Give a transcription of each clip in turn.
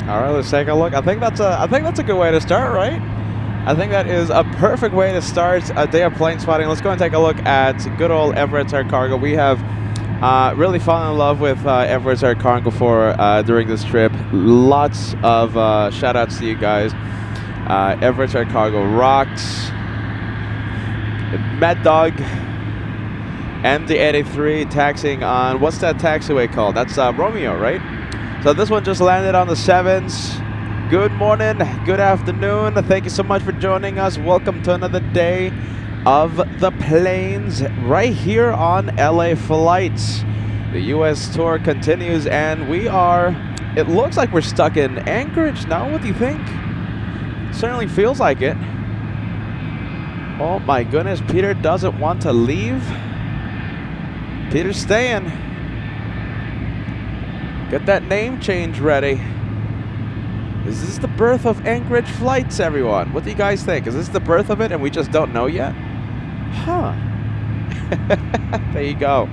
All right, let's take a look. I think that's a good way to start, right? I think that is a perfect way to start a day of plane spotting. Let's go and take a look at good old Everett Air Cargo. We have really fallen in love with Everett Air Cargo during this trip. Lots of shout outs to you guys. Everett Air Cargo rocks. Mad Dog MD-83 taxiing on, what's that taxiway called? That's Romeo, right? So this one just landed on the 7s. Good morning, good afternoon. Thank you so much for joining us. Welcome to another day of the planes right here on LA Flights. The US tour continues, and it looks like we're stuck in Anchorage now. What do you think? Certainly feels like it. Oh my goodness, Peter doesn't want to leave. Peter's staying. Get that name change ready. Is this the birth of Anchorage flights, everyone? What do you guys think? Is this the birth of it and we just don't know yet? Huh. There you go.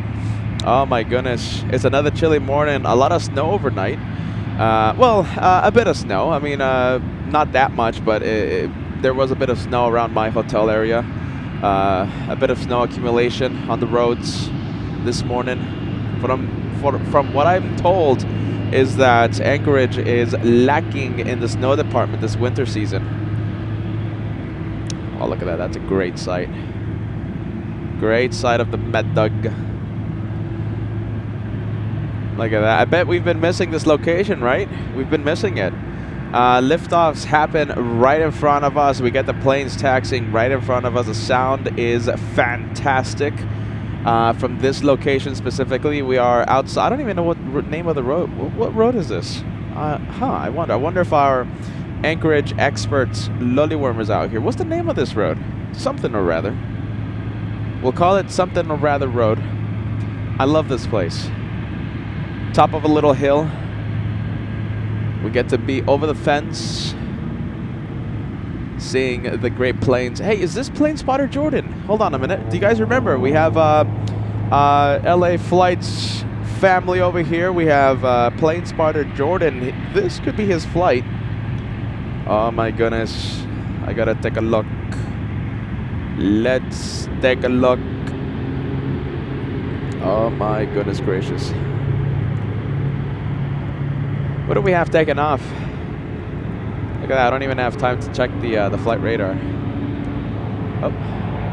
Oh my goodness. It's another chilly morning. A lot of snow overnight. A bit of snow. I mean, not that much, but there was a bit of snow around my hotel area. A bit of snow accumulation on the roads this morning. From what I'm told, is that Anchorage is lacking in the snow department this winter season. Oh, look at that. That's a great sight. Great sight of the Mad Dog. Look at that. I bet we've been missing this location, right? We've been missing it. Liftoffs happen right in front of us. We get the planes taxiing right in front of us. The sound is fantastic. From this location specifically, we are outside. I don't even know what name of the road. What road is this? I wonder if our Anchorage expert Lollyworm is out here. What's the name of this road? Something or rather. We'll call it Something or Rather Road. I love this place. Top of a little hill. We get to be over the fence, seeing the great planes. Hey, is this Plane Spotter Jordan? Hold on a minute. Do you guys remember? We have LA Flights family over here. We have Plane Spotter Jordan. This could be his flight. Oh my goodness. I gotta take a look. Let's take a look. Oh my goodness gracious. What do we have taken off? Look at that, I don't even have time to check the flight radar. Oh,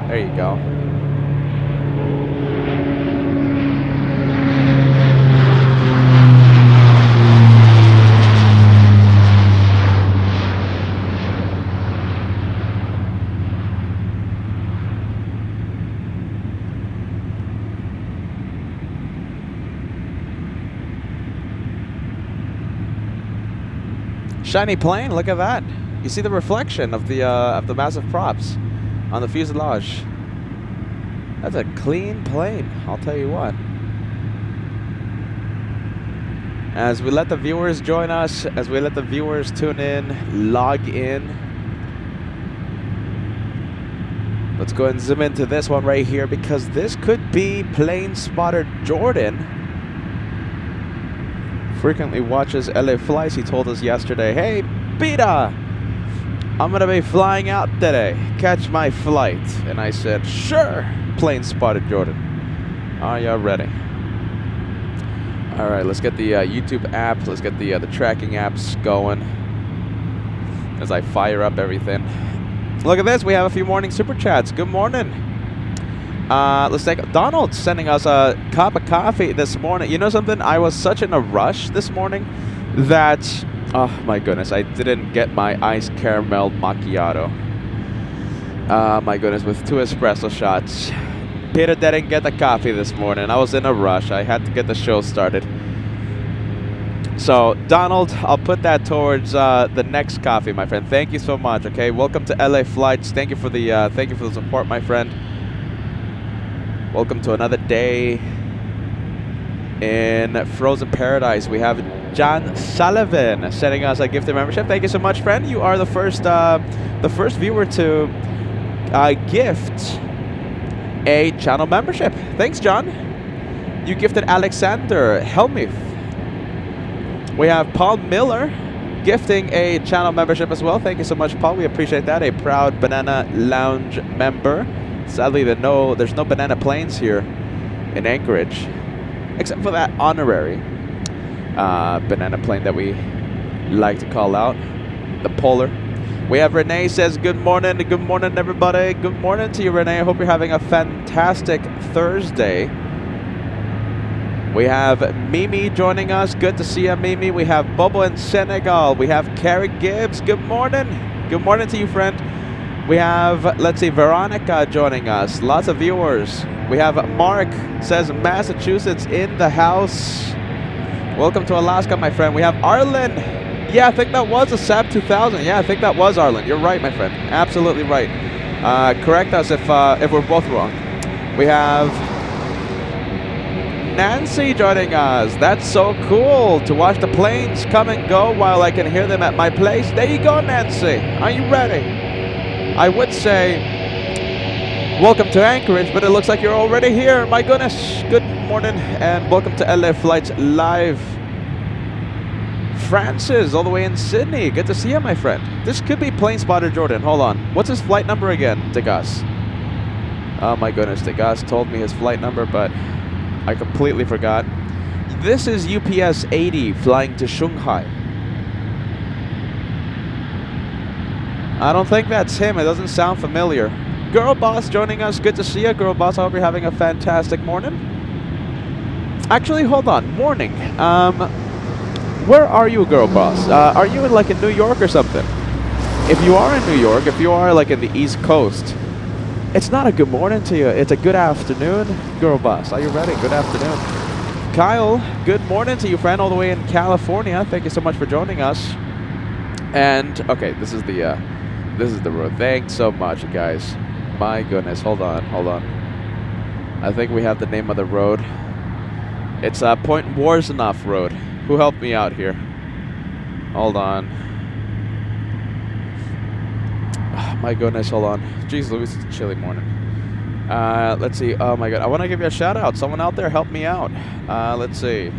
there you go. Shiny plane, look at that. You see the reflection of the massive props on the fuselage. That's a clean plane, I'll tell you what. As we let the viewers join us, as we let the viewers tune in, log in. Let's go ahead and zoom into this one right here, because this could be Plane Spotter Jordan. Frequently watches LA Flights. He told us yesterday, hey, Peter, I'm going to be flying out today. Catch my flight. And I said, sure, Plane Spotted Jordan. Are you ready? All right, let's get the YouTube app. Let's get the tracking apps going as I fire up everything. Look at this. We have a few morning super chats. Good morning. Let's take Donald sending us a cup of coffee this morning. You know something? I was such in a rush this morning that, oh my goodness, I didn't get my iced caramel macchiato. My goodness, with 2 espresso shots. Peter didn't get the coffee this morning. I was in a rush. I had to get the show started. So, Donald, I'll put that towards the next coffee, my friend. Thank you so much. Okay, welcome to LA Flights. Thank you for the support, my friend. Welcome to another day in Frozen Paradise. We have John Sullivan sending us a gifted membership. Thank you so much, friend. You are the first viewer to gift a channel membership. Thanks, John. You gifted Alexander Helmuth. We have Paul Miller gifting a channel membership as well. Thank you so much, Paul. We appreciate that. A proud Banana Lounge member. Sadly, there's no banana planes here in Anchorage, except for that honorary banana plane that we like to call out, the Polar. We have Renee says, good morning. Good morning, everybody. Good morning to you, Renee. I hope you're having a fantastic Thursday. We have Mimi joining us. Good to see you, Mimi. We have Bobo in Senegal. We have Carrie Gibbs. Good morning. Good morning to you, friend. We have, let's see, Veronica joining us. Lots of viewers. We have Mark says, Massachusetts in the house. Welcome to Alaska, my friend. We have Arlen. Yeah, I think that was a SAP 2000. Yeah, I think that was Arlen. You're right, my friend. Absolutely right. Correct us if we're both wrong. We have Nancy joining us. That's so cool to watch the planes come and go while I can hear them at my place. There you go, Nancy. Are you ready? I would say welcome to Anchorage, but it looks like you're already here. My goodness. Good morning and welcome to LA Flights Live. Francis, all the way in Sydney. Good to see you, my friend. This could be Plane Spotter Jordan. Hold on. What's his flight number again, Degas? Oh my goodness, Degas told me his flight number, but I completely forgot. This is UPS 80 flying to Shanghai. I don't think that's him. It doesn't sound familiar. Girl Boss joining us. Good to see you, Girl Boss. I hope you're having a fantastic morning. Actually, hold on. Morning. Where are you, Girl Boss? Are you in New York or something? If you are in New York, if you are in the East Coast, it's not a good morning to you. It's a good afternoon, Girl Boss. Are you ready? Good afternoon. Kyle, good morning to you, friend, all the way in California. Thank you so much for joining us. And okay, this is the road. Thanks so much, guys. My goodness, hold on. I think we have the name of the road. It's Point Warzenov Road. Who helped me out here? Hold on. Oh, my goodness, hold on. Jeez Louise, it's a chilly morning. Let's see. Oh my god, I want to give you a shout out. Someone out there help me out. Let's see.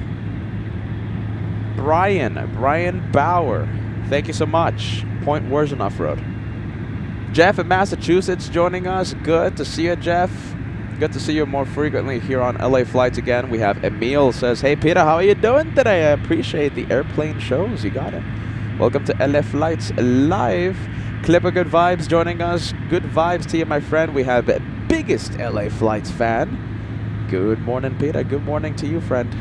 Brian Bauer. Thank you so much. Point Warzenov Road. Jeff in Massachusetts joining us. Good to see you, Jeff. Good to see you more frequently here on LA Flights again. We have Emil says, hey Peter, how are you doing today? I appreciate the airplane shows. You got it. Welcome to LA Flights Live. Clipper Good Vibes joining us. Good vibes to you, my friend. We have the biggest LA Flights fan. Good morning, Peter. Good morning to you, friend.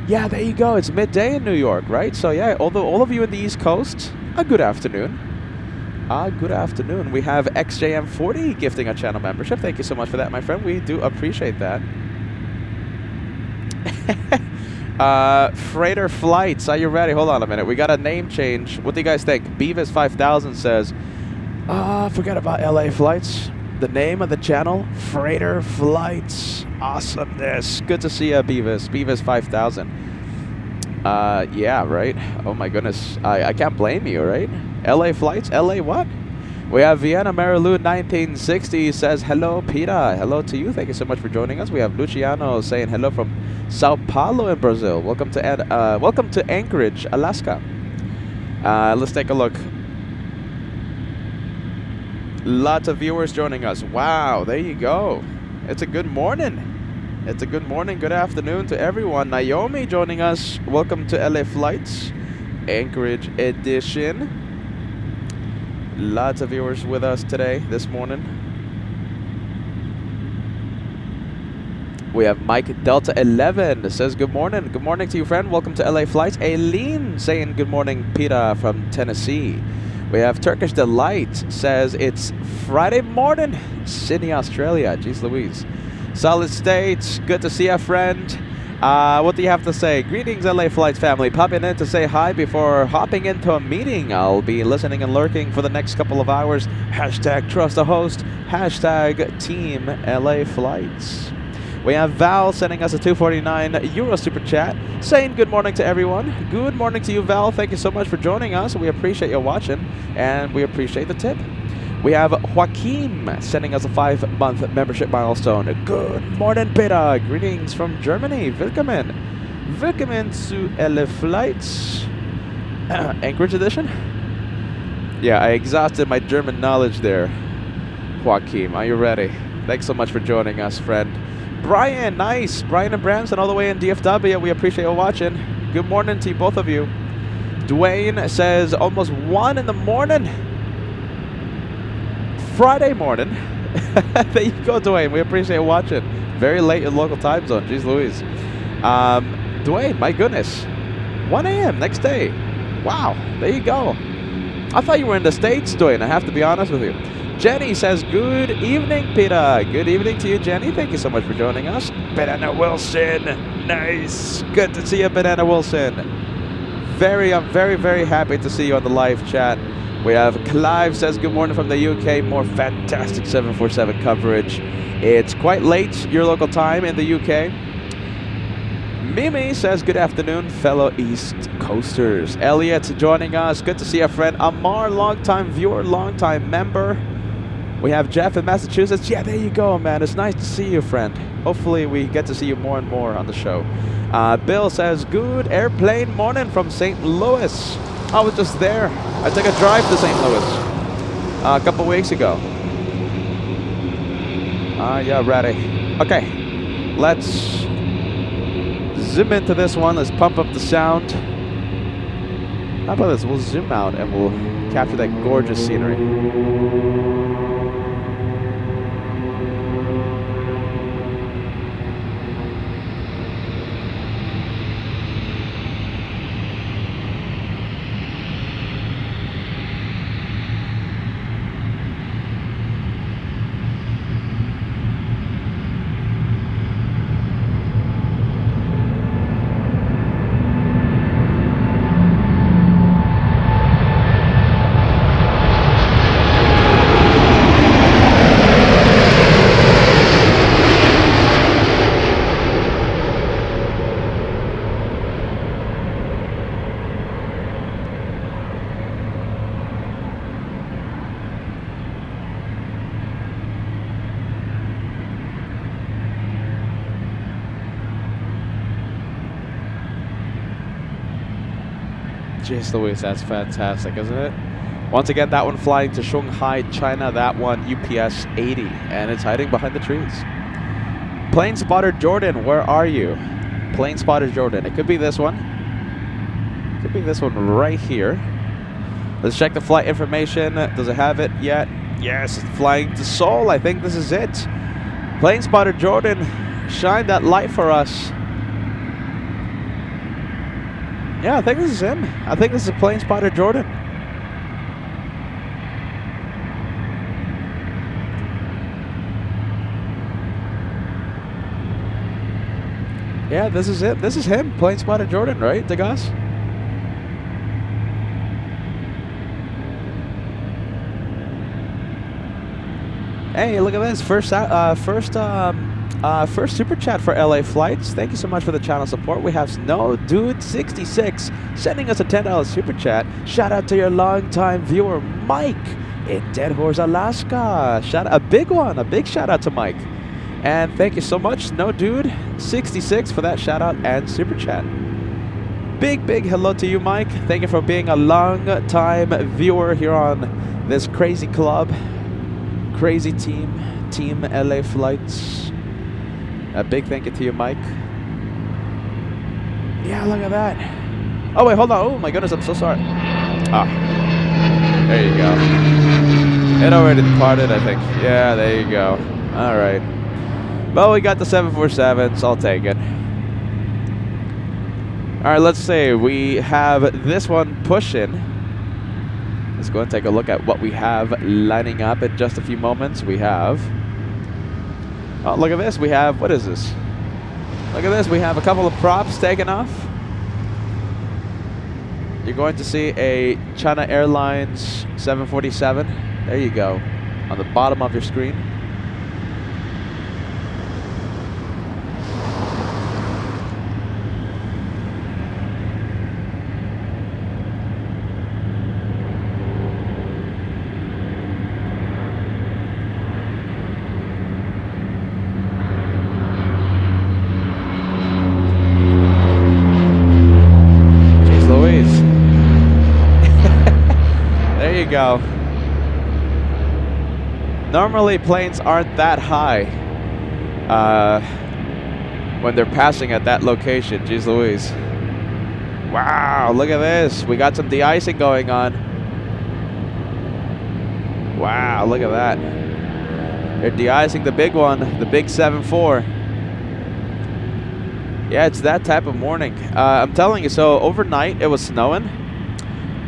Yeah, there you go. It's midday in New York, right? So yeah, although all of you in the East Coast, a good afternoon. Good afternoon. We have XJM40 gifting a channel membership. Thank you so much for that, my friend. We do appreciate that. Freighter Flights, are you ready? Hold on a minute. We got a name change. What do you guys think? Beavis 5000 says, forget about LA Flights. The name of the channel, Freighter Flights. Awesomeness. Good to see you, Beavis. Beavis 5000. Yeah, right? Oh my goodness. I can't blame you, right? LA Flights? LA what? We have Vienna Marilu 1960 says, hello, Peter. Hello to you. Thank you so much for joining us. We have Luciano saying hello from Sao Paulo in Brazil. Welcome to Anchorage, Alaska. Let's take a look. Lots of viewers joining us. Wow, there you go. It's a good morning. It's a good morning, good afternoon to everyone. Naomi joining us. Welcome to LA Flights, Anchorage Edition. Lots of viewers with us today, this morning. We have Mike Delta 11 that says good morning. Good morning to you, friend. Welcome to LA Flights. Aileen saying good morning, Peter from Tennessee. We have Turkish Delight says it's Friday morning, Sydney, Australia. Jeez Louise. Solid States, good to see you, friend. What do you have to say? Greetings, LA Flights family. Popping in to say hi before hopping into a meeting. I'll be listening and lurking for the next couple of hours. Hashtag trust the host. Hashtag Team LA Flights. We have Val sending us a €249 super chat saying good morning to everyone. Good morning to you, Val. Thank you so much for joining us. We appreciate you watching and we appreciate the tip. We have Joaquim sending us a 5-month membership milestone. Good morning, Peter. Greetings from Germany. Willkommen. Willkommen to LA Flights. Anchorage Edition? Yeah, I exhausted my German knowledge there. Joaquim, are you ready? Thanks so much for joining us, friend. Brian, nice. Brian and Branson all the way in DFW. We appreciate you watching. Good morning to you, both of you. Dwayne says almost 1 in the morning. Friday morning. There you go, Dwayne. We appreciate you watching. Very late in local time zone. Jeez Louise. Dwayne, my goodness. 1 a.m. next day. Wow. There you go. I thought you were in the States, Dwayne. I have to be honest with you. Jenny says, good evening, Peter. Good evening to you, Jenny. Thank you so much for joining us. Banana Wilson. Nice. Good to see you, Banana Wilson. I'm very, very happy to see you on the live chat. We have Clive says, good morning from the UK. More fantastic 747 coverage. It's quite late, your local time in the UK. Mimi says, good afternoon, fellow East Coasters. Elliot joining us. Good to see our friend Amar, longtime viewer, longtime member. We have Jeff in Massachusetts. Yeah, there you go, man. It's nice to see you, friend. Hopefully we get to see you more and more on the show. Bill says, good airplane morning from St. Louis. I was just there. I took a drive to St. Louis a couple weeks ago. Yeah, ready. Okay, let's zoom into this one. Let's pump up the sound. How about this? We'll zoom out and we'll capture that gorgeous scenery. Jeez Louise, that's fantastic, isn't it? Once again, that one flying to Shanghai, China. That one UPS 80, and it's hiding behind the trees. Plane spotter Jordan, where are you? Plane spotter Jordan. It could be this one. It could be this one right here. Let's check the flight information. Does it have it yet? Yes, it's flying to Seoul. I think this is it. Plane spotter Jordan, shine that light for us. Yeah, I think this is him. I think this is plane spotter Jordan. Yeah, this is it. This is him, plane spotter Jordan, right, Degas? Hey, look at this. First super chat for LA flights. Thank you so much for the channel support. We have Snow Dude 66 sending us a $10 super chat. Shout out to your longtime viewer Mike in Dead Horse, Alaska. A big one. A big shout out to Mike. And thank you so much, Snow Dude 66, for that shout out and super chat. Big hello to you, Mike. Thank you for being a long time viewer here on this crazy club, crazy team LA flights. A big thank you to you, Mike. Yeah, look at that. Oh, wait, hold on. Oh, my goodness, I'm so sorry. Ah, there you go. It already departed, I think. Yeah, there you go. All right. Well, we got the 747, so I'll take it. All right, let's say we have this one pushing. Let's go and take a look at what we have lining up in just a few moments. We have... Oh, look at this. We have, what is this? Look at this. We have a couple of props taken off. You're going to see a China Airlines 747. There you go. On the bottom of your screen. you go. Normally planes aren't that high when they're passing at that location. Jeez Louise. Wow, look at this. We got some de-icing going on. Wow, look at that. They're de-icing the big one, the big 7-4. Yeah, it's that type of morning. I'm telling you, so overnight it was snowing.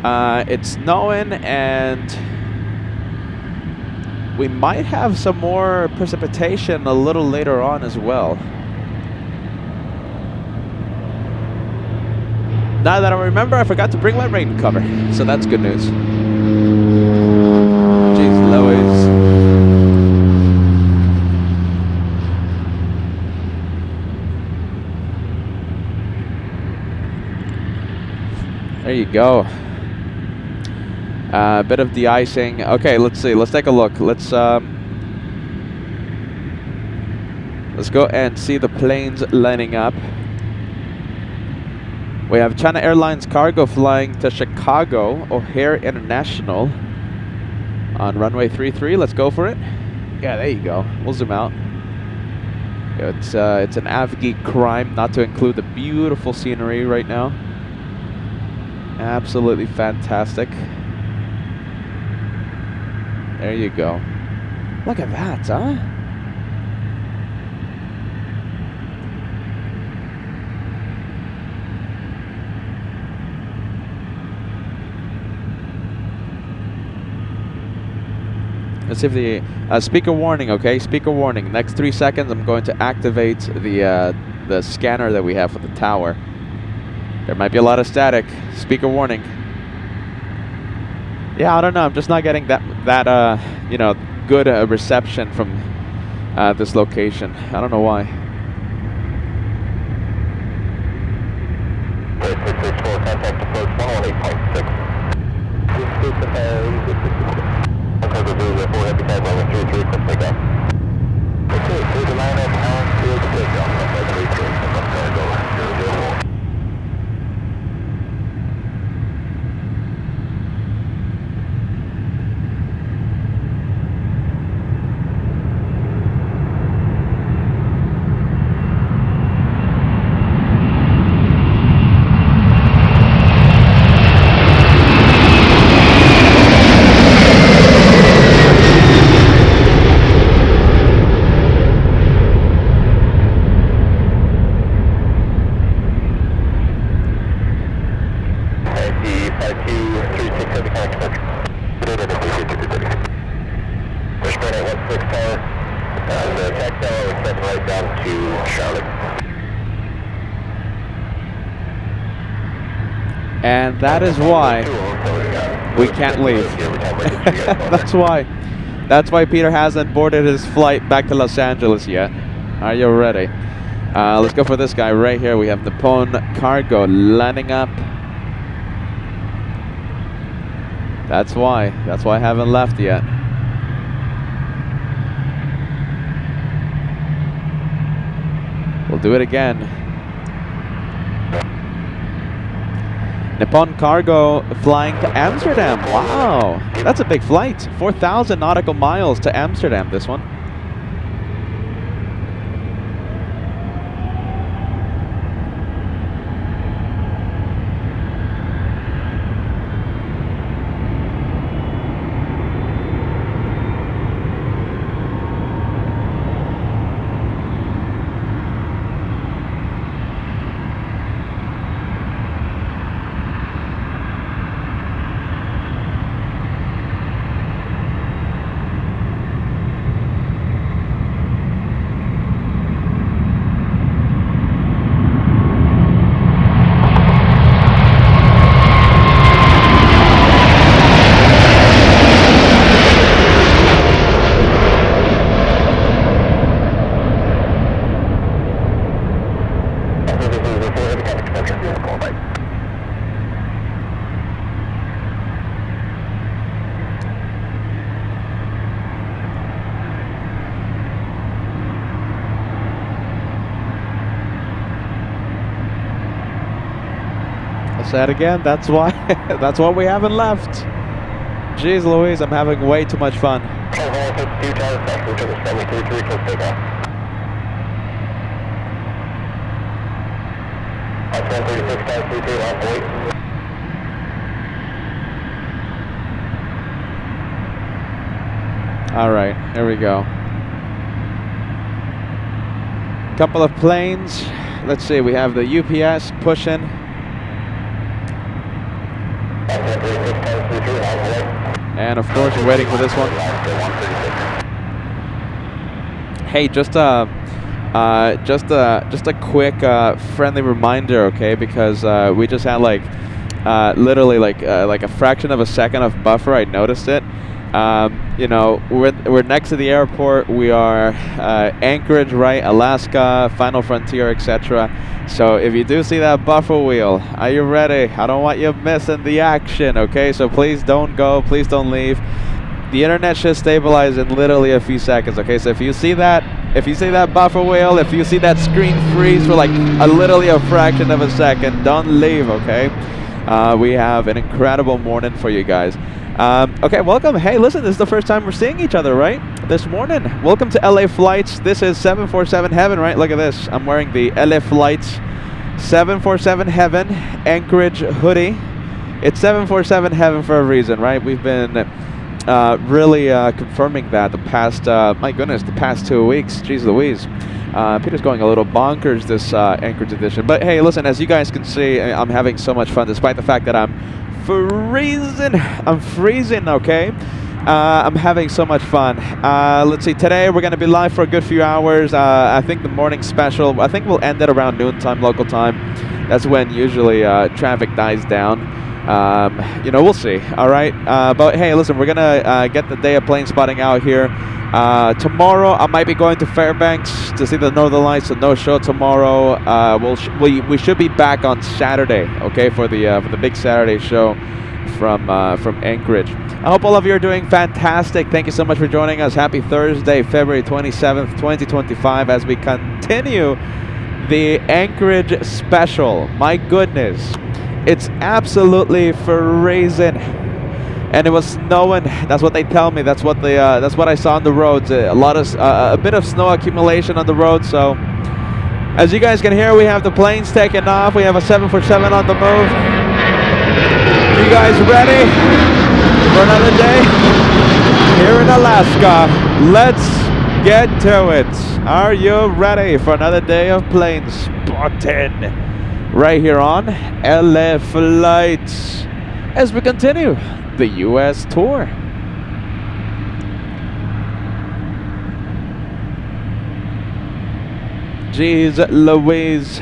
It's snowing, and we might have some more precipitation a little later on as well. Now that I remember, I forgot to bring my rain cover, so that's good news. Jeez Louise. There you go. A bit of de-icing. Okay, let's see. Let's take a look. Let's go and see the planes lining up. We have China Airlines cargo flying to Chicago O'Hare International on runway 33. Let's go for it. Yeah, there you go. We'll zoom out. It's an AvGeek crime not to include the beautiful scenery right now. Absolutely fantastic. There you go. Look at that, huh? Let's see if the speaker warning, okay? Speaker warning. Next 3 seconds, I'm going to activate the scanner that we have for the tower. There might be a lot of static. Speaker warning. Yeah, I don't know. I'm just not getting that you know, good reception from this location. I don't know why. Contact approach 118.6. Okay, clear the line up, Allen Field takeoff. And that is why we can't leave. That's why Peter hasn't boarded his flight back to Los Angeles yet. Are you ready? Let's go for this guy right here. We have Nippon Cargo lining up. That's why I haven't left yet. We'll do it again. Nippon Cargo flying to Amsterdam. Wow, that's a big flight. 4,000 nautical miles to Amsterdam, this one. I'll say it again, that's why we haven't left. Jeez Louise, I'm having way too much fun. All right, here we go. Couple of planes. Let's see, we have the UPS pushing. And of course, we're waiting for this one. Hey, just a quick friendly reminder, okay? Because we just had literally like a fraction of a second of buffer. I noticed it. You know, we're next to the airport. We are Anchorage, right? Alaska, Final Frontier, etc. So if you do see that buffer wheel, are you ready? I don't want you missing the action, okay? So please don't go. Please don't leave. The internet should stabilize in literally a few seconds, okay? So if you see that buffer wheel, if you see that screen freeze for like literally a fraction of a second, don't leave, okay? We have an incredible morning for you guys. Okay, welcome. Hey, listen, this is the first time we're seeing each other, right? This morning. Welcome to LA Flights. This is 747 Heaven, right? Look at this. I'm wearing the LA Flights 747 Heaven Anchorage hoodie. It's 747 Heaven for a reason, right? We've been really confirming that the past, my goodness, the past 2 weeks. Jeez Louise. Peter's going a little bonkers this Anchorage edition. But hey, listen, as you guys can see, I'm having so much fun despite the fact that I'm freezing, okay? I'm having so much fun. Let's see, today we're going to be live for a good few hours. I think the morning special, I think we'll end at around noontime local time. That's when usually traffic dies down. You know, we'll see, all right? But hey, listen, we're going to get the day of plane spotting out here. Tomorrow, I might be going to Fairbanks to see the Northern Lights, so no show tomorrow. We should be back on Saturday, okay, for the big Saturday show from Anchorage. I hope all of you are doing fantastic. Thank you so much for joining us. Happy Thursday, February 27th, 2025, as we continue the Anchorage special. My goodness, it's absolutely freezing. And it was snowing. That's what they tell me. That's what I saw on the roads. A bit of snow accumulation on the road. So, as you guys can hear, we have the planes taking off. We have a 747 on the move. You guys ready for another day here in Alaska? Let's get to it. Are you ready for another day of plane spotting right here on LA Flights as we continue the U.S. tour? Jeez Louise.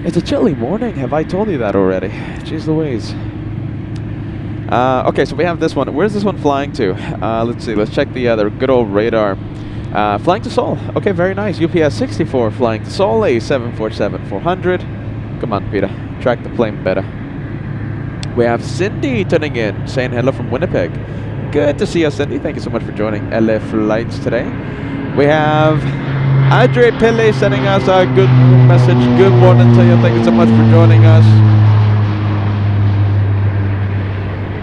It's a chilly morning. Have I told you that already? Jeez Louise. Okay, so we have this one. Where's this one flying to? Let's see. Let's check the other good old radar. Flying to Seoul. Okay, very nice. UPS 64 flying to Seoul, a 747-400. Come on, Peter. Track the plane better. We have Cindy tuning in, saying hello from Winnipeg. Good to see you, Cindy. Thank you so much for joining LA Flights today. We have Andre Pille sending us a good message. Good morning to you. Thank you so much for joining us.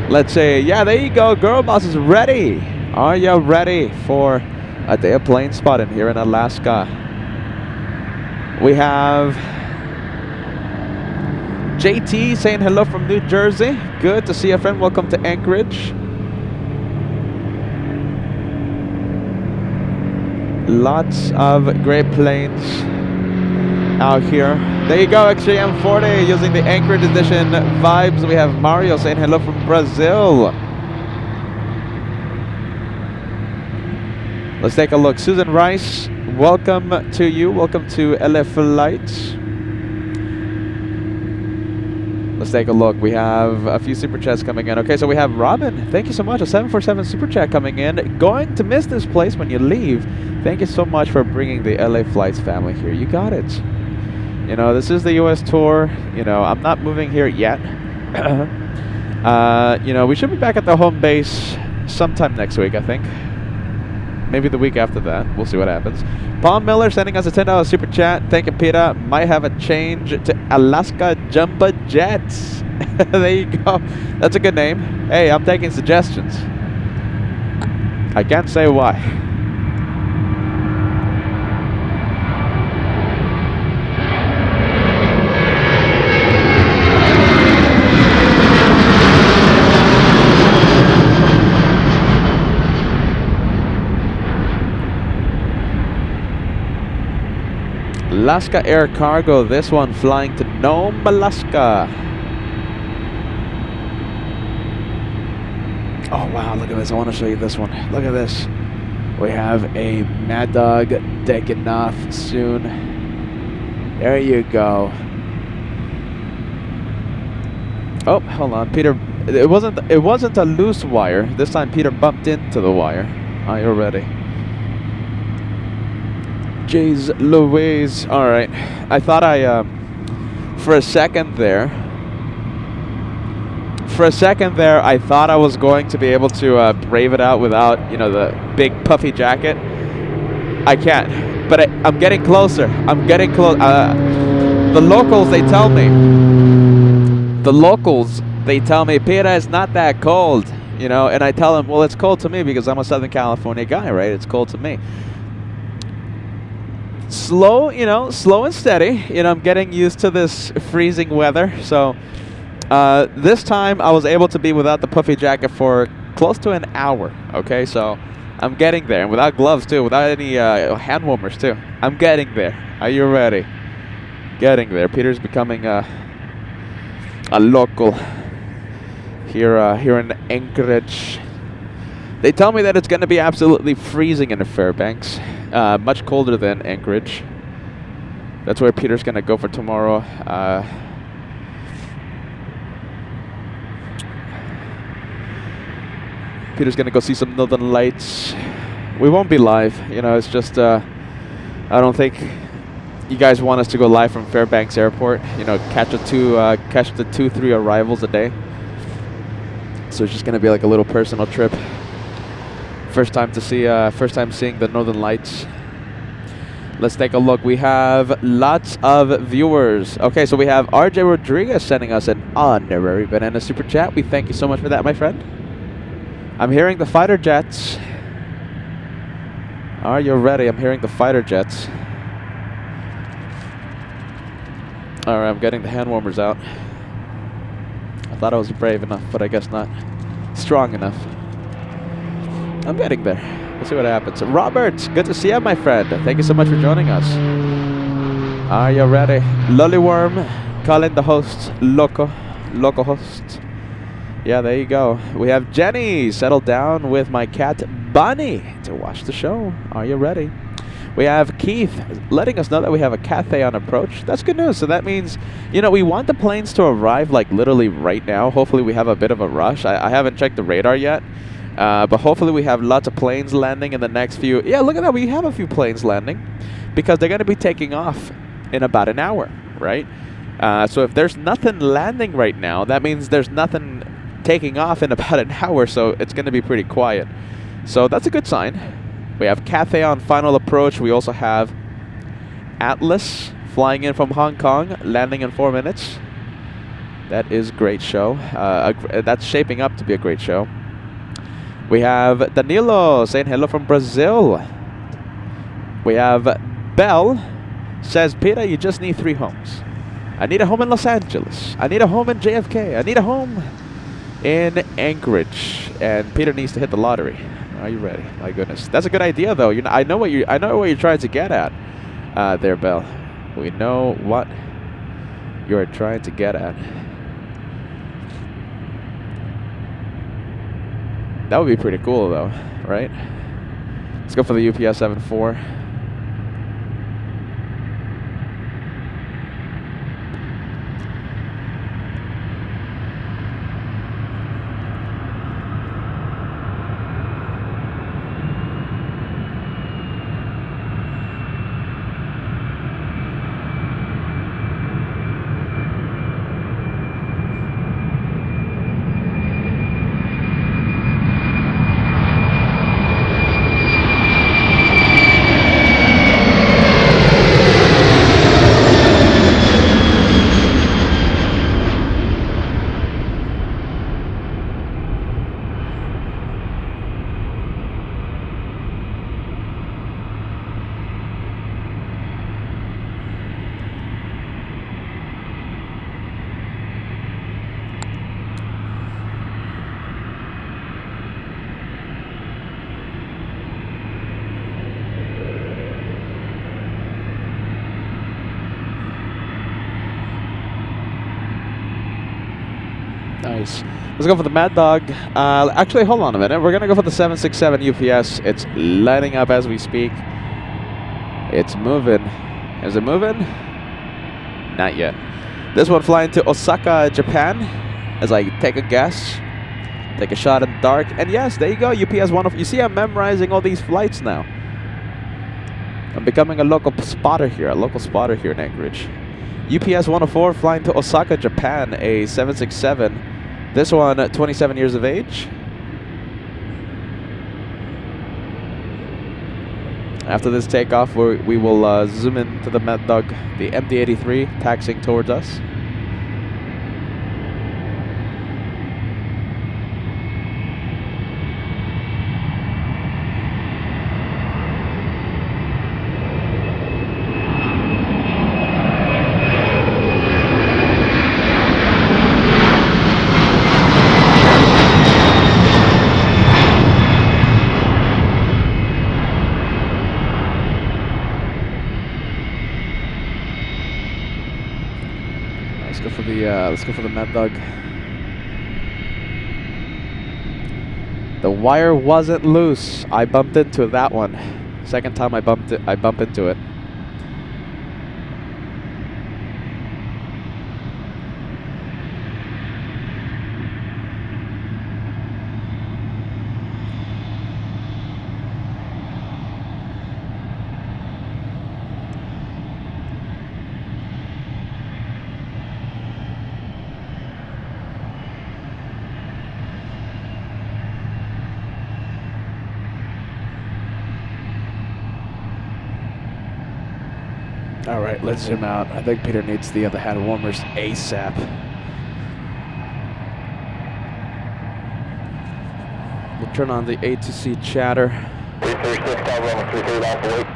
Let's say, yeah, there you go. Girl Boss is ready. Are you ready for a day of plane spotting here in Alaska? We have JT saying hello from New Jersey. Good to see you, friend. Welcome to Anchorage. Lots of great planes out here. There you go, XJM40 using the Anchorage Edition vibes. We have Mario saying hello from Brazil. Let's take a look. Susan Rice, welcome to you. Welcome to LA Flights. Let's take a look. We have a few super chats coming in. Okay, so we have Robin. Thank you so much. A 747 super chat coming in. Going to miss this place when you leave. Thank you so much for bringing the LA Flights family here. You got it. You know, this is the U.S. tour. You know, I'm not moving here yet. You know, we should be back at the home base sometime next week, I think. Maybe the week after that. We'll see what happens. Paul Miller sending us a $10 super chat. Thank you, Peter. Might have a change to Alaska Jumbo Jets. There you go. That's a good name. Hey, I'm taking suggestions. I can't say why. Alaska Air Cargo, this one flying to Nome, Alaska. Oh wow, look at this. I want to show you this one. Look at this. We have a Mad Dog taking off soon. There you go. Oh, hold on. Peter, it wasn't a loose wire. This time Peter bumped into the wire. Are you ready? Jeez Louise. All right. I thought for a second there, I thought I was going to be able to brave it out without, the big puffy jacket. I can't, but I'm getting closer. I'm getting close. The locals, they tell me, Peter, it's not that cold, and I tell them, well, it's cold to me because I'm a Southern California guy, right? It's cold to me. Slow and steady. I'm getting used to this freezing weather. So this time I was able to be without the puffy jacket for close to an hour. Okay, so I'm getting there, and without gloves too, without any hand warmers too. I'm getting there. Are you ready? Getting there. Peter's becoming a local here in Anchorage. They tell me that it's going to be absolutely freezing in the Fairbanks. Much colder than Anchorage. That's where Peter's going to go for tomorrow. Peter's going to go see some Northern Lights. We won't be live. It's just, I don't think you guys want us to go live from Fairbanks Airport. Catch the 2-3 arrivals a day. So it's just going to be like a little personal trip. First time seeing the Northern Lights. Let's take a look. We have lots of viewers. Okay, so we have RJ Rodriguez sending us an honorary banana super chat. We thank you so much for that, my friend. I'm hearing the fighter jets. Are you ready? I'm hearing the fighter jets. All right, I'm getting the hand warmers out. I thought I was brave enough, but I guess not. Strong enough. I'm getting there. We'll see what happens. Robert, good to see you, my friend. Thank you so much for joining us. Are you ready? Lollyworm, calling the host loco host. Yeah, there you go. We have Jenny settled down with my cat Bunny to watch the show. Are you ready? We have Keith letting us know that we have a Cathay on approach. That's good news. So that means, we want the planes to arrive like literally right now. Hopefully we have a bit of a rush. I haven't checked the radar yet. But hopefully we have lots of planes landing in the next few. Yeah, look at that. We have a few planes landing because they're going to be taking off in about an hour, right? So if there's nothing landing right now, that means there's nothing taking off in about an hour. So it's going to be pretty quiet. So that's a good sign. We have Cathay on final approach. We also have Atlas flying in from Hong Kong, landing in 4 minutes. That is a great show. That's shaping up to be a great show. We have Danilo saying hello from Brazil. We have Bell says, Peter, you just need 3 homes. I need a home in Los Angeles. I need a home in JFK. I need a home in Anchorage. And Peter needs to hit the lottery. Are you ready? My goodness, that's a good idea, though. I know what you're trying to get at, there, Bell. We know what you're trying to get at. That would be pretty cool, though, right? Let's go for the UPS 74. Nice. Let's go for the Mad Dog. Actually, hold on a minute. We're going to go for the 767 UPS. It's lighting up as we speak. It's moving. Is it moving? Not yet. This one flying to Osaka, Japan. As I take a guess. Take a shot in the dark. And yes, there you go. UPS 104. You see, I'm memorizing all these flights now. I'm becoming a local spotter here. A local spotter here in Anchorage. UPS 104 flying to Osaka, Japan. A 767. This one, 27 years of age. After this takeoff, we will zoom in to the Mad Dog, the MD-83, taxiing towards us. Let's go for the Mad Dog. The wire wasn't loose. I bumped into that one. Second time I bump into it. All right, let's zoom out. I think Peter needs the other hand warmers ASAP. We'll turn on the A2C chatter. 336, Tower 33, off the wake.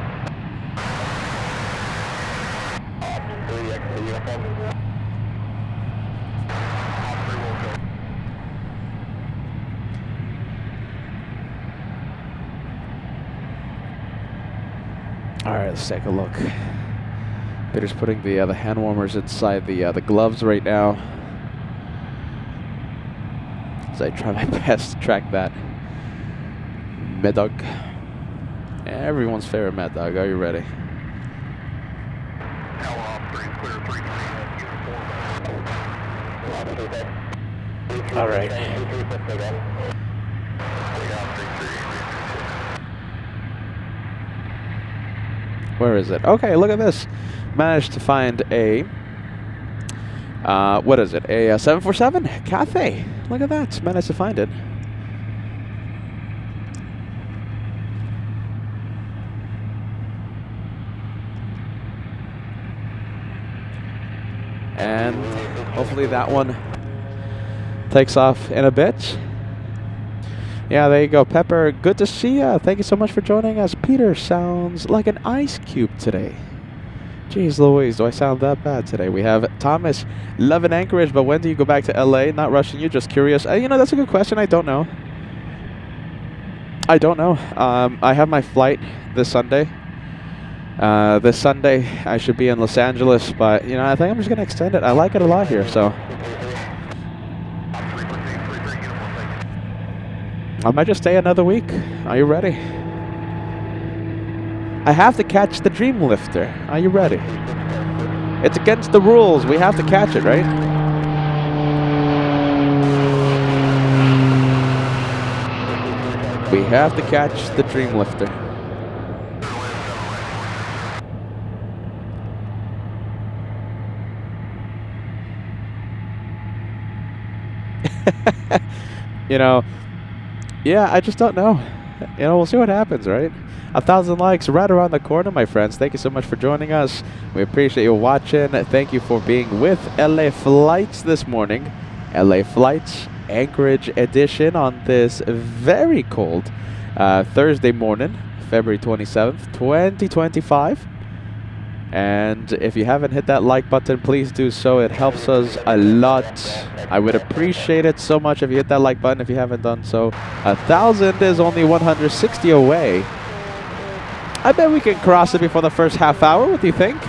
All right, let's take a look. Peter's putting the hand warmers inside the gloves right now. As I try my best to track that Mad Dog. Everyone's favorite Mad Dog. Are you ready? All right. Where is it? Okay, look at this. Managed to find a what is it? A 747 Cathay. Look at that. Managed to find it. And hopefully that one takes off in a bit. Yeah, there you go, Pepper. Good to see ya. Thank you so much for joining us. Peter sounds like an ice cube today. Jeez Louise, do I sound that bad today? We have Thomas, love in Anchorage, but when do you go back to LA? Not rushing you, just curious. You know, that's a good question. I don't know. I have my flight this Sunday. This Sunday, I should be in Los Angeles, but, you know, I think I'm just going to extend it. I like it a lot here, so. I might just stay another week. Are you ready? I have to catch the Dreamlifter. Are you ready? It's against the rules. We have to catch it, right? We have to catch the Dreamlifter. You know, yeah, I just don't know. You know, we'll see what happens, right? 1,000 likes right around the corner, my friends. Thank you so much for joining us. We appreciate you watching. Thank you for being with LA Flights this morning. LA Flights, Anchorage edition on this very cold Thursday morning, February 27th, 2025. And if you haven't hit that like button, please do so. It helps us a lot. I would appreciate it so much if you hit that like button if you haven't done so. 1,000 is only 160 away. I bet we can cross it before the first half hour. What do you think?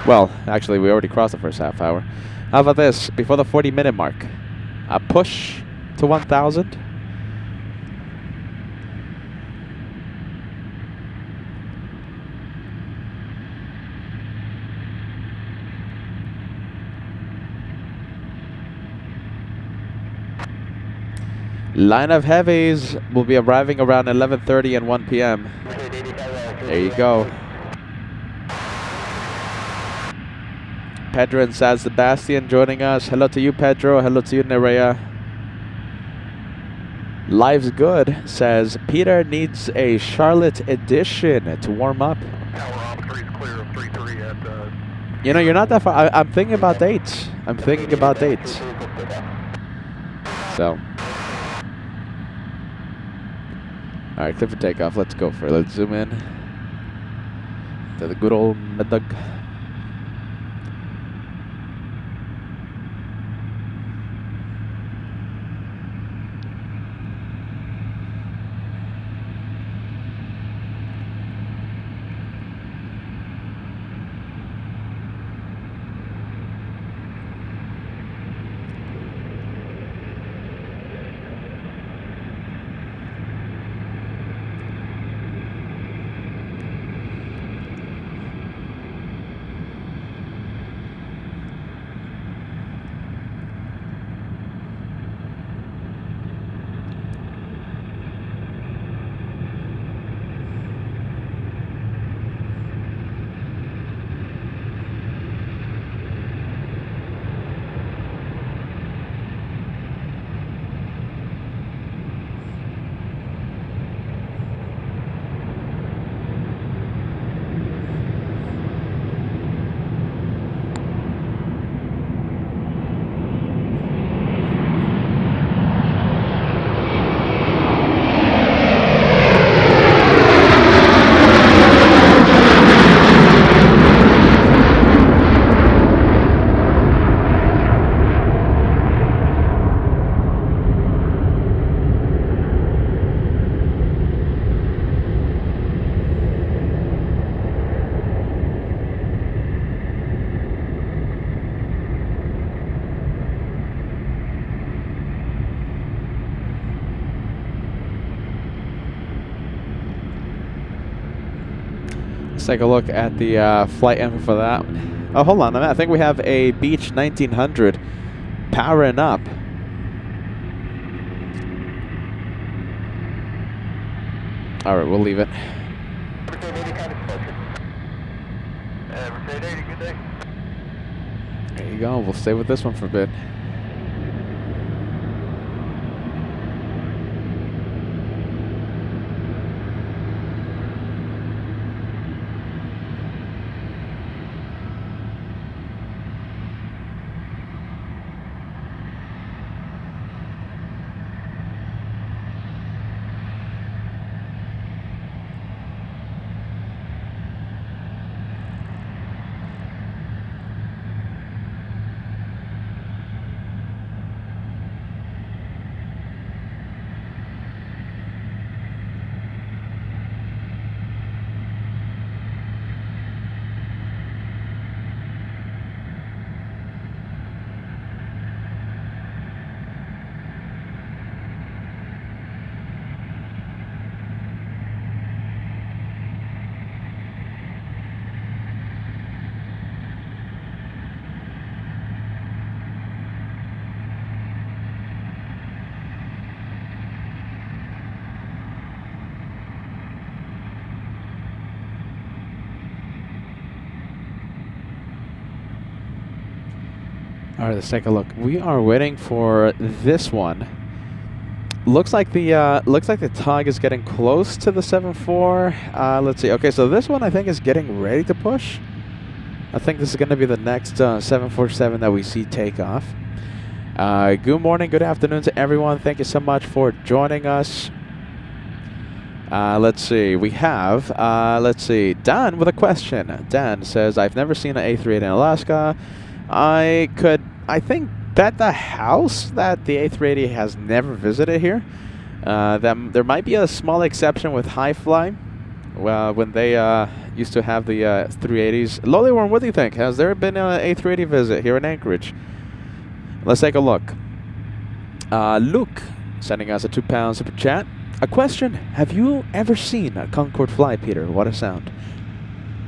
Well, actually, we already crossed the first half hour. How about this? Before the 40-minute mark. a push to 1,000. Line of heavies will be arriving around 11:30 and 1 p.m. There you go. Pedro and San Sebastian joining us. Hello to you, Pedro. Hello to you, Nerea. Life's good says Peter needs a Charlotte edition to warm up. You know, you're not that far. I'm thinking about dates. So. All right, clear for takeoff. Let's go for it. Let's zoom in to the good old Medug. Let's take a look at the flight info for that. Oh, hold on. I think we have a Beech 1900 powering up. All right, we'll leave it. There you go. We'll stay with this one for a bit. All right, let's take a look. We are waiting for this one. Looks like the tug is getting close to the 7.4. Let's see. Okay, so this one I think is getting ready to push. I think this is going to be the next 747 that we see take off. Good morning, good afternoon to everyone. Thank you so much for joining us. Let's see. We have, Dan with a question. Dan says, I've never seen an A380 in Alaska. I think bet the house that the A380 has never visited here. There might be a small exception with High Fly. When they used to have the 380s. Lowly Worm, what do you think? Has there been an A380 visit here in Anchorage? Let's take a look. Luke sending us a £2 super chat. A question: have you ever seen a Concorde fly, Peter? What a sound!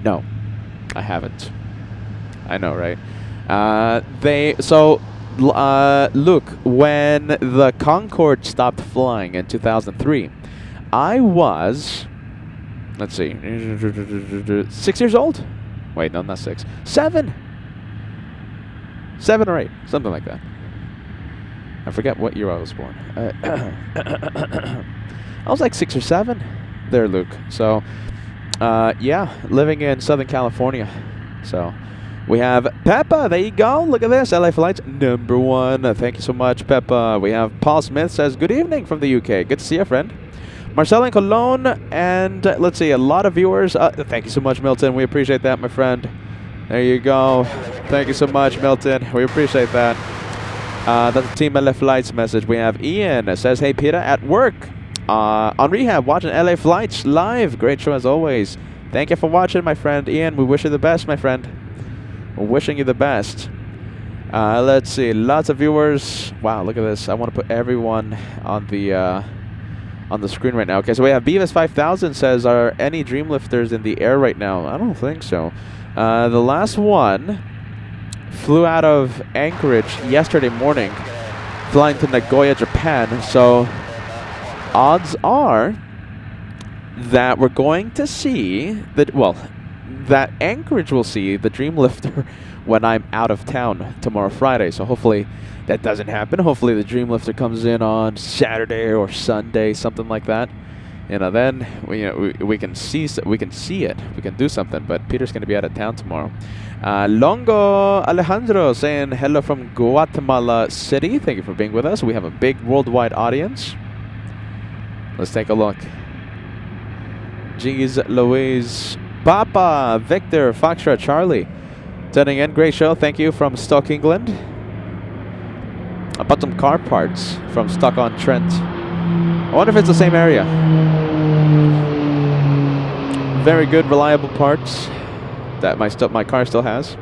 No, I haven't. I know, right? Luke, when the Concorde stopped flying in 2003, I was, let's see, 6 years old. Wait, no, not 6. 7. 7 or 8, something like that. I forget what year I was born. I was like 6 or 7 there, Luke. So, yeah, living in Southern California. So, we have Peppa. There you go. Look at this. LA Flights #1. Thank you so much, Peppa. We have Paul Smith says, good evening from the UK. Good to see you, friend. Marcel in Cologne. And let's see, a lot of viewers. Thank you so much, Milton. We appreciate that, my friend. There you go. Thank you so much, Milton. We appreciate that. That's the Team LA Flights message. We have Ian says, hey, Peter, at work. On rehab, watching LA Flights live. Great show as always. Thank you for watching, my friend. Ian, we wish you the best, my friend. We're wishing you the best. Let's see. Lots of viewers. Wow, look at this. I want to put everyone on the screen right now. Okay, so we have Beavis 5000 says, are any Dreamlifters in the air right now? I don't think so. The last one flew out of Anchorage yesterday morning, flying to Nagoya, Japan. So odds are that we're going to see that, well, that Anchorage will see the Dreamlifter when I'm out of town tomorrow, Friday. So hopefully that doesn't happen. Hopefully the Dreamlifter comes in on Saturday or Sunday, something like that. You know, then we can see it. We can do something. But Peter's going to be out of town tomorrow. Longo Alejandro saying hello from Guatemala City. Thank you for being with us. We have a big worldwide audience. Let's take a look. Jeez Louise. Papa, Victor, Foxtrot, Charlie. Tuning in. Great show. Thank you from Stoke, England. I bought some car parts from Stock-on-Trent. I wonder if it's the same area. Very good, reliable parts that my car still has.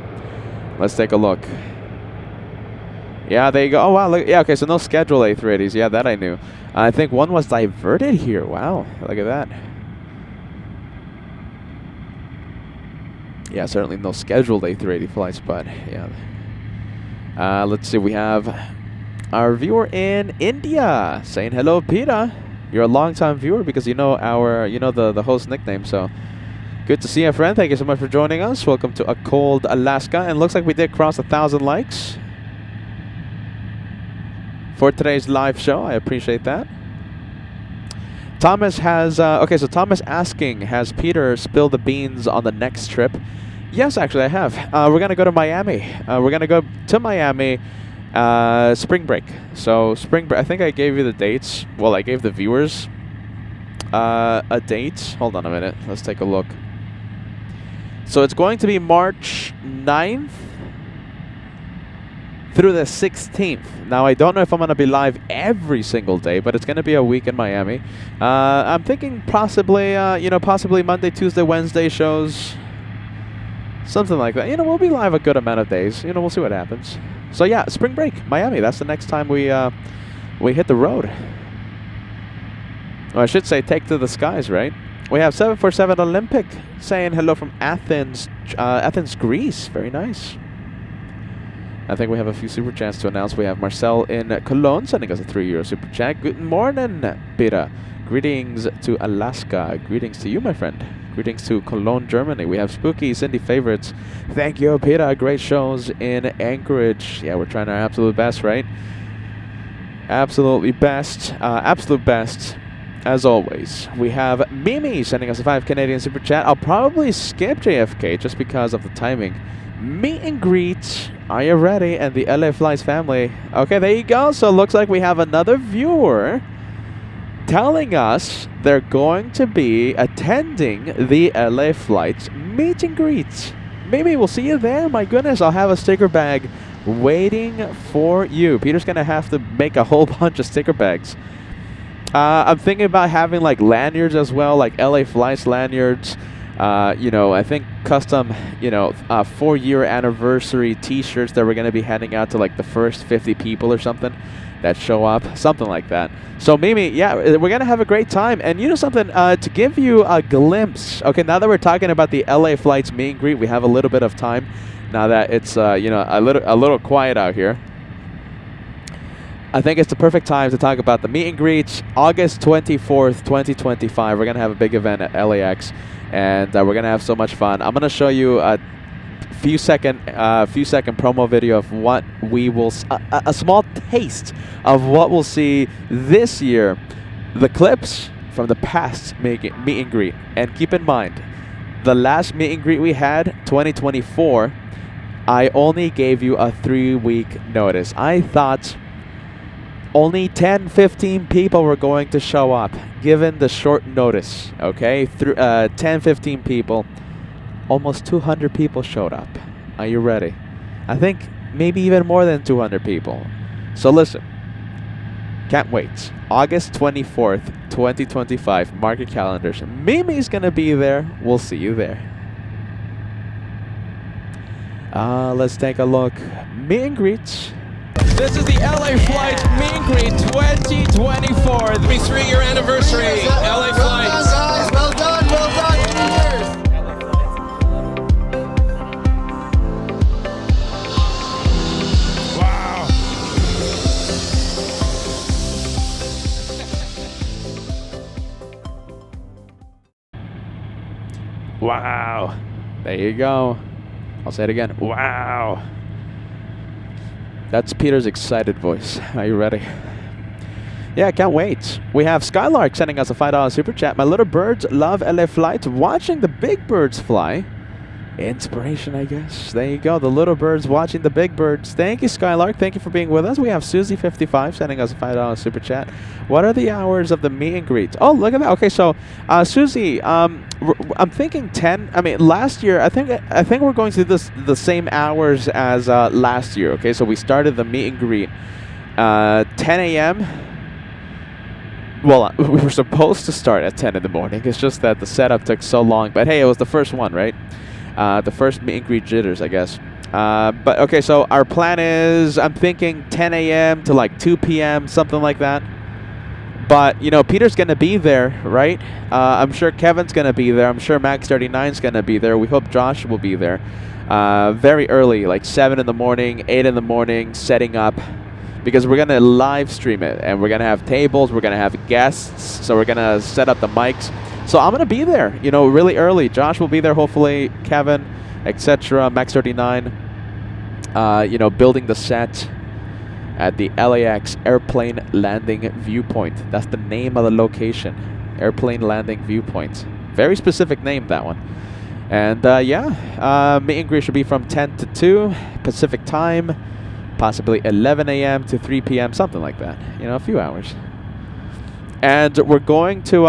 Let's take a look. Yeah, there you go. Oh, wow. Look, yeah, okay, so no scheduled A380s. Yeah, that I knew. I think one was diverted here. Wow, look at that. Yeah, certainly no scheduled A380 flights, but yeah. Let's see, we have our viewer in India saying hello, Peter. You're a long-time viewer because you know the host nickname. So good to see you, friend. Thank you so much for joining us. Welcome to a cold Alaska, and looks like we did cross 1,000 likes for today's live show. I appreciate that. Thomas has okay. So Thomas asking, has Peter spilled the beans on the next trip? Yes, actually, I have. We're gonna go to Miami. We're gonna go to Miami. Spring break. So spring break. I think I gave you the dates. Well, I gave the viewers a date. Hold on a minute. Let's take a look. So it's going to be March 9th through the 16th. Now, I don't know if I'm going to be live every single day, but it's going to be a week in Miami. I'm thinking possibly, possibly Monday, Tuesday, Wednesday shows. Something like that. We'll be live a good amount of days. We'll see what happens. So yeah, spring break, Miami. That's the next time we hit the road. Or I should say, take to the skies, right? We have 747 Olympic saying hello from Athens, Greece. Very nice. I think we have a few super chats to announce. We have Marcel in Cologne sending us a €3 super chat. Good morning, Peter. Greetings to Alaska. Greetings to you, my friend. Greetings to Cologne, Germany. We have Spooky, Cindy Favorites. Thank you, Peter. Great shows in Anchorage. Yeah, we're trying our absolute best, right? Absolutely best. Absolute best, as always. We have Mimi sending us a 5 Canadian super chat. I'll probably skip JFK just because of the timing. Meet and greet. Are you ready? And the LA Flights family. Okay, there you go. So it looks like we have another viewer telling us they're going to be attending the LA Flights meet and greet. Maybe we'll see you there. My goodness, I'll have a sticker bag waiting for you. Peter's going to have to make a whole bunch of sticker bags. I'm thinking about having like lanyards as well, like LA Flights lanyards. You know, I think custom, you know, 4-year anniversary T-shirts that we're gonna be handing out to like the first 50 people or something that show up, something like that. So Mimi, yeah, we're gonna have a great time. And you know something, to give you a glimpse. Okay, now that we're talking about the LA flights meet and greet, we have a little bit of time now that it's you know, a little quiet out here. I think it's the perfect time to talk about the meet and greets. August 24th, 2025. We're gonna have a big event at LAX, and we're gonna have so much fun. I'm gonna show you a few second promo video of what we will a small taste of what we'll see this year. The clips from the past meet and greet, and keep in mind, the last meet and greet we had, 2024. I only gave you a 3-week notice. I thought only 10-15 people were going to show up, given the short notice, okay? 10-15 people, almost 200 people showed up. Are you ready? I think maybe even more than 200 people. So listen, can't wait. August 24th, 2025, mark your calendars. Mimi's gonna be there. We'll see you there. Let's take a look. Meet and greets. This is the LA Flight Meet and Greet 2024. The 3-year anniversary. LA Flights. Guys, well done, well done. 3 years. Wow. Wow. There you go. I'll say it again. Wow. That's Peter's excited voice. Are you ready? Yeah, I can't wait. We have Skylark sending us a $5 super chat. My little birds love LA flight. Watching the big birds fly. Inspiration, I guess. There you go. The little birds watching the big birds. Thank you, Skylark. Thank you for being with us. We have Susie55 sending us a $5 super chat. What are the hours of the meet and greet? Oh, look at that. Okay, so Susie, I'm thinking 10. I mean, last year, I think we're going to do the same hours as last year. Okay, so we started the meet and greet 10 a.m. Well, we were supposed to start at 10 in the morning. It's just that the setup took so long. But hey, it was the first one, right? The first meet and greet jitters, I guess. But okay, so our plan is, I'm thinking 10 a.m. to like 2 p.m., something like that. But, you know, Peter's going to be there, right? I'm sure Kevin's going to be there. I'm sure Max39's going to be there. We hope Josh will be there. Very early, like 7 in the morning, 8 in the morning, setting up. Because we're going to live stream it. And we're going to have tables. We're going to have guests. So we're going to set up the mics. So I'm going to be there, you know, really early. Josh will be there, hopefully, Kevin, etc. Max39, you know, building the set at the LAX Airplane Landing Viewpoint. That's the name of the location, Airplane Landing Viewpoint. Very specific name, that one. And, yeah, meet and greet should be from 10 to 2 Pacific time, possibly 11 a.m. to 3 p.m., something like that. You know, a few hours. And we're going to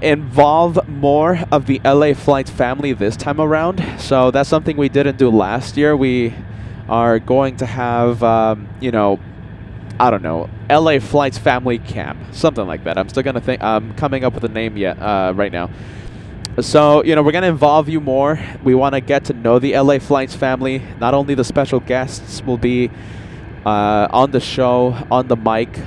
involve more of the LA Flight family this time around. So that's something we didn't do last year. We are going to have, you know, I don't know, LA Flights Family Camp, something like that. I'm still gonna think. I'm coming up with a name yet right now. So, you know, we're going to involve you more. We want to get to know the LA Flights family. Not only the special guests will be on the show, on the mic.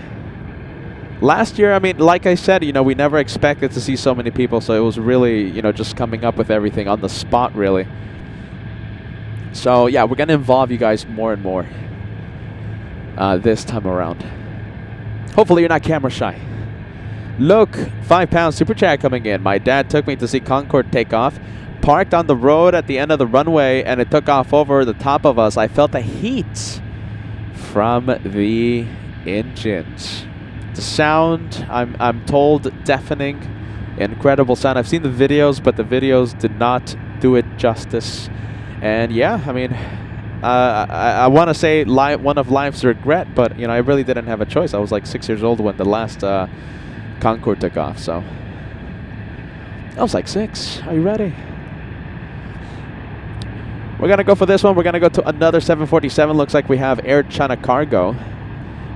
Last year, I mean, like I said, you know, we never expected to see so many people, so it was really, you know, just coming up with everything on the spot, really. So, yeah, we're going to involve you guys more and more this time around. Hopefully you're not camera shy. Look, £5 super chat coming in. My dad took me to see Concorde take off. Parked on the road at the end of the runway, and it took off over the top of us. I felt the heat from the engines. The sound, I'm told, deafening, incredible sound. I've seen the videos, but the videos did not do it justice. And yeah, I mean, I want to say one of life's regret, but you know, I really didn't have a choice. I was like 6 years old when the last Concorde took off, so I was like 6. Are you ready? We're gonna go for this one. We're gonna go to another 747. Looks like we have Air China Cargo.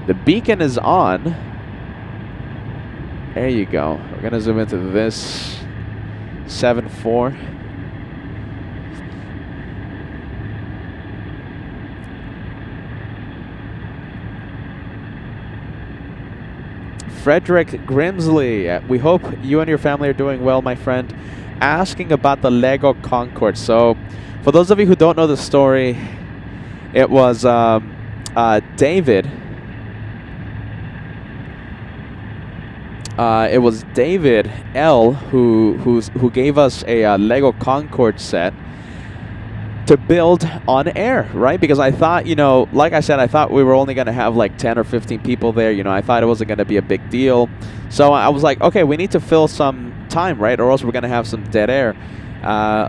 The beacon is on. There you go. We're gonna zoom into this. 7.4. Frederick Grimsley, we hope you and your family are doing well, my friend. Asking about the Lego Concorde. So, for those of you who don't know the story, it was David. It was David L. who gave us a Lego Concorde set to build on air, right? Because I thought, you know, like I said, I thought we were only going to have like 10 or 15 people there. You know, I thought it wasn't going to be a big deal. So I was like, okay, we need to fill some time, right? Or else we're going to have some dead air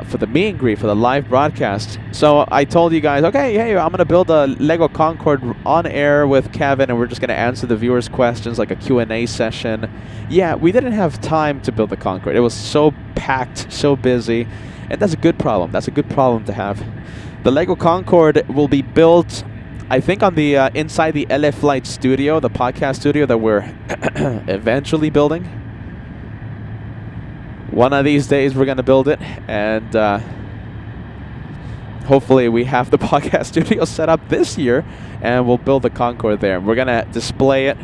for the meet and greet, for the live broadcast. So I told you guys, okay, hey, I'm going to build a Lego Concorde on air with Kevin, and we're just going to answer the viewers' questions, like a Q&A session. Yeah, we didn't have time to build the Concorde. It was so packed, so busy. And that's a good problem. That's a good problem to have. The Lego Concorde will be built, I think, on the inside the LA Flight studio, the podcast studio that we're eventually building. One of these days we're going to build it, and hopefully we have the podcast studio set up this year, and we'll build the Concorde there. We're going to display it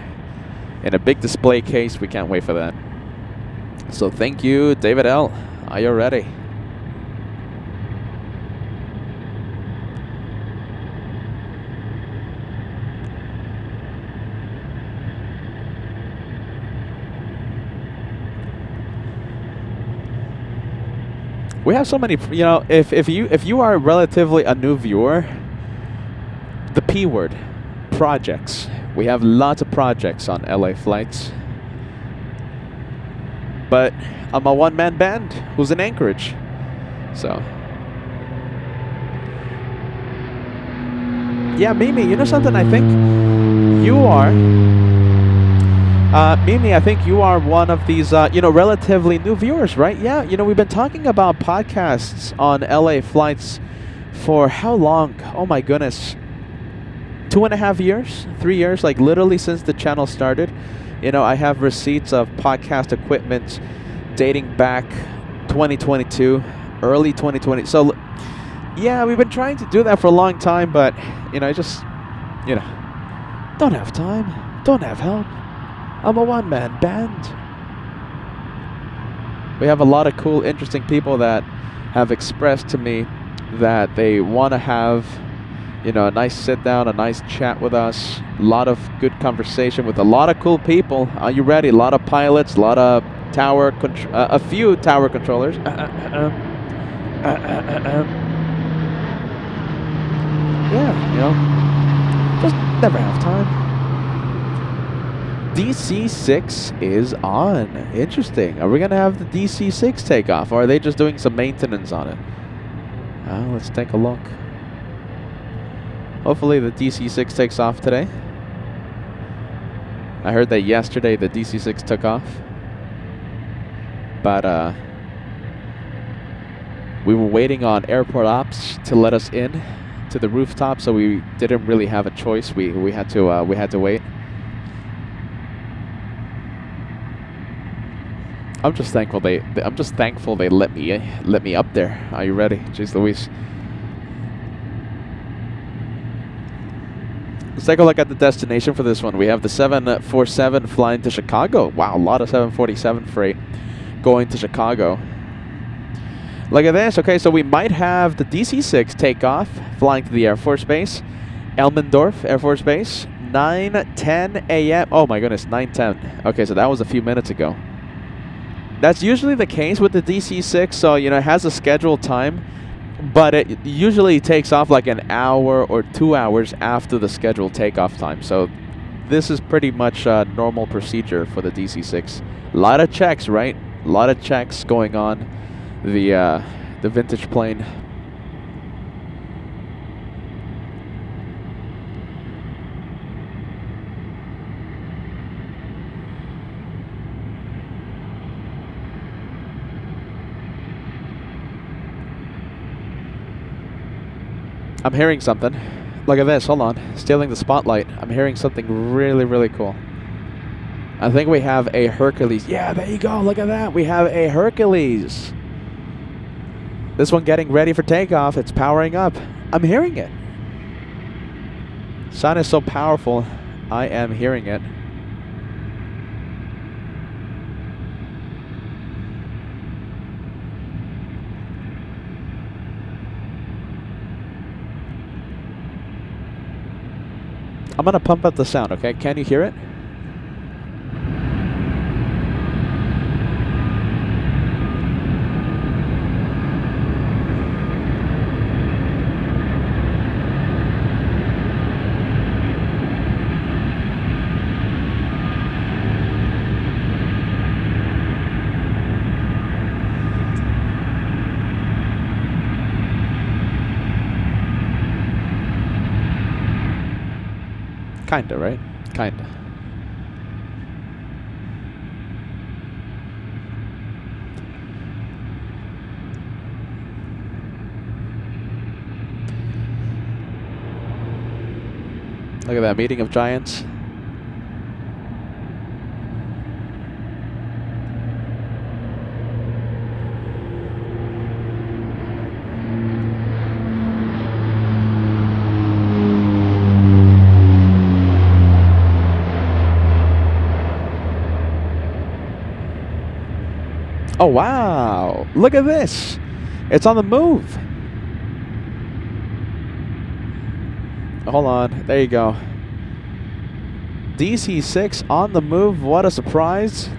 in a big display case. We can't wait for that. So thank you, David L. Are you ready? We have so many, you know, if you are relatively a new viewer, the P word, projects. We have lots of projects on LA flights. But I'm a one-man band who's in Anchorage. So. Yeah, Mimi, you know something? I think you are. Mimi, I think you are one of these, you know, relatively new viewers, right? Yeah, you know, we've been talking about podcasts on LA flights for how long? Oh my goodness. 2.5 years? 3 years? Like literally since the channel started. You know, I have receipts of podcast equipment dating back 2022, early 2020. So, yeah, we've been trying to do that for a long time, but, you know, I just, you know, don't have time, don't have help. I'm a one-man band. We have a lot of cool, interesting people that have expressed to me that they want to have, you know, a nice sit-down, a nice chat with us. A lot of good conversation with a lot of cool people. Are you ready? A lot of pilots, a lot of tower, a few tower controllers. Yeah, you know, just never have time. DC-6 is on. Interesting. Are we going to have the DC-6 take off, or are they just doing some maintenance on it? Let's take a look. Hopefully the DC-6 takes off today. I heard that yesterday the DC-6 took off. But we were waiting on airport ops to let us in to the rooftop, so we didn't really have a choice. We had to wait. I'm just thankful they let me up there. Are you ready? Jeez Louise. Let's take a look at the destination for this one. We have the 747 flying to Chicago. Wow, a lot of 747 freight going to Chicago. Look at this. Okay, so we might have the DC-6 takeoff, flying to the Air Force Base, Elmendorf Air Force Base, 9:10 a.m. Oh my goodness, 9:10. Okay, so that was a few minutes ago. That's usually the case with the DC-6, so, you know, it has a scheduled time, but it usually takes off like an hour or 2 hours after the scheduled takeoff time. So this is pretty much a normal procedure for the DC-6. A lot of checks, right? A lot of checks going on the vintage plane. I'm hearing something. Look at this. Hold on. Stealing the spotlight. I'm hearing something really, really cool. I think we have a Hercules. Yeah, there you go. Look at that. We have a Hercules. This one getting ready for takeoff. It's powering up. I'm hearing it. Sound is so powerful. I am hearing it. I'm gonna pump up the sound, okay? Can you hear it? Kinda, right? Kinda. Look at that meeting of giants. Oh, wow. Look at this. It's on the move. Hold on. There you go. DC-6 on the move. What a surprise.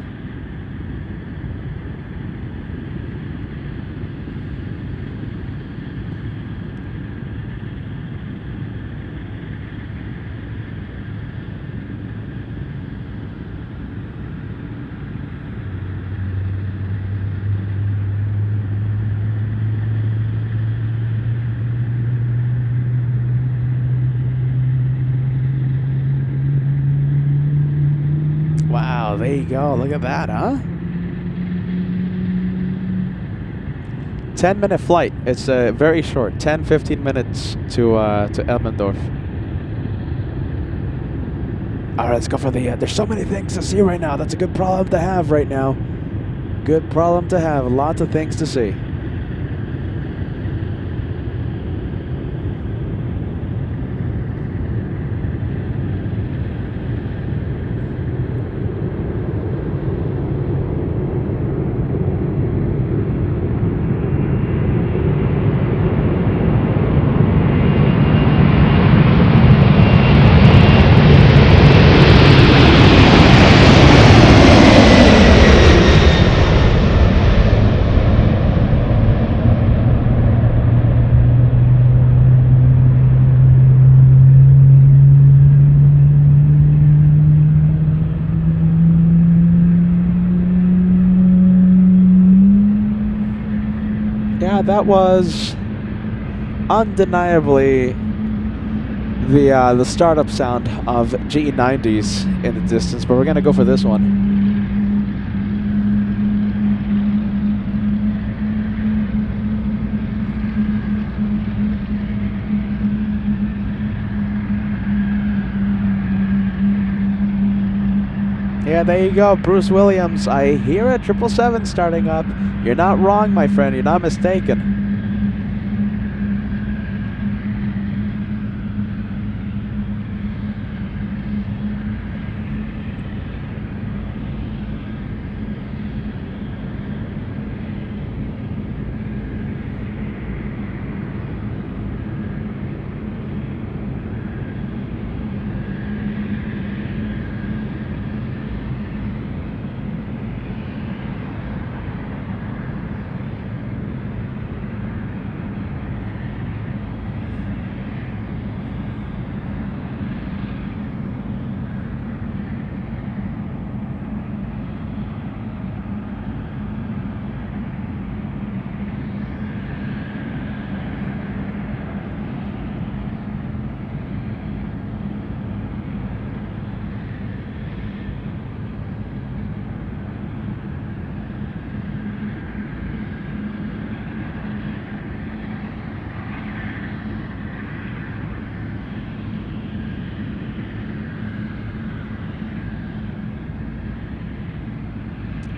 Wow, there you go. Look at that, huh? 10-minute flight. It's very short. 10-15 minutes to Elmendorf. All right, let's go for the... there's so many things to see right now. That's a good problem to have right now. Good problem to have. Lots of things to see. Yeah, that was undeniably the startup sound of GE90s in the distance, but we're gonna go for this one. Yeah, there you go, Bruce Williams. I hear a 777 starting up. You're not wrong, my friend. You're not mistaken.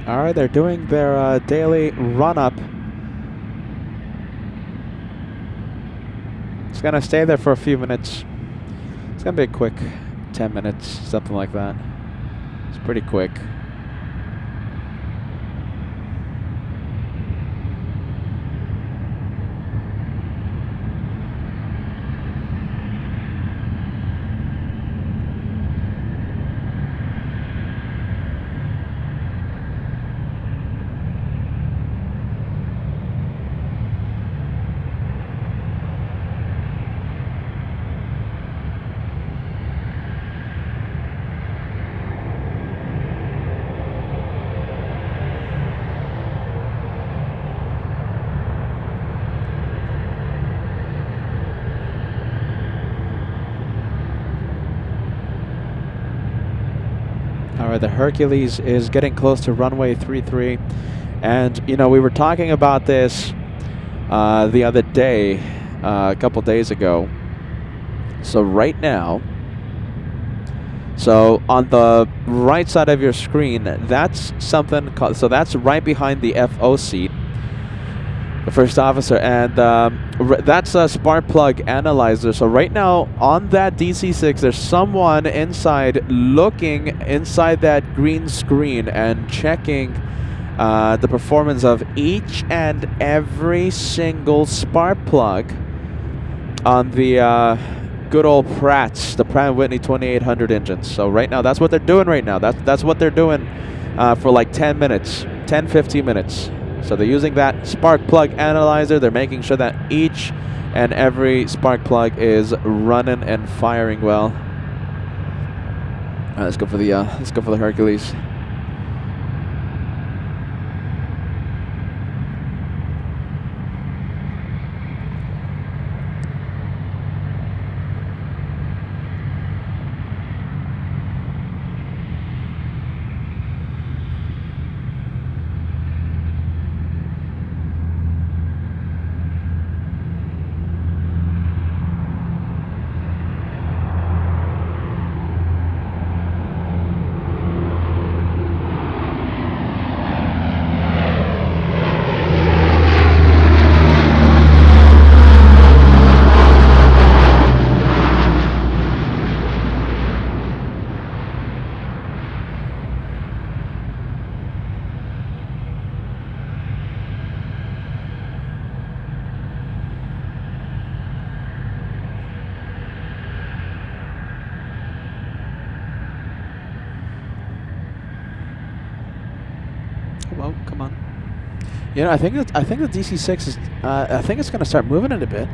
All right, they're doing their daily run-up It's gonna stay there for a few minutes. It's gonna be a quick 10 minutes, something like that. It's pretty quick. The Hercules is getting close to runway 33, and you know, we were talking about this the other day, a couple days ago. So right now, so on the right side of your screen, that's something called, so that's right behind the FO seat, the first officer, and that's a spark plug analyzer. So right now on that DC-6, there's someone inside looking inside that green screen and checking the performance of each and every single spark plug on the good old Pratt's, the Pratt & Whitney 2800 engines. So right now, that's what they're doing right now. That's what they're doing for like 10 minutes, 10, 15 minutes. So they're using that spark plug analyzer. They're making sure that each and every spark plug is running and firing well. All right, let's go for the Hercules. Well, come on. You know, I think the DC-6 is. I think it's going to start moving it a bit.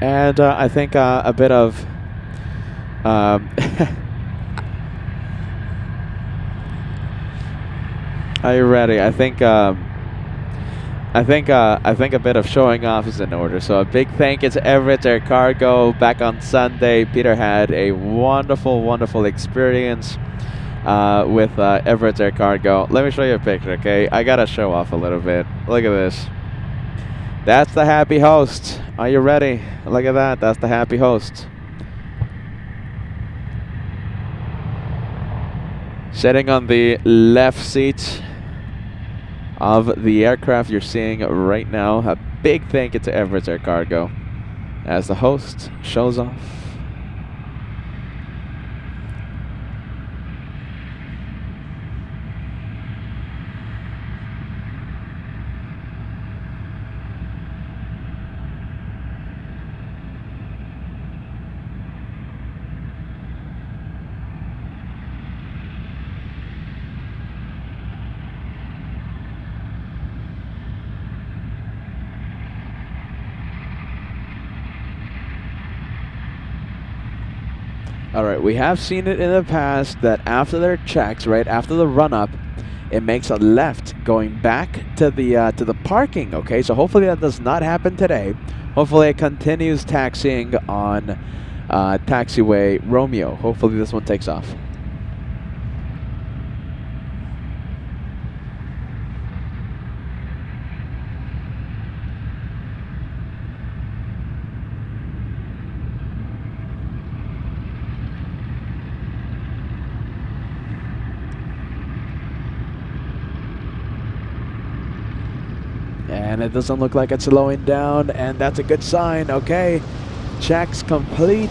And I think a bit of are you ready? I think a bit of showing off is in order. So a big thank you to Everett Air Cargo. Back on Sunday, Peter had a wonderful experience with Everett Air Cargo. Let me show you a picture, okay? I gotta show off a little bit. Look at this. That's the happy host. Are you ready? Look at that. That's the happy host. Sitting on the left seat of the aircraft you're seeing right now. A big thank you to Everett Air Cargo as the host shows off. All right, we have seen it in the past that after their checks, right after the run-up, it makes a left going back to the parking. Okay, so hopefully that does not happen today. Hopefully it continues taxiing on taxiway Romeo. Hopefully this one takes off. And it doesn't look like it's slowing down, and that's a good sign. Okay, checks complete.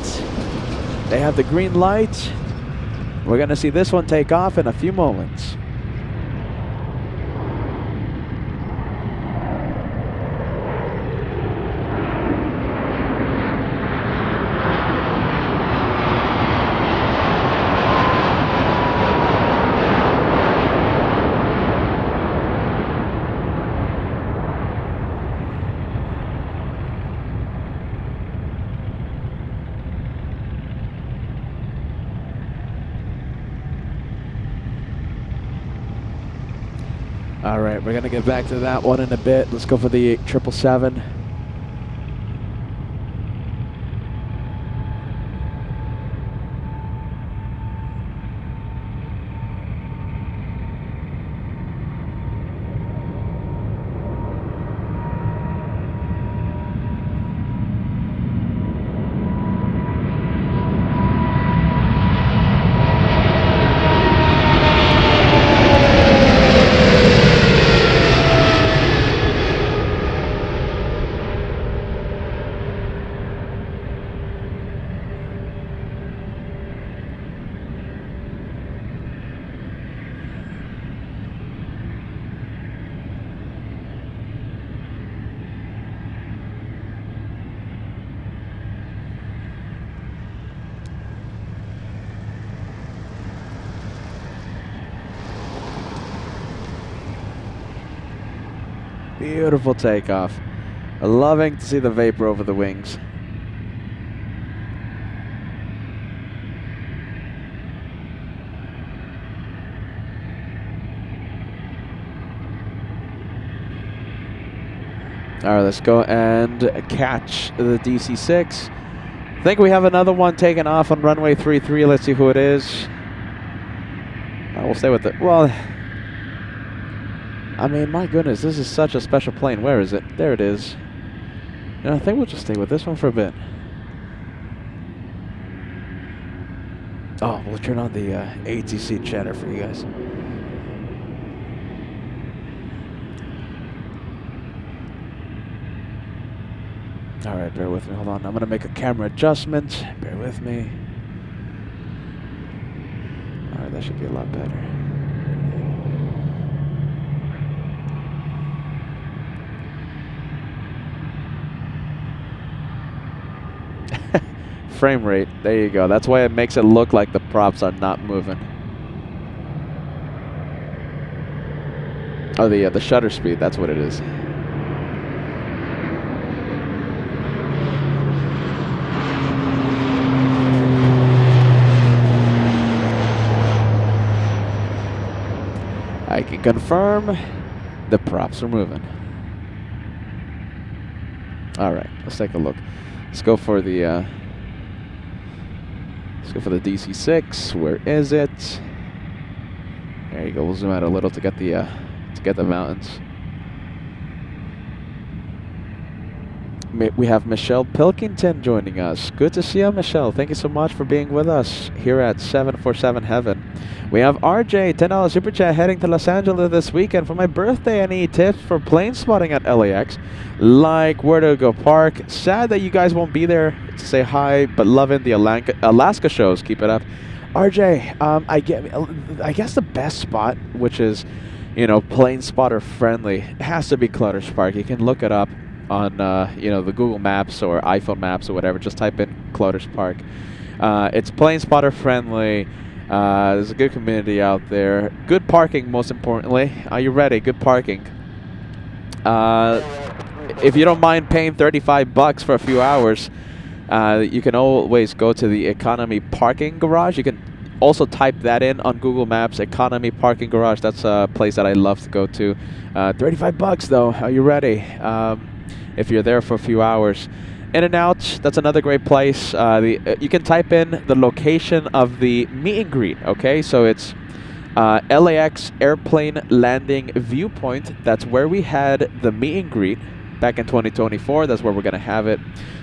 They have the green light. We're gonna see this one take off in a few moments. All right, we're gonna get back to that one in a bit. Let's go for the 777. Beautiful takeoff. Loving to see the vapor over the wings. All right, let's go and catch the DC-6. I think we have another one taking off on runway 33. Let's see who it is. We'll stay with it. Well, I mean, my goodness, this is such a special plane. Where is it? There it is. I think we'll just stay with this one for a bit. Oh, we'll turn on the ATC chatter for you guys. All right, bear with me. Hold on. I'm going to make a camera adjustment. Bear with me. All right, that should be a lot better. Frame rate. There you go. That's why it makes it look like the props are not moving. Oh, the shutter speed. That's what it is. I can confirm the props are moving. All right, let's take a look. Let's go for the DC-6. Where is it? There you go. We'll zoom out a little to get the mountains. We have Michelle Pilkington joining us. Good to see you, Michelle. Thank you so much for being with us here at 747 Heaven. We have RJ, $10 super chat, heading to Los Angeles this weekend for my birthday. Any tips for plane spotting at LAX? Like where to go park? Sad that you guys won't be there to say hi, but loving the Alaska shows. Keep it up. RJ, I guess the best spot, which is, plane spotter friendly, has to be Clutter's Park. You can look it up on the Google Maps or iPhone Maps or whatever. Just type in Clutter's Park. It's plane spotter friendly. There's a good community out there. Good parking, most importantly. Are you ready? Good parking. If you don't mind paying $35 for a few hours, you can always go to the economy parking garage. You can also type that in on Google Maps. Economy parking garage. That's a place that I love to go to. $35 though. Are you ready? If you're there for a few hours. In and Out, that's another great place. You can type in the location of the meet and greet, okay? So it's LAX Airplane Landing Viewpoint. That's where we had the meet and greet back in 2024. That's where we're going to have it.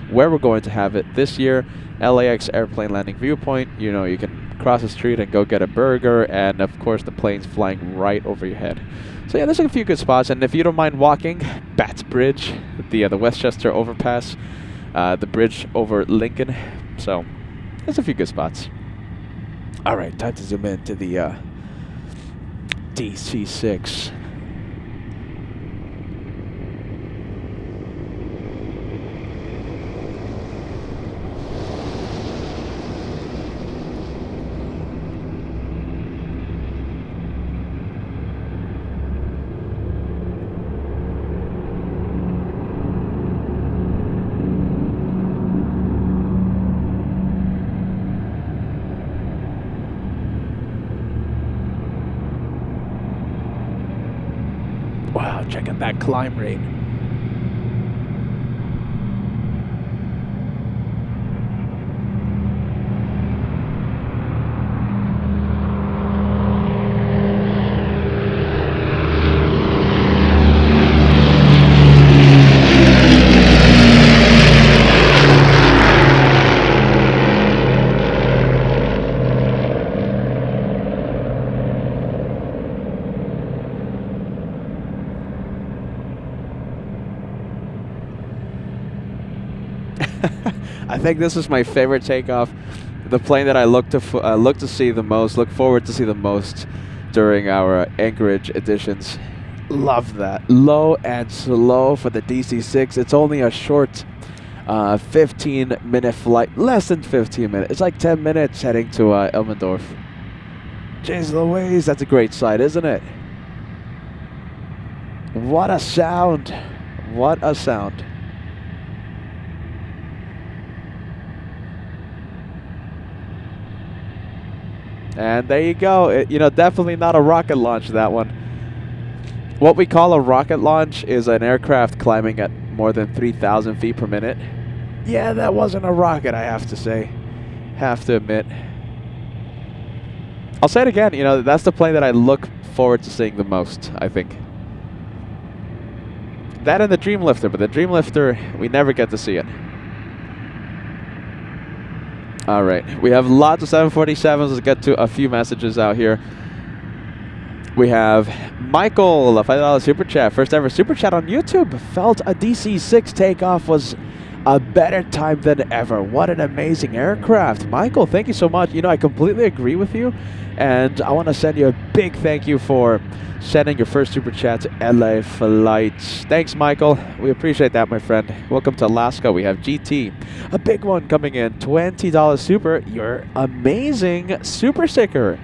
Where we're going to have it this year, LAX Airplane Landing Viewpoint. You know, you can cross the street and go get a burger, and of course the plane's flying right over your head. So yeah, there's a few good spots, and if you don't mind walking, Bats Bridge, the Westchester overpass, the bridge over Lincoln. So there's a few good spots. All right, time to zoom in to the DC-6. Wow, check out that climb rate. I think this is my favorite takeoff. The plane that I look to see the most, look forward to see the most during our Anchorage editions. Love that. Low and slow for the DC-6. It's only a short 15-minute flight. Less than 15 minutes. It's like 10 minutes heading to Elmendorf. Jeez Louise, that's a great sight, isn't it? What a sound. What a sound. And there you go. Definitely not a rocket launch, that one. What we call a rocket launch is an aircraft climbing at more than 3,000 feet per minute. Yeah, that wasn't a rocket, I have to say. Have to admit. I'll say it again, that's the plane that I look forward to seeing the most, I think. That and the Dreamlifter, but the Dreamlifter, we never get to see it. All right, we have lots of 747s. Let's get to a few messages out here. We have Michael, a $5 super chat. First ever super chat on YouTube. Felt a DC-6 takeoff was a better time than ever. What an amazing aircraft. Michael, thank you so much. I completely agree with you. And I want to send you a big thank you for sending your first super chat to LA Flights. Thanks, Michael. We appreciate that, my friend. Welcome to Alaska. We have GT. A big one coming in. $20 super. Your amazing super sticker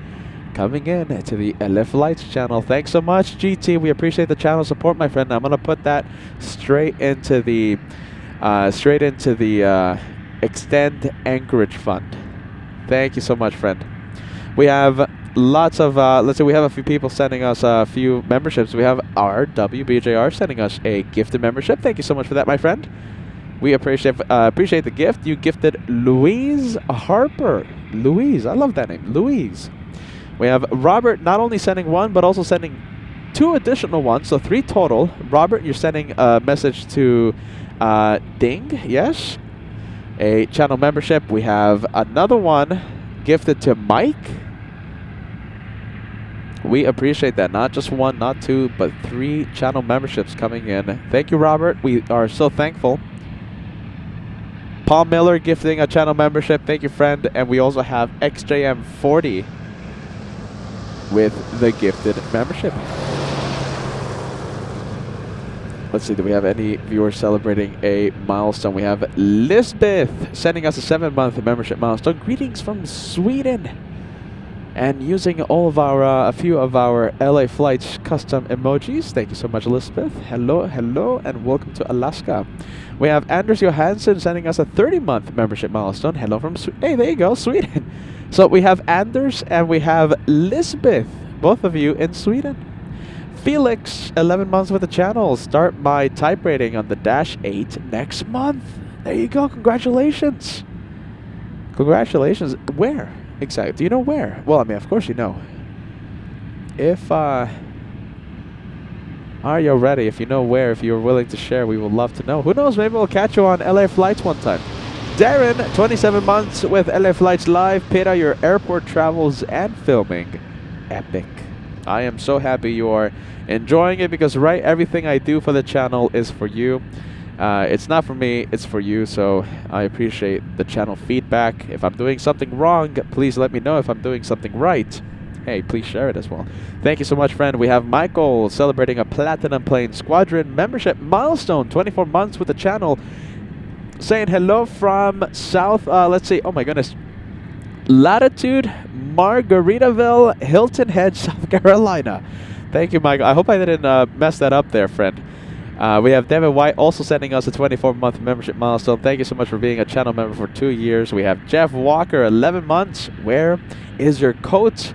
coming in to the LA Flights channel. Thanks so much, GT. We appreciate the channel support, my friend. I'm going to put that straight into the Extend Anchorage Fund. Thank you so much, friend. We have lots of, we have a few people sending us a few memberships. We have RWBJR sending us a gifted membership. Thank you so much for that, my friend. We appreciate the gift. You gifted Louise Harper. Louise, I love that name, Louise. We have Robert not only sending one, but also sending 2 additional ones, so 3 total. Robert, you're sending a message to Ding, yes. A channel membership. We have another one gifted to Mike. We appreciate that. Not just 1, not 2, but 3 channel memberships coming in. Thank you, Robert. We are so thankful. Paul Miller gifting a channel membership. Thank you, friend. And we also have XJM40 with the gifted membership. Let's see, do we have any viewers celebrating a milestone? We have Lisbeth sending us a 7-month membership milestone. Greetings from Sweden. and using all of our a few of our LA Flights custom emojis. Thank you so much, Elizabeth. Hello, hello, and welcome to Alaska. We have Anders Johansson sending us a 30-month membership milestone. Hello from hey, there you go, Sweden. So we have Anders and we have Lisbeth, both of you in Sweden. Felix, 11 months with the channel. Start my type rating on the Dash 8 next month. There you go. Congratulations. Congratulations. Where? Exactly. Do you know where? Well, I mean, of course you know. If, are you ready? If you know where, if you're willing to share, we would love to know. Who knows? Maybe we'll catch you on LA Flights one time. Darren, 27 months with LA Flights Live. Peter, your airport travels and filming. Epic. I am so happy you are enjoying it because, right, everything I do for the channel is for you. It's not for me, it's for you, so I appreciate the channel feedback. If I'm doing something wrong, please let me know. If I'm doing something right, hey, please share it as well. Thank you so much, friend. We have Michael celebrating a Platinum Plane Squadron membership milestone, 24 months with the channel, saying hello from South, let's see, oh my goodness, Latitude, Margaritaville, Hilton Head, South Carolina. Thank you, Michael. I hope I didn't mess that up there, friend. We have David White also sending us a 24-month membership milestone. Thank you so much for being a channel member for 2 years. We have Jeff Walker, 11 months. Where is your coat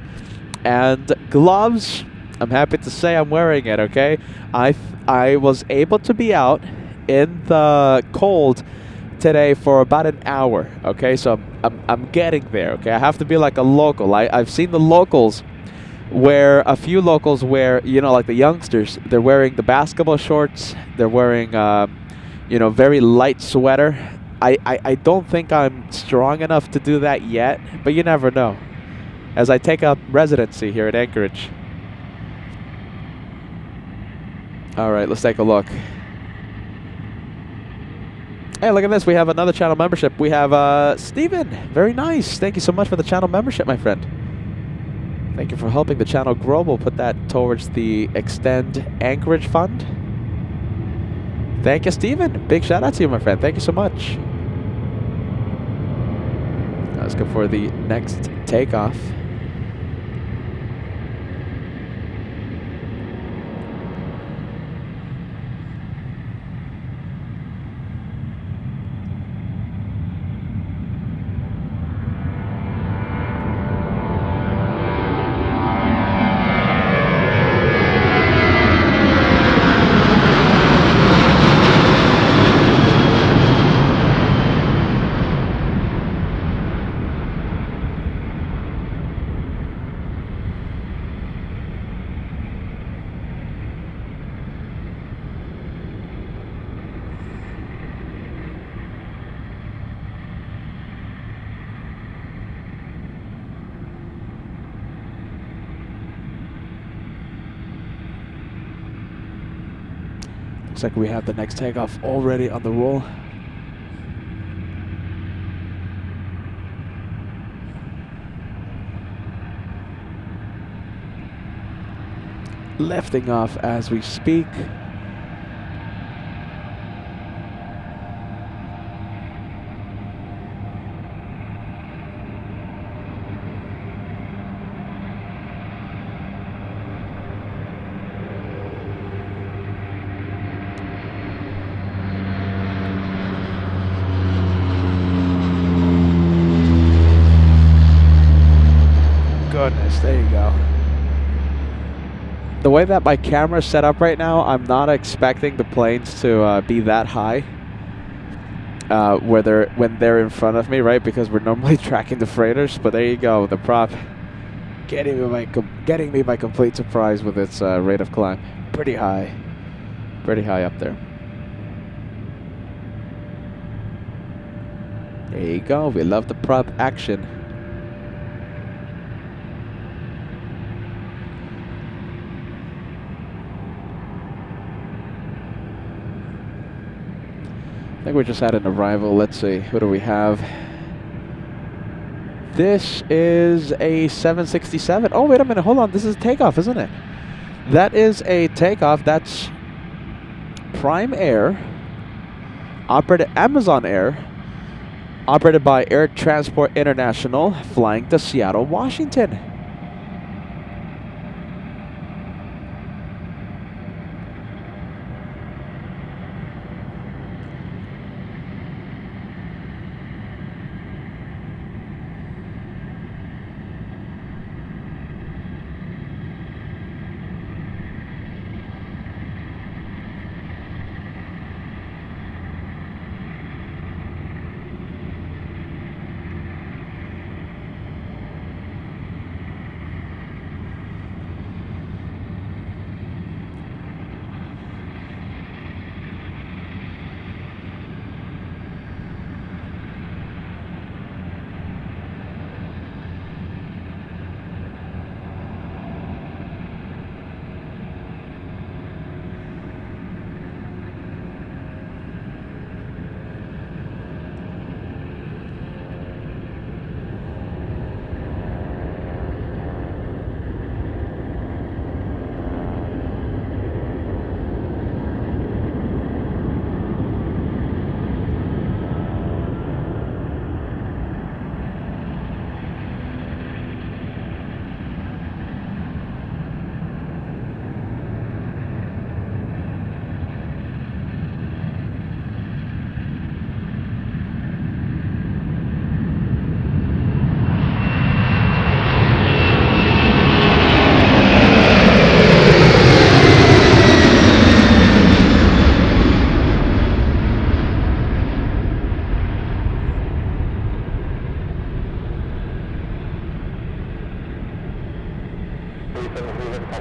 and gloves? I'm happy to say I'm wearing it, okay? I was able to be out in the cold today for about an hour, okay? So I'm getting there, okay? I have to be like a local. I've seen the locals where a few locals wear, you know, like the youngsters, they're wearing the basketball shorts, they're wearing, you know, very light sweater. I don't think I'm strong enough to do that yet, but you never know. As I take up residency here at Anchorage. All right, let's take a look. Hey, look at this. We have another channel membership. We have Steven. Very nice. Thank you so much for the channel membership, my friend. Thank you for helping the channel grow. We'll put that towards the Extend Anchorage Fund. Thank you, Steven. Big shout out to you, my friend. Thank you so much. Now let's go for the next takeoff. Looks like we have the next takeoff already on the roll. Lifting off as we speak. Goodness, there you go. The way that my camera's set up right now, I'm not expecting the planes to be that high when they're in front of me, right? Because we're normally tracking the freighters. But there you go, the prop getting me by complete surprise with its rate of climb. Pretty high up there. There you go. We love the prop action. I think we just had an arrival. Let's see, who do we have? This is a 767. Oh, wait a minute, hold on. This is takeoff, isn't it? That is a takeoff. That's Prime Air, operated Amazon Air, operated by Air Transport International, flying to Seattle, Washington.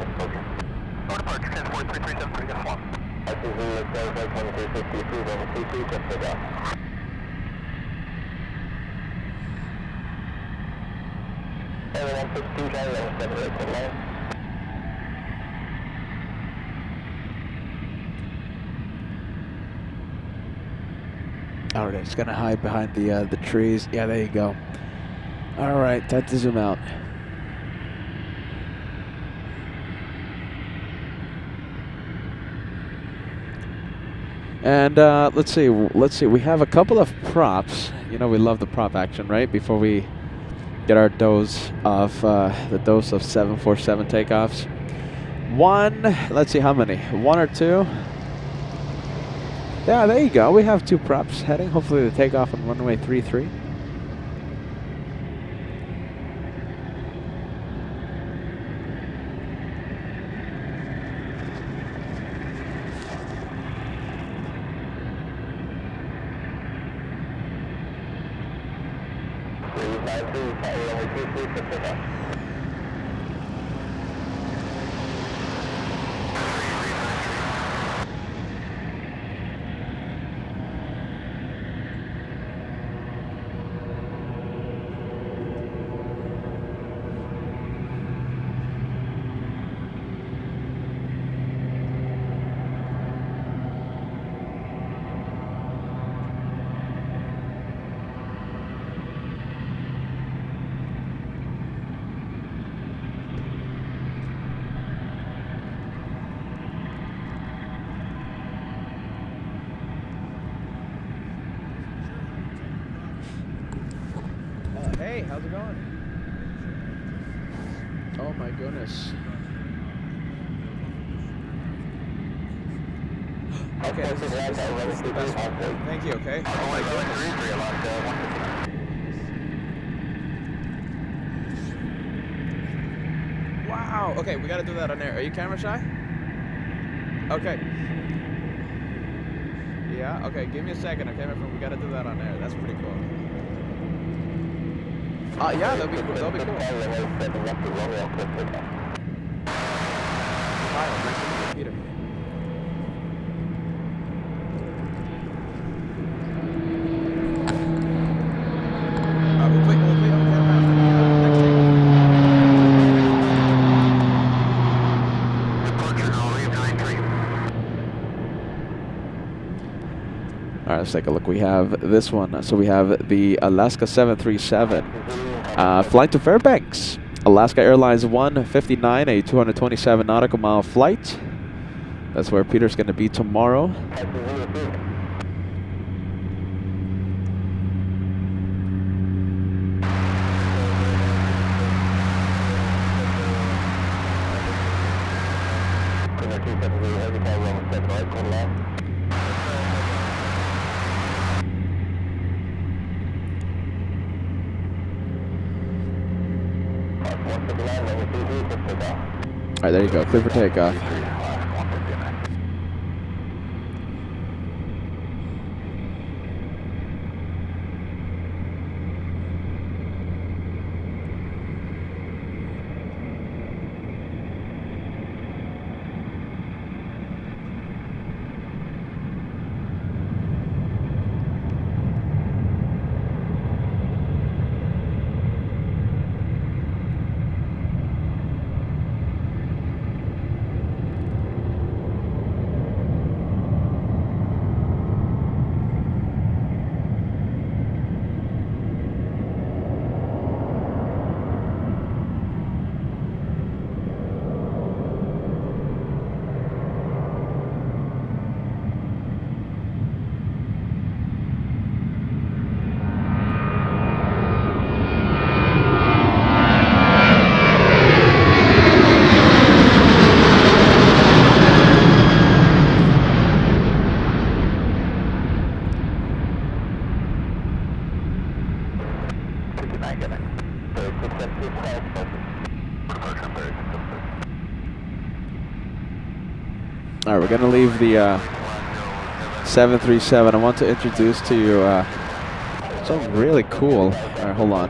departure, 10-4-3-3-7-3, got 1. ICZ, Delta 2353, over 22, just takeoff. Everyone, 62, Charlie, 178, good line. All right, it's gonna hide behind the trees. Yeah, there you go. All right, time to zoom out. And let's see. We have a couple of props. You know, we love the prop action, right? Before we get our dose of 747 takeoffs. One. Let's see how many. One or two. Yeah, there you go. We have two props heading. Hopefully, the takeoff on runway 33. Hey, how's it going? Oh my goodness. Okay, this is the best one. Thank you, okay? Oh my goodness. Wow, okay, we gotta do that on air. Are you camera shy? Okay. Yeah, okay, give me a second, okay, my friend, we gotta do that on air. That's pretty cool. Yeah, that'll be cool. Hi, nice to meet you, Peter. We'll play on camera after the next takeoff. All right, let's take a look. We have this one. So we have the Alaska 737. Flight to Fairbanks, Alaska Airlines 159, a 227 nautical mile flight. That's where Peter's going to be tomorrow. All right, there you go. Clear for takeoff. All right, we're going to leave the 737. I want to introduce to you something really cool. All right, hold on.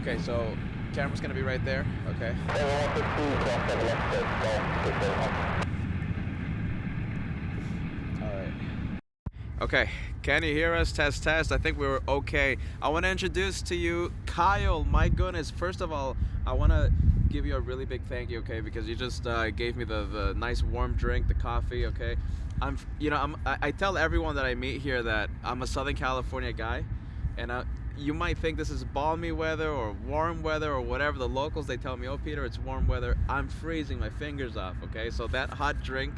Okay, so camera's gonna be right there. Okay. All right. Okay, can you hear us? Test, test. I think we were okay. I want to introduce to you Kyle. My goodness. First of all, I want to give you a really big thank you, okay? Because you just gave me the nice warm drink, the coffee, okay? I tell everyone that I meet here that I'm a Southern California guy, and you might think this is balmy weather or warm weather or whatever. The locals, they tell me, oh, Peter, it's warm weather. I'm freezing my fingers off, okay? So that hot drink,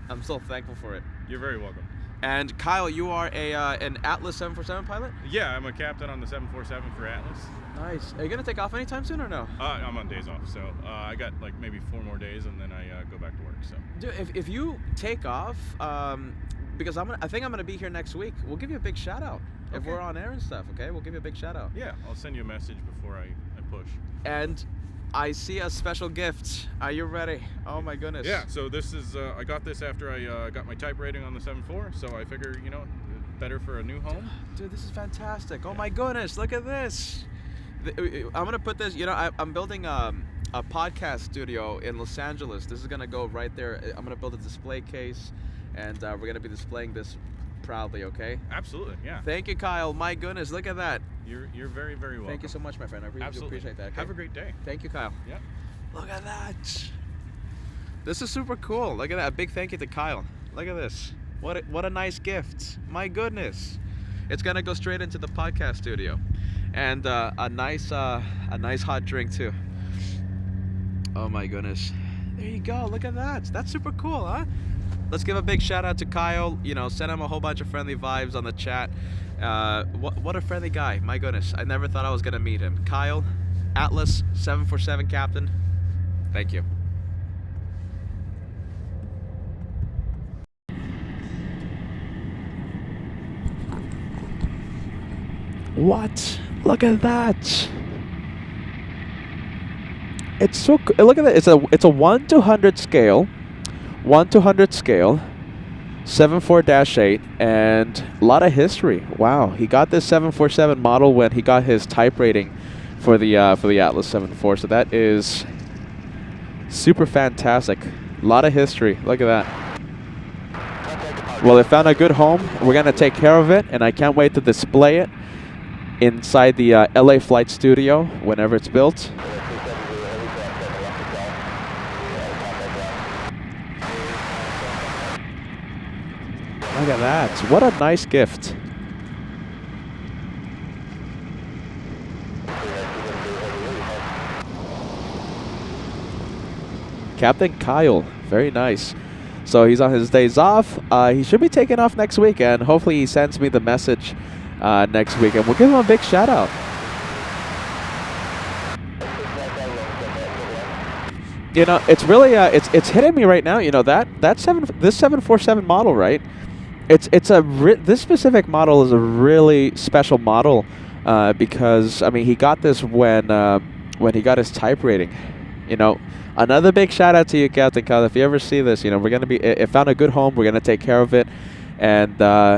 I'm so thankful for it. You're very welcome. And Kyle, you are an Atlas 747 pilot? Yeah, I'm a captain on the 747 for Atlas. Nice. Are you gonna take off anytime soon or no? I'm on days off, so I got like maybe 4 more days, and then I go back to work. So, Dude, if you take off, because I think I'm gonna be here next week. We'll give you a big shout out if Okay. we're on air and stuff. Okay, we'll give you a big shout out. yeah, I'll send you a message before I push. And I see a special gift. Are you ready? Oh my goodness. Yeah, so this is I got this after I got my type rating on the 7.4, so I figure better for a new home. Dude, this is fantastic. Oh my goodness, look at this. I'm gonna put this. I'm building a podcast studio in Los Angeles. This is gonna go right there. I'm gonna build a display case, and we're gonna be displaying this proudly. Okay. Absolutely, yeah. Thank you, Kyle. My goodness, look at that. You're very, very welcome. Thank you so much, my friend. I really do Absolutely. appreciate that. Okay? Have a great day. Thank you, Kyle. Yeah. Look at that. This is super cool. Look at that. A big thank you to Kyle. Look at this. What a nice gift. My goodness. It's gonna go straight into the podcast studio, and a nice hot drink too. Oh my goodness. There you go. Look at that. That's super cool, huh? Let's give a big shout out to Kyle. Send him a whole bunch of friendly vibes on the chat. What a friendly guy. My goodness. I never thought I was gonna meet him. Kyle, Atlas 747 captain. Thank you. What? Look at that. It's so look at that. It's a 1 to 100 scale. 1 to 100 scale. 74-8 and a lot of history. Wow, he got this 747 model when he got his type rating for the Atlas 74. So that is super fantastic. A lot of history. Look at that. Well, they found a good home. We're gonna take care of it, and I can't wait to display it inside the LA Flight Studio whenever it's built. Look at that. What a nice gift. Captain Kyle. Very nice. So he's on his days off. He should be taking off next week, and hopefully he sends me the message next week, and we'll give him a big shout out. It's really it's hitting me right now. This 747 model, right? This specific model is a really special model because he got this when he got his type rating. Another big shout out to you, Captain Kyle. If you ever see this, we're gonna be. It found a good home. We're gonna take care of it, and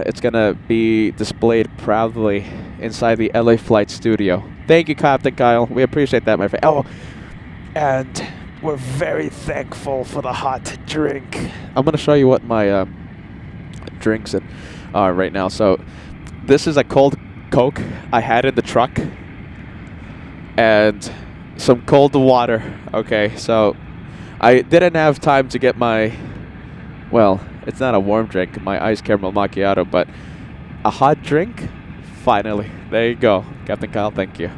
it's gonna be displayed proudly inside the LA Flight Studio. Thank you, Captain Kyle. We appreciate that, my friend. Oh, and we're very thankful for the hot drink. I'm gonna show you what my drinks are right now. So this is a cold Coke I had in the truck, and some cold water. Okay, so I didn't have time to get my, well, it's not a warm drink, my iced caramel macchiato, but a hot drink. Finally, there you go, Captain Kyle. Thank you.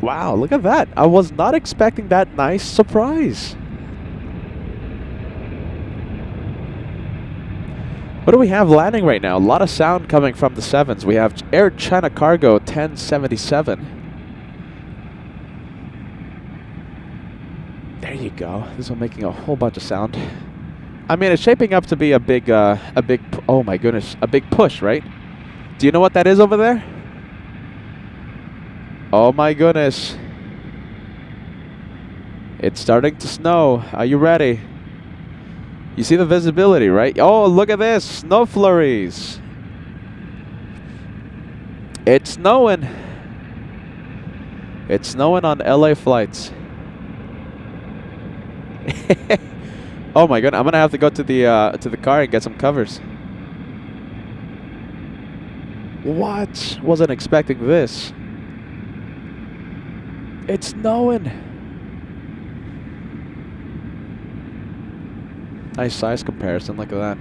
Wow, look at that. I was not expecting that nice surprise. What do we have landing right now? A lot of sound coming from the 7s. We have Air China Cargo 1077. There you go. This one making a whole bunch of sound. It's shaping up to be a big, oh my goodness, a big push, right? Do you know what that is over there? Oh my goodness. It's starting to snow. Are you ready? You see the visibility, right? Oh, look at this. Snow flurries. It's snowing. It's snowing on LA flights. Oh my goodness, I'm gonna have to go to the car and get some covers. What? Wasn't expecting this. It's snowing. Nice size comparison, look at that.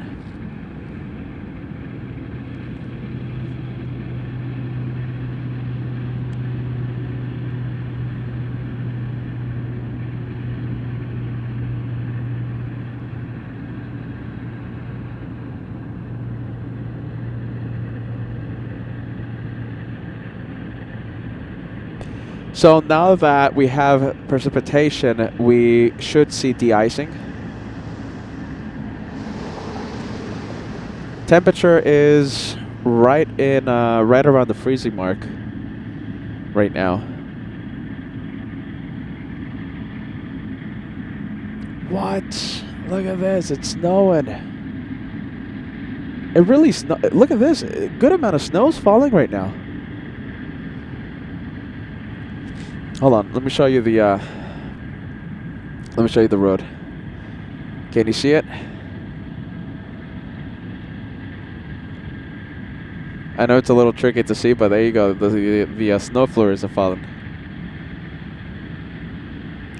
So now that we have precipitation, we should see de-icing. Temperature is right around the freezing mark right now. What? Look at this, it's snowing. It really look at this, a good amount of snow is falling right now. Hold on, let me show you the road. Can you see it? I know it's a little tricky to see, but there you go. The snow flurries are falling.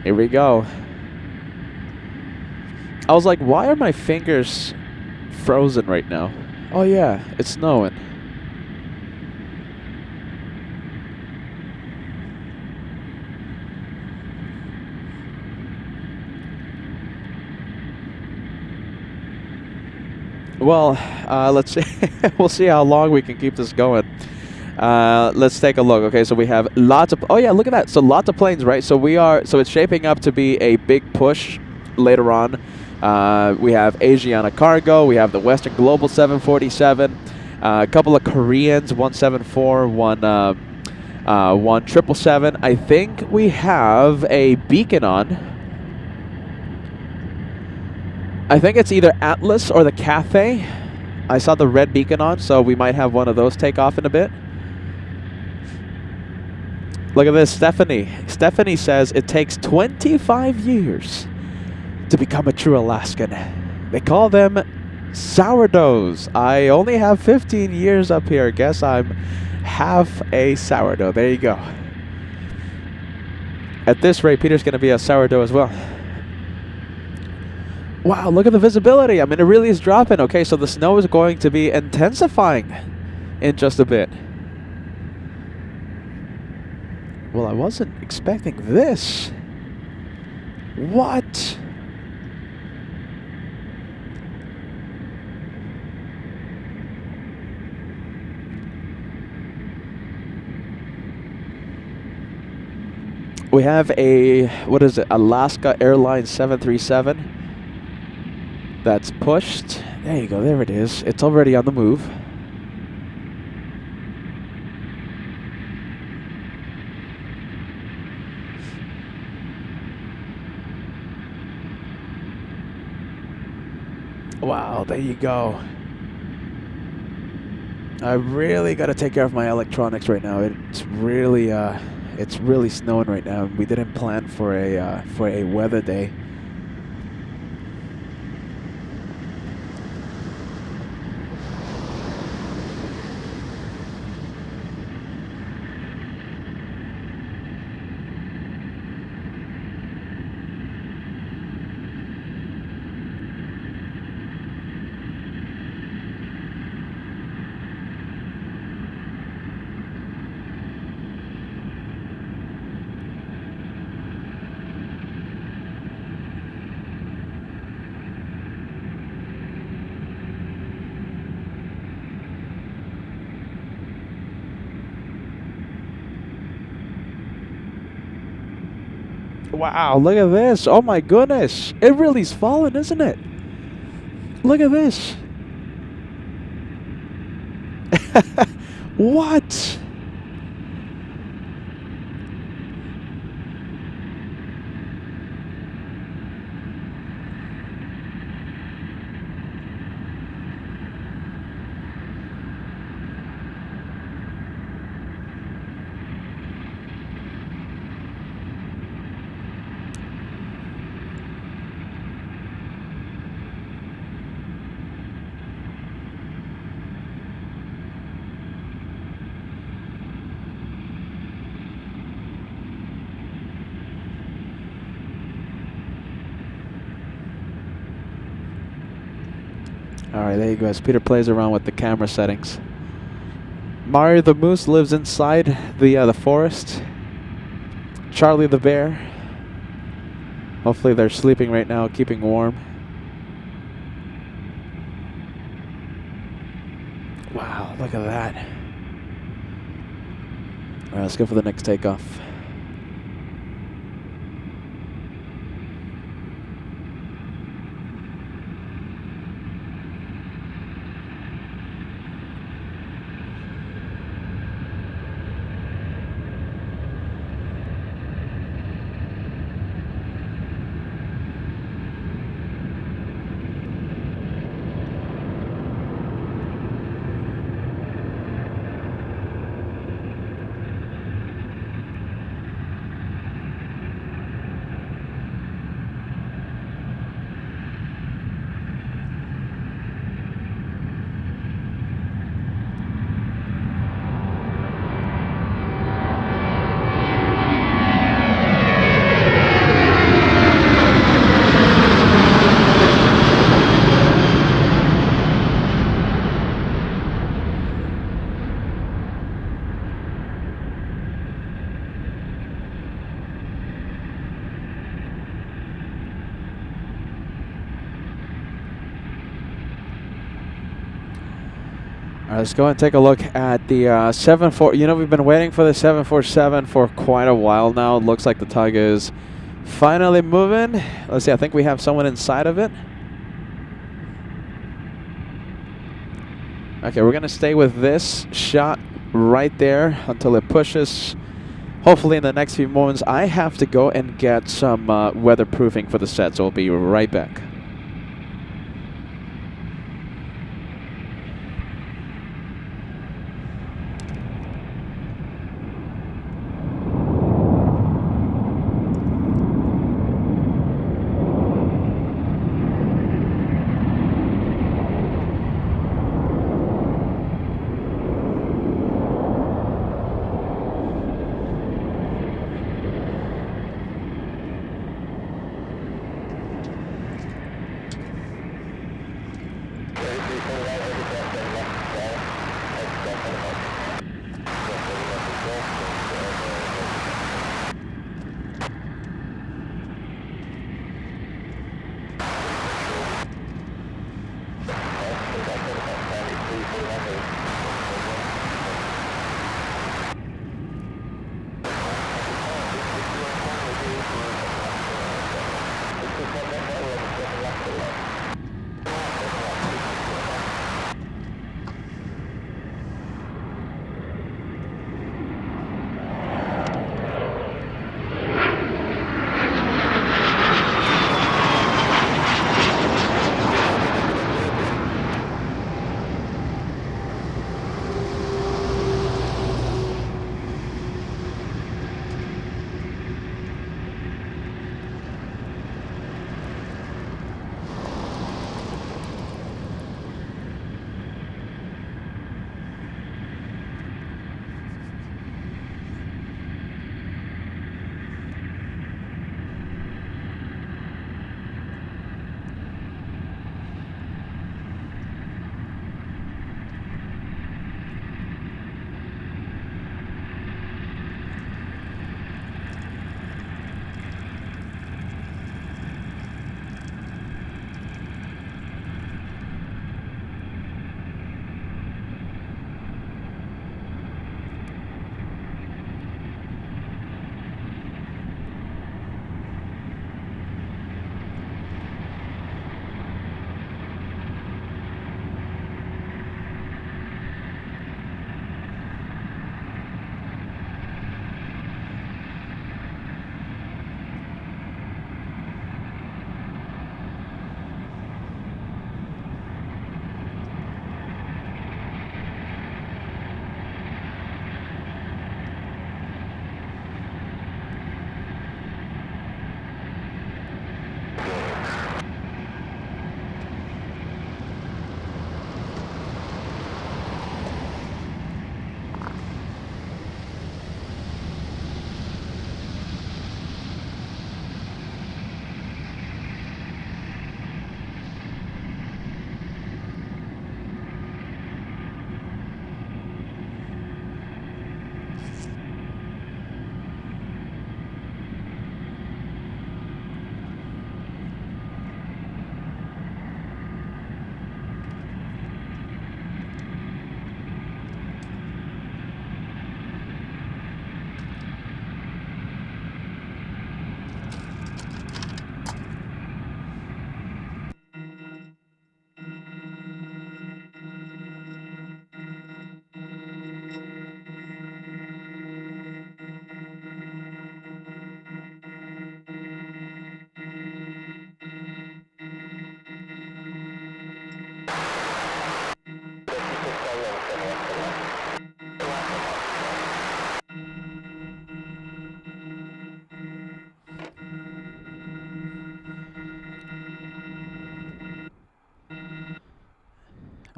Here we go. I was like, why are my fingers frozen right now? Oh yeah, it's snowing. Well, let's see. We'll see how long we can keep this going. Let's take a look. Okay, so we have lots of. Oh yeah, look at that. So lots of planes, right? So it's shaping up to be a big push later on. We have Asiana Cargo. We have the Western Global 747. A couple of Koreans, 174, one 777. I think we have a beacon on. I think it's either Atlas or the Cathay. I saw the red beacon on, so we might have one of those take off in a bit. Look at this, Stephanie. Stephanie says it takes 25 years to become a true Alaskan. They call them sourdoughs. I only have 15 years up here. Guess I'm half a sourdough. There you go. At this rate, Peter's going to be a sourdough as well. Wow, look at the visibility. I mean, it really is dropping. Okay, so the snow is going to be intensifying in just a bit. Well, I wasn't expecting this. What? We have a, what is it, Alaska Airlines 737. That's pushed. There you go, there it is. It's already on the move. Wow, there you go. I really got to take care of my electronics right now. It's really snowing right now. We didn't plan for a weather day. Wow, look at this. Oh my goodness. It really's falling, isn't it? Look at this. What? All right, there you go. As Peter plays around with the camera settings. Mario the Moose lives inside the forest. Charlie the Bear. Hopefully they're sleeping right now, keeping warm. Wow, look at that. All right, let's go for the next takeoff. All right, let's go and take a look at the 74. You know, we've been waiting for the 747 for quite a while now. It looks like the tug is finally moving. Let's see, I think we have someone inside of it. Okay, we're going to stay with this shot right there until it pushes. Hopefully in the next few moments. I have to go and get some weatherproofing for the set, so we'll be right back.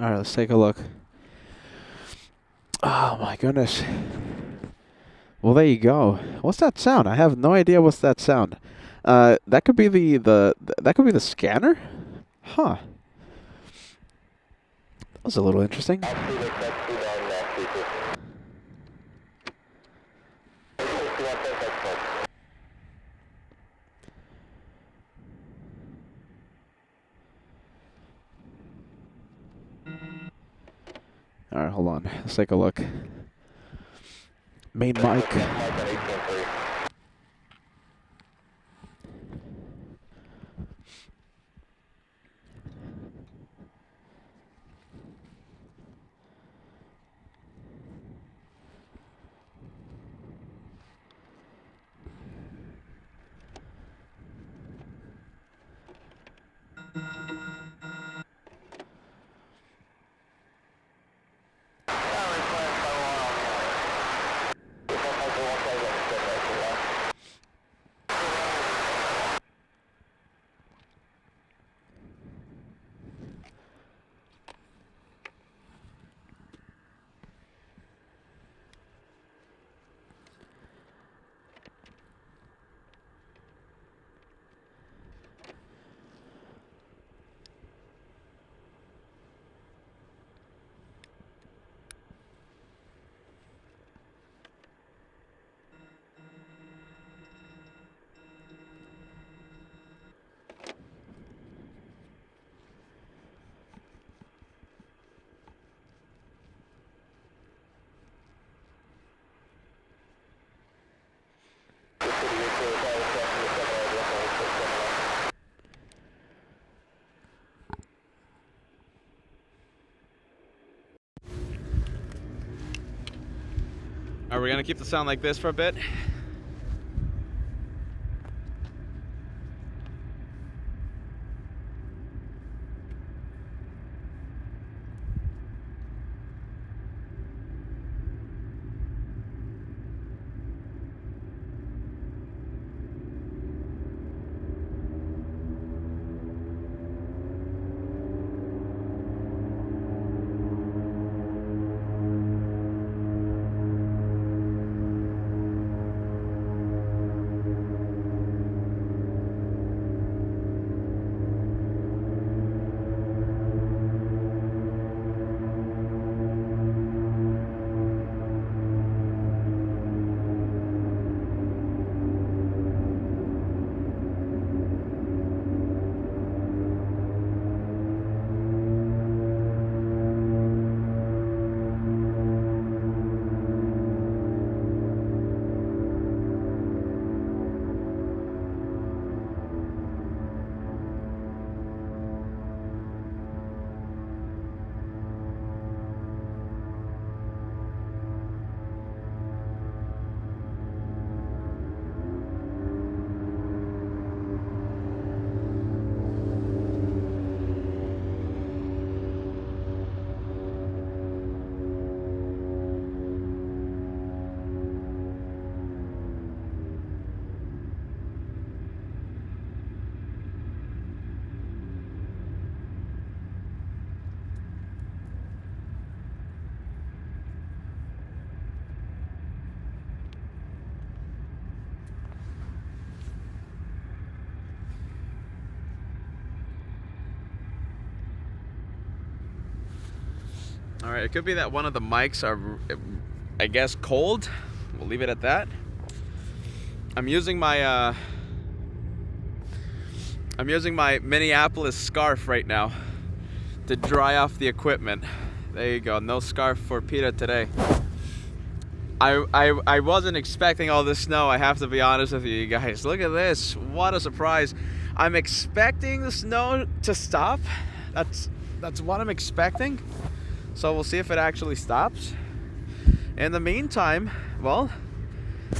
All right, let's take a look. Oh my goodness. Well, there you go. What's that sound? I have no idea what's that sound. That could be that could be the scanner? Huh. That was a little interesting. All right, hold on. Let's take a look. Main mic. Are we gonna keep the sound like this for a bit? All right, it could be that one of the mics are, I guess, cold. We'll leave it at that. I'm using my Minneapolis scarf right now to dry off the equipment. There you go. No scarf for PETA today. I wasn't expecting all this snow. I have to be honest with you guys. Look at this. What a surprise. I'm expecting the snow to stop. That's what I'm expecting. So we'll see if it actually stops. In the meantime, well,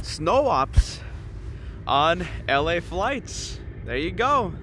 snow ops on LA flights. There you go.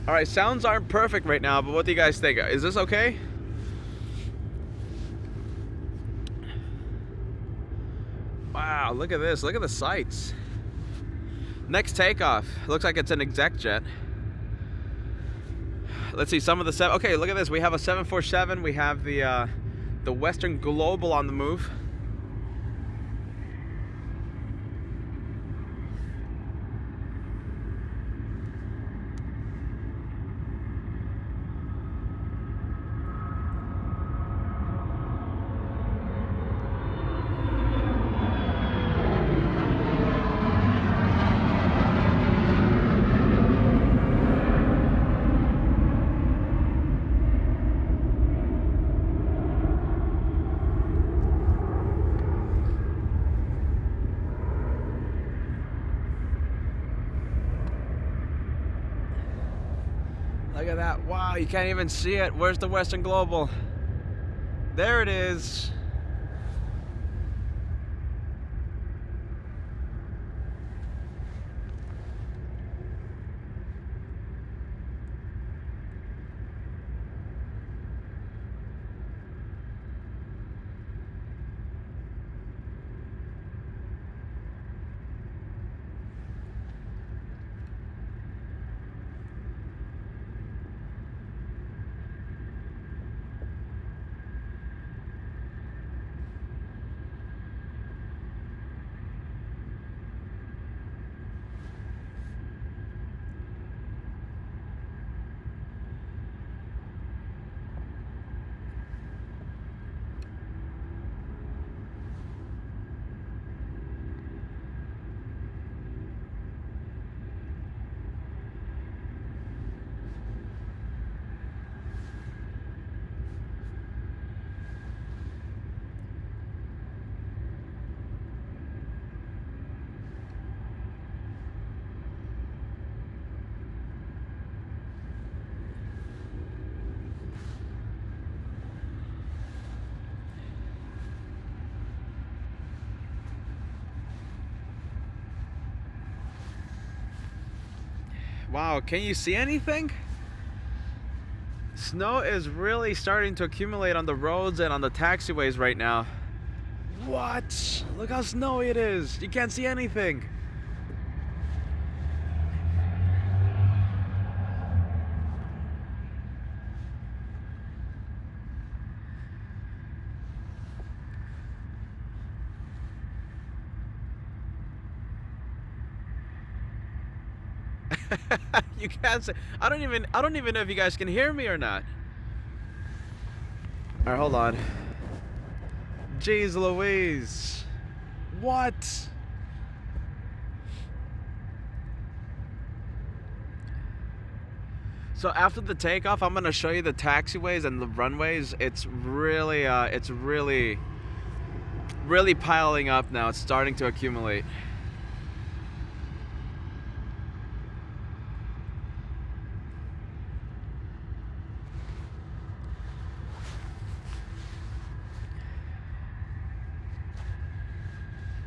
All right, sounds aren't perfect right now, but what do you guys think? Is this okay? Wow, look at this. Look at the sights. Next takeoff. Looks like it's an exec jet. Let's see some of the okay, look at this. We have a 747. We have the Western Global on the move. Look at that. Wow, you can't even see it. Where's the Western Global? There it is. Wow, can you see anything? Snow is really starting to accumulate on the roads and on the taxiways right now. What? Look how snowy it is. You can't see anything. You can't say. I don't even know if you guys can hear me or not. All right, hold on. Jeez Louise. What? So after the takeoff, I'm gonna show you the taxiways and the runways. It's really piling up now. It's starting to accumulate.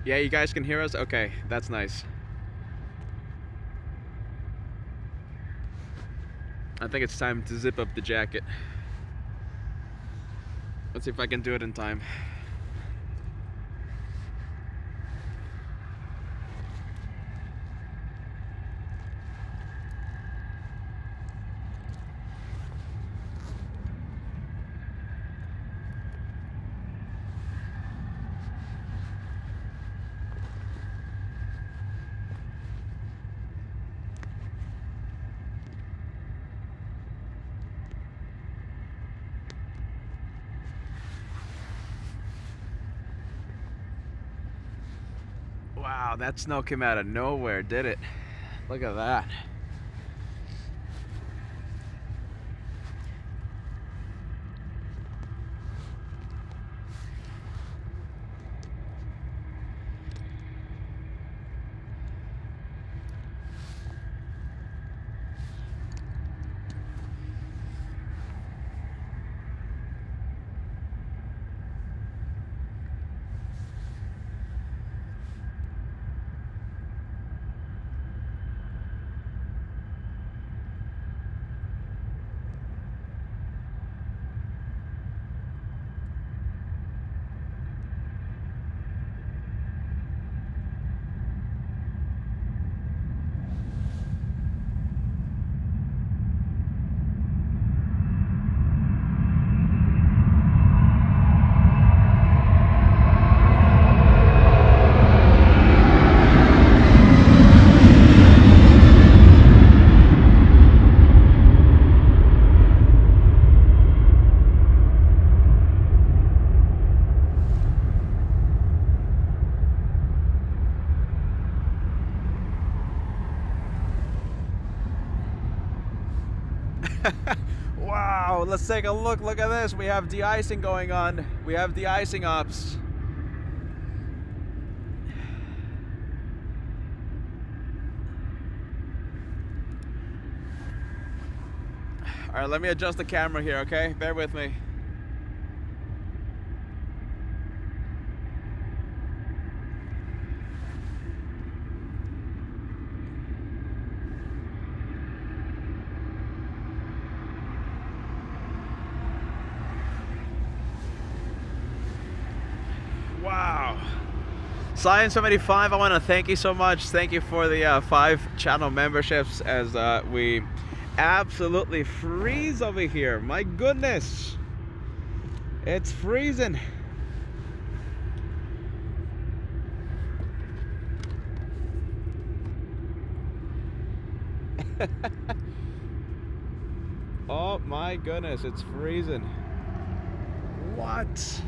Yeah, you guys can hear us? Okay, that's nice. I think it's time to zip up the jacket. Let's see if I can do it in time. Wow, that snow came out of nowhere, did it? Look at that. Wow, let's take a look. Look at this. We have de-icing going on. We have de-icing ops. All right, let me adjust the camera here, okay? Bear with me. Wow. Science 75, I want to thank you so much. Thank you for the 5 channel memberships as we absolutely freeze over here. My goodness. It's freezing. Oh my goodness, it's freezing. What?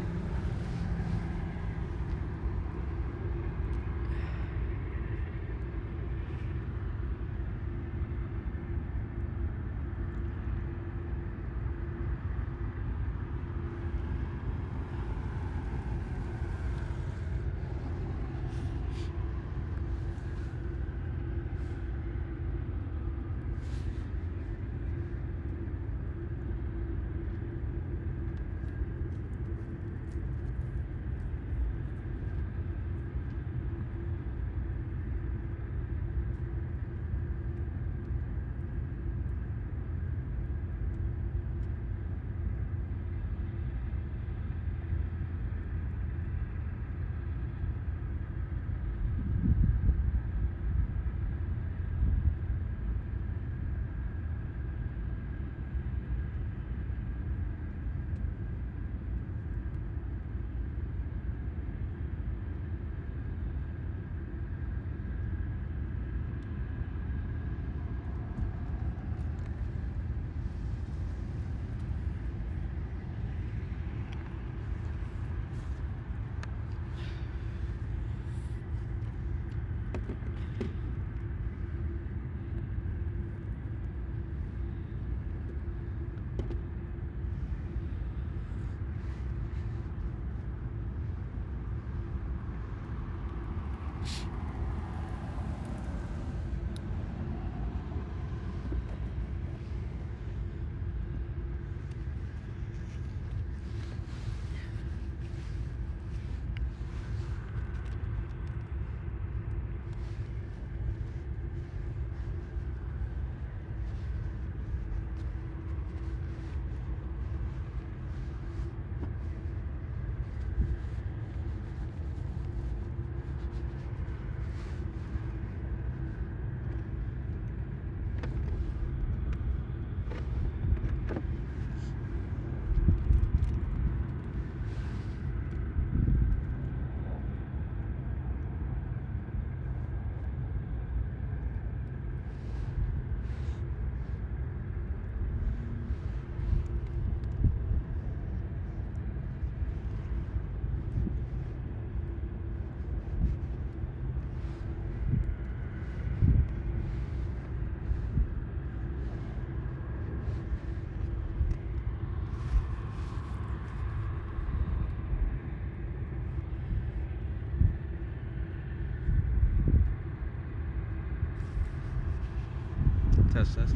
Test, test.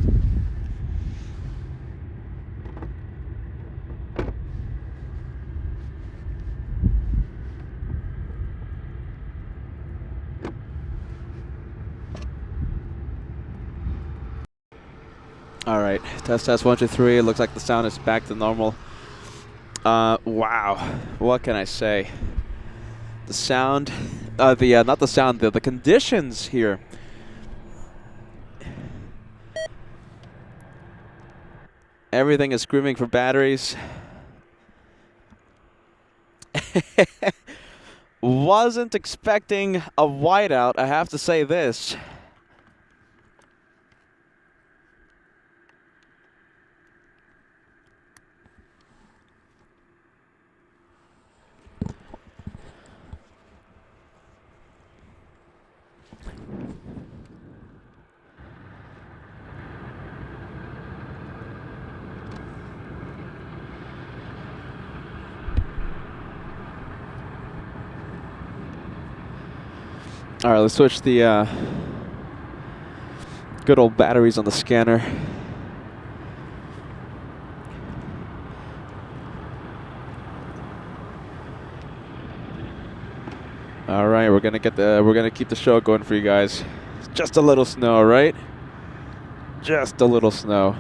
All right, test, test, 1, 2, 3. It looks like the sound is back to normal. Wow, what can I say? The sound, not the sound, the conditions here. Everything is screaming for batteries. Wasn't expecting a whiteout, I have to say this. All right, let's switch the good old batteries on the scanner. All right, we're gonna keep the show going for you guys. Just a little snow, right? Just a little snow.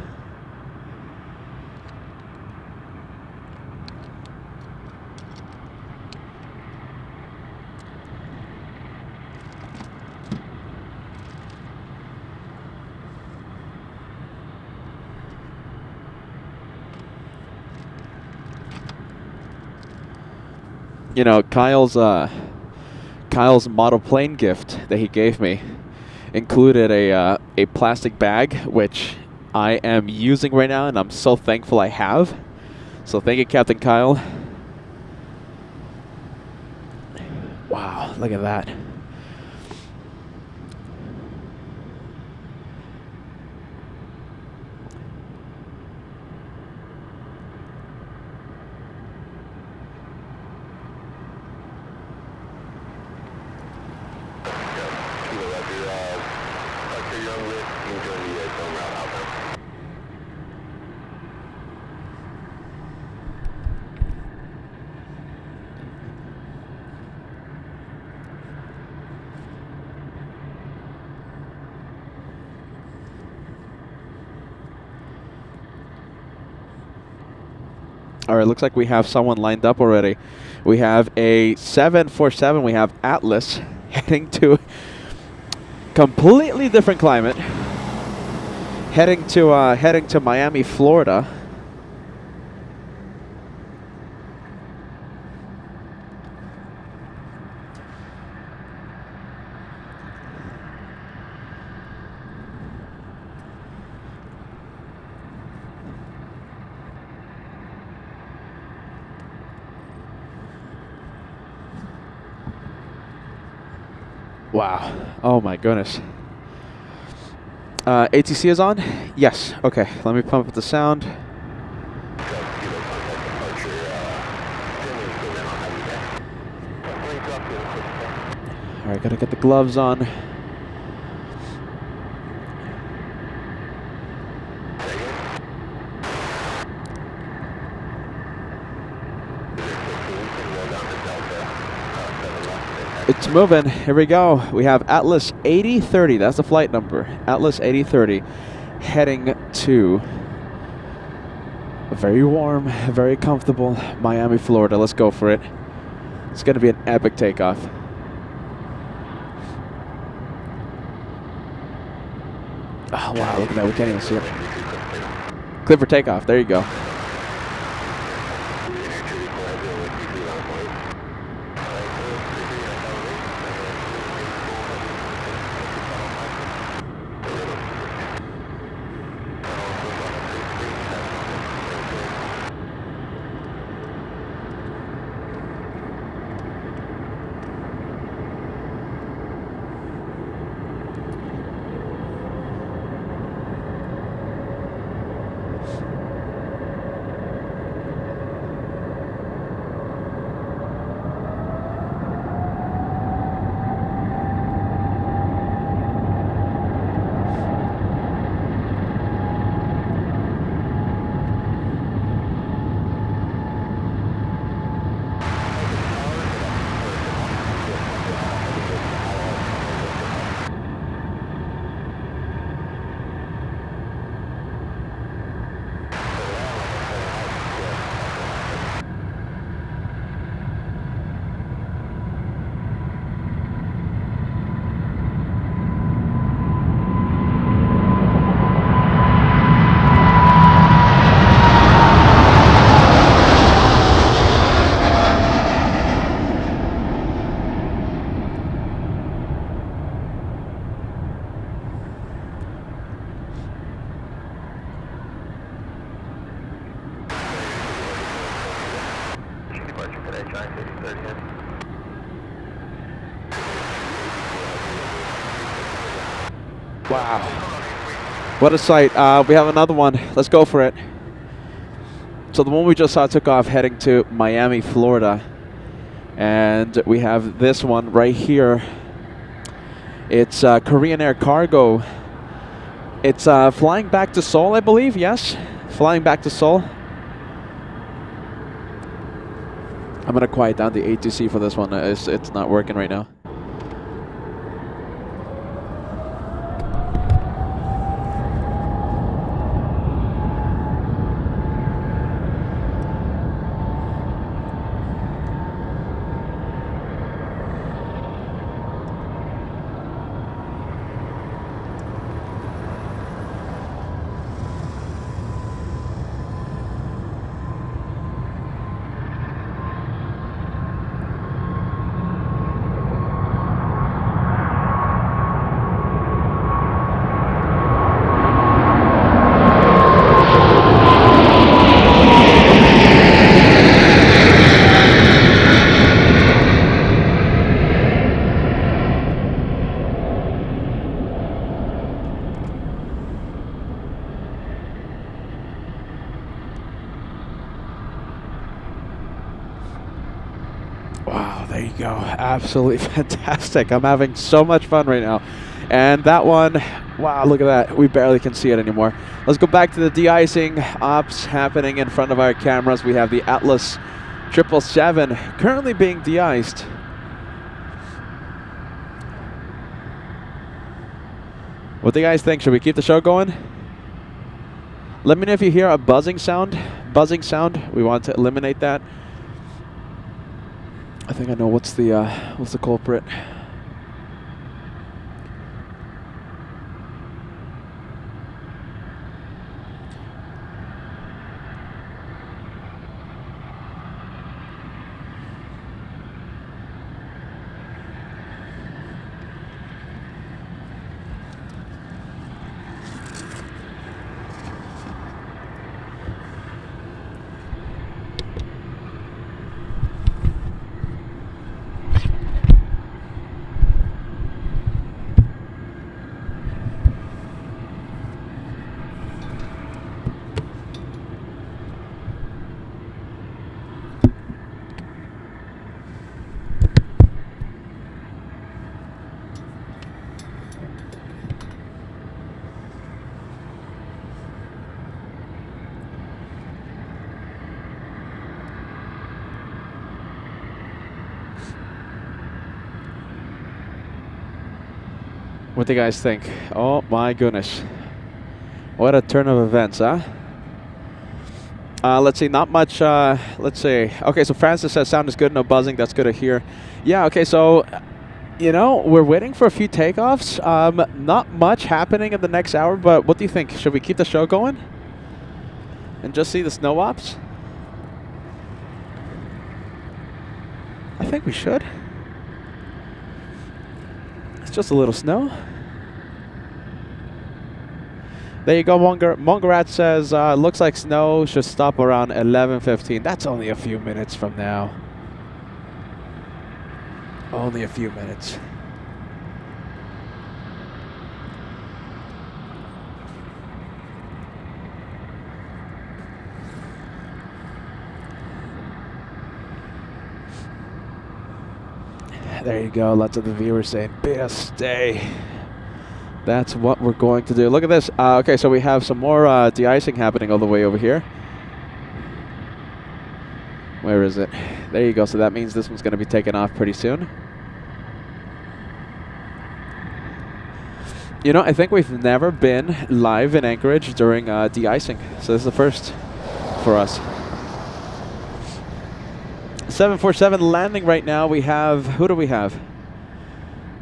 You know, Kyle's model plane gift that he gave me included a plastic bag, which I am using right now, and I'm so thankful I have. So thank you, Captain Kyle. Wow, look at that. All right, looks like we have someone lined up already. We have a 747. We have Atlas heading to completely different climate. Heading to Miami, Florida. Wow. Oh my goodness. ATC is on? Yes. Okay. Let me pump up the sound. All right, gotta get the gloves on. It's moving. Here we go. We have Atlas 8030. That's the flight number. Atlas 8030 heading to a very warm, very comfortable Miami, Florida. Let's go for it. It's going to be an epic takeoff. Oh, wow. Look at that. We can't even see it. Clear for takeoff. There you go. Wow. What a sight. We have another one. Let's go for it. So the one we just saw took off heading to Miami, Florida. And we have this one right here It's Korean Air Cargo. It's flying back to Seoul, I believe. Yes, flying back to Seoul. I'm gonna quiet down the ATC for this one. It's not working right now. Wow, there you go. Absolutely fantastic. I'm having so much fun right now. And that one, wow, look at that. We barely can see it anymore. Let's go back to the de-icing ops happening in front of our cameras. We have the Atlas 777 currently being de-iced. What do you guys think? Should we keep the show going? Let me know if you hear a buzzing sound. Buzzing sound. We want to eliminate that. I think I know what's the culprit. What do you guys think? Oh my goodness. What a turn of events, huh? Let's see, not much, let's see. Okay, so Francis says sound is good, no buzzing, that's good to hear. Yeah, okay, so, you know, we're waiting for a few takeoffs. Not much happening in the next hour, but what do you think? Should we keep the show going? And just see the snow ops? I think we should. Just a little snow. There you go. Mongarat says, looks like snow should stop around 11:15. That's only a few minutes from now. Only a few minutes. There you go. Lots of the viewers saying, best day. That's what we're going to do. Look at this. Okay, so we have some more de-icing happening all the way over here. Where is it? There you go. So that means this one's going to be taken off pretty soon. You know, I think we've never been live in Anchorage during de-icing. So this is the first for us. 747 landing right now. We have, who do we have?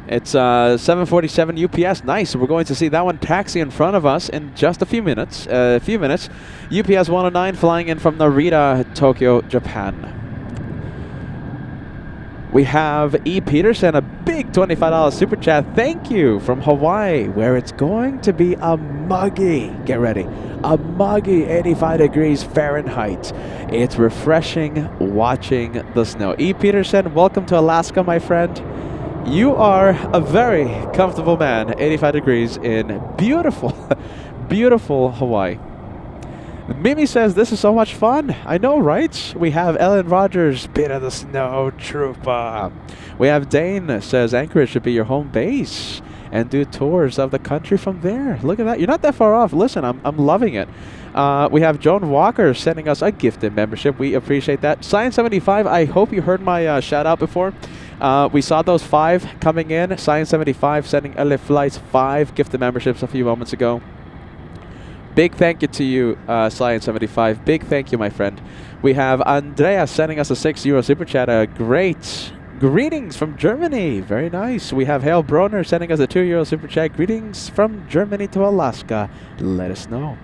It's 747 UPS. Nice. We're going to see that one taxi in front of us in just a few minutes. UPS 109 flying in from Narita, Tokyo, Japan. We have E. Peterson, a big $25 super chat. Thank you, from Hawaii, where it's going to be a muggy, get ready, a muggy 85 degrees Fahrenheit. It's refreshing watching the snow. E. Peterson, welcome to Alaska, my friend. You are a very comfortable man, 85 degrees in beautiful, beautiful Hawaii. Mimi says, this is so much fun. I know, right? We have Ellen Rogers, bit of the snow trooper. We have Dane says, Anchorage should be your home base. and do tours of the country from there. Look at that. You're not that far off. Listen, I'm loving it. We have Joan Walker sending us a gifted membership. We appreciate that. Science 75, I hope you heard my shout out before. We saw those 5 coming in. Science 75 sending LA Flights 5 gifted memberships a few moments ago. Big thank you to you, Science 75. Big thank you, my friend. We have Andrea sending us a €6 super chat. Great. Greetings from Germany. Very nice. We have Hale Broner sending us a €2 super chat. Greetings from Germany to Alaska. Let us know.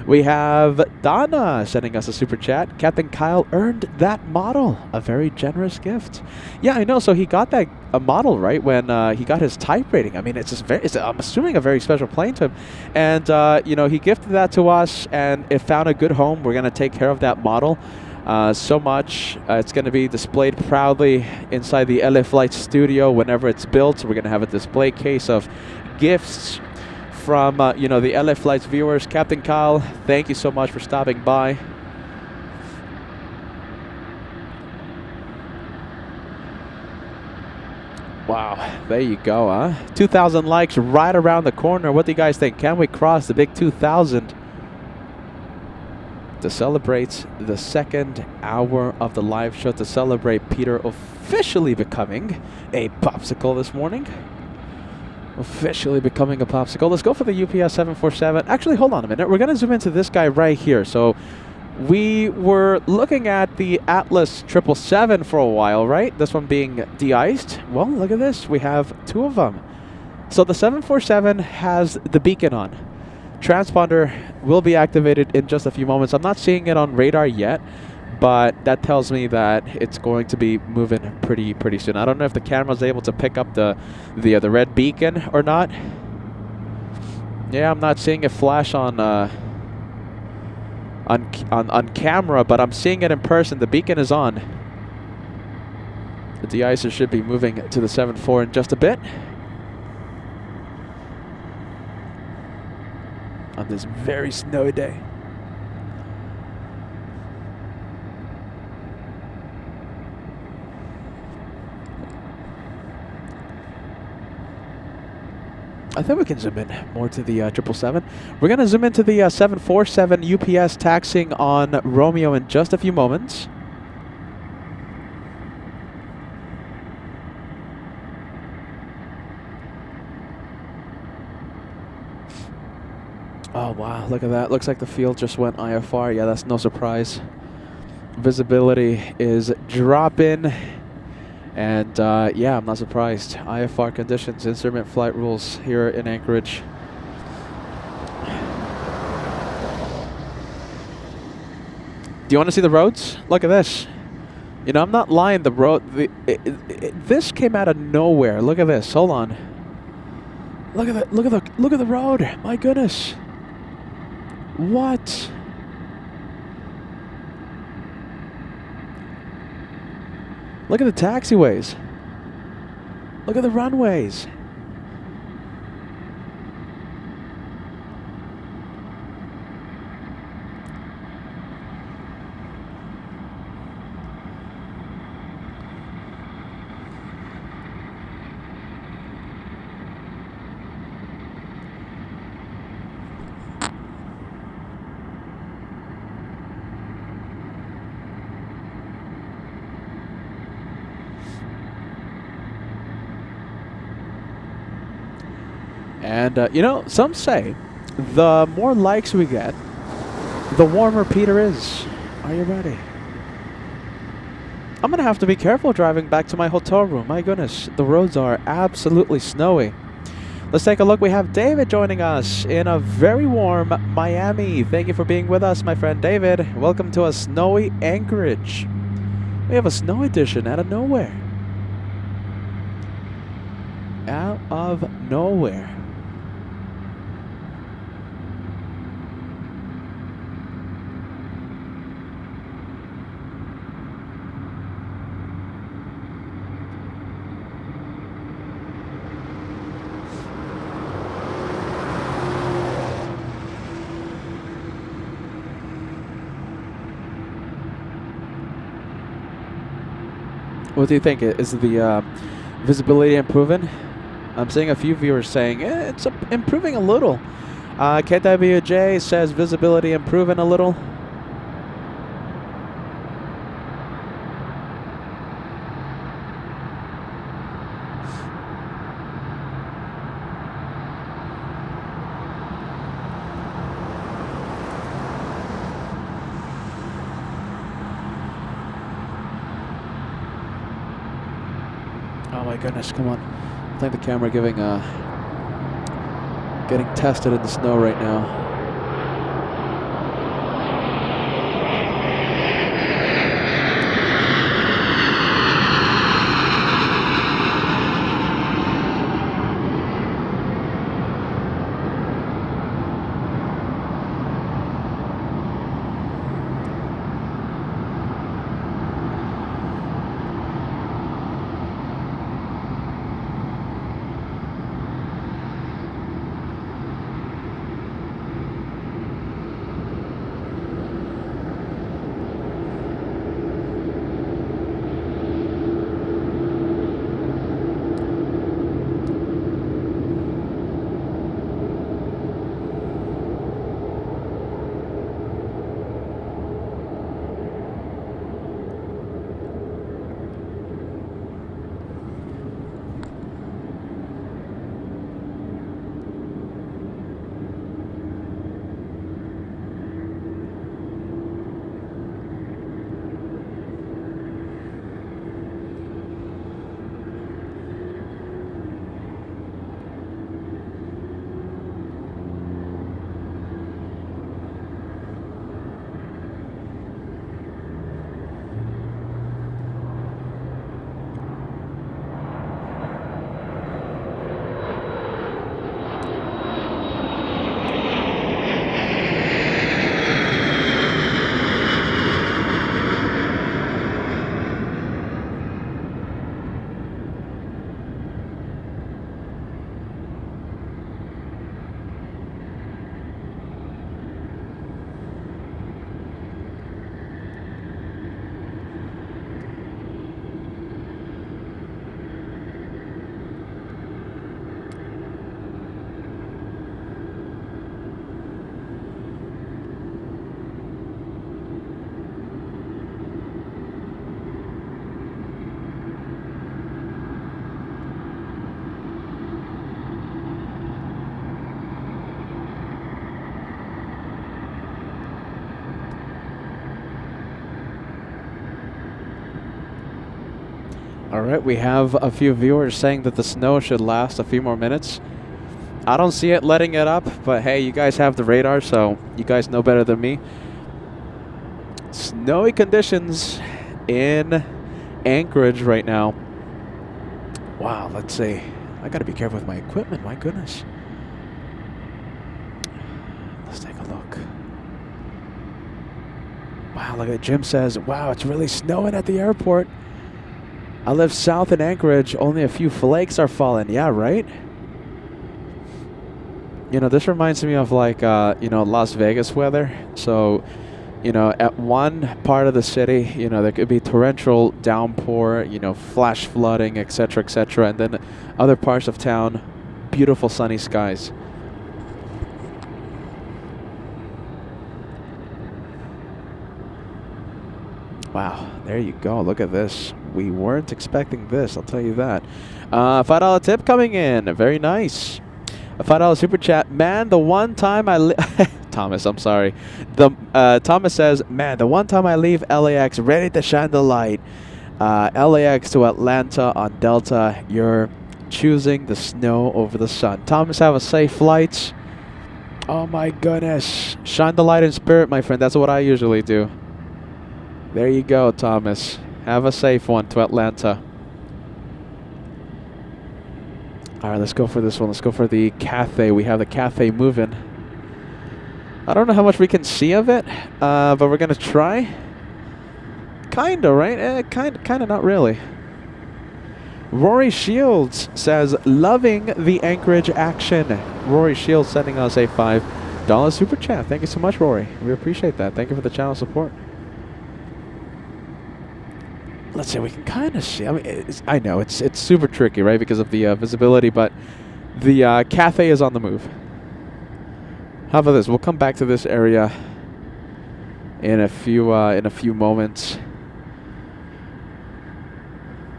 We have Donna sending us a super chat. Captain Kyle earned that model. A very generous gift. Yeah, I know. So he got that a model, right, when he got his type rating. I mean, I'm assuming a very special plane to him. And, you know, he gifted that to us, and it found a good home. We're going to take care of that model so much. It's going to be displayed proudly inside the LA Flight studio whenever it's built. So we're going to have a display case of gifts from, you know, the LA Flights viewers. Captain Kyle, thank you so much for stopping by. Wow, there you go, huh? 2,000 likes right around the corner. What do you guys think? Can we cross the big 2,000 to celebrate the second hour of the live show, to celebrate Peter officially becoming a popsicle this morning? Officially becoming a popsicle. Let's go for the UPS 747. Actually, hold on a minute. We're going to zoom into this guy right here. So we were looking at the Atlas 777 for a while, right? This one being de-iced. Well, look at this. We have 2 of them. So the 747 has the beacon on. Transponder will be activated in just a few moments. I'm not seeing it on radar yet, but that tells me that it's going to be moving pretty soon. I don't know if the camera's able to pick up the red beacon or not. Yeah, I'm not seeing it flash on camera, but I'm seeing it in person. The beacon is on. The de-icer should be moving to the 7-4 in just a bit. On this very snowy day. I think we can zoom in more to the 777. We're going to zoom into the 747 UPS taxiing on Romeo in just a few moments. Oh, wow. Look at that. Looks like the field just went IFR. Yeah, that's no surprise. Visibility is dropping. And, yeah, I'm not surprised. IFR conditions, instrument flight rules here in Anchorage. Do you want to see the roads? Look at this. You know, I'm not lying. The road, this came out of nowhere. Look at this. Hold on. Look at the road. My goodness. What? Look at the taxiways. Look at the runways. And, you know, some say the more likes we get, the warmer Peter is. Are you ready? I'm going to have to be careful driving back to my hotel room. My goodness, the roads are absolutely snowy. Let's take a look. We have David joining us in a very warm Miami. Thank you for being with us, my friend David. Welcome to a snowy Anchorage. We have a snow edition out of nowhere. Out of nowhere. What do you think? Is the visibility improving? I'm seeing a few viewers saying it's improving a little. KWJ says visibility improving a little. Oh my goodness, come on. I think the camera getting tested in the snow right now. All right, we have a few viewers saying that the snow should last a few more minutes. I don't see it letting it up, but hey, you guys have the radar, so you guys know better than me. Snowy conditions in Anchorage right now. Wow, let's see. I gotta be careful with my equipment, my goodness. Let's take a look. Wow, look at Jim says, wow, it's really snowing at the airport. I live south in Anchorage. Only a few flakes are falling. Yeah, right? You know, this reminds me of like, you know, Las Vegas weather. So, you know, at one part of the city, you know, there could be torrential downpour, you know, flash flooding, etc., etc. And then other parts of town, beautiful sunny skies. Wow, there you go. Look at this. We weren't expecting this, I'll tell you that. $5 tip coming in. Very nice. A $5 super chat. Man, the one time I... Thomas, I'm sorry. Thomas says, man, the one time I leave LAX ready to shine the light. LAX to Atlanta on Delta. You're choosing the snow over the sun. Thomas, have a safe flight. Oh my goodness. Shine the light in spirit, my friend. That's what I usually do. There you go, Thomas. Have a safe one to Atlanta. All right, let's go for this one. Let's go for the Cathay. We have the Cathay moving. I don't know how much we can see of it, but we're going to try. Kinda, right? Kinda not really. Rory Shields says, loving the Anchorage action. Rory Shields sending us a $5 super chat. Thank you so much, Rory. We appreciate that. Thank you for the channel support. let's see, we can kind of see. I mean, I know it's super tricky, right, because of the visibility, but the cafe is on the move. How about this? We'll come back to this area in a few moments.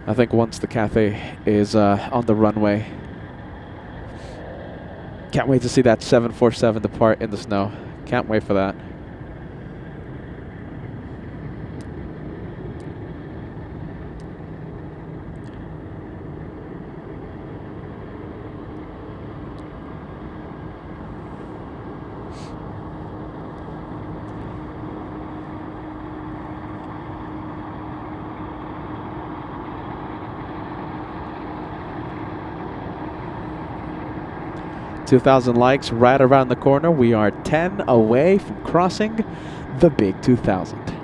I think once the cafe is on the runway. Can't wait to see that 747 depart in the snow. Can't wait for that. $2,000 likes right around the corner. We are 10 away from crossing the big 2,000.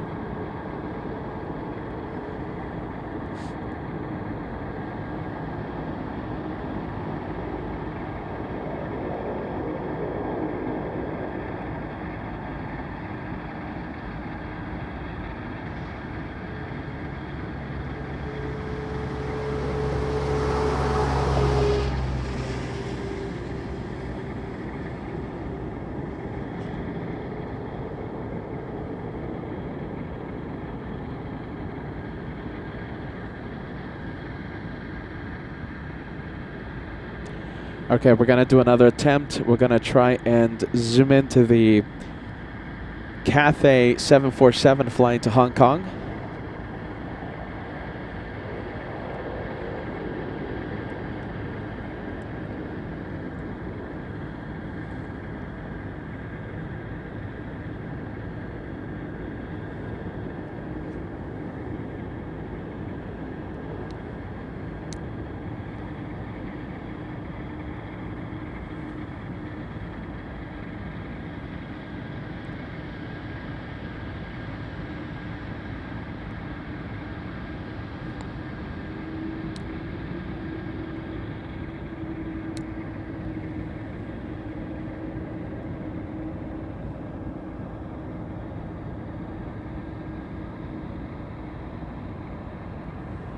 Okay, we're going to do another attempt. We're going to try and zoom into the Cathay 747 flying to Hong Kong.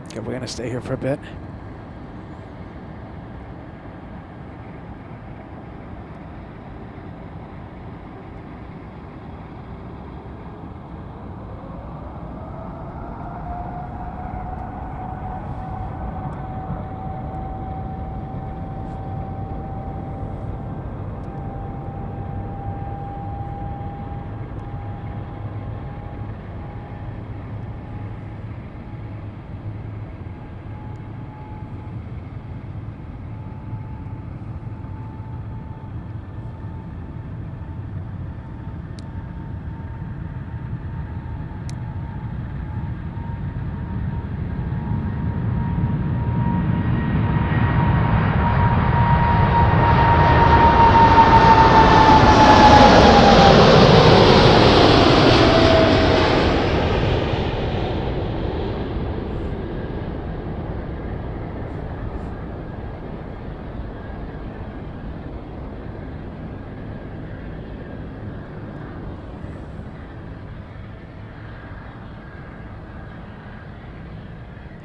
Okay, we're going to stay here for a bit.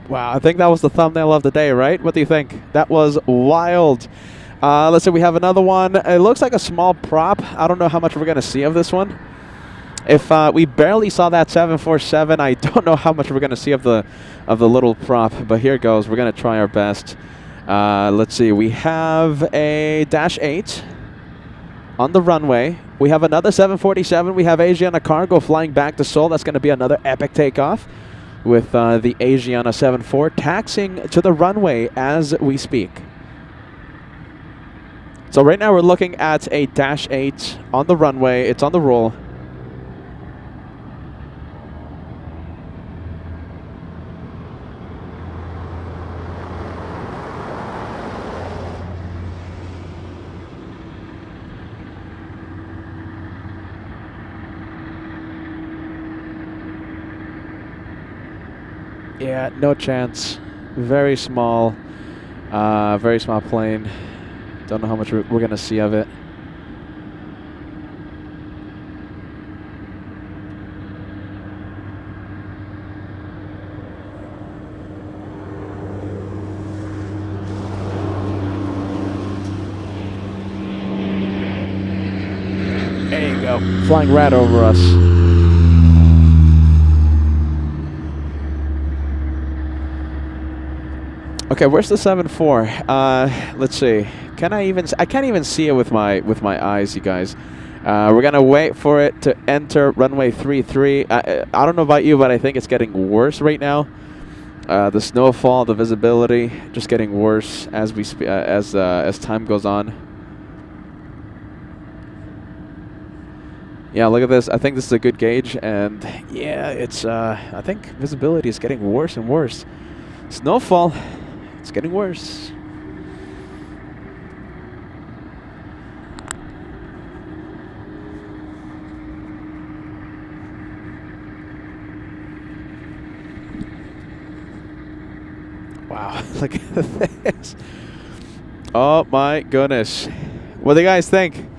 Wow, I think that was the thumbnail of the day, right? What do you think? That was wild. Let's see, we have another one. It looks like a small prop. I don't know how much we're going to see of this one. If we barely saw that 747, I don't know how much we're going to see of the little prop. But here goes. We're going to try our best. Let's see. We have a Dash 8 on the runway. We have another 747. We have Asiana Cargo flying back to Seoul. That's going to be another epic takeoff with the Asiana 74 taxiing to the runway as we speak. So right now we're looking at a Dash 8 on the runway. It's on the roll. Yeah, no chance. Very small plane. Don't know how much we're going to see of it. go. Flying right over us. Okay, where's the 7-4? Let's see. Can I even? I can't even see it with my eyes, you guys. We're gonna wait for it to enter runway 33. I don't know about you, but I think it's getting worse right now. The snowfall, the visibility, just getting worse as we as time goes on. Yeah, look at this. I think this is a good gauge, and yeah, it's. I think visibility is getting worse and worse. Snowfall, it's getting worse. Wow, look at this. Oh my goodness. What do you guys think?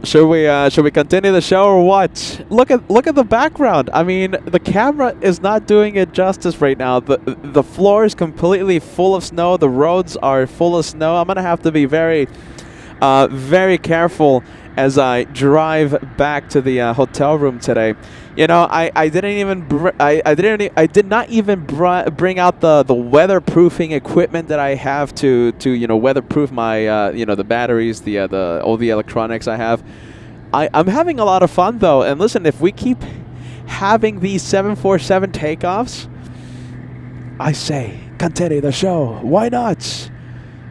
Should we continue the show or what? Look at the background. I mean, the camera is not doing it justice right now. The floor is completely full of snow. The roads are full of snow. I'm gonna have to be very careful as I drive back to the hotel room today. You know, I did not even bring out the weatherproofing equipment that I have to weatherproof my the batteries, all the electronics I have. I'm having a lot of fun though, and listen, if we keep having these 747 takeoffs, I say continue the show. Why not?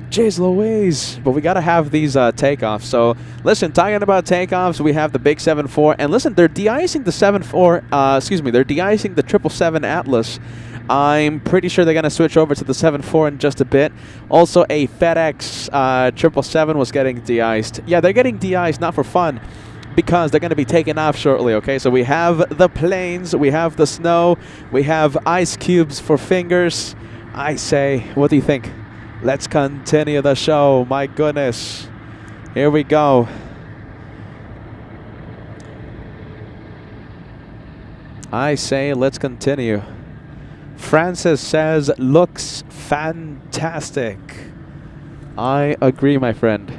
Jeez Louise. But we got to have these takeoffs. So, listen, talking about takeoffs, we have the big 7-4. And listen, they're de-icing the 7-4, they're de-icing the 777 Atlas. I'm pretty sure they're going to switch over to the 7-4 in just a bit. Also, a FedEx 777 was getting de-iced. Yeah, they're getting de-iced, not for fun, because they're going to be taking off shortly, okay? So we have the planes, we have the snow, we have ice cubes for fingers. I say, what do you think? Let's continue the show. My goodness. Here we go. I say let's continue. Francis says, looks fantastic. I agree, my friend.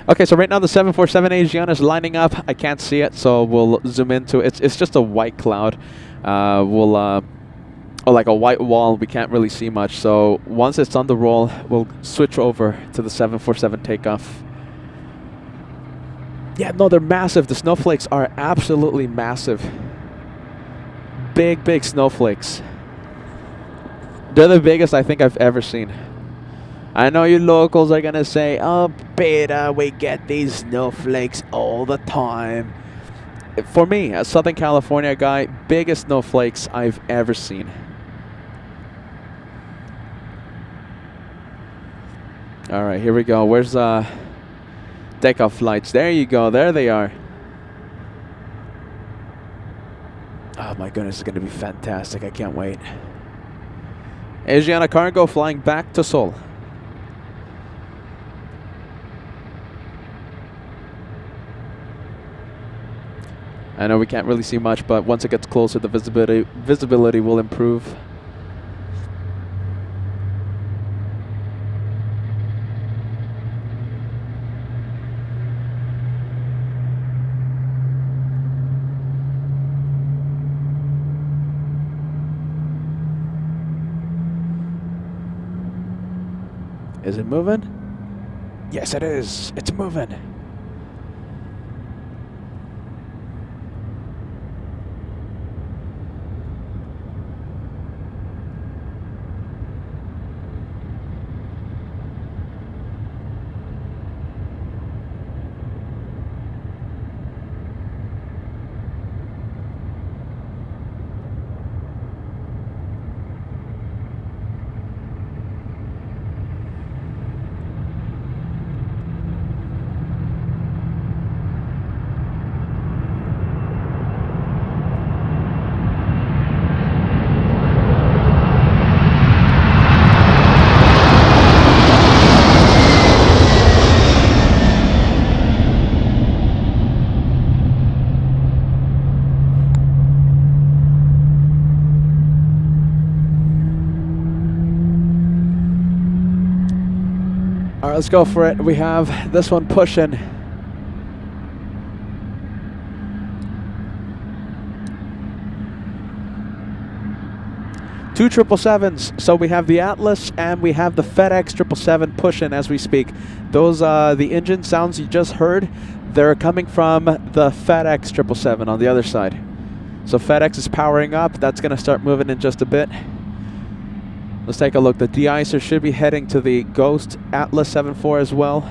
Okay, so right now the 747 Asiana is lining up. I can't see it, so we'll zoom into it. It's just a white cloud. Or like a white wall, we can't really see much. So once it's on the roll, we'll switch over to the 747 takeoff. Yeah, no, they're massive. The snowflakes are absolutely massive. Big, big snowflakes. They're the biggest I think I've ever seen. I know you locals are going to say, oh, Peter, we get these snowflakes all the time. For me, a Southern California guy, biggest snowflakes I've ever seen. All right, here we go. Where's takeoff lights? There you go. There they are. Oh my goodness, it's going to be fantastic. I can't wait. Asiana Cargo flying back to Seoul. I know we can't really see much, but once it gets closer, the visibility will improve. Is it moving? Yes, it is. It's moving. All right, let's go for it. We have this one pushing. 2 777s. So we have the Atlas and we have the FedEx 777 pushing as we speak. Those, the engine sounds you just heard, they're coming from the FedEx 777 on the other side. So FedEx is powering up. That's going to start moving in just a bit. Let's take a look. The de-icer should be heading to the Ghost Atlas 74 as well.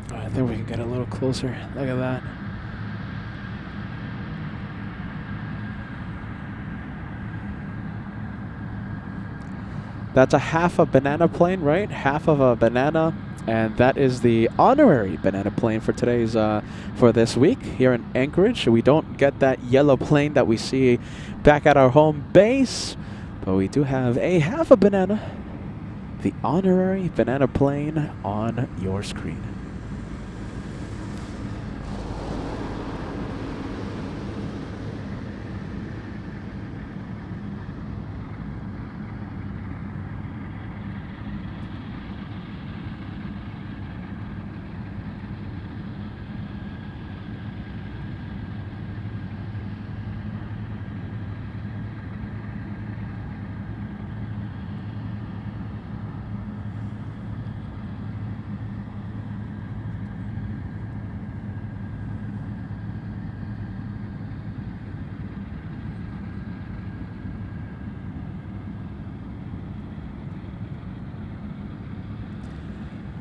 I think we can get a little closer. Look at that. That's a half a banana plane, right? Half of a banana, and that is the honorary banana plane for today's, for this week here in Anchorage. We don't get that yellow plane that we see back at our home base, but we do have a half a banana, the honorary banana plane on your screen.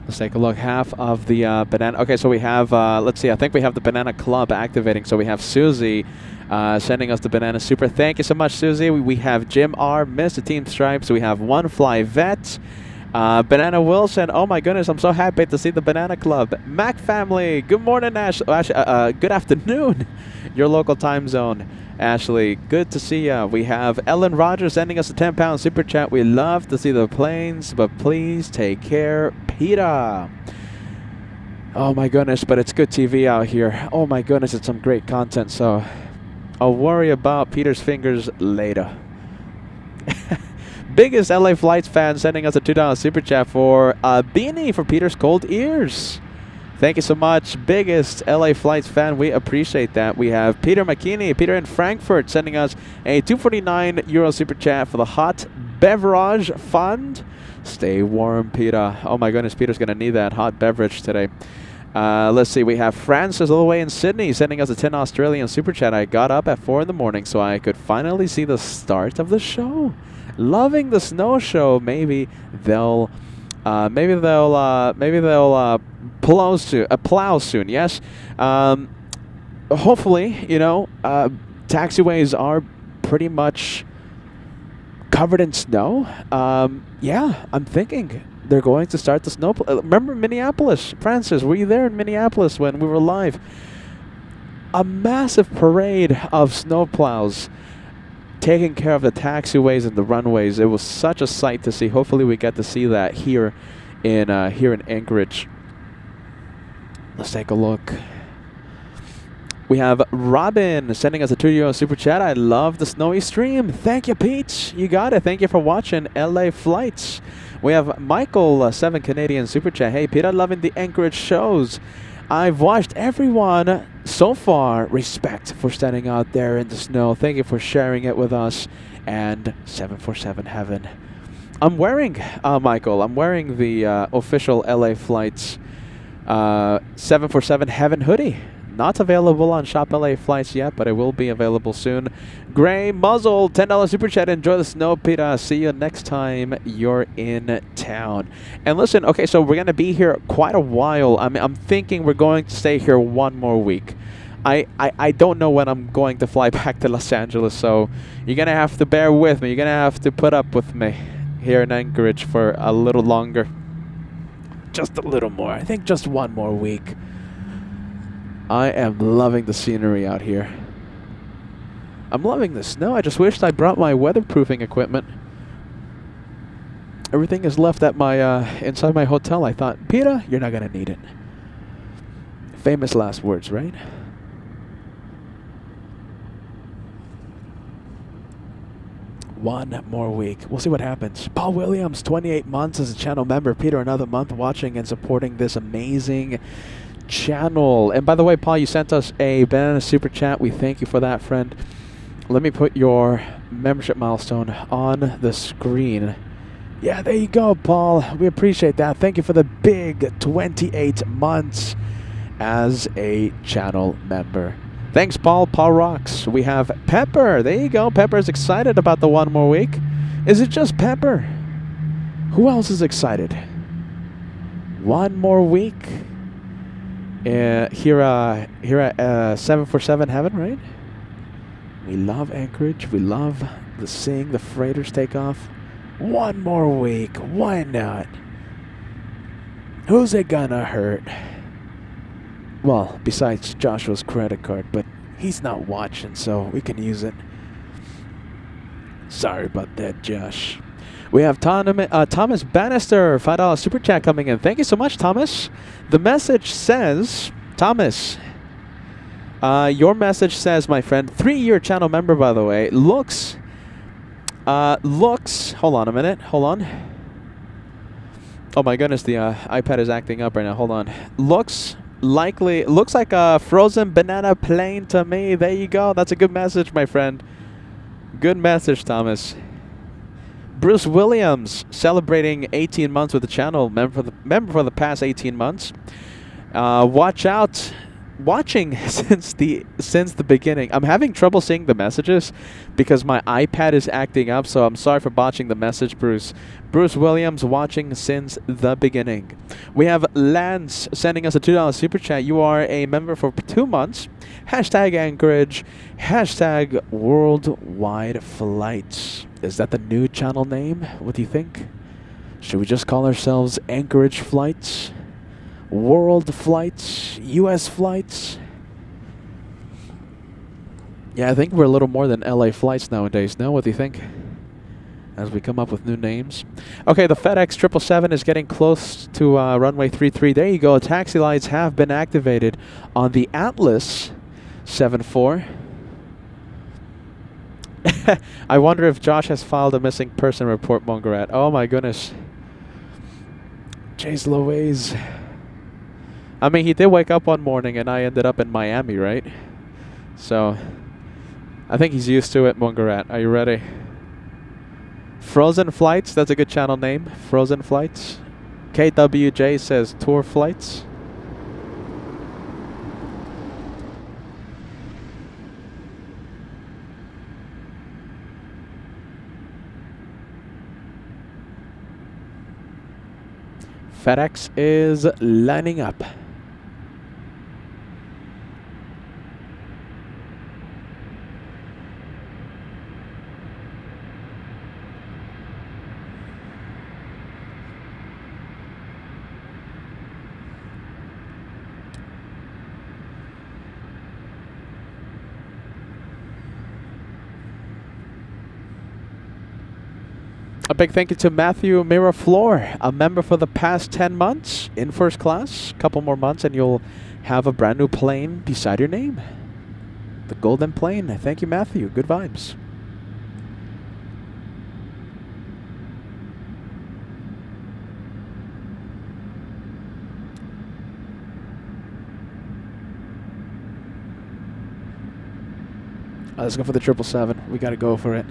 Let's take a look. Half of the banana. Okay, so we have, let's see, I think we have the Banana Club activating. So we have Susie sending us the Banana Super. Thank you so much, Susie. We have Jim R. Mr. Team Stripes. We have One Fly Vet. Banana Wilson. Oh my goodness, I'm so happy to see the Banana Club. Mac family. Good morning, Ash. Good afternoon, your local time zone. Ashley, good to see ya. We have Ellen Rogers sending us a £10 super chat. We love to see the planes, but please take care, Peter. Oh my goodness, but it's good TV out here. Oh my goodness, it's some great content. So I'll worry about Peter's fingers later. Biggest LA Flights fan sending us a $2 super chat for a beanie for Peter's cold ears. Thank you so much, biggest LA Flights fan. We appreciate that. We have Peter McKinney, Peter in Frankfurt, sending us a €249 super chat for the hot beverage fund. Stay warm, Peter. Oh my goodness, Peter's going to need that hot beverage today. Let's see, we have Francis all the way in Sydney sending us a 10 Australian super chat. I got up at 4 in the morning so I could finally see the start of the show. Loving the snow show. Maybe they'll plow soon. Yes. Hopefully, you know, taxiways are pretty much covered in snow. Yeah, I'm thinking they're going to start the snow. Remember Minneapolis, Francis? Were you there in Minneapolis when we were live? A massive parade of snowplows taking care of the taxiways and the runways. It was such a sight to see. Hopefully, we get to see that here in Anchorage. Let's take a look. We have Robin sending us a €2 super chat. I love the snowy stream. Thank you, Peach. You got it. Thank you for watching LA Flights. We have Michael, 7 Canadian super chat. Hey, Peter, loving the Anchorage shows. I've watched everyone so far. Respect for standing out there in the snow. Thank you for sharing it with us. And 747 Heaven. I'm wearing, Michael, I'm wearing the official LA Flights 747 Heaven hoodie. Not available on Shop LA flights yet, but it will be available soon. Gray Muzzle, $10 super chat. Enjoy the snow, Peter. See you next time you're in town. And listen, okay, so we're going to be here quite a while. I'm thinking we're going to stay here one more week. I don't know when I'm going to fly back to Los Angeles, so you're going to have to bear with me. You're going to have to put up with me here in Anchorage for a little longer. Just a little more. I think just one more week. I am loving the scenery out here. I'm loving the snow. I just wished I brought my weatherproofing equipment. Everything is left at my inside my hotel. I thought, Peter, you're not going to need it. Famous last words, right? One more week. We'll see what happens. Paul Williams, 28 months as a channel member. Peter, another month watching and supporting this amazing channel. And by the way, Paul, you sent us a banana super chat. We thank you for that, friend. Let me put your membership milestone on the screen. Yeah, there you go, Paul. We appreciate that. Thank you for the big 28 months as a channel member. Thanks, Paul. Paul rocks. We have Pepper. There you go. Pepper's excited about the one more week. Is it just Pepper? Who else is excited? One more week. Here at 747 Heaven, right? We love Anchorage. We love seeing the freighters take off. One more week. Why not? Who's it gonna hurt? Well, besides Joshua's credit card, but he's not watching, so we can use it. Sorry about that, Josh. We have Thomas Bannister, $5 super chat coming in. Thank you so much, Thomas. The message says, Thomas, your message says, my friend, 3-year channel member, by the way, looks, hold on a minute, hold on. Oh my goodness, the iPad is acting up right now, hold on. Looks like a frozen banana plane to me. There you go. That's a good message, my friend. Good message, Thomas. Bruce Williams celebrating 18 months with the channel, member for the past 18 months. Watch out. Watching since the beginning. I'm having trouble seeing the messages because my iPad is acting up, so I'm sorry for botching the message, Bruce. Bruce Williams watching since the beginning. We have Lance sending us a $2 super chat. You are a member for 2 months. Hashtag Anchorage. Hashtag worldwide flights. Is that the new channel name? What do you think? Should we just call ourselves Anchorage Flights? World flights, US flights. Yeah, I think we're a little more than LA flights nowadays. Now, what do you think? As we come up with new names. Okay, the FedEx 777 is getting close to runway 33. There you go. Taxi lights have been activated on the Atlas 74. I wonder if Josh has filed a missing person report, Mongarat. Oh my goodness. Jeez Louise. I mean, he did wake up one morning and I ended up in Miami, right? So, I think he's used to it, Mongarat. Are you ready? Frozen Flights, that's a good channel name. Frozen Flights. KWJ says Tour Flights. FedEx is lining up. A big thank you to Matthew Miraflor, a member for the past 10 months in first class. Couple more months and you'll have a brand new plane beside your name. The Golden Plane. Thank you, Matthew. Good vibes. Let's go for the 777. We got to go for it.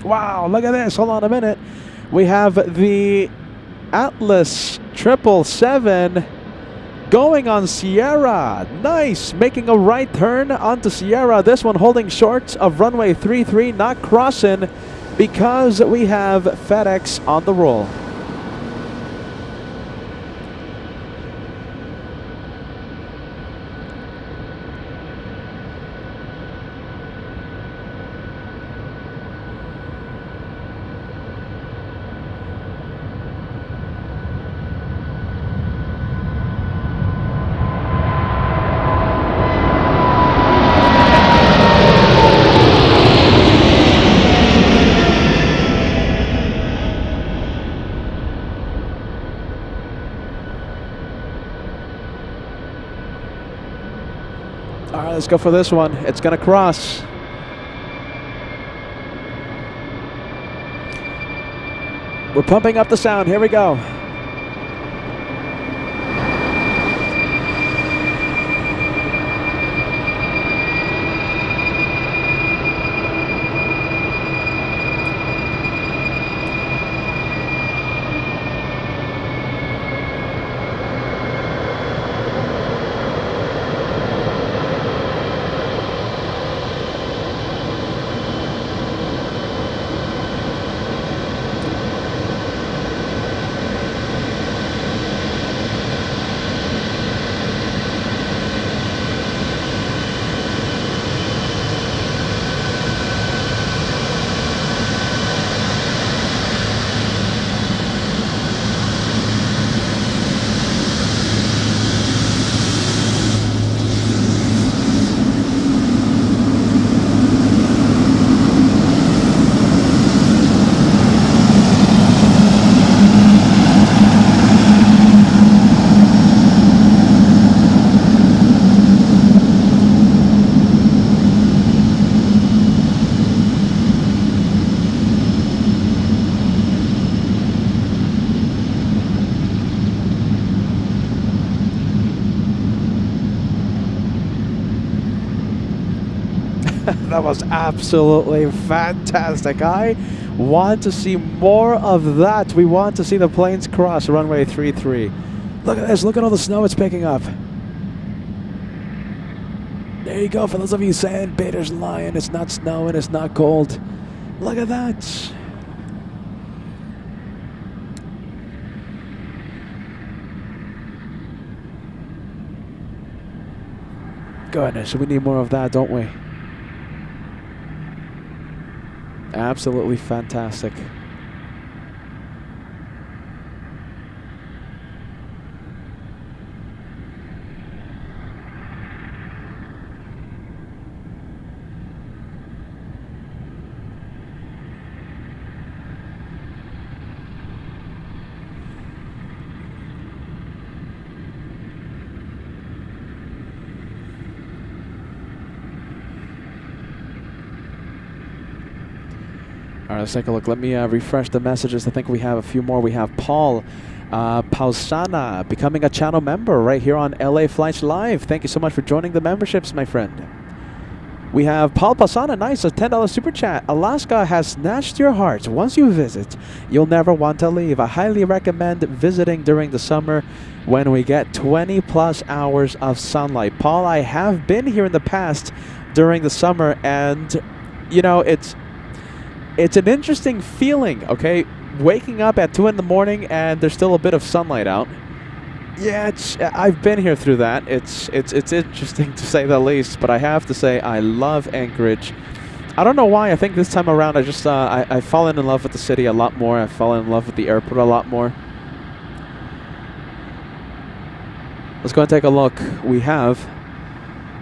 Wow, look at this. Hold on a minute. We have the Atlas 777 going on Sierra. Nice. Making a right turn onto Sierra. This one holding short of runway 33, not crossing because we have FedEx on the roll. All right, let's go for this one. It's going to cross. We're pumping up the sound. Here we go. That was absolutely fantastic. I want to see more of that. We want to see the planes cross runway 33. Look at this. Look at all the snow it's picking up. There you go. For those of you saying Bader's lying, it's not snowing, it's not cold. Look at that. Goodness, we need more of that, don't we? Absolutely fantastic. All right, let's take a look. Let me refresh the messages. I think we have a few more. We have Paul Pausana becoming a channel member right here on LA Flights Live. Thank you so much for joining the memberships, my friend. We have Paul Pausana, nice, a $10 super chat. Alaska has snatched your heart. Once you visit, you'll never want to leave. I highly recommend visiting during the summer when we get 20 plus hours of sunlight. Paul, I have been here in the past during the summer, and you know, it's an interesting feeling, okay? Waking up at 2 in the morning and there's still a bit of sunlight out. Yeah, I've been here through that. It's interesting to say the least, but I have to say I love Anchorage. I don't know why. I think this time around I just I've fallen in love with the city a lot more. I've fallen in love with the airport a lot more. Let's go and take a look. We have,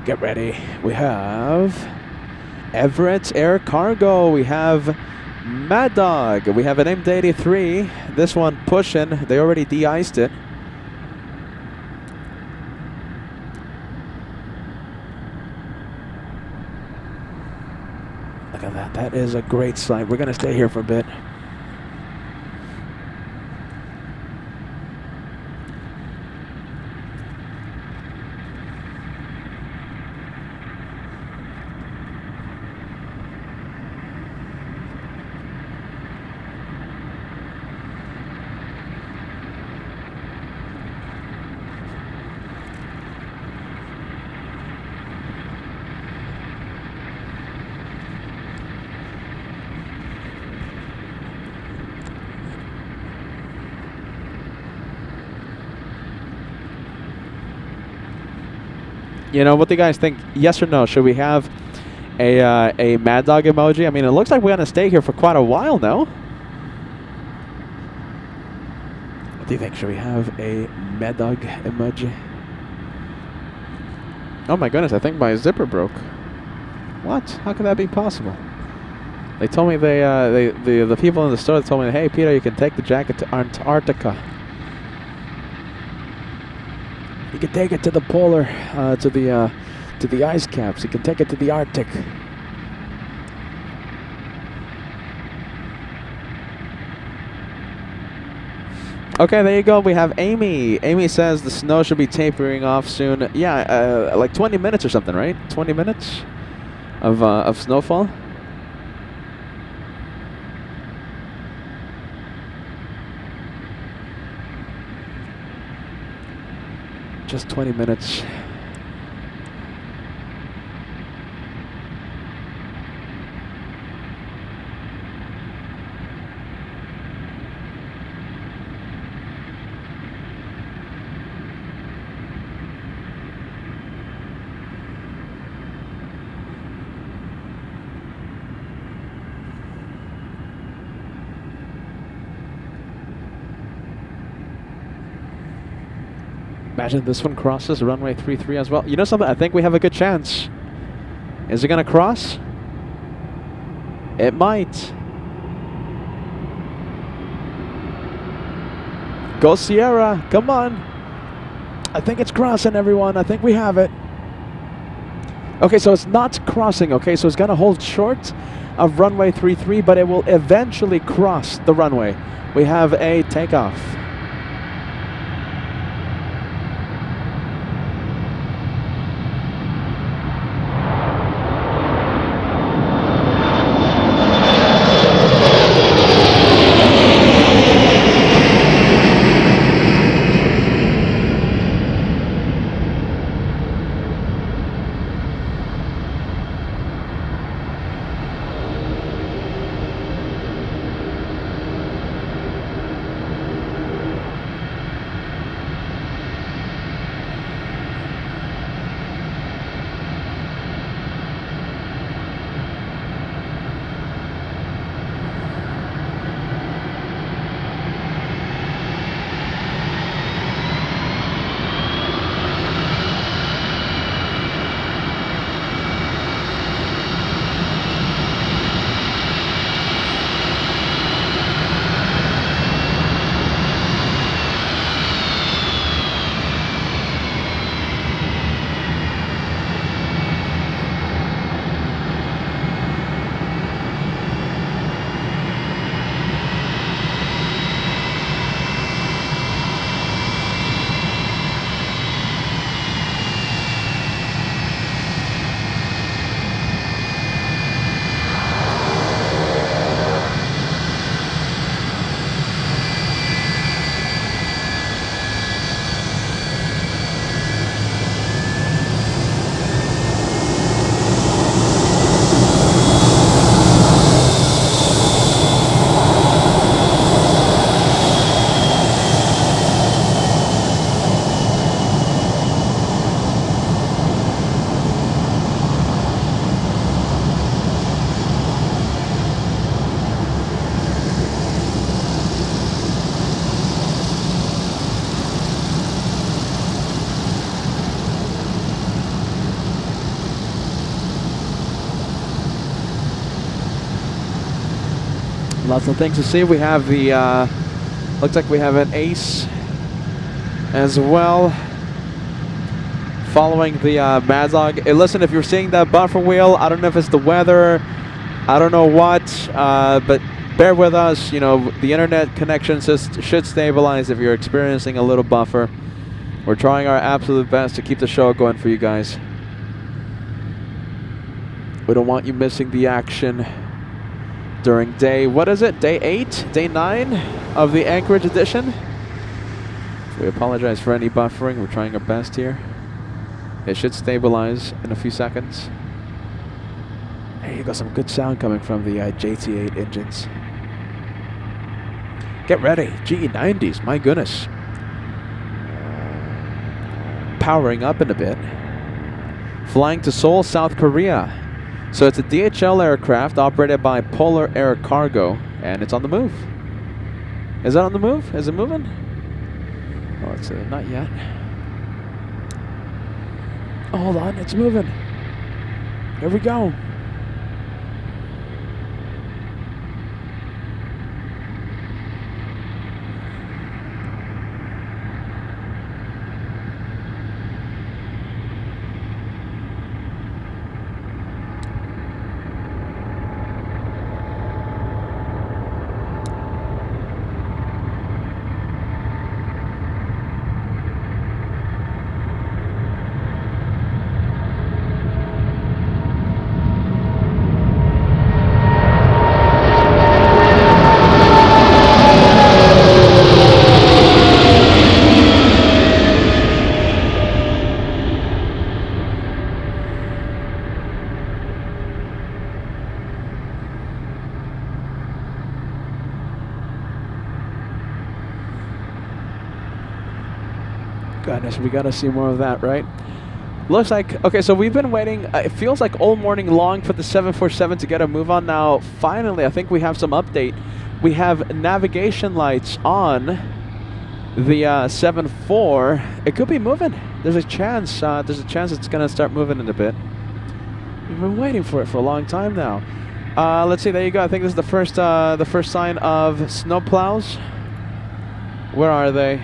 get ready, we have Everett Air Cargo. We have Mad Dog. We have an MD-83. This one pushing. They already de-iced it. Look at that. That is a great sight. We're going to stay here for a bit. You know, what do you guys think? Yes or no? Should we have a Mad Dog emoji? I mean, it looks like we're gonna stay here for quite a while now. What do you think? Should we have a Mad Dog emoji? Oh my goodness! I think my zipper broke. What? How could that be possible? They told me the people in the store told me, hey Peter, you can take the jacket to Antarctica. You can take it to the polar, to the ice caps. You can take it to the Arctic. Okay, there you go. We have Amy. Amy says the snow should be tapering off soon. Yeah, like 20 minutes or something, right? 20 minutes of snowfall. Just 20 minutes. Imagine this one crosses runway 33 as well. You know something? I think we have a good chance. Is it going to cross? It might. Go Sierra. Come on. I think it's crossing, everyone. I think we have it. Okay, so it's not crossing. Okay, so it's going to hold short of runway 33, but it will eventually cross the runway. We have a takeoff. Lots of things to see. We have the, looks like we have an ace as well. Following the Mad Dog. Hey, listen, if you're seeing that buffer wheel, I don't know if it's the weather, I don't know what, but bear with us. You know, the internet connection should stabilize if you're experiencing a little buffer. We're trying our absolute best to keep the show going for you guys. We don't want you missing the action during day, what is it? Day 8? Day 9 of the Anchorage edition. We apologize for any buffering. We're trying our best here. It should stabilize in a few seconds. There you go, some good sound coming from the JT8 engines. Get ready, GE90s, my goodness. Powering up in a bit. flying to Seoul, South Korea. So it's a DHL aircraft operated by Polar Air Cargo, and it's on the move. Is that on the move? Is it moving? Oh, it's not yet. Oh, hold on, it's moving. Here we go. Goodness, we gotta see more of that, right? Looks like, okay, so we've been waiting, it feels like all morning long for the 747 to get a move on. Now, finally, I think we have some update. We have navigation lights on the 74. It could be moving. There's a chance it's gonna start moving in a bit. We've been waiting for it for a long time now. Let's see, there you go. I think this is the first sign of snow plows. Where are they?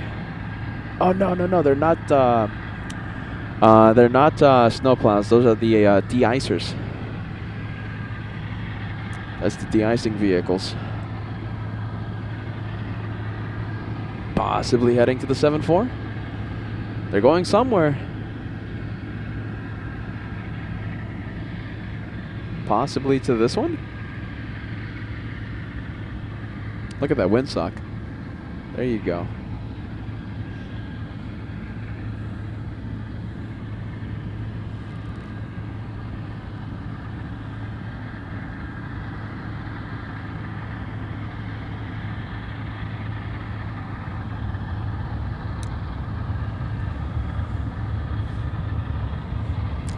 Oh no, they're not snow plows. Those are the de-icers. That's the de-icing vehicles. Possibly heading to the 7-4. They're going somewhere. Possibly to this one? Look at that windsock. There you go.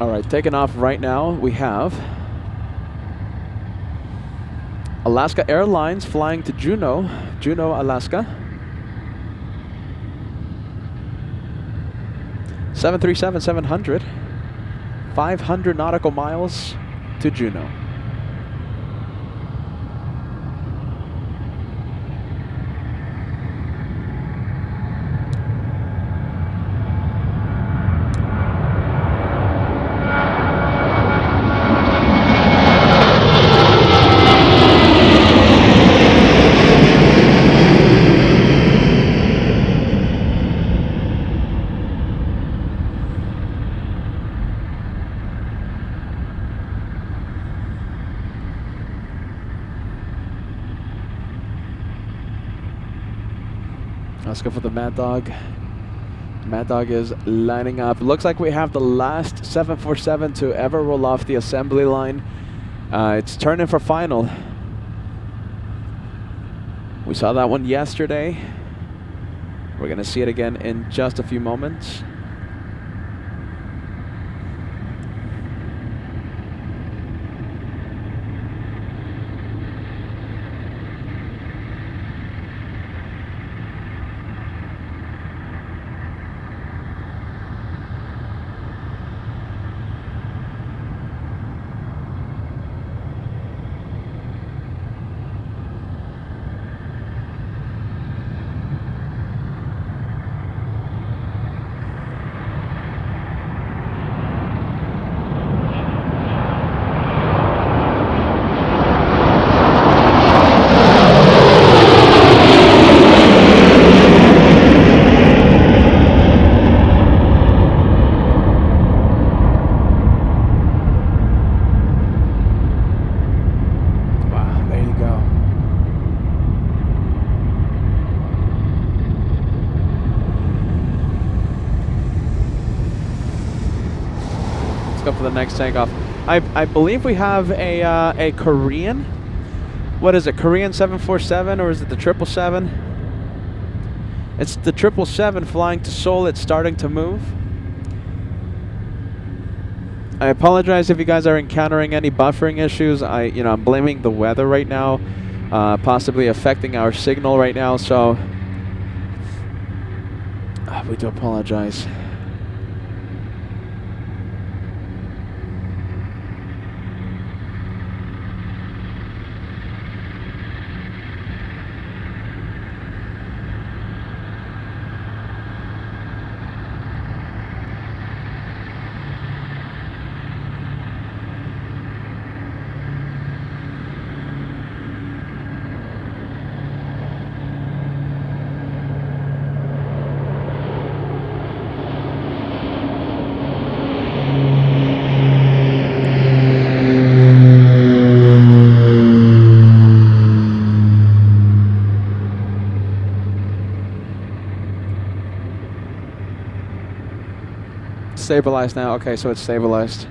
All right, taking off right now, we have Alaska Airlines flying to Juneau, Alaska. 737-700, 500 nautical miles to Juneau. Let's go for the Mad Dog. Mad Dog is lining up. Looks like we have the last 747 to ever roll off the assembly line. It's turning for final. We saw that one yesterday. We're gonna see it again in just a few moments. For the next takeoff. I believe we have a Korean. What is it? Korean 747 or is it the 777? It's the 777 flying to Seoul. It's starting to move. I apologize if you guys are encountering any buffering issues. I'm blaming the weather right now, possibly affecting our signal right now. So we do apologize. Stabilized now. Okay, so it's stabilized.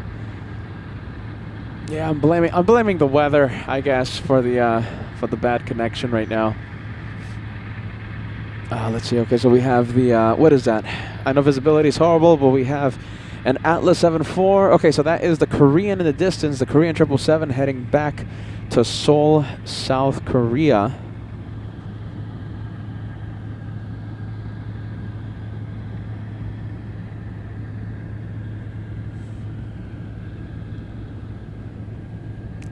Yeah, I'm blaming the weather, I guess, for the bad connection right now. Let's see. Okay, so we have the what is that? I know visibility is horrible, but we have an Atlas 7-4. Okay, so that is the Korean in the distance, the Korean 777 heading back to Seoul, South Korea.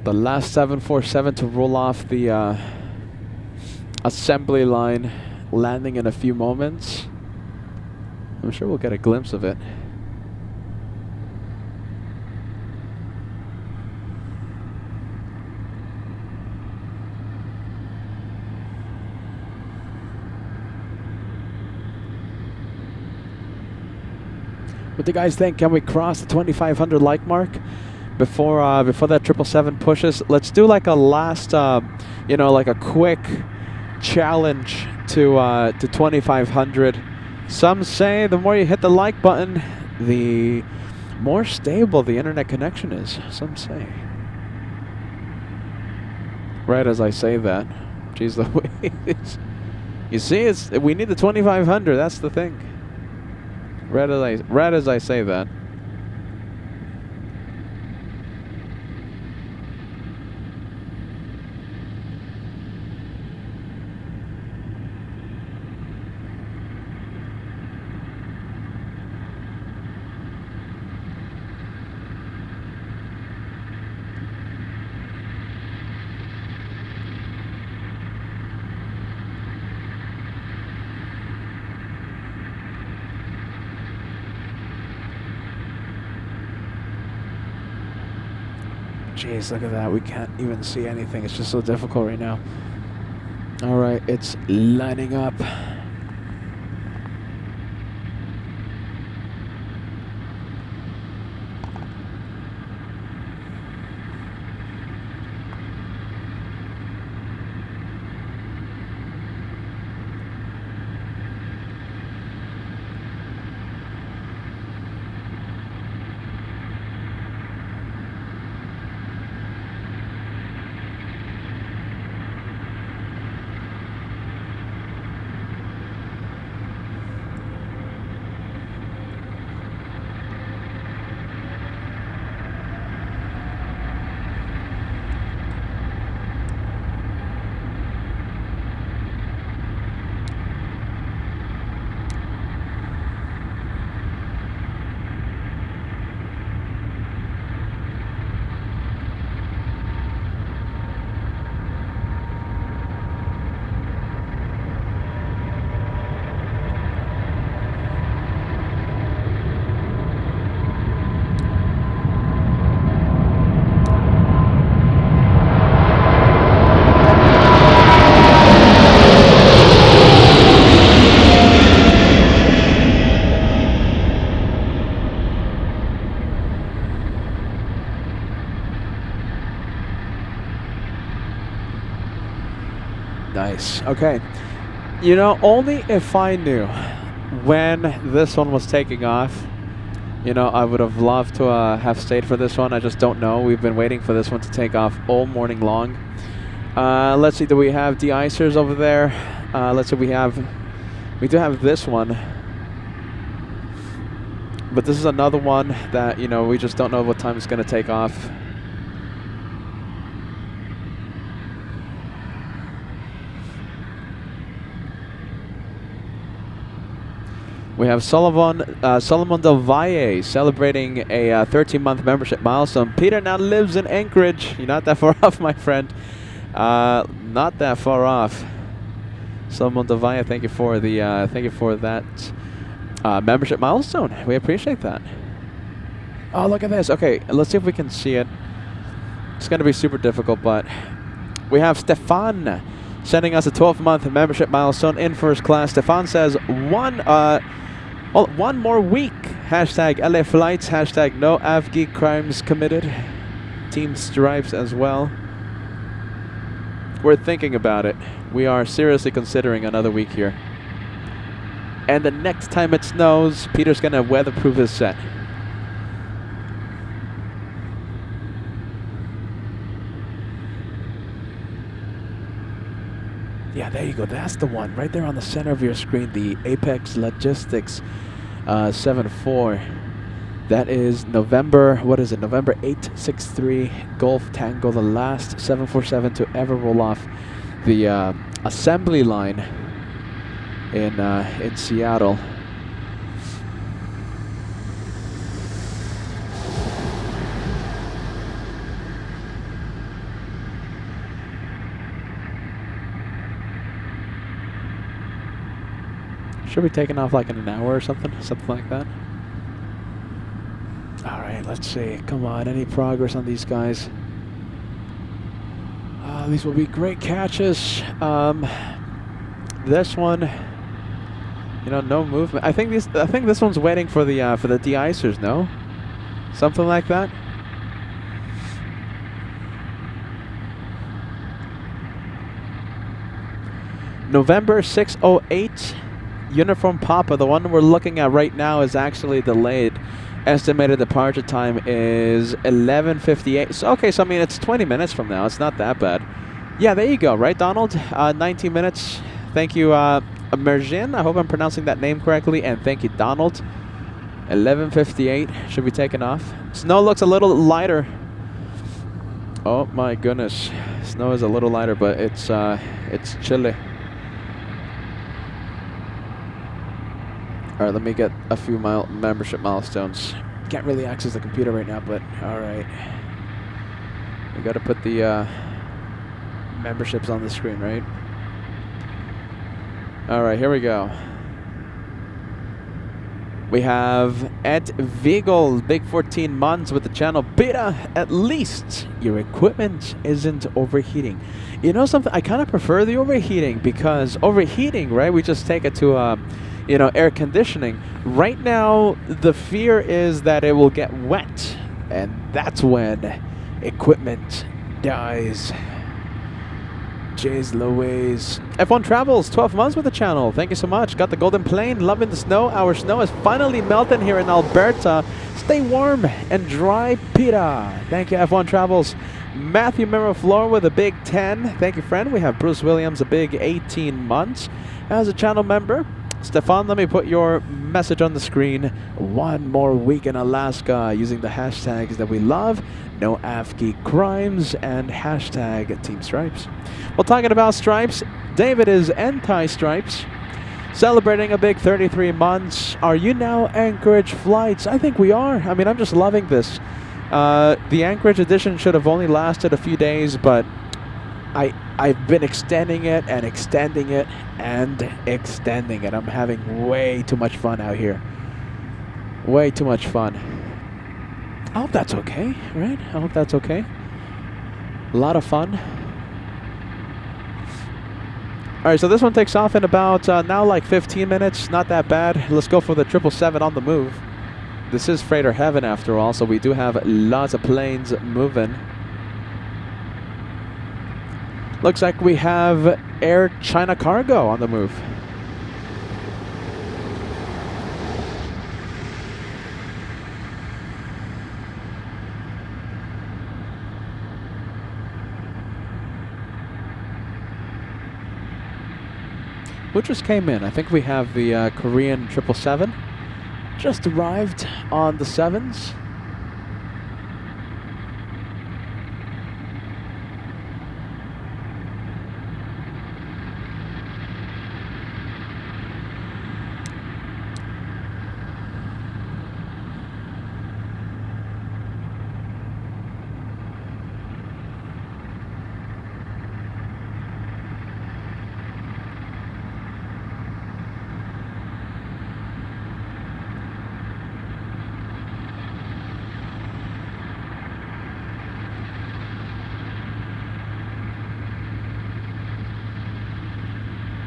The last 747 to roll off the assembly line, landing in a few moments. I'm sure we'll get a glimpse of it. What do you guys think? Can we cross the 2,500 like mark before that 777 pushes? Let's do like a last, like a quick challenge to 2,500. Some say the more you hit the like button, the more stable the internet connection is. Some say. Right as I say that, geez, the way you see, we need the 2,500. That's the thing. Right as I say that. Jeez, look at that. We can't even see anything. It's just so difficult right now. All right, it's lining up. Nice. Okay. Only if I knew when this one was taking off, I would have loved to have stayed for this one. I just don't know. We've been waiting for this one to take off all morning long. Let's see. Do we have de-icers over there? Let's see. We do have this one. But this is another one that, you know, we just don't know what time it's going to take off. We have Solomon Del Valle celebrating a 13-month membership milestone. Peter now lives in Anchorage. You're not that far off, my friend. Not that far off. Solomon Del Valle, thank you for that membership milestone. We appreciate that. Oh, look at this. Okay, let's see if we can see it. It's going to be super difficult, but we have Stefan sending us a 12-month membership milestone in first class. Stefan says one more week. Hashtag LA flights. Hashtag no Afghan crimes committed. Team Stripes as well. We're thinking about it. We are seriously considering another week here. And the next time it snows, Peter's gonna weatherproof his set. Yeah, there you go. That's the one right there on the center of your screen. The Apex Logistics 74. That is November. What is it? November 863 Golf Tango, the last 747 to ever roll off the assembly line in Seattle. Should be taking off like in an hour or something like that. All right, let's see. Come on, any progress on these guys? These will be great catches. This one, you know, no movement. I think this one's waiting for the de-icers. No, something like that. November 608. Uniform Papa, the one we're looking at right now, is actually delayed. Estimated departure time is 11:58. So okay, so I mean it's 20 minutes from now. It's not that bad. Yeah, there you go, right, Donald? 19 minutes. Thank you, Merjin. I hope I'm pronouncing that name correctly, and thank you, Donald. 11:58 should be taken off. Snow looks a little lighter. Oh my goodness, snow is a little lighter, but it's chilly. All right, let me get a few membership milestones. Can't really access the computer right now, but all right. We got to put the memberships on the screen, right? All right, here we go. We have Ed Vigel, big 14 months with the channel. Beta, at least your equipment isn't overheating. You know something? I kind of prefer the overheating, because overheating, right? We just take it to you know, air conditioning. Right now, the fear is that it will get wet, and that's when equipment dies. Jeez Louise. F1 Travels, 12 months with the channel. Thank you so much. Got the golden plane, loving the snow. Our snow is finally melting here in Alberta. Stay warm and dry, Peter. Thank you, F1 Travels. Matthew Miraflor with a big 10. Thank you, friend. We have Bruce Williams, a big 18 months as a channel member. Stefan, let me put your message on the screen. One more week in Alaska, using the hashtags that we love. No Afghan crimes and hashtag Team Stripes. Well, talking about stripes, David is anti-stripes. Celebrating a big 33 months. Are you now Anchorage flights? I think we are. I mean, I'm just loving this. The Anchorage edition should have only lasted a few days, but I've been extending it and extending it and extending it. I'm having way too much fun out here. Way too much fun. I hope that's okay, right? I hope that's okay. A lot of fun. All right, so this one takes off in about now like 15 minutes. Not that bad. Let's go for the 777 on the move. This is freighter heaven after all, so we do have lots of planes moving. Looks like we have Air China Cargo on the move. Who just came in? I think we have the Korean 777. just arrived on the 7s.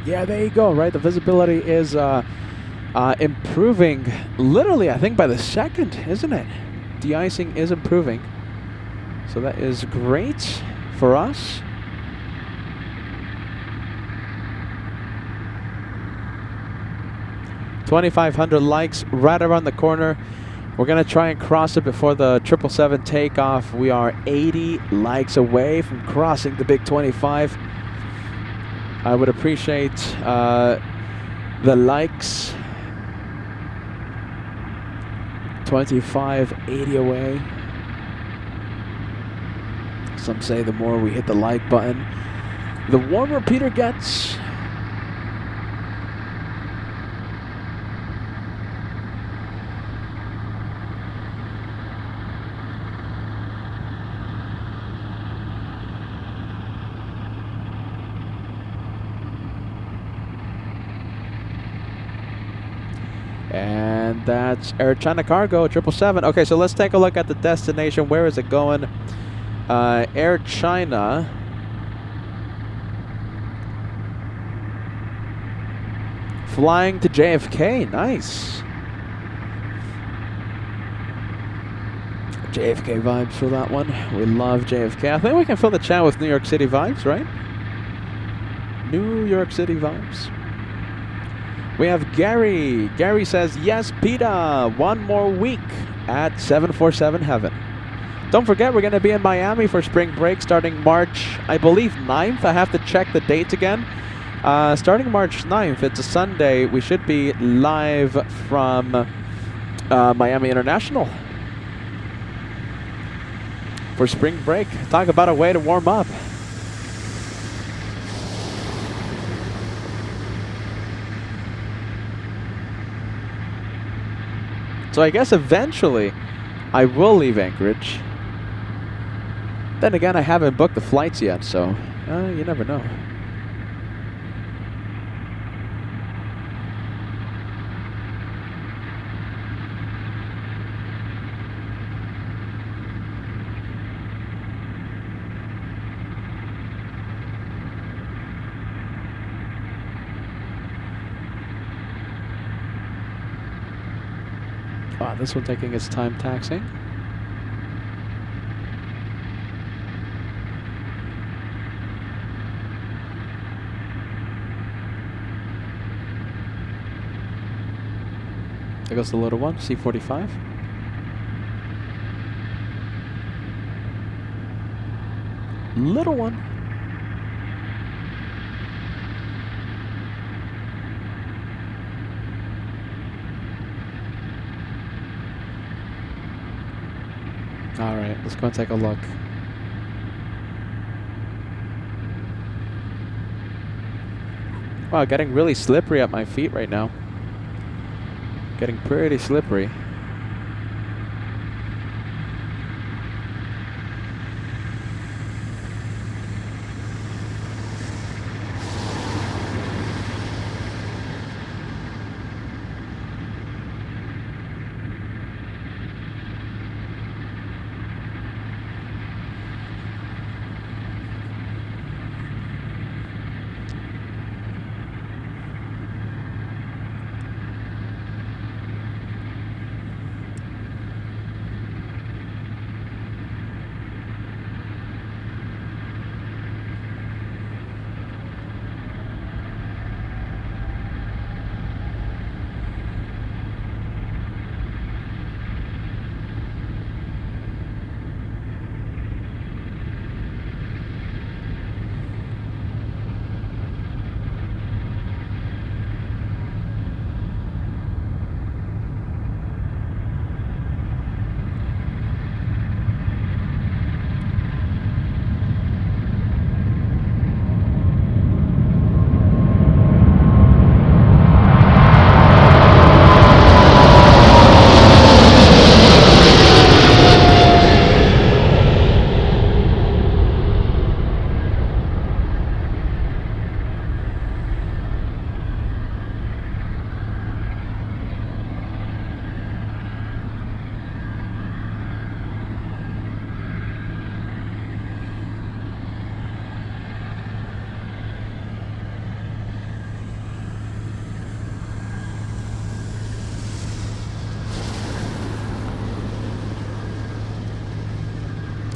Yeah, there you go, right? The visibility is improving literally, I think, by the second, isn't it? De-icing is improving. So that is great for us. $2,500 likes right around the corner. We're going to try and cross it before the 777 takeoff. We are 80 likes away from crossing the big 25. I would appreciate the likes. 25, 80 away. Some say the more we hit the like button, the warmer Peter gets. And that's Air China Cargo 777. Okay, so let's take a look at the destination. Where is it going? Air China. Flying to JFK. Nice. JFK vibes for that one. We love JFK. I think we can fill the chat with New York City vibes, right? New York City vibes. We have Gary. Gary says, yes, PETA, one more week at 747 Heaven. Don't forget, we're going to be in Miami for spring break starting March, I believe, 9th. I have to check the dates again. Starting March 9th, it's a Sunday. We should be live from Miami International for spring break. Talk about a way to warm up. So I guess eventually I will leave Anchorage. Then again, I haven't booked the flights yet, so you never know. Wow, this one taking its time taxing. There goes the little one, C-45. Little one. All right, let's go and take a look. Wow, getting really slippery at my feet right now. Getting pretty slippery.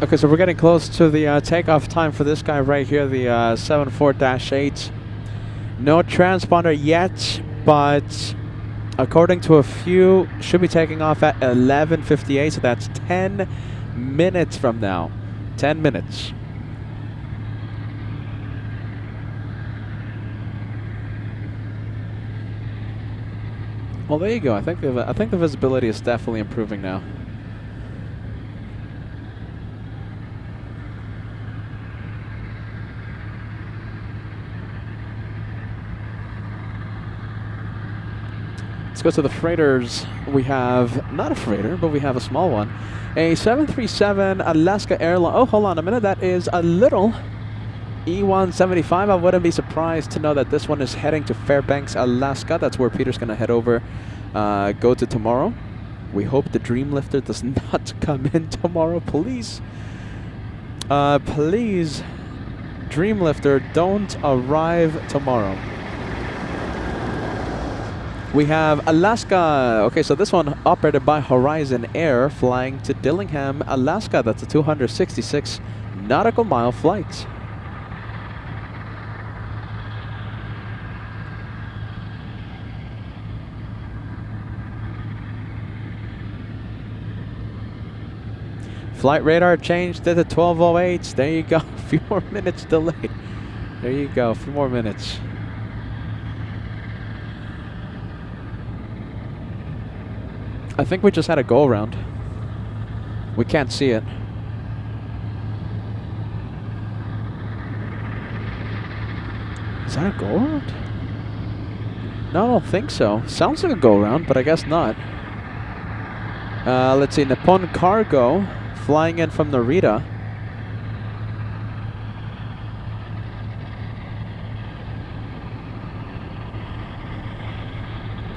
Okay, so we're getting close to the takeoff time for this guy right here, the 74-8. No transponder yet, but according to a few, should be taking off at 11:58, so that's 10 minutes from now. 10 minutes. Well, there you go. I think the visibility is definitely improving now. Let's go to the freighters. We have, not a freighter, but we have a small one. A 737 Alaska Airlines. Oh, hold on a minute. That is a little E-175. I wouldn't be surprised to know that this one is heading to Fairbanks, Alaska. That's where Peter's going to head over, go to tomorrow. We hope the Dreamlifter does not come in tomorrow. Please. Please, Dreamlifter, don't arrive tomorrow. We have Alaska. Okay, so this one operated by Horizon Air, flying to Dillingham, Alaska. That's a 266 nautical mile flight. Flight radar changed to the 1208. There you go. A few more minutes delayed. There you go. A few more minutes. I think we just had a go around. We can't see it. Is that a go around? No, I don't think so. Sounds like a go around, but I guess not. Let's see. Nippon Cargo flying in from Narita.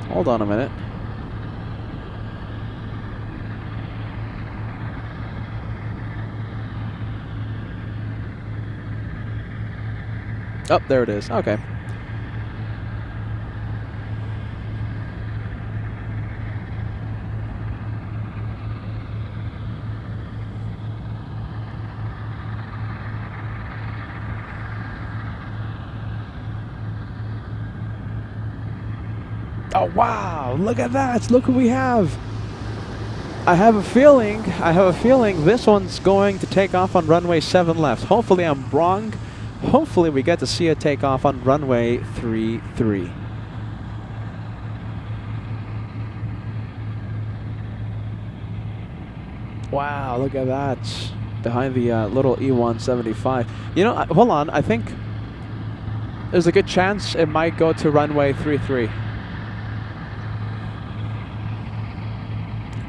Hold on a minute. Oh, there it is. Okay. Oh, wow. Look at that. Look who we have. I have a feeling this one's going to take off on runway 7 left. Hopefully I'm wrong. Hopefully we get to see it take off on runway 33. Wow, look at that. Behind the little E-175. You know, hold on. I think there's a good chance it might go to runway 33.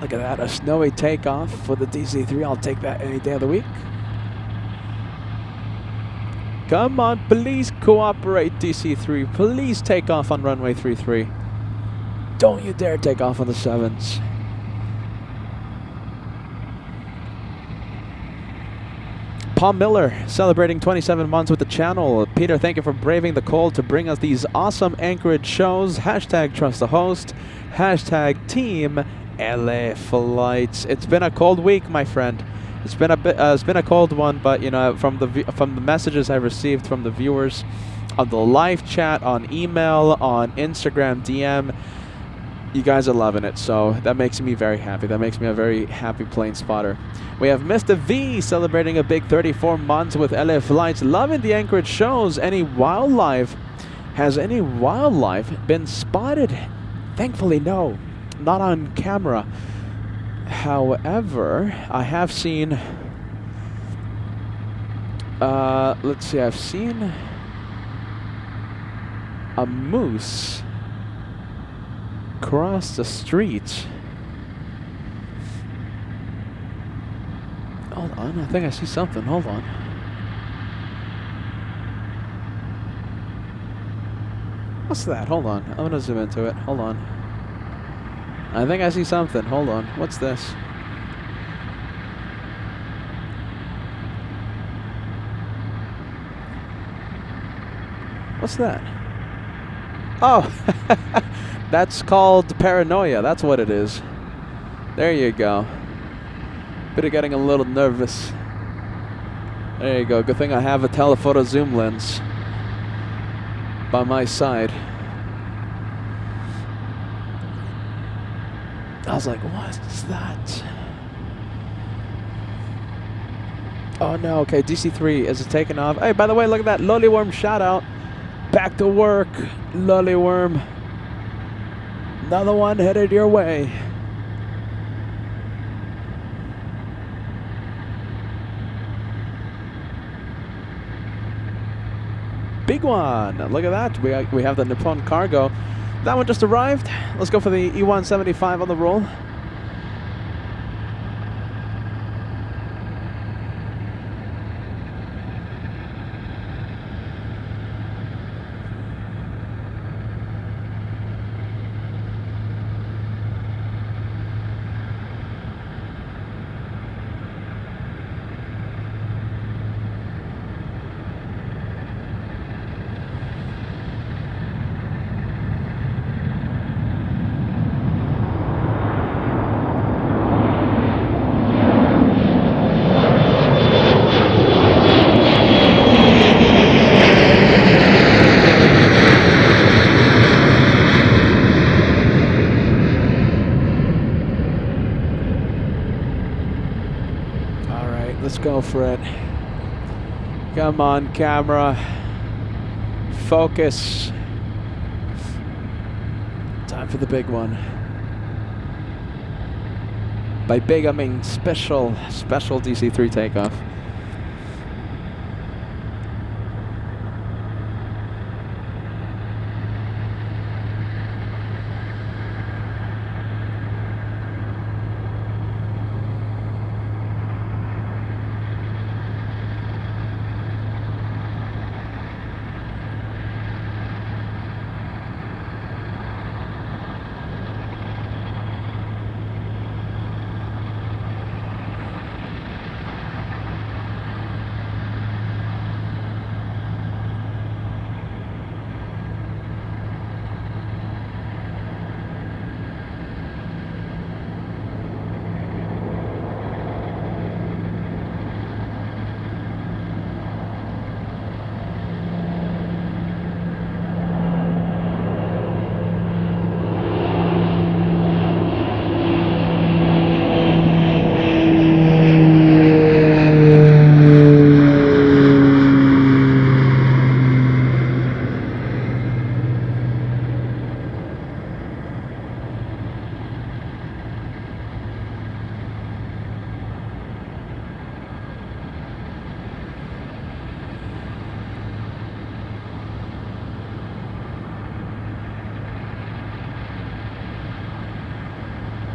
Look at that. A snowy takeoff for the DC-3. I'll take that any day of the week. Come on, please cooperate, DC-3. Please take off on runway 33. Don't you dare take off on the 7s. Paul Miller celebrating 27 months with the channel. Peter, thank you for braving the cold to bring us these awesome Anchorage shows. Hashtag trust the host. Hashtag team LA flights. It's been a cold week, my friend. It's been a cold one, but you know, from the messages I received from the viewers on the live chat, on email, on Instagram DM, you guys are loving it. So that makes me very happy. That makes me a very happy plane spotter. We have Mr. V celebrating a big 34 months with LA flights, loving the Anchorage shows. Has any wildlife been spotted? Thankfully, no, not on camera. However, I have seen, let's see, I've seen a moose cross the street. Hold on, I think I see something. Hold on. What's that? Hold on. I'm gonna zoom into it. Hold on. I think I see something. Hold on. What's this? What's that? Oh, that's called paranoia. That's what it is. There you go. Bit of getting a little nervous. There you go. Good thing I have a telephoto zoom lens by my side. I was like, what's that? Oh no, okay, DC-3 is taking off. Hey, by the way, look at that Lollyworm shout out. Back to work, Lollyworm. Another one headed your way. Big one. Look at that. We have the Nippon Cargo. That one just arrived. Let's go for the E175 on the roll. Let's go for it. Come on, camera. Focus. Time for the big one. By big, I mean special DC-3 takeoff.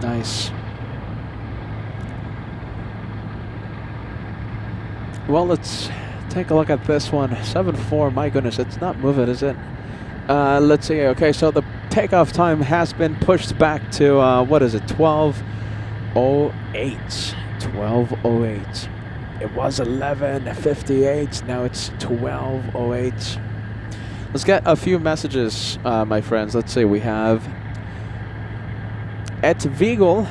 Nice. Well, let's take a look at this one. 7.4, my goodness, it's not moving, is it? Let's see. Okay, so the takeoff time has been pushed back to, what is it, 12:08. 12:08. It was 11:58, now it's 12:08. Let's get a few messages, my friends. Let's see, we have at Vigal,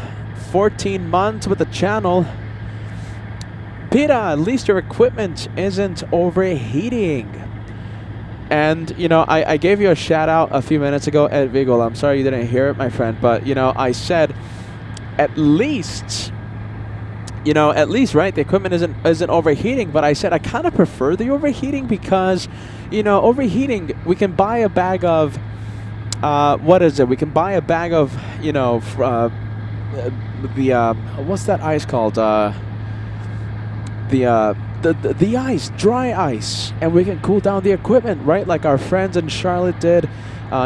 14 months with the channel. Peter, at least your equipment isn't overheating. And, you know, I gave you a shout out a few minutes ago at Vigal. I'm sorry you didn't hear it, my friend. But, you know, I said at least, you know, at least, right, the equipment isn't overheating. But I said I kind of prefer the overheating because, you know, overheating, we can buy a bag of, what is it? We can buy a bag of, you know, what's that ice called? The ice, dry ice, and we can cool down the equipment, right? Like our friends in Charlotte did,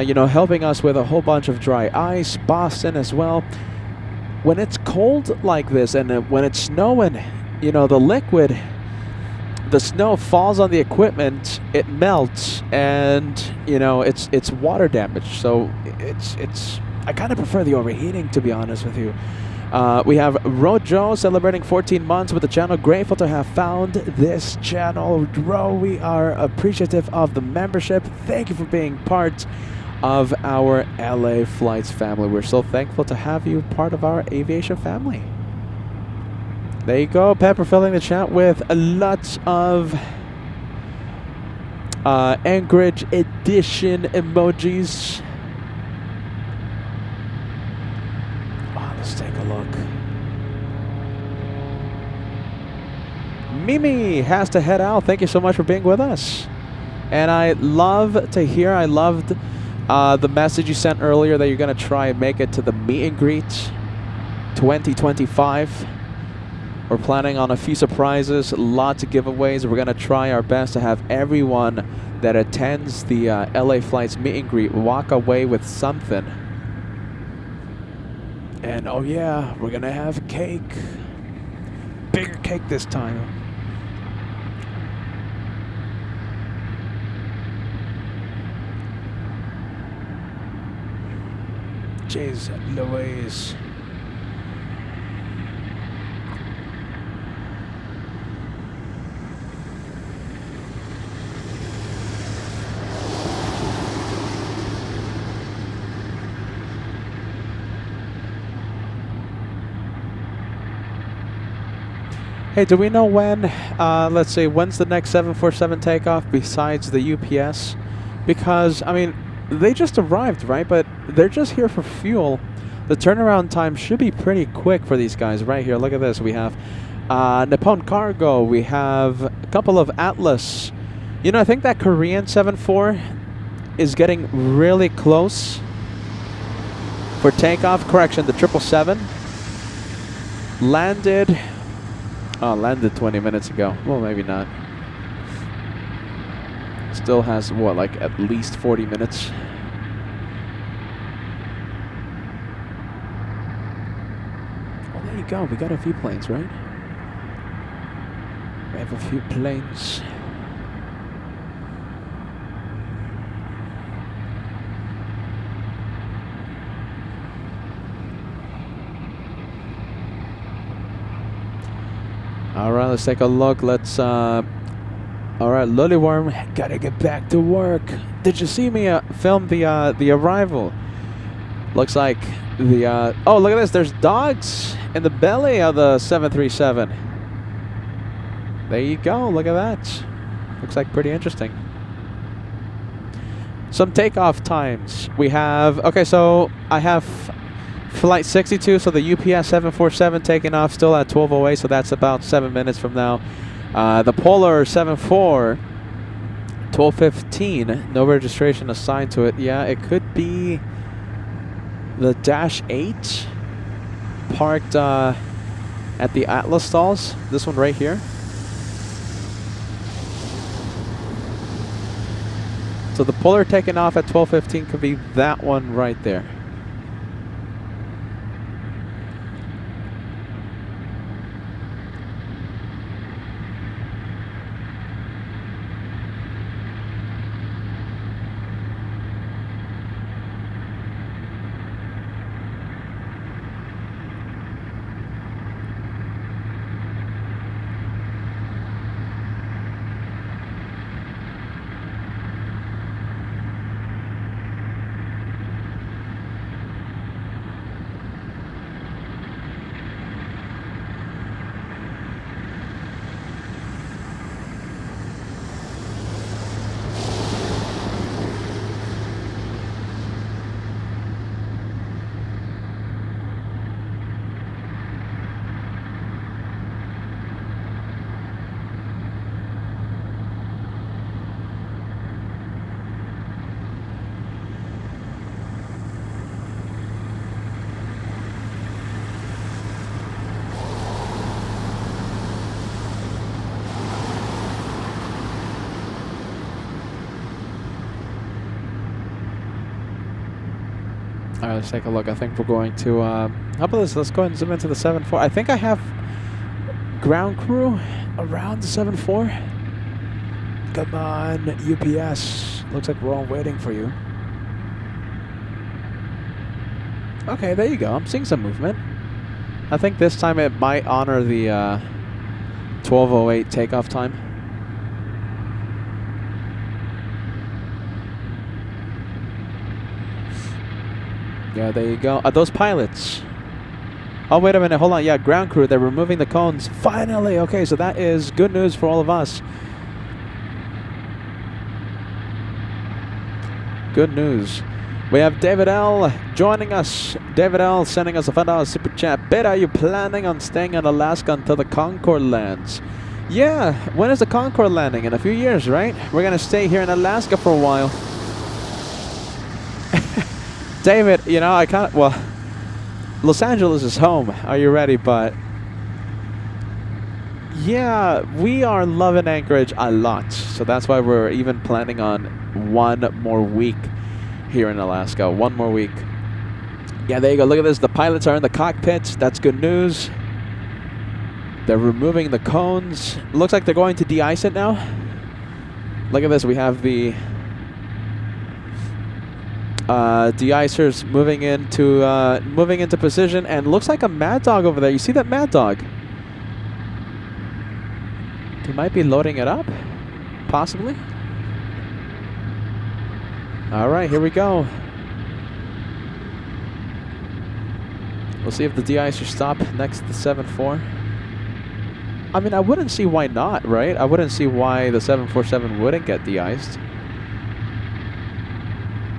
you know, helping us with a whole bunch of dry ice. Boston as well. When it's cold like this and when it's snowing, you know, the snow falls on the equipment, it melts, and you know it's water damage. So it's I kind of prefer the overheating, to be honest with you. We have Rojo celebrating 14 months with the channel. Grateful to have found this channel. Ro, we are appreciative of the membership. Thank you for being part of our LA Flights family. We're so thankful to have you part of our aviation family. There you go, Pepper filling the chat with lots of Anchorage Edition emojis. Let's take a look. Mimi has to head out. Thank you so much for being with us. And I love to hear, I loved the message you sent earlier that you're going to try and make it to the meet and greet 2025. We're planning on a few surprises, lots of giveaways. We're going to try our best to have everyone that attends the LA Flights meet and greet walk away with something. And oh yeah, we're going to have cake. Bigger cake this time. Jeez Louise. Hey, do we know when, let's see, when's the next 747 takeoff besides the UPS? Because, I mean, they just arrived, right? But they're just here for fuel. The turnaround time should be pretty quick for these guys right here. Look at this. We have Nippon Cargo. We have a couple of Atlas. You know, I think that Korean 747 is getting really close for takeoff. Correction, the 777 landed... Oh, landed 20 minutes ago. Well, maybe not. Still has, what, like at least 40 minutes. Well, there you go. We got a few planes, right? We have a few planes. All right, let's take a look. Let's, all right, Lollyworm, gotta get back to work. Did you see me film the arrival? Looks like the, oh, look at this. There's dogs in the belly of the 737. There you go. Look at that. Looks like pretty interesting. Some takeoff times. We have, okay, so I have Flight 62, so the UPS 747 taking off still at 12:08, so that's about 7 minutes from now. The Polar 74, 12:15, no registration assigned to it. Yeah, it could be the Dash 8 parked at the Atlas stalls. This one right here. So the Polar taking off at 12:15 could be that one right there. All right, let's take a look. I think we're going to, how about this? Let's go ahead and zoom into the 7.4. I think I have ground crew around the 7.4. Come on, UPS. Looks like we're all waiting for you. Okay, there you go. I'm seeing some movement. I think this time it might honor the 12:08 takeoff time. Yeah, there you go. Are those pilots? Oh, wait a minute. Hold on. Yeah, ground crew. They're removing the cones. Finally. Okay, so that is good news for all of us. Good news. We have David L. joining us. David L. sending us a $5 super chat. Beta, are you planning on staying in Alaska until the Concorde lands? Yeah. When is the Concorde landing? In a few years, right? We're going to stay here in Alaska for a while. David, you know, I can't... Well, Los Angeles is home. Are you ready? But... yeah, we are loving Anchorage a lot. So that's why we're even planning on 1 more week here in Alaska. 1 more week. Yeah, there you go. Look at this. The pilots are in the cockpits. That's good news. They're removing the cones. Looks like they're going to de-ice it now. Look at this. We have the de-icers moving into position, and looks like a Mad Dog over there. You see that Mad Dog? They might be loading it up, possibly. All right, here we go. We'll see if the de-icers stop next to the 7-4. I mean, I wouldn't see why not, right? I wouldn't see why the 747 wouldn't get de-iced.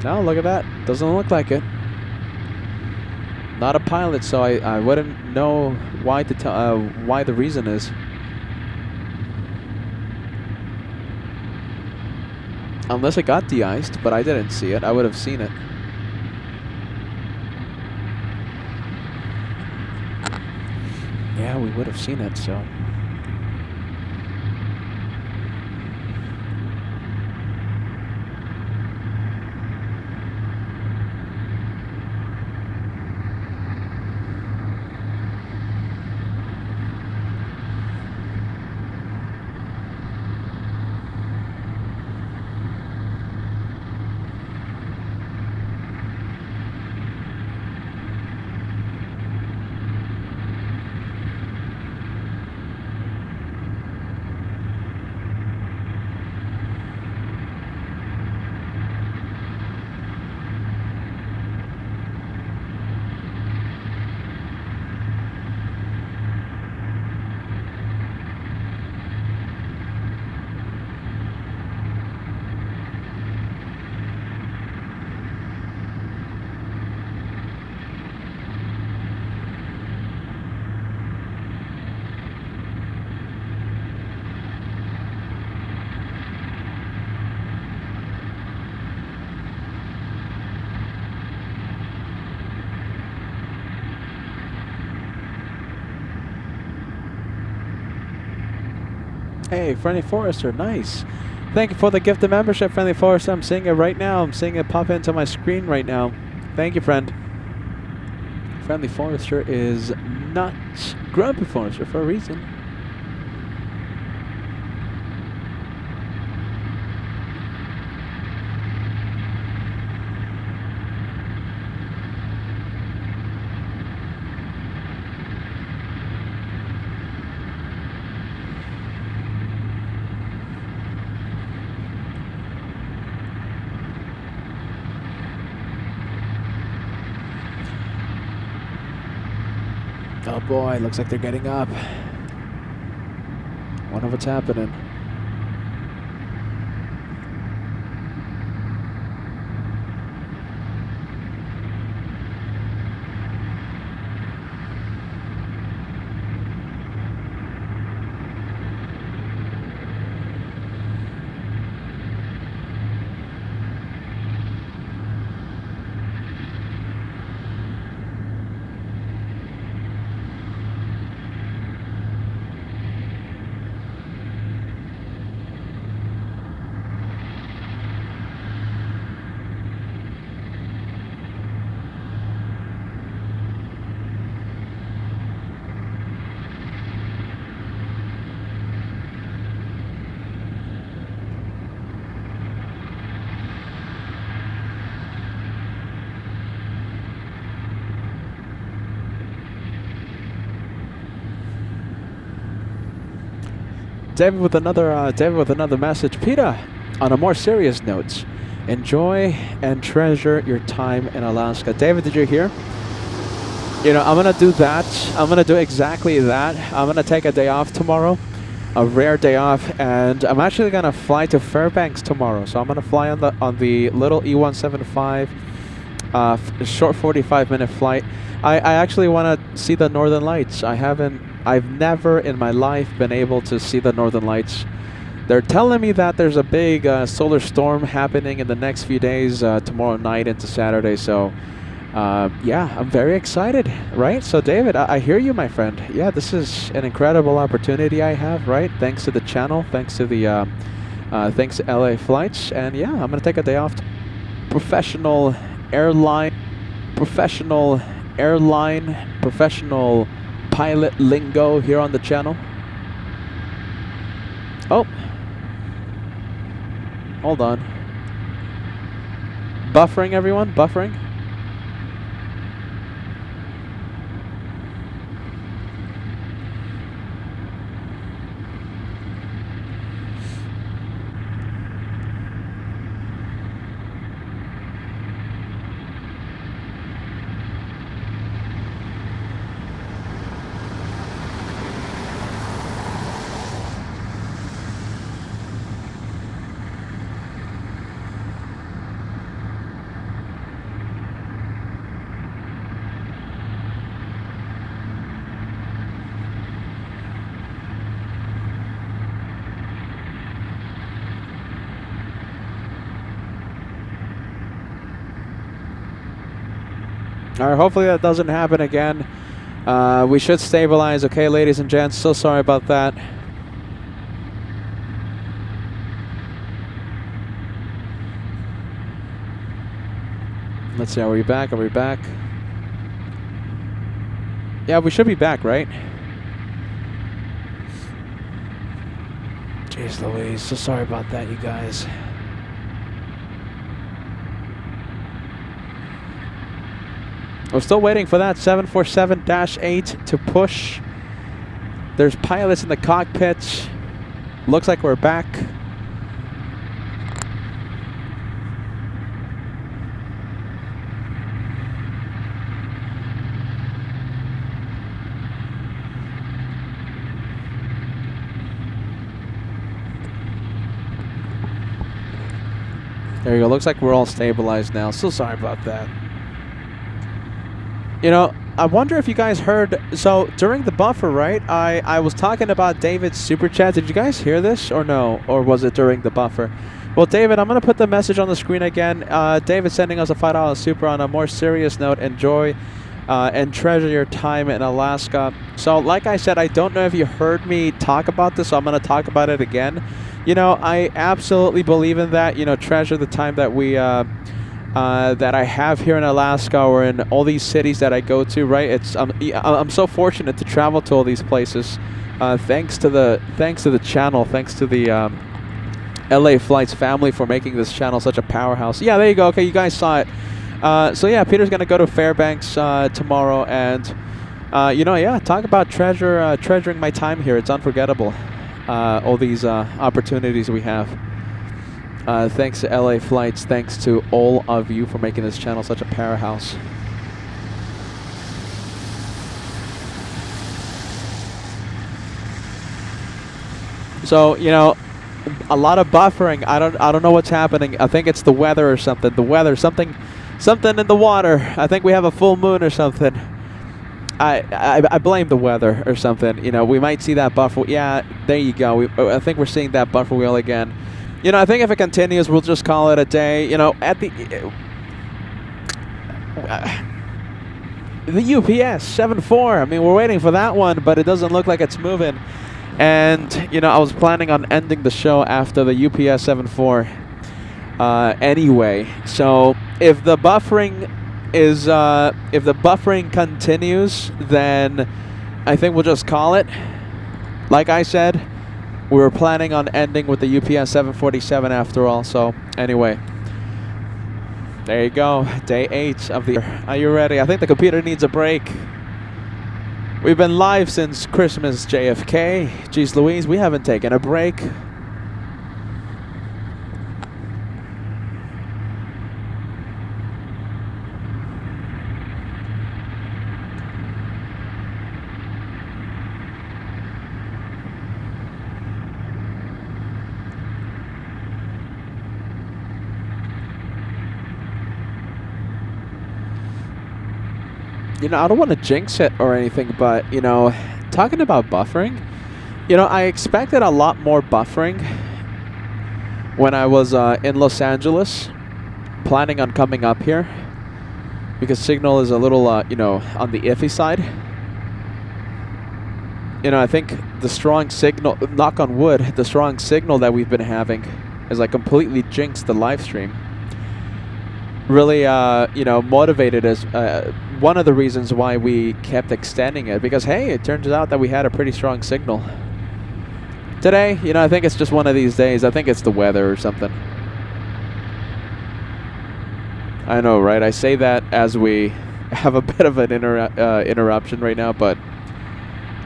No, look at that. Doesn't look like it. Not a pilot, so I wouldn't know why to tell why the reason is. Unless it got de-iced, but I didn't see it. I would have seen it. Yeah, we would have seen it, so. Hey, Friendly Forester, nice. Thank you for the gift of membership, Friendly Forester. I'm seeing it right now. I'm seeing it pop into my screen right now. Thank you, friend. Friendly Forester is not Grumpy Forester for a reason. Oh boy, looks like they're getting up. Wonder what's happening. David with another message. Peter, on a more serious note, enjoy and treasure your time in Alaska. David, did you hear? You know, I'm gonna do that. I'm gonna do exactly that. I'm gonna take a day off tomorrow, a rare day off, and I'm actually gonna fly to Fairbanks tomorrow. So I'm gonna fly on the little E175, short 45-minute flight. I actually want to see the Northern Lights. I've never in my life been able to see the Northern Lights. They're telling me that there's a big solar storm happening in the next few days, tomorrow night into Saturday. So, yeah, I'm very excited, right? So, David, I hear you, my friend. Yeah, this is an incredible opportunity I have, right? Thanks to the channel, thanks to the, thanks to LA Flights, and yeah, I'm gonna take a day off. Professional pilot lingo here on the channel. Oh. Hold on. Buffering, everyone? Buffering? All right, hopefully that doesn't happen again. We should stabilize, okay, ladies and gents. So sorry about that. Let's see, are we back? Are we back? Yeah, we should be back, right? Jeez Louise, so sorry about that, you guys. We're still waiting for that 747-8 to push. There's pilots in the cockpit. Looks like we're back. There you go. Looks like we're all stabilized now. So sorry about that. You know, I wonder if you guys heard, so during the buffer, right, I was talking about David's super chat. Did you guys hear this or no? Or was it during the buffer? Well, David, I'm going to put the message on the screen again. David sending us a $5 super. On a more serious note, enjoy and treasure your time in Alaska. So like I said, I don't know if you heard me talk about this, so I'm going to talk about it again. You know, I absolutely believe in that. You know, treasure the time that we that I have here in Alaska or in all these cities that I go to, right? It's I'm so fortunate to travel to all these places, thanks to the channel, thanks to the LA Flights family for making this channel such a powerhouse. Yeah, there you go. Okay, you guys saw it. So yeah, Peter's gonna go to Fairbanks tomorrow, and you know, yeah, talk about treasuring my time here. It's unforgettable. All these opportunities we have. Thanks to LA Flights, thanks to all of you for making this channel such a powerhouse. So, you know, a lot of buffering. I don't know what's happening. I think it's the weather or something. The weather, something in the water. I think we have a full moon or something. I blame the weather or something. You know, we might see that buffer. Yeah, there you go. I think we're seeing that buffer wheel again. You know, I think if it continues, we'll just call it a day. You know, at the UPS 74. I mean, we're waiting for that one, but it doesn't look like it's moving. And you know, I was planning on ending the show after the UPS 74 anyway. So if the buffering continues, then I think we'll just call it. Like I said, we were planning on ending with the UPS 747 after all. So anyway, there you go. Day 8 of the. Are you ready? I think the computer needs a break. We've been live since Christmas, JFK. Jeez Louise, we haven't taken a break. you know, I don't want to jinx it or anything, but, you know, talking about buffering, you know, I expected a lot more buffering when I was in Los Angeles, planning on coming up here, because signal is a little, you know, on the iffy side. You know, I think the strong signal, knock on wood, the strong signal that we've been having is like completely jinxed the live stream. Really, you know, motivated us. One of the reasons why we kept extending it, because hey, it turns out that we had a pretty strong signal. Today, you know, I think it's just one of these days. I think it's the weather or something. I know, right? I say that as we have a bit of an interruption right now, but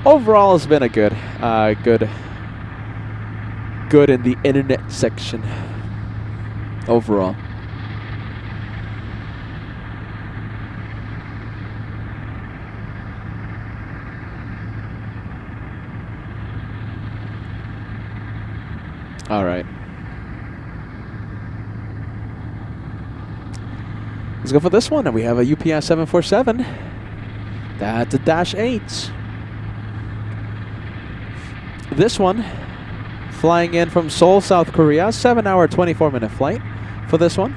overall, it's been a good in the internet section. Overall. All right. Let's go for this one, and we have a UPS 747. That's a -8. This one, flying in from Seoul, South Korea, 7-hour, 24-minute flight for this one.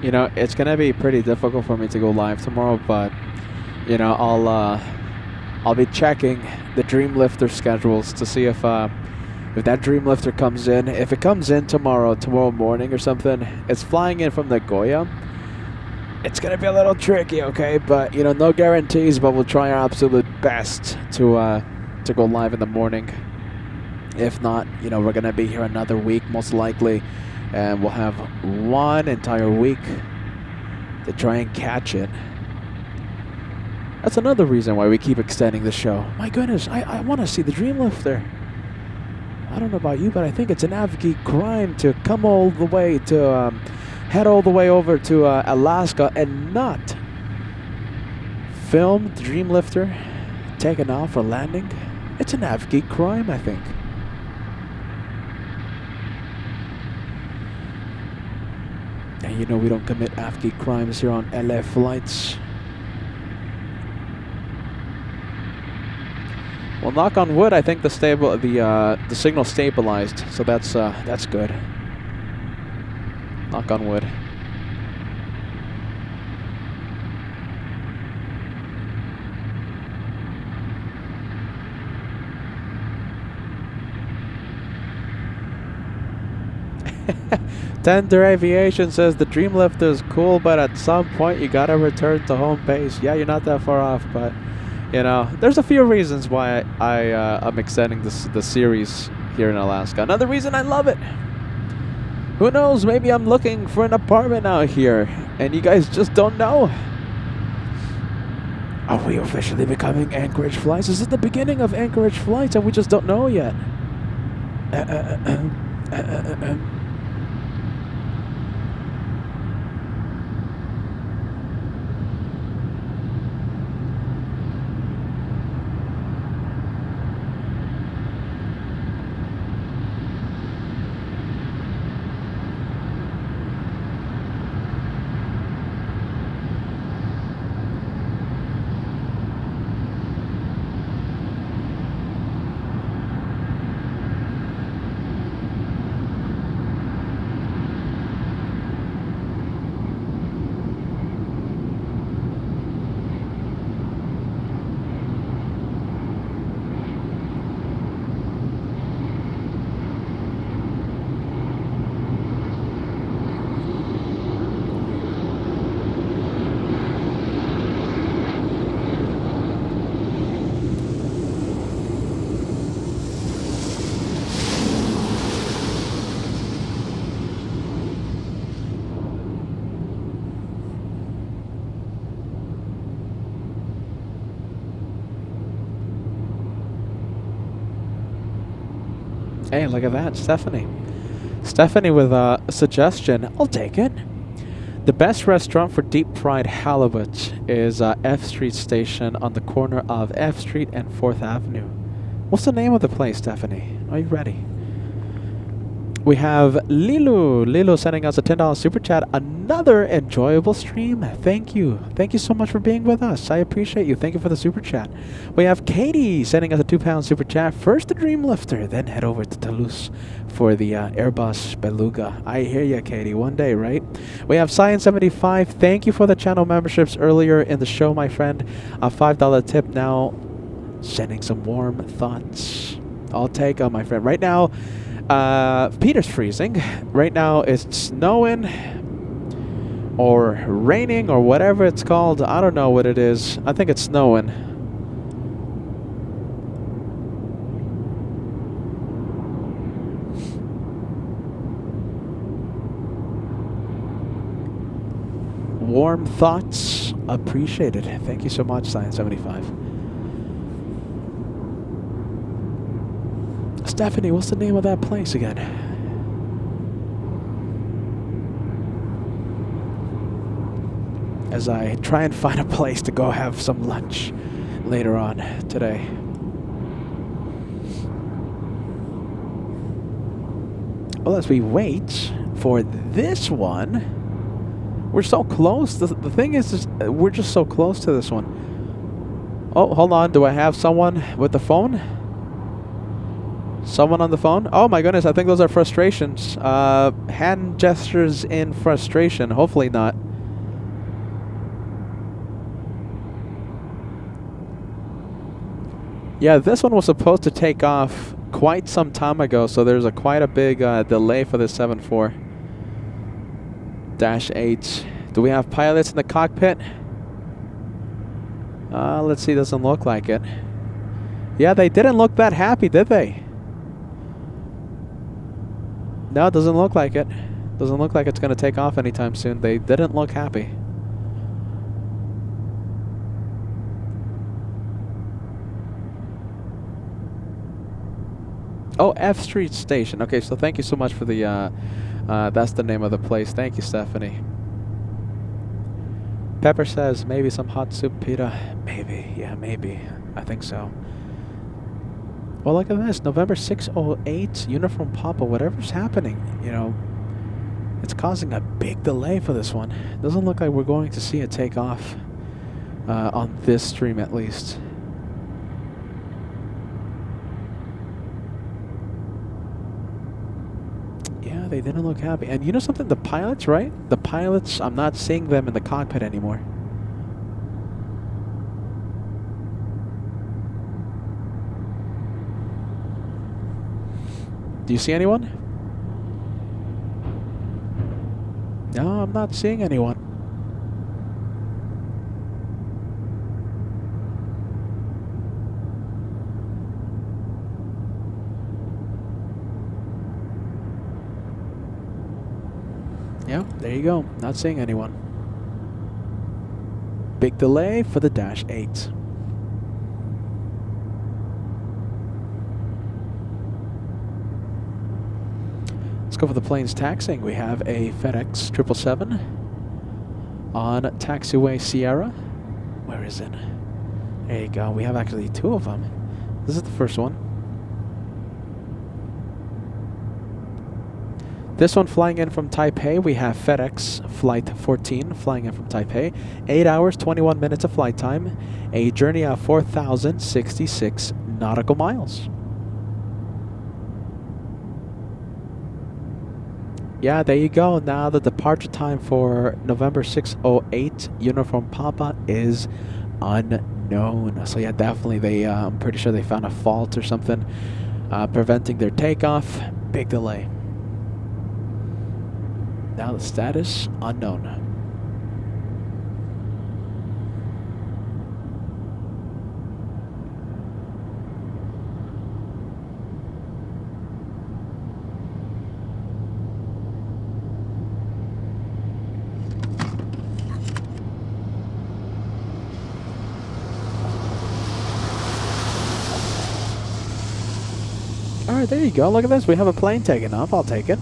You know, it's gonna be pretty difficult for me to go live tomorrow, but you know, I'll be checking the Dreamlifter schedules to see if that Dreamlifter comes in. If it comes in tomorrow morning or something, it's flying in from Nagoya. It's gonna be a little tricky, okay? But you know, no guarantees. But we'll try our absolute best to go live in the morning. If not, you know, we're gonna be here another week most likely. And we'll have one entire week to try and catch it. That's another reason why we keep extending the show. My goodness, I want to see the Dreamlifter. I don't know about you, but I think it's an advocate crime to come all the way to head all the way over to Alaska and not film the Dreamlifter taking off or landing. It's an advocate crime, I think. And you know we don't commit advocate crimes here on LA flights. Well, knock on wood, I think the signal stabilized, so that's good. Knock on wood. Tender Aviation says the Dreamlifter is cool, but at some point you gotta return to home base. Yeah, you're not that far off, but you know, there's a few reasons why I'm extending the series here in Alaska. Another reason I love it. Who knows? Maybe I'm looking for an apartment out here, and you guys just don't know. Are we officially becoming Anchorage flights? Is it the beginning of Anchorage flights, and we just don't know yet? Hey, look at that, Stephanie. Stephanie with a suggestion. I'll take it. The best restaurant for deep fried halibut is F Street Station on the corner of F Street and 4th Avenue. What's the name of the place, Stephanie? Are you ready? We have Lilu. Lilu sending us a $10 super chat. Another enjoyable stream. Thank you. Thank you so much for being with us. I appreciate you. Thank you for the super chat. We have Katie sending us a £2 super chat. First the Dreamlifter, then head over to Toulouse for the Airbus Beluga. I hear you, Katie. One day, right? We have Science75. Thank you for the channel memberships earlier in the show, my friend. A $5 tip now. Sending some warm thoughts. I'll take my friend. Right now, Peter's freezing. Right now it's snowing or raining or whatever it's called. I don't know what it is. I think it's snowing. Warm thoughts appreciated. Thank you so much, Science75. Stephanie, what's the name of that place again? As I try and find a place to go have some lunch later on today. Well, as we wait for this one, we're so close. The thing is, we're just so close to this one. Oh, hold on. Do I have someone with the phone? Someone on the phone? Oh my goodness, I think those are frustrations. Hand gestures in frustration. Hopefully not. Yeah, this one was supposed to take off quite some time ago, so there's quite a big delay for the 74-8. Do we have pilots in the cockpit? Let's see, doesn't look like it. Yeah, they didn't look that happy, did they? No, it doesn't look like it. Doesn't look like it's going to take off anytime soon. They didn't look happy. Oh, F Street Station. Okay, so thank you so much for the, that's the name of the place. Thank you, Stephanie. Pepper says, maybe some hot soup pita. Maybe, yeah, maybe. I think so. Well, look at this. November 608, Uniform Papa, whatever's happening, you know, it's causing a big delay for this one. Doesn't look like we're going to see it take off on this stream at least. Yeah, they didn't look happy. And you know something? The pilots, right? The pilots, I'm not seeing them in the cockpit anymore. Do you see anyone? No, I'm not seeing anyone. Yeah, there you go. Not seeing anyone. Big delay for the Dash 8. Let's go for the planes taxiing. We have a FedEx 777 on taxiway Sierra. Where is it? There you go. We have actually 2 of them. This is the first one. This one flying in from Taipei. We have FedEx Flight 14 flying in from Taipei. 8 hours, 21 minutes of flight time. A journey of 4,066 nautical miles. Yeah, there you go. Now the departure time for November 608 Uniform Papa is unknown. So yeah, definitely I'm pretty sure they found a fault or something preventing their takeoff. Big delay. Now the status unknown. Alright, there you go. Look at this. We have a plane taking off. I'll take it.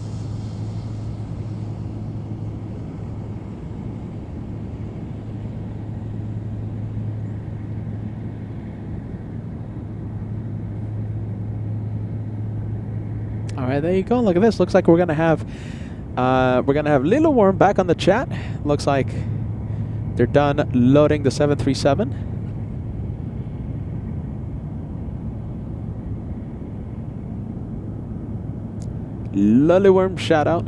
Alright, there you go. Look at this. Looks like we're gonna have Little Worm back on the chat. Looks like they're done loading the 737. Lily Worm shout out.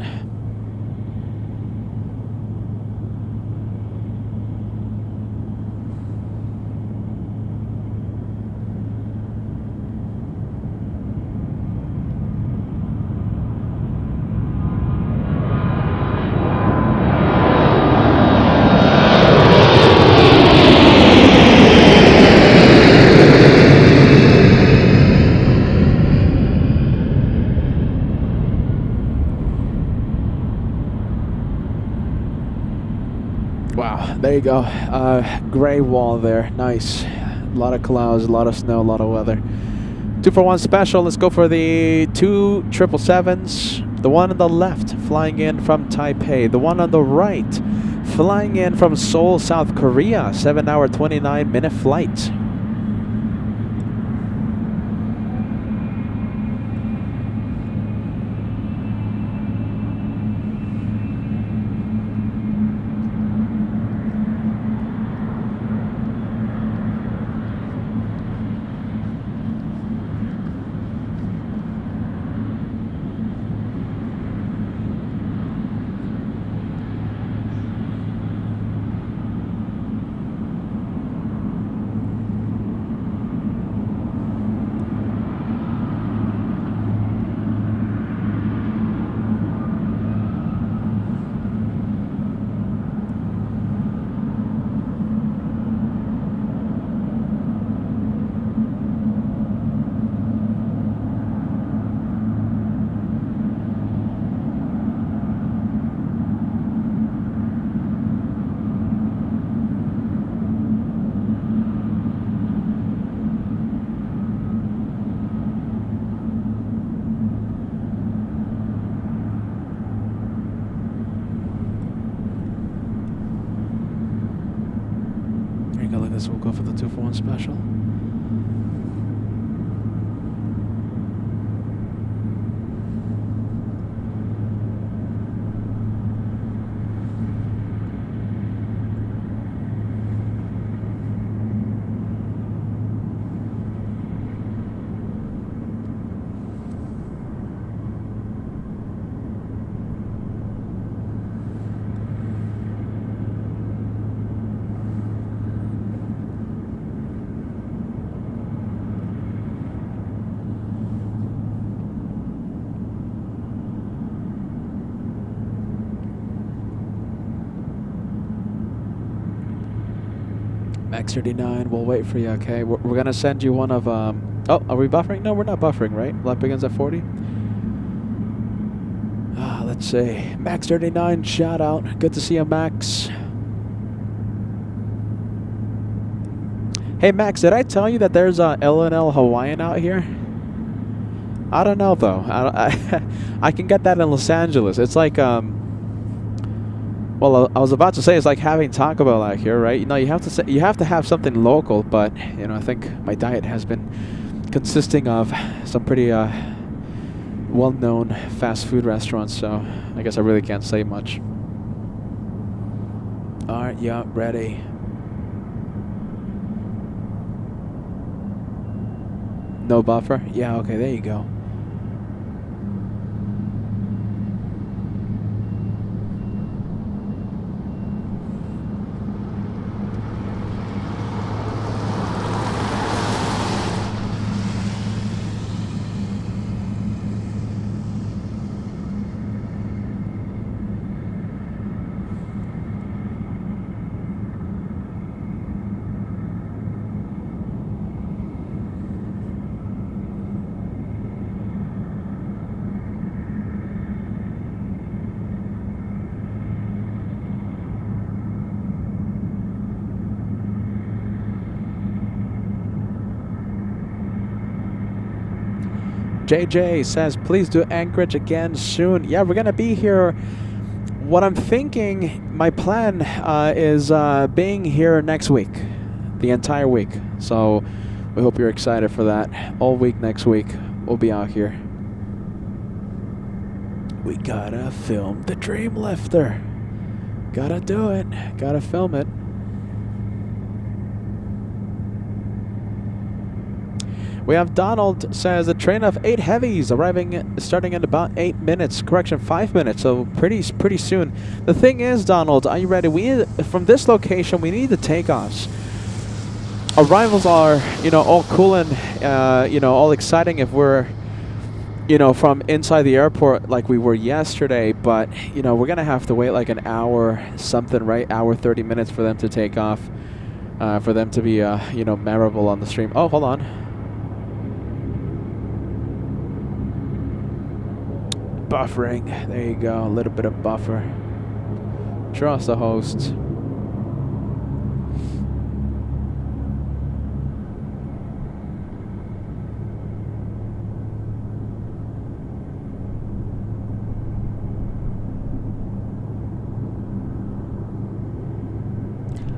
Wow, there you go. Gray wall there. Nice. A lot of clouds, a lot of snow, a lot of weather. 2-for-1 special. Let's go for the 2 777s. The one on the left flying in from Taipei. The one on the right flying in from Seoul, South Korea. 7-hour, 29-minute flight. We'll go for the 2-for-1 special. Max 39, we'll wait for you, okay? We're going to send you one of... oh, are we buffering? No, we're not buffering, right? Lap begins at 40? Let's see. Max 39, shout out. Good to see you, Max. Hey, Max, did I tell you that there's a L&L Hawaiian out here? I don't know, though. I can get that in Los Angeles. It's like, well, I was about to say it's like having Taco Bell out here, right? You know, you have to have something local, but, you know, I think my diet has been consisting of some pretty well-known fast food restaurants, so I guess I really can't say much. All right, yeah, ready. No buffer? Yeah, okay, there you go. JJ says, please do Anchorage again soon. Yeah, we're going to be here. What I'm thinking, my plan is being here next week, the entire week. So we hope you're excited for that. All week next week, we'll be out here. We gotta film the Dream Lifter. Gotta do it. Gotta film it. We have Donald says a train of 8 heavies starting in about 8 minutes. Correction, 5 minutes. So pretty soon. The thing is, Donald, are you ready? We need, from this location, we need the takeoffs. Arrivals are, you know, all cool and, you know, all exciting if we're, you know, from inside the airport like we were yesterday. But, you know, we're going to have to wait like an hour something, right? Hour, 30 minutes for them to take off, for them to be, you know, memorable on the stream. Oh, hold on. Buffering. There you go. A little bit of buffer. Trust the host.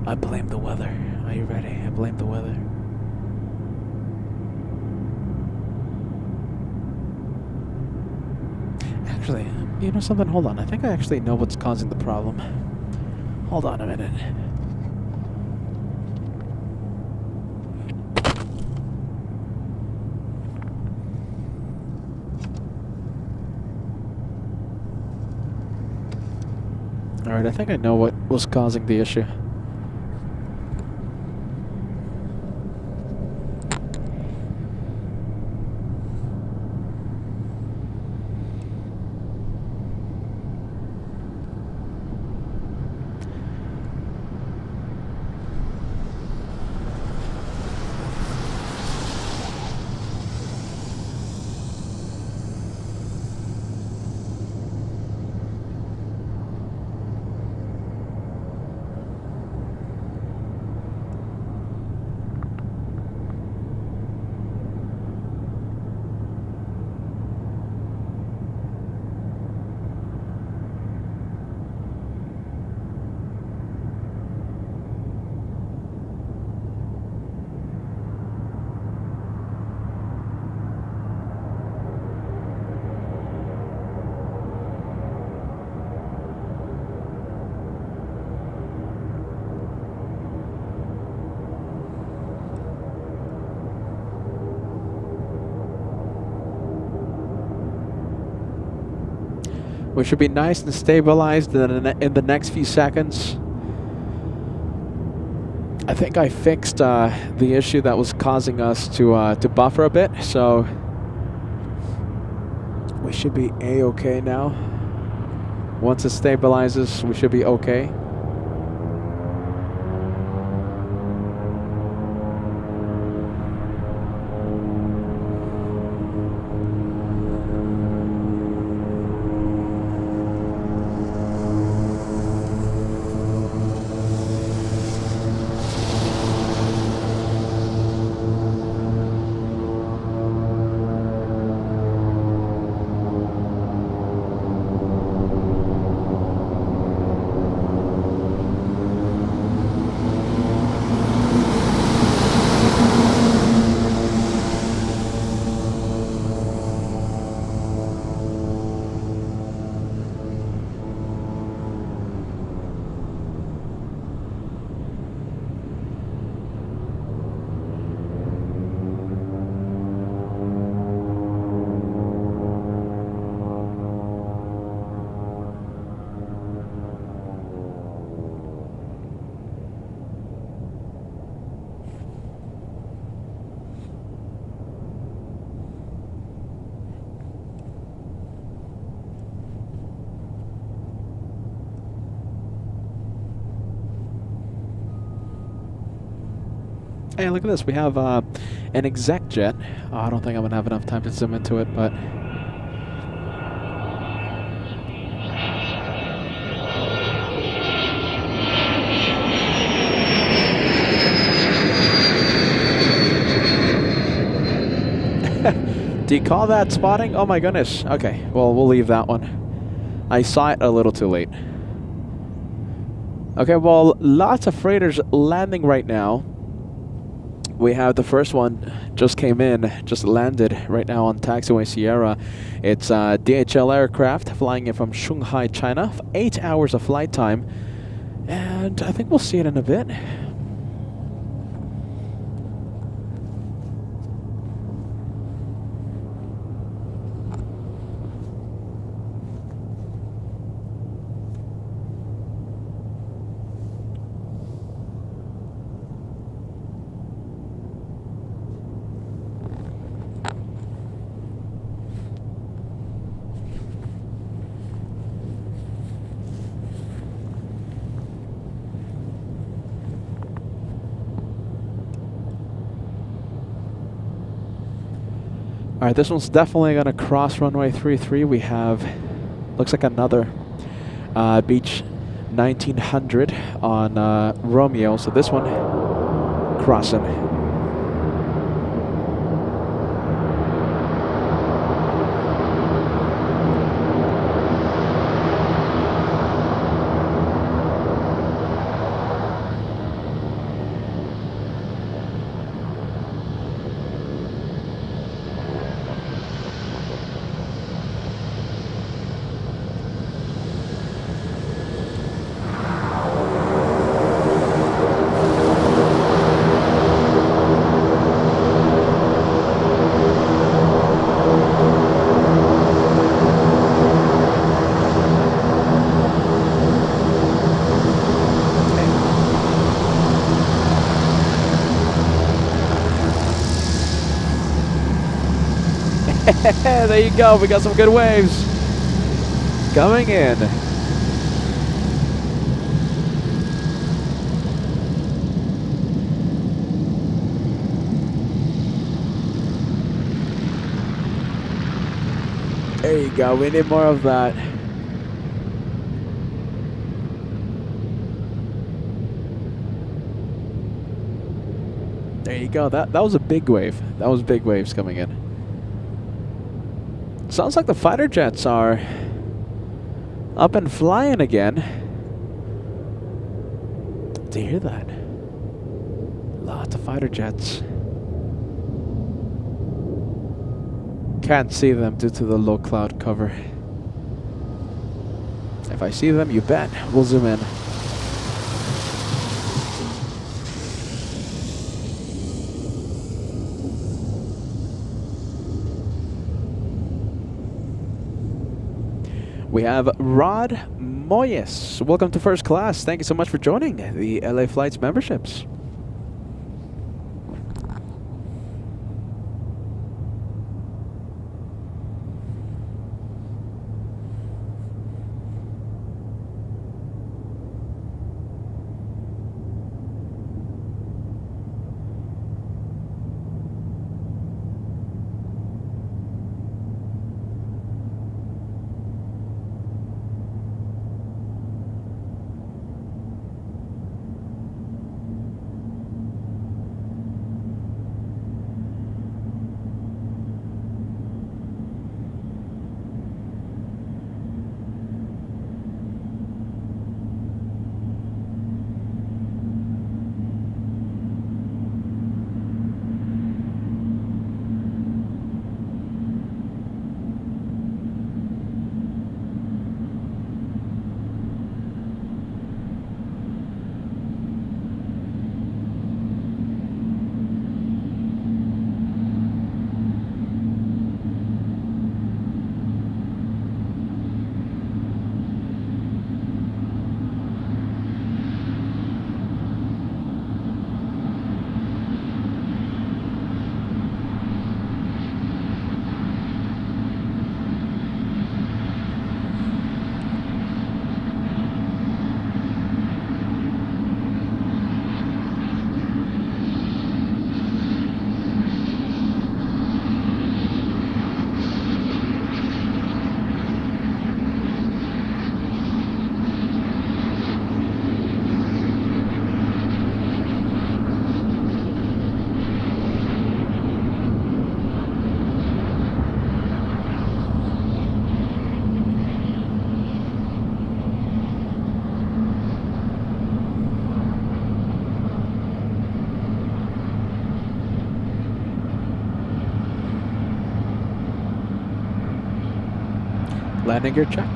I blame the weather. Are you ready? I blame the weather. Actually, you know something? Hold on. I think I actually know what's causing the problem. Hold on a minute. Alright, I think I know what was causing the issue. We should be nice and stabilized in the next few seconds. I think I fixed the issue that was causing us to buffer a bit, so we should be A-okay now. Once it stabilizes, we should be okay. Hey, look at this. We have an exec jet. Oh, I don't think I'm going to have enough time to zoom into it, but... Do you call that spotting? Oh my goodness. Okay, well, we'll leave that one. I saw it a little too late. Okay, well, lots of freighters landing right now. We have the first one just came in, just landed right now on taxiway Sierra. It's a DHL aircraft flying in from Shanghai, China. 8 hours of flight time. And I think we'll see it in a bit. Alright, this one's definitely going to cross runway 33. We have, looks like another Beach 1900 on Romeo. So this one crossing. There you go. We got some good waves coming in. There you go. We need more of that. There you go. That was a big wave. That was big waves coming in. Sounds like the fighter jets are up and flying again. Do you hear that? Lots of fighter jets. Can't see them due to the low cloud cover. If I see them, you bet we'll zoom in. We have Rod Moyes. Welcome to First Class. Thank you so much for joining the LA Flights memberships. Landing gear check.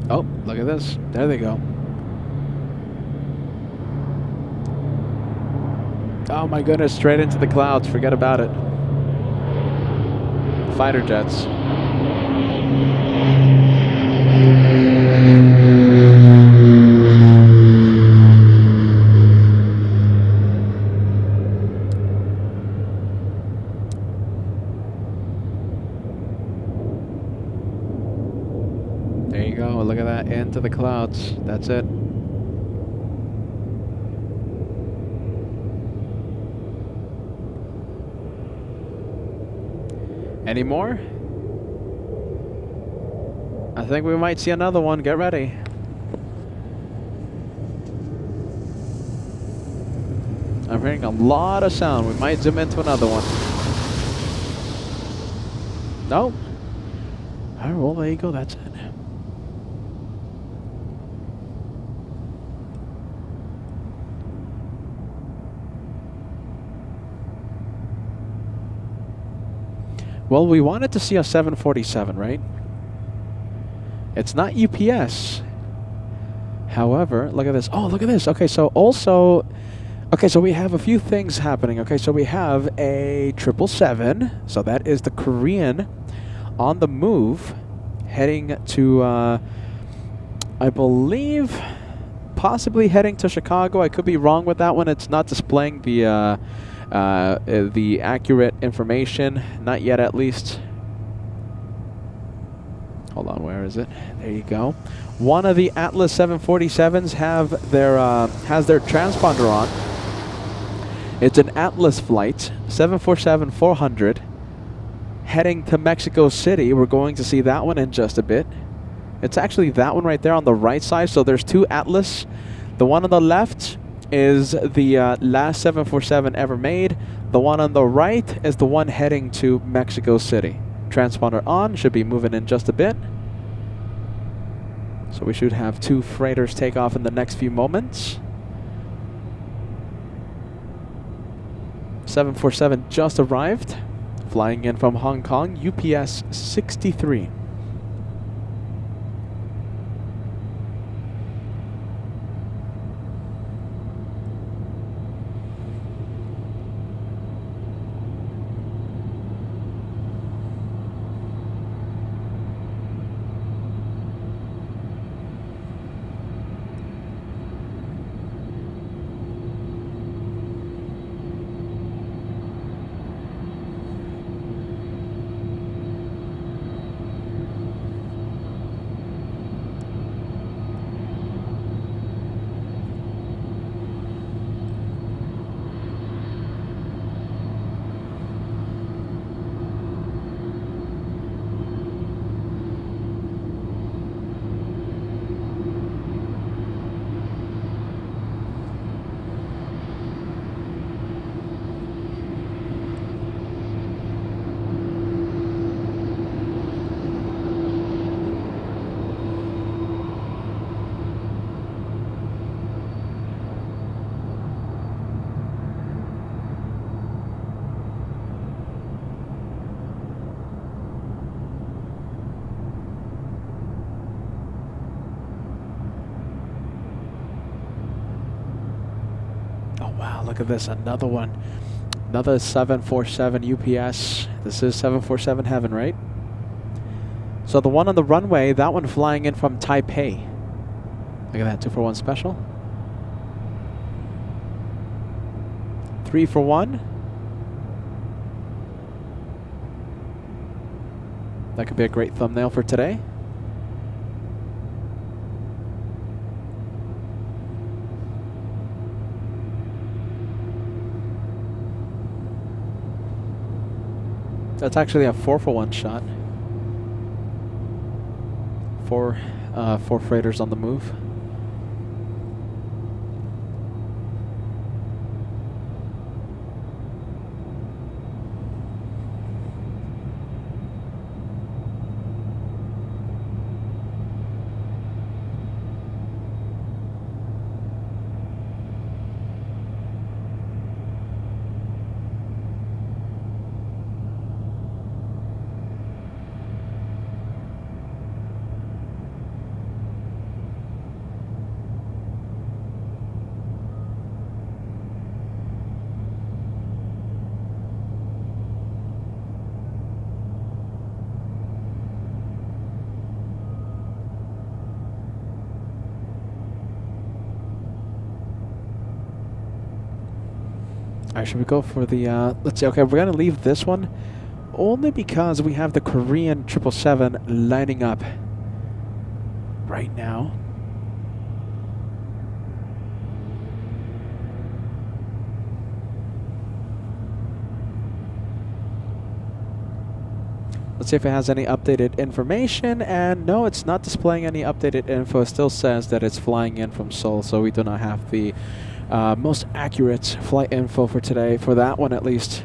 Oh, look at this. There they go. Oh my goodness, straight into the clouds. Forget about it. Fighter jets. There you go. Look at that. Into the clouds. That's it. Any more? I think we might see another one. Get ready. I'm hearing a lot of sound. We might zoom into another one. No? All right, well, there you go. That's it. Well, we wanted to see a 747, right? It's not UPS. However, look at this. Oh, look at this. Okay, so also, okay, so we have a few things happening. Okay, so we have a 777. So that is the Korean on the move, heading to, I believe, possibly heading to Chicago. I could be wrong with that one. It's not displaying the accurate information, not yet at least. Hold on, where is it? There you go. One of the Atlas 747s has their transponder on. It's an Atlas flight, 747-400, heading to Mexico City. We're going to see that one in just a bit. It's actually that one right there on the right side. So there's two Atlas. The one on the left is the last 747 ever made. The one on the right is the one heading to Mexico City. Transponder on, should be moving in just a bit. So we should have two freighters take off in the next few moments. 747 just arrived, flying in from Hong Kong, UPS 63. Wow, look at this. Another one. Another 747 UPS. This is 747 heaven, right? So the one on the runway, that one flying in from Taipei. Look at that, 241 special. 3 for 1. That could be a great thumbnail for today. That's actually a 4 for 1 shot. Four freighters on the move. Alright, should we go for the, let's see, okay, we're going to leave this one only because we have the Korean 777 lining up right now. Let's see if it has any updated information, and no, it's not displaying any updated info. It still says that it's flying in from Seoul, so we do not have the most accurate flight info for today, for that one at least.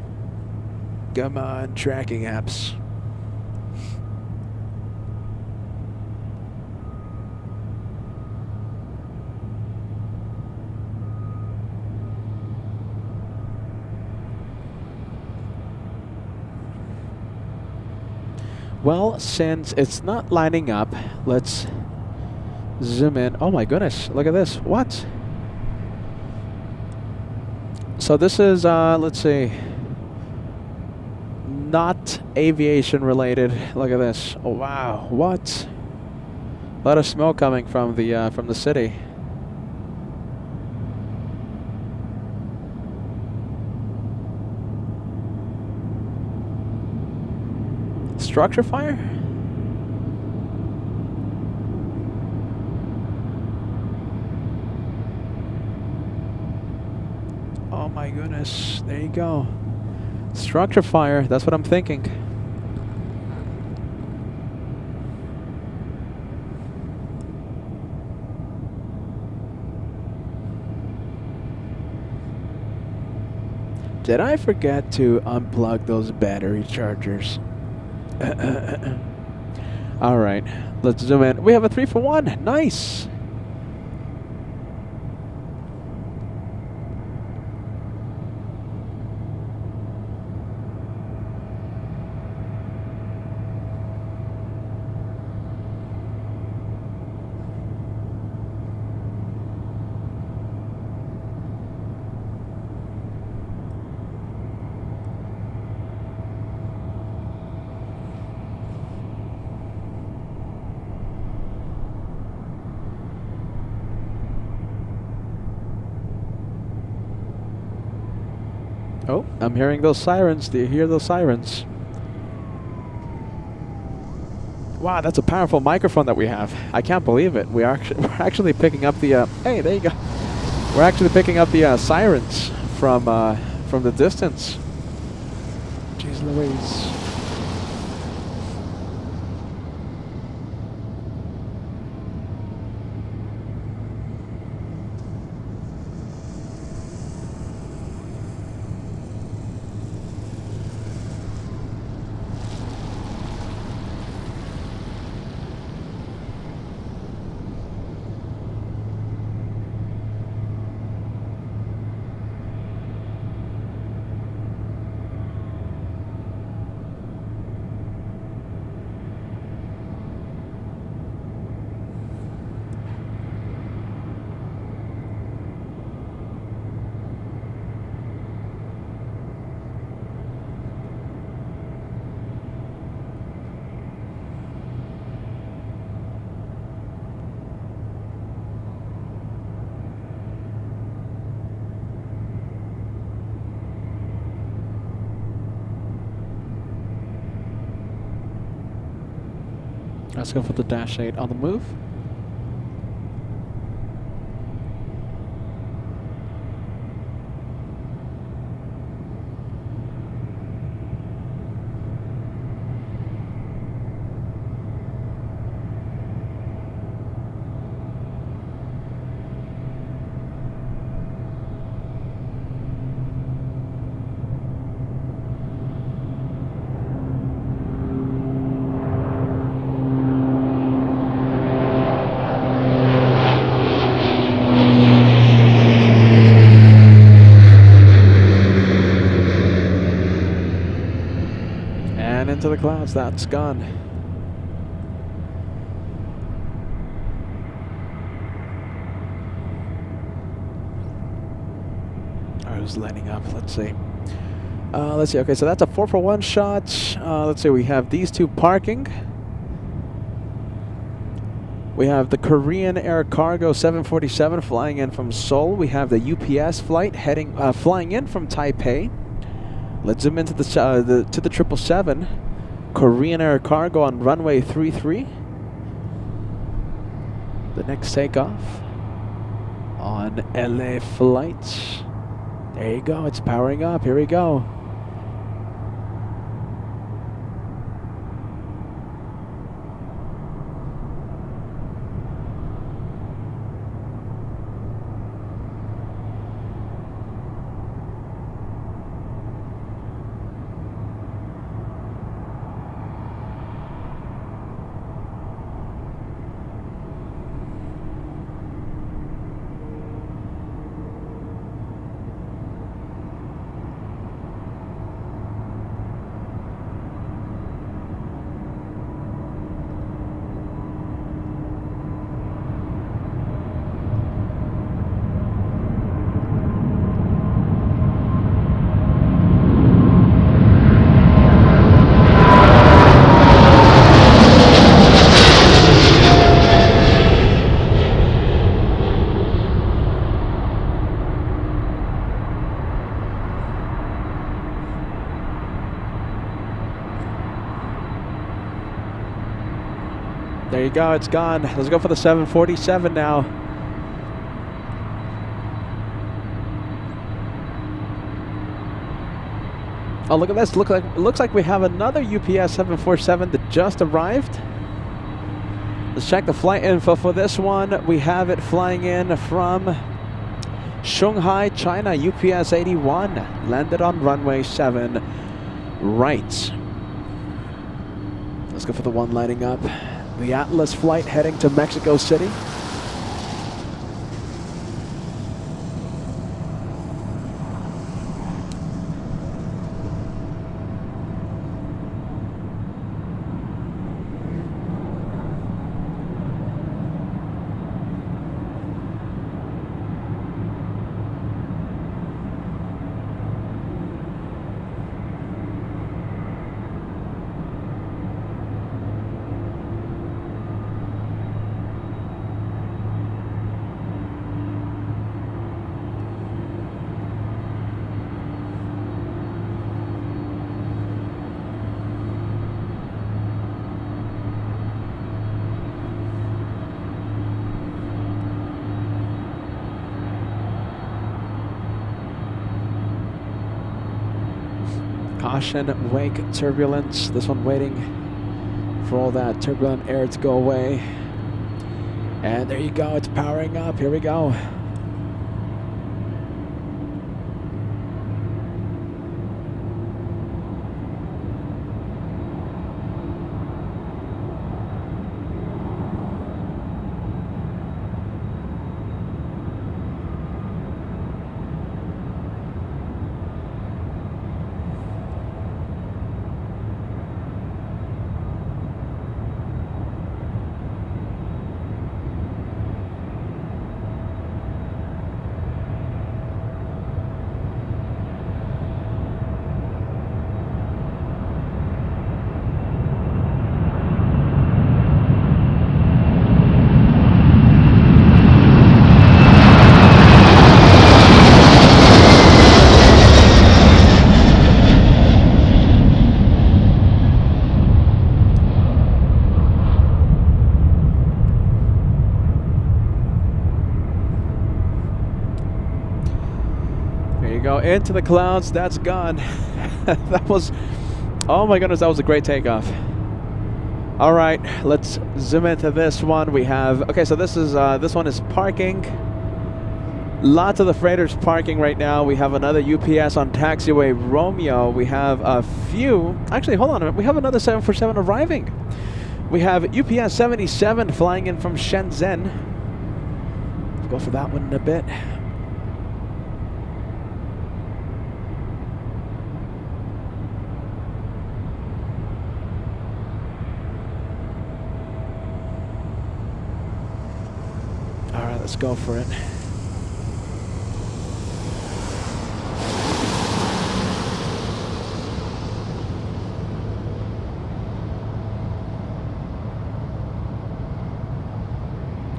Come on, tracking apps. Well, since it's not lining up, let's zoom in. Oh my goodness, look at this. What? So this is, let's see, not aviation related. Look at this. Oh wow, what? A lot of smoke coming from the city. Structure fire? Oh my goodness, there you go. Structure fire, that's what I'm thinking. Did I forget to unplug those battery chargers? All right, let's zoom in. We have a 3 for 1. Nice. Oh, I'm hearing those sirens. Do you hear those sirens? Wow, that's a powerful microphone that we have. I can't believe it. We're actually picking up the. Hey, there you go. We're actually picking up the sirens from the distance. Jeez Louise. Let's go for the dash 8 on the move. Into the clouds, that's gone. Alright, who's lining up? Let's see. Okay, so that's a 4-for-1 shot. Let's see, we have these two parking. We have the Korean Air Cargo 747 flying in from Seoul. We have the UPS flight flying in from Taipei. Let's zoom into the 777. Korean Air Cargo on runway 33. The next takeoff on LA flight. There you go, it's powering up. Here we go. There you go, it's gone. Let's go for the 747 now. Oh, look at this. Looks like we have another UPS 747 that just arrived. Let's check the flight info for this one. We have it flying in from Shanghai, China, UPS 81. Landed on runway 7 right. Let's go for the one lining up. The Atlas flight heading to Mexico City. Caution, wake, turbulence. This one waiting for all that turbulent air to go away. And there you go, it's powering up. Here we go. go. Into the clouds. That's gone. That was, oh my goodness, that was a great takeoff. All right, let's zoom into this one. We have, okay, so this one is parking. Lots of the freighters parking right now. We have another UPS on taxiway Romeo. We have a few, actually, hold on a minute. We have another 747 arriving. We have UPS 77 flying in from Shenzhen. We'll go for that one in a bit. All right, let's go for it.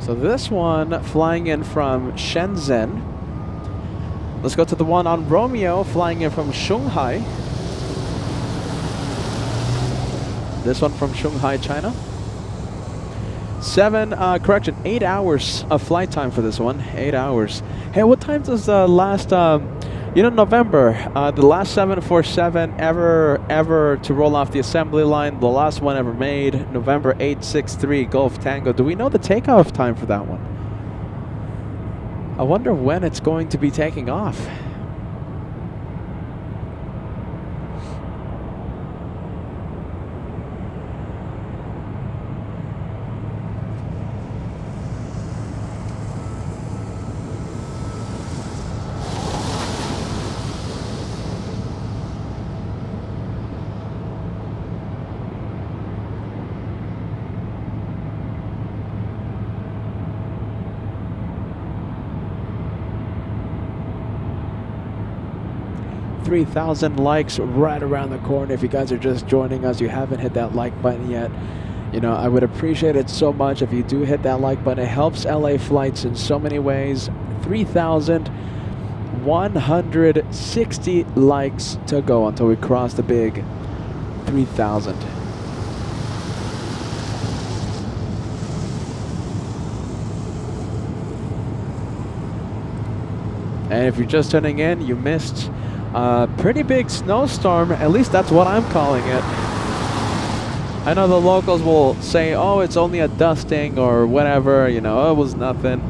So this one flying in from Shenzhen. Let's go to the one on Romeo flying in from Shanghai. This one from Shanghai, China. 8 hours of flight time for this one. 8 hours. Hey, what time does the last, November, the last 747 ever to roll off the assembly line, the last one ever made, November 863 Golf Tango. Do we know the takeoff time for that one? I wonder when it's going to be taking off. $3,000 likes right around the corner. If you guys are just joining us, you haven't hit that like button yet, I would appreciate it so much if you do hit that like button. It helps LA Flights in so many ways. 3,160 likes to go until we cross the big 3,000. And if you're just tuning in, you missed a pretty big snowstorm. At least that's what I'm calling it. I know the locals will say, oh, it's only a dusting or whatever, it was nothing.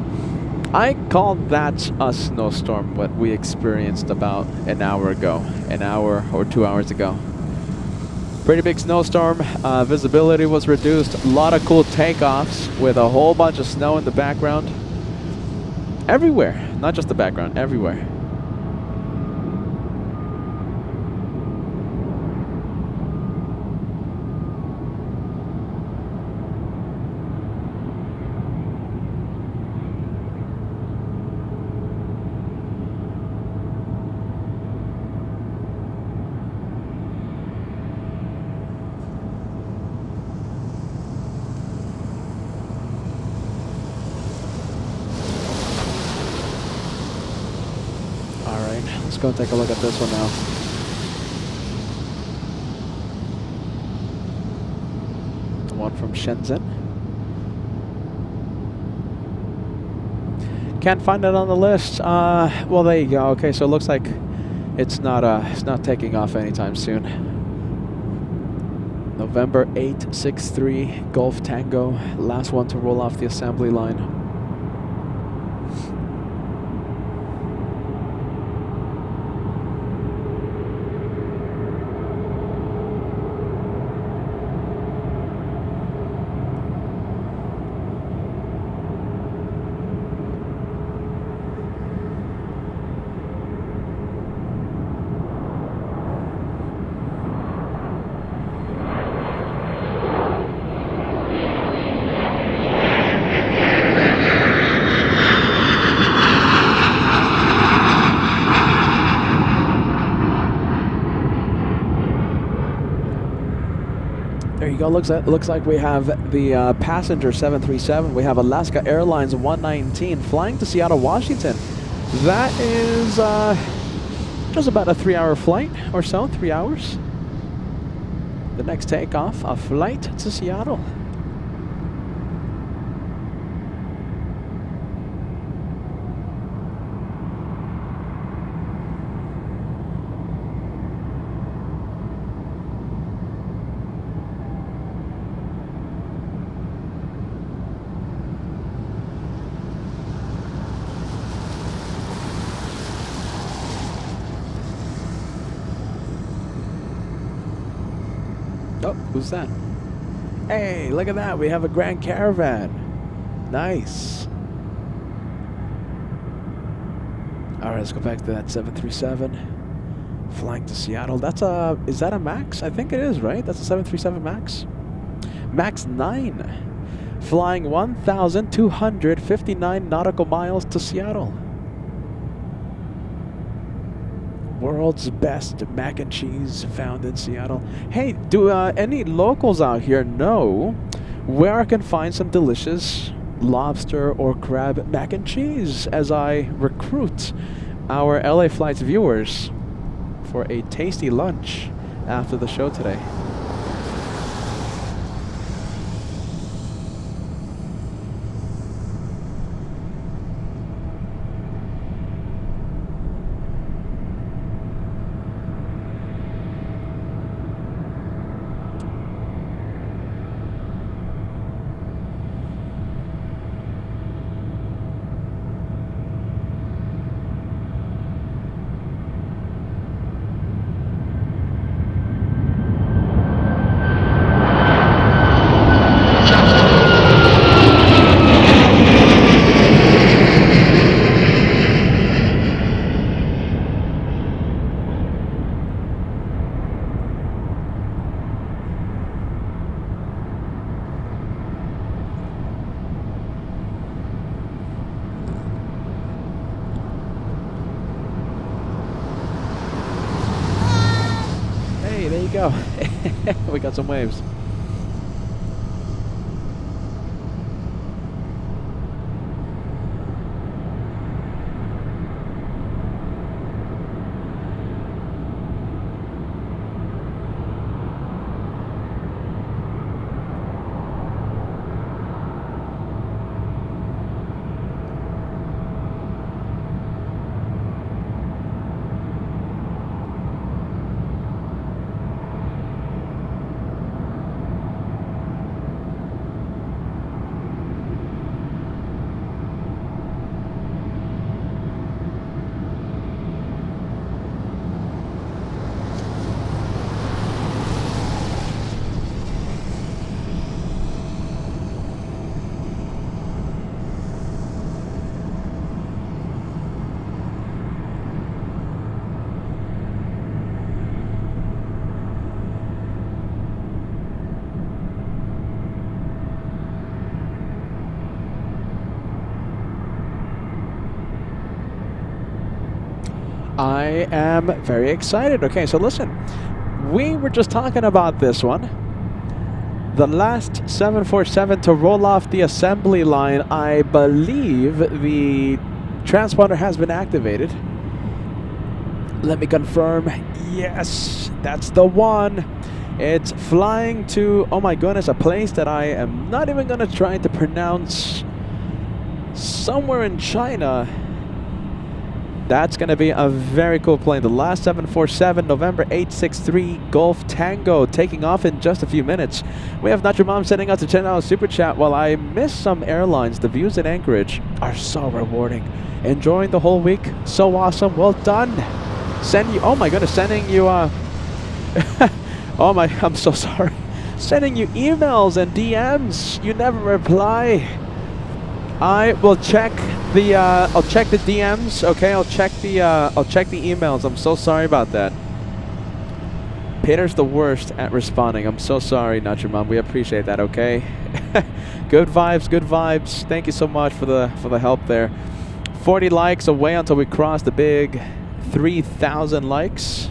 I called that a snowstorm, what we experienced about an hour ago, an hour or 2 hours ago. Pretty big snowstorm. Visibility was reduced. A lot of cool takeoffs with a whole bunch of snow in the background. Everywhere, not just the background, everywhere. Let's go take a look at this one now. The one from Shenzhen. Can't find it on the list. Well, there you go. Okay, so it looks like it's not taking off anytime soon. November 863 Golf Tango, last one to roll off the assembly line. There you go. Looks like we have the passenger 737. We have Alaska Airlines 119 flying to Seattle, Washington. That is just about a 3-hour flight or so, 3 hours. The next takeoff, a flight to Seattle. Oh, who's that? Hey, look at that. We have a Grand Caravan. Nice. All right, let's go back to that 737. Flying to Seattle. That's a, is that a MAX? I think it is, right? That's a 737 MAX. MAX 9. Flying 1,259 nautical miles to Seattle. World's best mac and cheese found in Seattle. Hey, do any locals out here know where I can find some delicious lobster or crab mac and cheese as I recruit our LA Flights viewers for a tasty lunch after the show today? There you go. We got some waves. I am very excited. Okay, so listen, we were just talking about this one. The last 747 to roll off the assembly line. I believe the transponder has been activated. Let me confirm. Yes, that's the one. It's flying to, oh my goodness, a place that I am not even going to try to pronounce. Somewhere in China. That's going to be a very cool plane. The last 747, November 863 Golf Tango, taking off in just a few minutes. We have Not Your Mom sending us a $10 super chat. While I miss some airlines, the views in Anchorage are so rewarding. Enjoying the whole week. So awesome. Well done. Send you, oh my goodness, sending you, oh my, I'm so sorry. Sending you emails and DMs. You never reply. I will check the I'll check the DMs, okay? I'll check the emails. I'm so sorry about that. Peter's the worst at responding. I'm so sorry, Not Your Mom. We appreciate that, okay? Good vibes, good vibes. Thank you so much for the help there. 40 likes away until we cross the big 3,000 likes.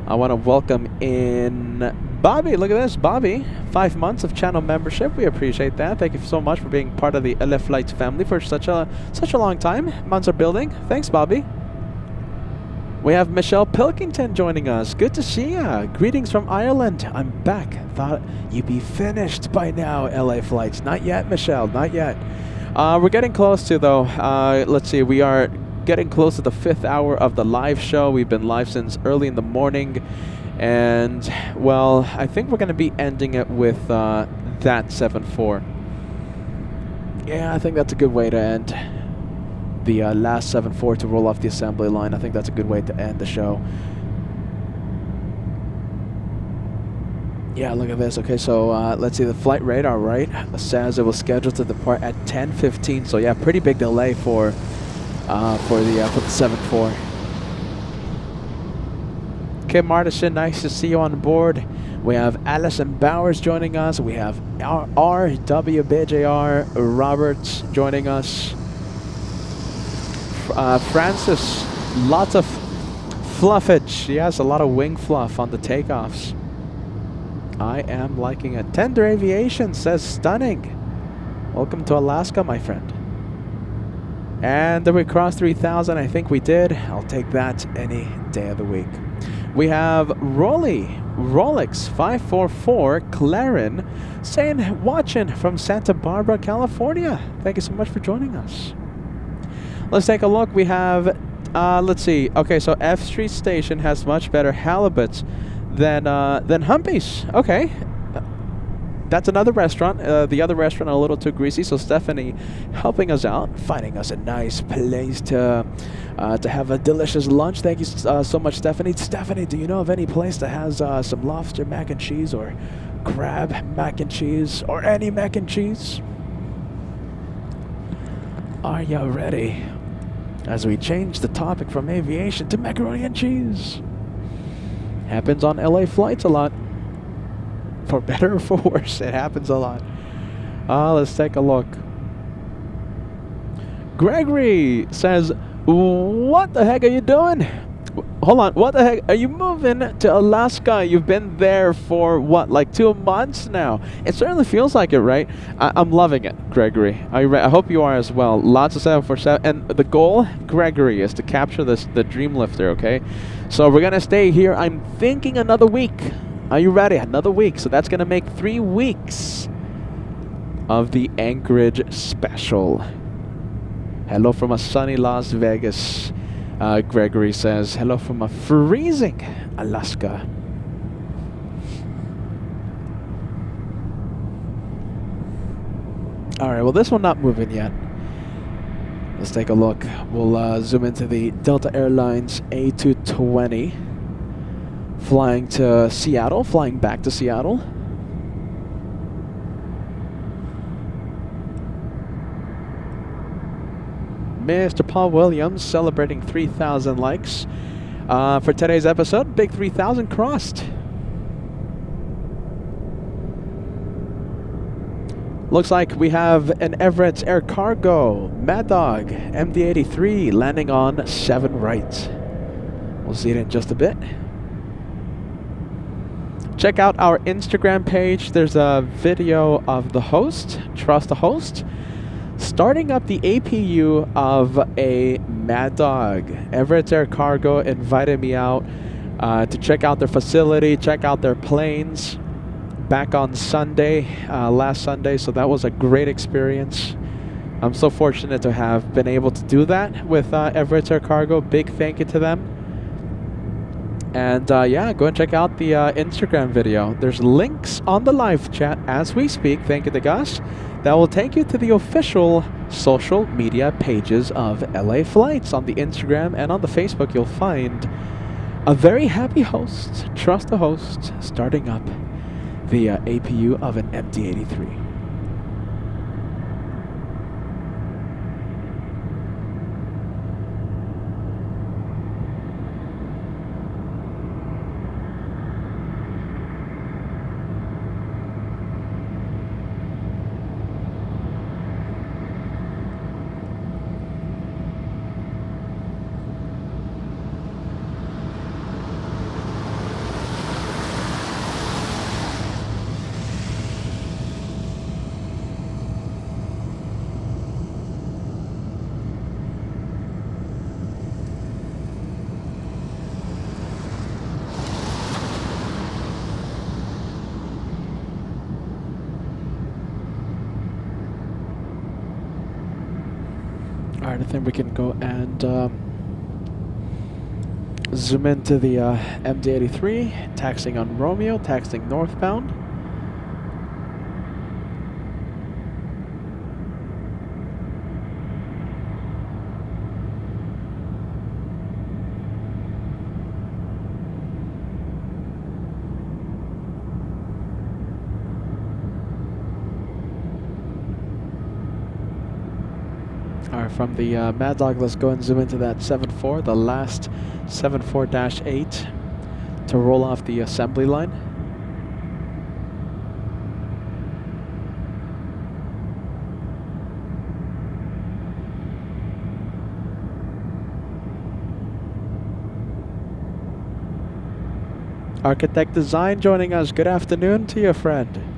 I want to welcome in Bobby. Look at this, Bobby. 5 months of channel membership. We appreciate that. Thank you so much for being part of the LA Flights family for such a long time. Months are building. Thanks, Bobby. We have Michelle Pilkington joining us. Good to see ya. Greetings from Ireland. I'm back. Thought you'd be finished by now, LA Flights. Not yet, Michelle. Not yet. We're getting close to, though. Let's see. We are getting close to the 5th hour of the live show. We've been live since early in the morning. And, well, I think we're going to be ending it with that 7-4. Yeah, I think that's a good way to end the last 7-4 to roll off the assembly line. I think that's a good way to end the show. Yeah, look at this. Okay, so let's see the flight radar, right? It says it was scheduled to depart at 10:15. So yeah, pretty big delay for the 7-4. Kim Martison, nice to see you on board. We have Allison Bowers joining us. We have RWBJR Roberts joining us. Francis, lots of fluffage. Yes, a lot of wing fluff on the takeoffs. I am liking it. Tender Aviation says stunning. Welcome to Alaska, my friend. And did we cross 3,000? I think we did. I'll take that any day of the week. We have Rolex 544 Claren saying watching from Santa Barbara, California. Thank you so much for joining us. Let's take a look. We have, let's see. Okay, so F Street Station has much better halibuts than Humpies. Okay. That's another restaurant. The other restaurant a little too greasy. So Stephanie helping us out, finding us a nice place to have a delicious lunch. Thank you so much, Stephanie. Stephanie, do you know of any place that has some lobster mac and cheese or crab mac and cheese or any mac and cheese? Are you ready? As we change the topic from aviation to macaroni and cheese. Happens on LA flights a lot. For better or for worse, it happens a lot. Let's take a look. Gregory says, what the heck are you doing? Hold on, what the heck? Are you moving to Alaska? You've been there for what, like 2 months now? It certainly feels like it, right? I'm loving it, Gregory. I hope you are as well. Lots of 747. And the goal, Gregory, is to capture the Dreamlifter, okay? So we're going to stay here, I'm thinking, another week. Are you ready? Another week. So that's going to make 3 weeks of the Anchorage Special. Hello from a sunny Las Vegas. Gregory says, hello from a freezing Alaska. All right, well, this one not moving yet. Let's take a look. We'll zoom into the Delta Airlines A220. Flying to Seattle, flying back to Seattle. Mr. Paul Williams celebrating 3,000 likes for today's episode. Big 3,000 crossed. Looks like we have an Everett Air Cargo Mad Dog MD-83 landing on 7 right. We'll see it in just a bit. Check out our Instagram page. There's a video of the host, Trust the Host, starting up the APU of a Mad Dog. Everett Air Cargo invited me out to check out their facility, check out their planes back on Sunday, last Sunday. So that was a great experience. I'm so fortunate to have been able to do that with Everett Air Cargo. Big thank you to them. And yeah, go and check out the Instagram video. There's links on the live chat as we speak. Thank you to Gus. That will take you to the official social media pages of LA Flights. On the Instagram and on the Facebook, you'll find a very happy host, Trust the Host, starting up the APU of an MD-83. Alright, I think we can go and zoom into the MD-83, taxiing on Romeo, taxiing northbound. All right, from the Mad Dog, let's go and zoom into that 7-4, the last 74-8 to roll off the assembly line. Architect Design joining us. Good afternoon to you, friend.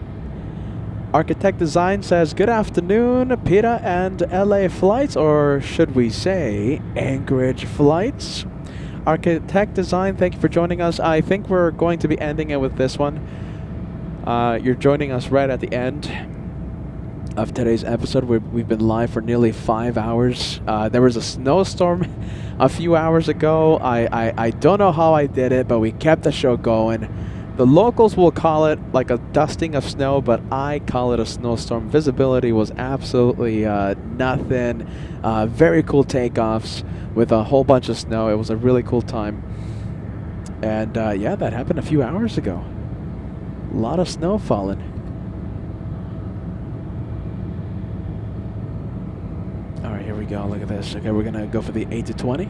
Architect Design says, good afternoon, PETA and LA flights, or should we say Anchorage flights? Architect Design, thank you for joining us. I think we're going to be ending it with this one. You're joining us right at the end of today's episode. We've been live for nearly 5 hours. There was a snowstorm a few hours ago. I don't know how I did it, but we kept the show going. The locals will call it like a dusting of snow, but I call it a snowstorm. Visibility was absolutely nothing. Very cool takeoffs with a whole bunch of snow. It was a really cool time. And yeah, that happened a few hours ago. A lot of snow falling. All right, here we go. Look at this. Okay, we're going to go for the 8 to 20.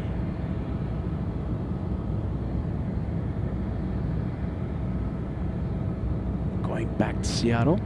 Back to Seattle.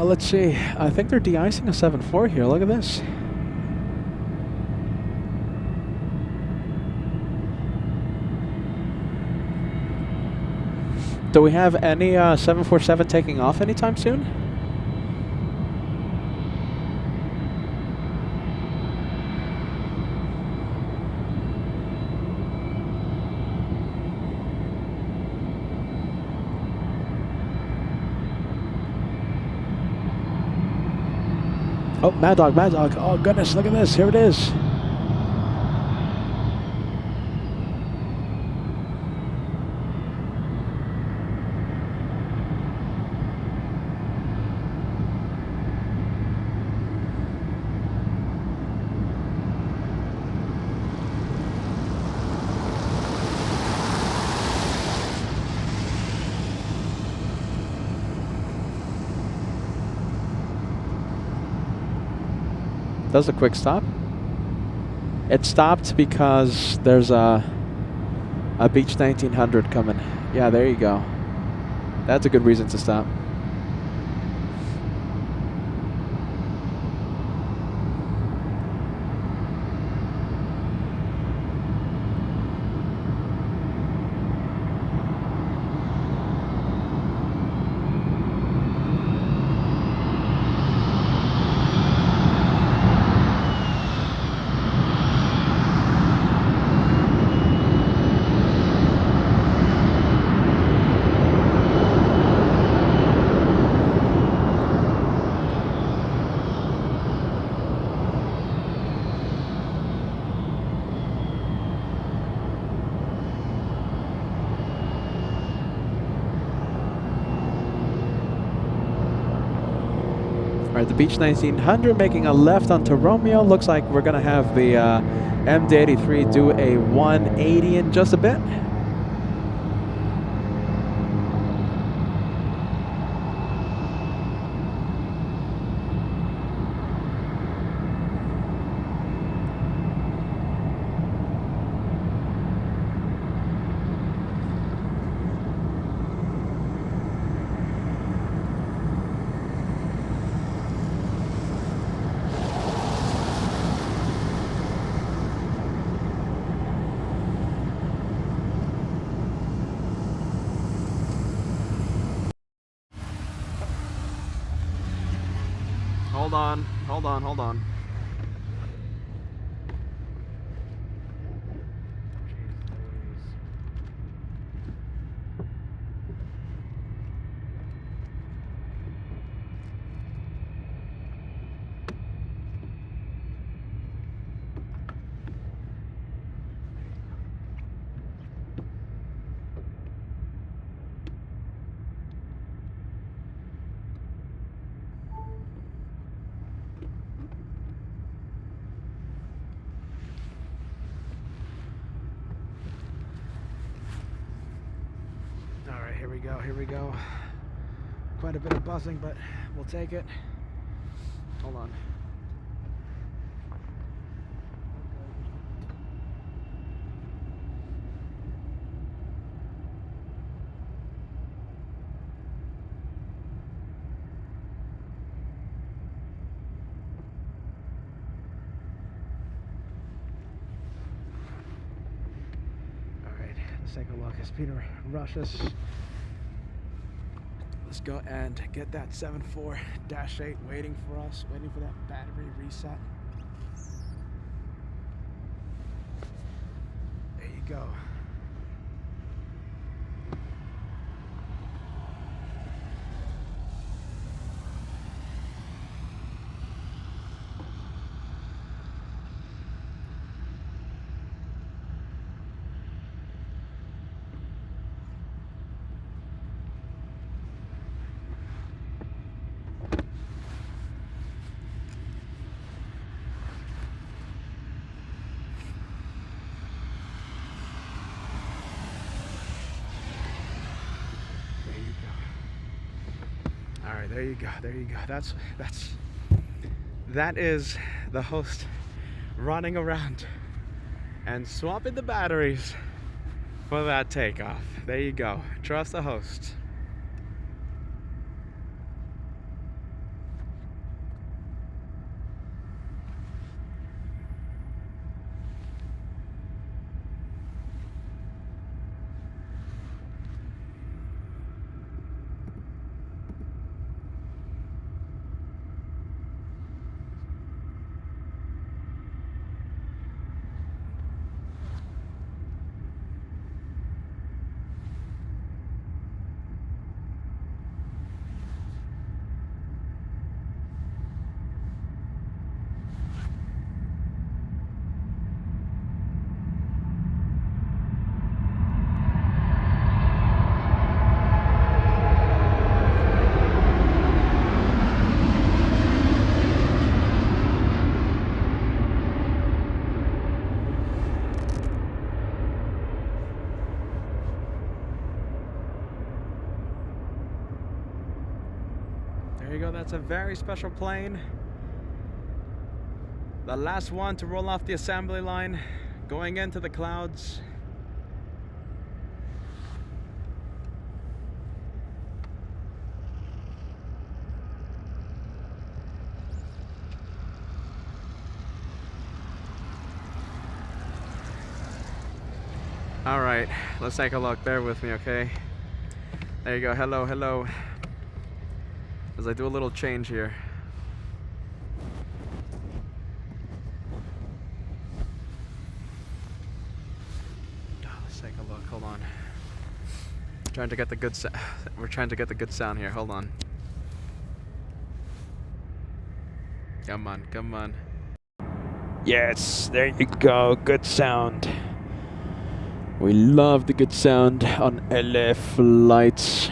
Let's see. I think they're de-icing a 7-4 here. Look at this. Do we have any 747 taking off anytime soon? Oh, Mad Dog, Mad Dog. Oh, goodness, look at this. Here it is. Does a quick stop. It stopped because there's a Beech 1900 coming. Yeah, there you go. That's a good reason to stop. The Beech 1900 making a left onto Romeo. Looks like we're going to have the MD-83 do a 180 in just a bit. Hold on. Alright, here we go. Quite a bit of buzzing, but we'll take it. Hold on. Let's take a look as Peter rushes. Let's go and get that 74-8 waiting for us, waiting for that battery reset. There you go. All right, there you go. That is the host running around and swapping the batteries for that takeoff. There you go. Trust the host. There you go, that's a very special plane. The last one to roll off the assembly line, going into the clouds. All right, let's take a look. Bear with me, okay? There you go. Hello, hello. As I do a little change here. Let's take a look. Hold on. Trying to get the good we're trying to get the good sound here. Hold on. Come on, come on. Yes, there you go. Good sound. We love the good sound on LA flights.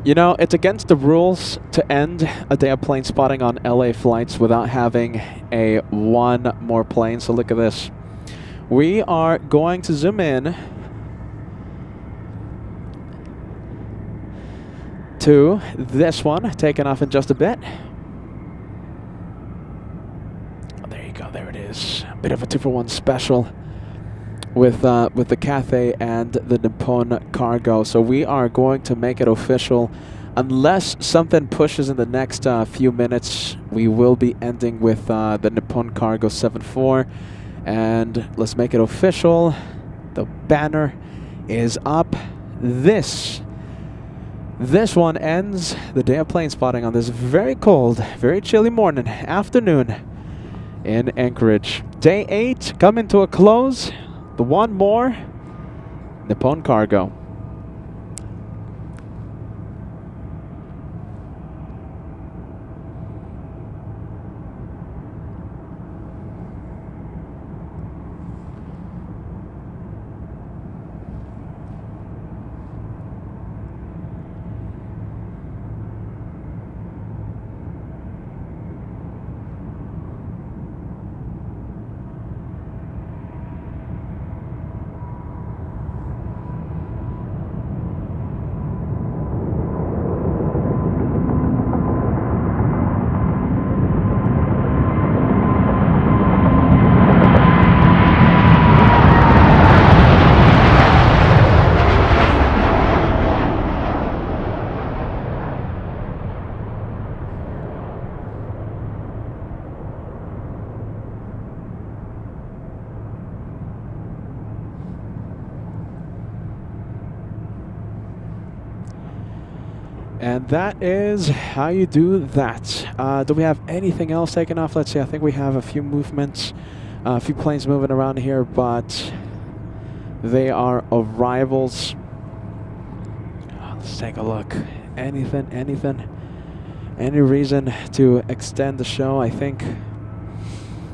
You know, it's against the rules to end a day of plane spotting on LA flights without having a one more plane. So look at this. We are going to zoom in to this one, taking off in just a bit. Oh, there you go, there it is. A bit of a 2-for-1 special with the Cathay and the Nippon Cargo. So we are going to make it official. Unless something pushes in the next few minutes, we will be ending with the Nippon Cargo 74 And let's make it official. The banner is up. This one ends the day of plane spotting on this very cold, very chilly afternoon in Anchorage. Day 8 coming to a close. The one more, Nippon Cargo. And that is how you do that. Do we have anything else taken off? Let's see. I think we have a few movements, a few planes moving around here, but they are arrivals. Let's take a look. Anything? Any reason to extend the show? I think.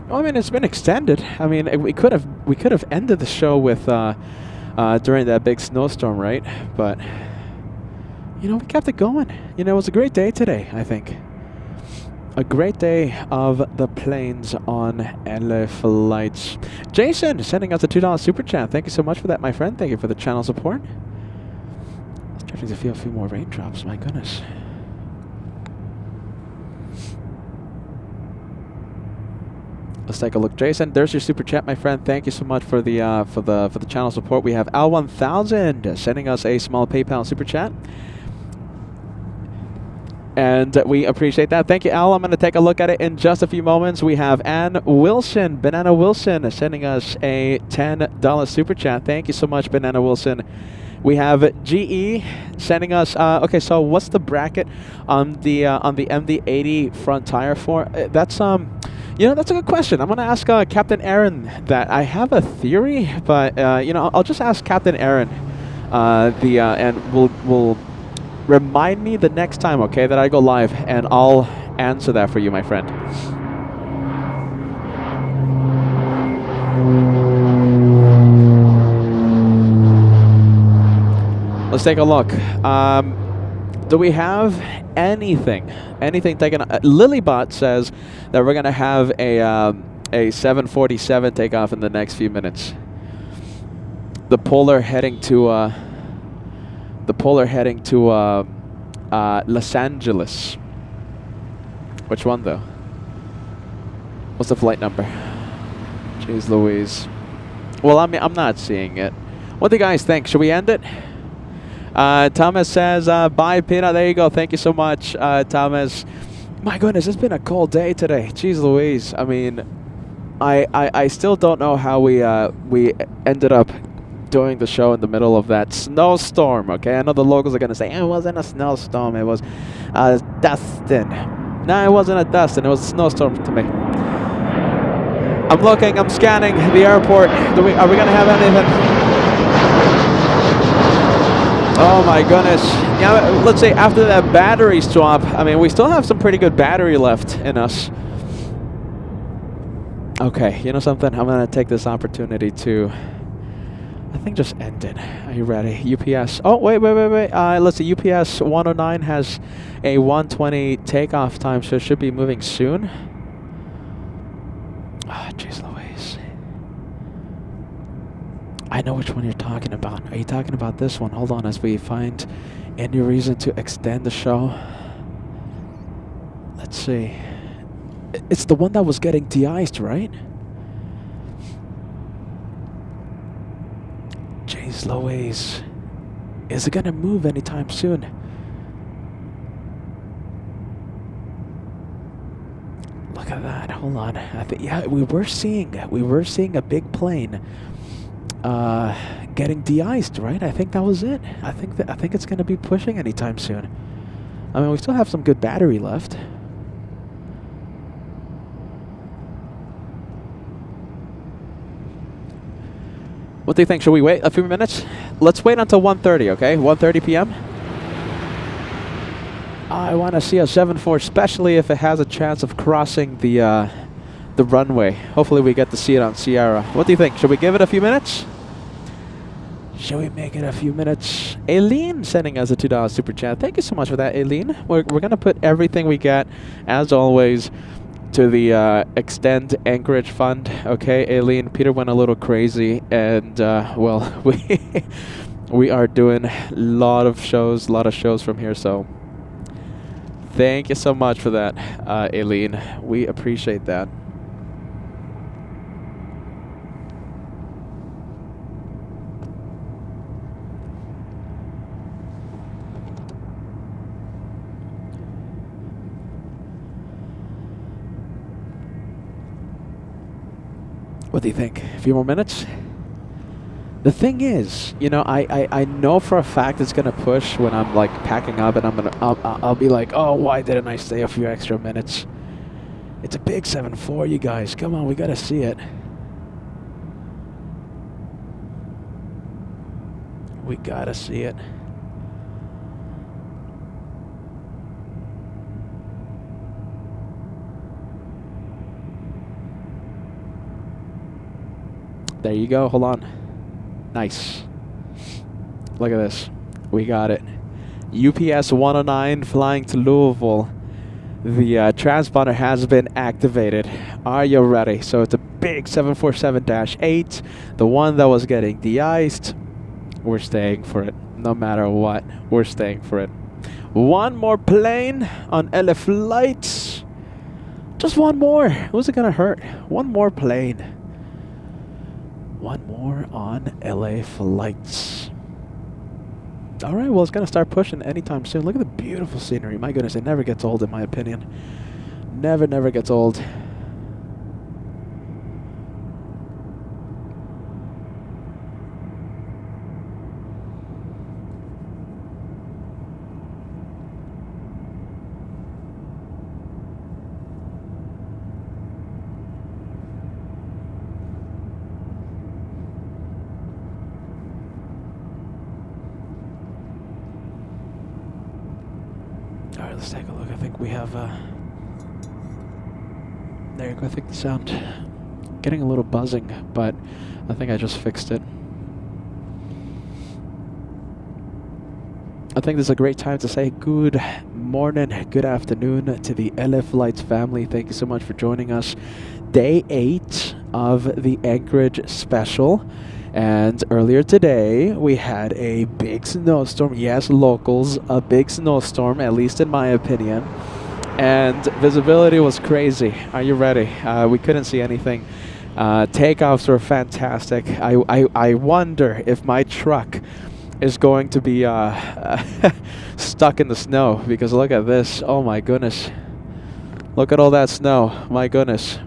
Well, I mean, it's been extended. I mean, we could have ended the show with during that big snowstorm, right? But you know, we kept it going. You know, it was a great day today, I think. A great day of the planes on LA flights. Jason sending us a $2 super chat. Thank you so much for that, my friend. Thank you for the channel support. Starting to feel a few more raindrops. My goodness. Let's take a look, Jason. There's your super chat, my friend. Thank you so much for the channel support. We have Al1000 sending us a small PayPal super chat. And we appreciate that. Thank you, Al. I'm going to take a look at it in just a few moments. We have Ann Wilson, Banana Wilson, sending us a $10 super chat. Thank you so much, Banana Wilson. We have GE sending us. Okay, so what's the bracket on the MD-80 front tire for? That's you know, that's a good question. I'm going to ask Captain Aaron that. I have a theory, but you know, I'll just ask Captain Aaron. And we'll remind me the next time, okay, that I go live, and I'll answer that for you, my friend. Let's take a look. Do we have anything taken? Lilybot says that we're going to have a 747 takeoff in the next few minutes. The Polar heading to Los Angeles. Which one though? What's the flight number? Jeez Louise. Well, I mean, I'm not seeing it. What do you guys think? Should we end it? Thomas says, bye, Pina. There you go. Thank you so much, Thomas. My goodness, it's been a cold day today. Jeez Louise. I mean, I still don't know how we ended up doing the show in the middle of that snowstorm. Okay, I know the locals are gonna say it wasn't a snowstorm, it was a dusting. No, it wasn't a dusting, it was a snowstorm to me. I'm looking, I'm scanning the airport. Are we gonna have anything? Oh my goodness. Yeah, let's say after that battery swap, I mean, we still have some pretty good battery left in us. Okay, you know something? I'm gonna take this opportunity to, I think, just end it. Are you ready? UPS. Oh, wait. Let's see. UPS 109 has a 1:20 takeoff time, so it should be moving soon. Ah, jeez Louise. I know which one you're talking about. Are you talking about this one? Hold on, as we find any reason to extend the show. Let's see. It's the one that was getting de-iced, right? Jeez Louise. Is it gonna move anytime soon? Look at that. Hold on. I think yeah, we were seeing a big plane getting de-iced, right? I think that was it. I think it's going to be pushing anytime soon. I mean, we still have some good battery left. What do you think? Should we wait a few minutes? Let's wait until 1:30, okay? 1:30 p.m. I want to see a 7-4, especially if it has a chance of crossing the runway. Hopefully we get to see it on Sierra. What do you think? Should we give it a few minutes? Should we make it a few minutes? Aileen sending us a $2 super chat. Thank you so much for that, Aileen. We're going to put everything we get, as always, to the Extend Anchorage Fund. Okay, Aileen, Peter went a little crazy, and, well, we are doing a lot of shows from here, so thank you so much for that, Aileen. We appreciate that. What do you think? A few more minutes? The thing is, you know, I know for a fact it's gonna push when I'm like packing up, and I'll be like, oh, why didn't I stay a few extra minutes? It's a big 7-4, you guys. Come on, we gotta see it. We gotta see it. There you go. Hold on. Nice. Look at this. We got it. UPS 109 flying to Louisville. The transponder has been activated. Are you ready? So it's a big 747-8. The one that was getting de-iced. We're staying for it. No matter what. We're staying for it. One more plane on LA flights. Just one more. Who's it going to hurt? One more plane. One more on LA flights. All right, well, it's going to start pushing anytime soon. Look at the beautiful scenery. My goodness, it never gets old, in my opinion. Never gets old. Alright, let's take a look. I think we have, there you go. I think the sound getting a little buzzing, but I think I just fixed it. I think this is a great time to say good morning, good afternoon to the LA Flights family. Thank you so much for joining us. Day 8 of the Anchorage Special. And earlier today, we had a big snowstorm. Yes, locals, a big snowstorm, at least in my opinion. And visibility was crazy. Are you ready? We couldn't see anything. Takeoffs were fantastic. I wonder if my truck is going to be stuck in the snow, because look at this. Oh my goodness. Look at all that snow. My goodness.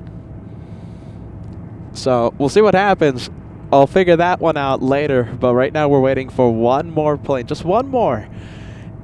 So we'll see what happens. I'll figure that one out later, but right now we're waiting for one more plane, just one more,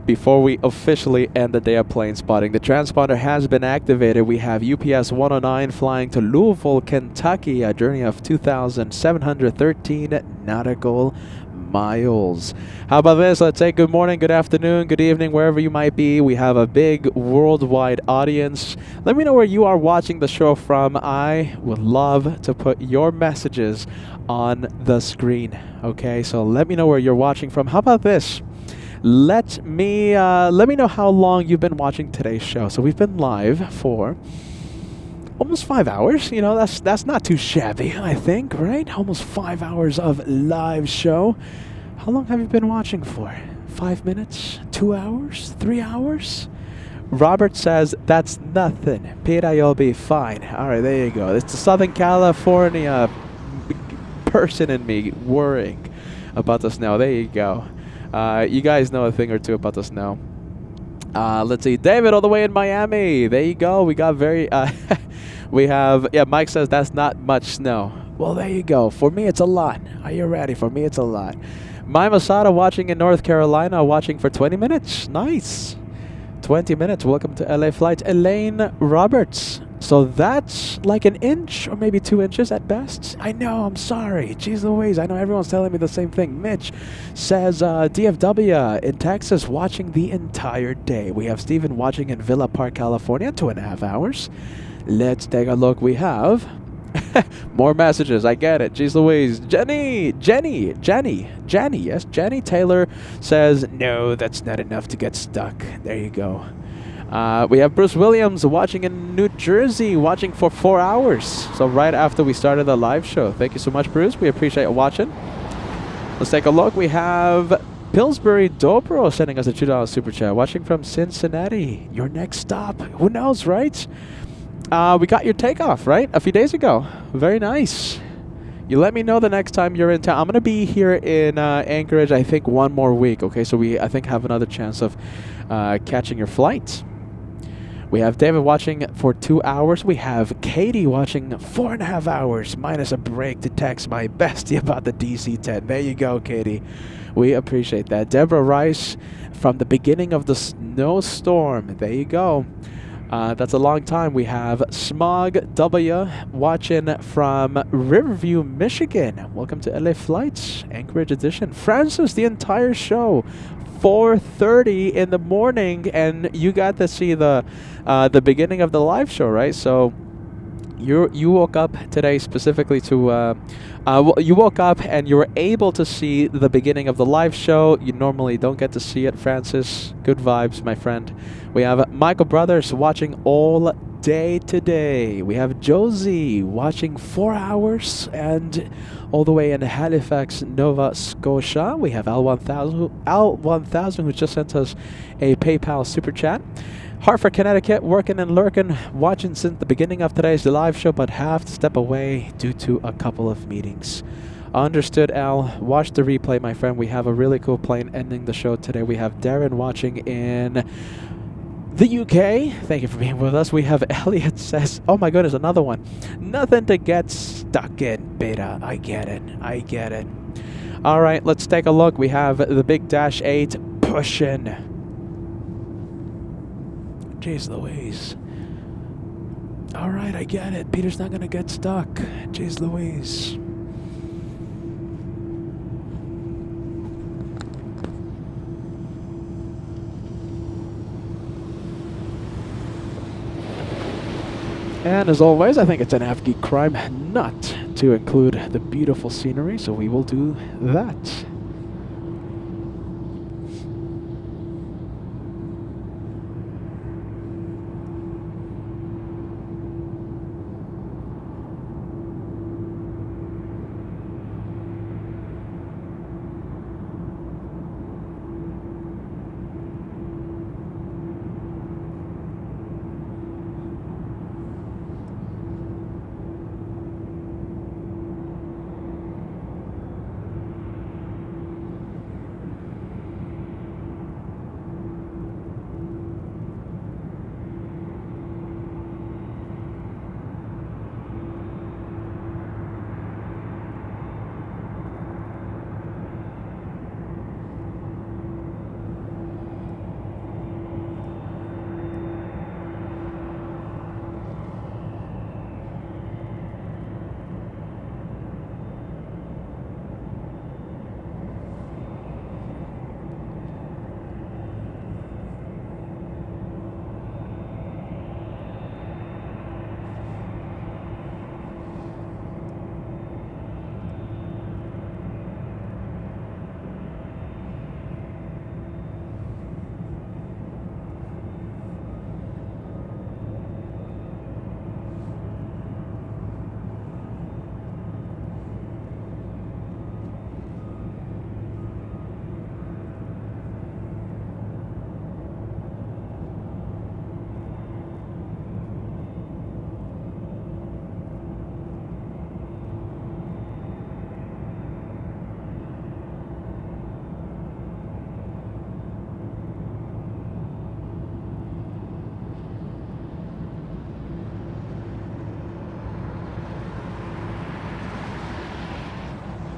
before we officially end the day of plane spotting. The transponder has been activated. We have UPS 109 flying to Louisville, Kentucky, a journey of 2,713 nautical miles. How about this? Let's say good morning, good afternoon, good evening, wherever you might be. We have a big worldwide audience. Let me know where you are watching the show from. I would love to put your messages on the screen. Okay, so let me know where you're watching from. How about this? Let me know how long you've been watching today's show. So we've been live for almost 5 hours. You know, that's not too shabby, I think, right? Almost 5 hours of live show. How long have you been watching for? 5 minutes? 2 hours? 3 hours? Robert says, that's nothing. Peter, you'll be fine. All right, there you go. It's the Southern California person in me worrying about the snow. There you go. You guys know a thing or two about the snow. Let's see, David all the way in Miami. There you go. We got very, we have, yeah, Mike says that's not much snow. Well, there you go. For me, it's a lot. Are you ready? For me, it's a lot. My Masada watching in North Carolina, watching for 20 minutes. Nice. 20 minutes. Welcome to LA Flight. Elaine Roberts. So that's like an inch or maybe 2 inches at best. I know, I'm sorry. Jeez Louise, I know everyone's telling me the same thing. Mitch says DFW in Texas watching the entire day. We have Steven watching in Villa Park, California, 2.5 hours. Let's take a look. We have more messages. I get it. Jeez Louise. Jenny, yes, Jenny Taylor says, no, that's not enough to get stuck. There you go. We have Bruce Williams watching in New Jersey, watching for 4 hours. So right after we started the live show. Thank you so much, Bruce. We appreciate watching. Let's take a look. We have Pillsbury Dobro sending us a $2 super chat, watching from Cincinnati. Your next stop. Who knows, right? We got your takeoff, right? A few days ago. Very nice. You let me know the next time you're in town. I'm going to be here in Anchorage, I think, 1 more week. Okay, so we, I think, have another chance of catching your flight. We have David watching for 2 hours. We have Katie watching 4.5 hours, minus a break to text my bestie about the DC-10. There you go, Katie. We appreciate that. Deborah Rice from the beginning of the Snowstorm. There you go. That's a long time. We have Smog W watching from Riverview, Michigan. Welcome to LA Flights, Anchorage Edition. Francis, the entire show. 4:30 in the morning, and you got to see the beginning of the live show, right? So you woke up today specifically to you woke up and you were able to see the beginning of the live show. You normally don't get to see it, Francis. Good vibes, my friend. We have Michael Brothers watching all day today. We have Josie watching 4 hours and all the way in Halifax, Nova Scotia. We have L1000 who just sent us a PayPal super chat. Hartford, Connecticut, working and lurking, watching since the beginning of today's live show, but have to step away due to a couple of meetings. Understood, Al. Watch the replay, my friend. We have a really cool plane ending the show today. We have Darren watching in the UK. Thank you for being with us. We have Elliot says, oh my goodness, another one. Nothing to get stuck in, beta. I get it. I get it. All right, let's take a look. We have the big Dash 8 pushing. Jeez Louise. All right, I get it. Peter's not going to get stuck. Jeez Louise. And as always, I think it's an Afghan crime not to include the beautiful scenery, so we will do that.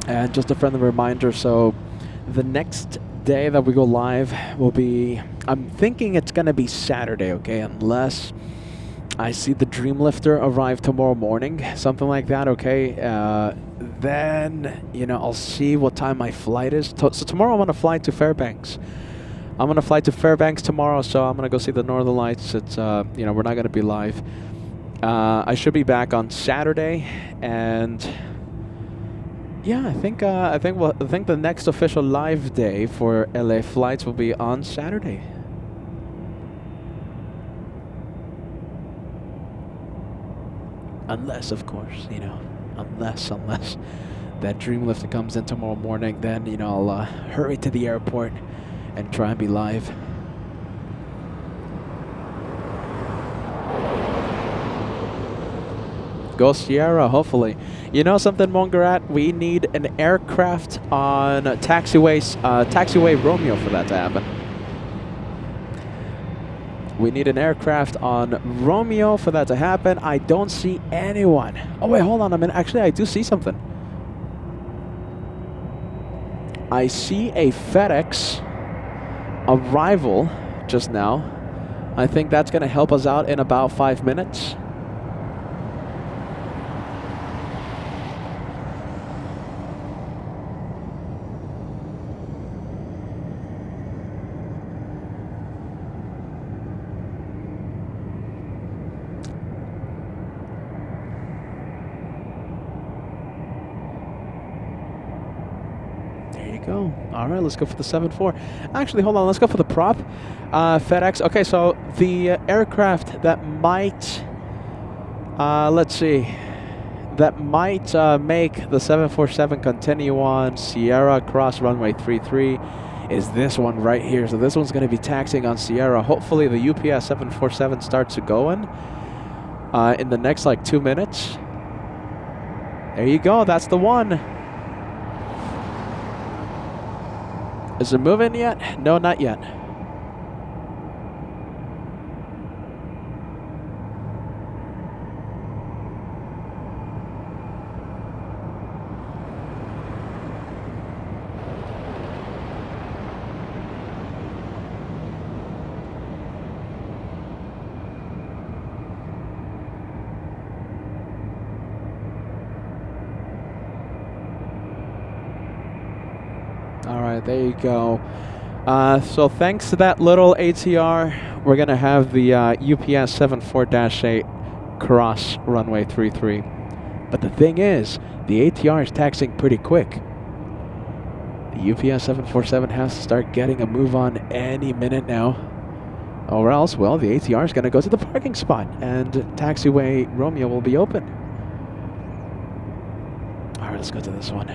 And just a friendly reminder, so the next day that we go live will be, I'm thinking it's going to be Saturday, okay, unless I see the Dreamlifter arrive tomorrow morning, something like that, okay. Then, you know, I'll see what time my flight is. So tomorrow I'm going to fly to Fairbanks. I'm going to fly to Fairbanks tomorrow, so I'm going to go see the Northern Lights. It's, you know, we're not going to be live. I should be back on Saturday, and yeah, I think the next official live day for LA flights will be on Saturday. Unless, of course, you know, unless that Dreamlifter comes in tomorrow morning, then, you know, I'll hurry to the airport and try and be live. Go Sierra, hopefully. You know something, Mongarat? We need an aircraft on taxiway Romeo for that to happen. We need an aircraft on Romeo for that to happen. I don't see anyone. Oh, wait, hold on a minute. Actually, I do see something. I see a FedEx arrival just now. I think that's going to help us out in about 5 minutes. Go. All right, let's go for the 7-4. Actually, hold on. Let's go for the prop. FedEx. Okay, so the aircraft that might, let's see, that might make the 747 continue on Sierra cross runway 33 is this one right here. So this one's going to be taxiing on Sierra. Hopefully the UPS 747 starts to go in the next like 2 minutes. There you go. That's the one. Is it moving yet? No, not yet. Alright, there you go. So thanks to that little ATR, we're going to have the UPS 74-8 cross runway 33. But the thing is, the ATR is taxiing pretty quick. The UPS 747 has to start getting a move on any minute now. Or else, well, the ATR is going to go to the parking spot and taxiway Romeo will be open. Alright, let's go to this one.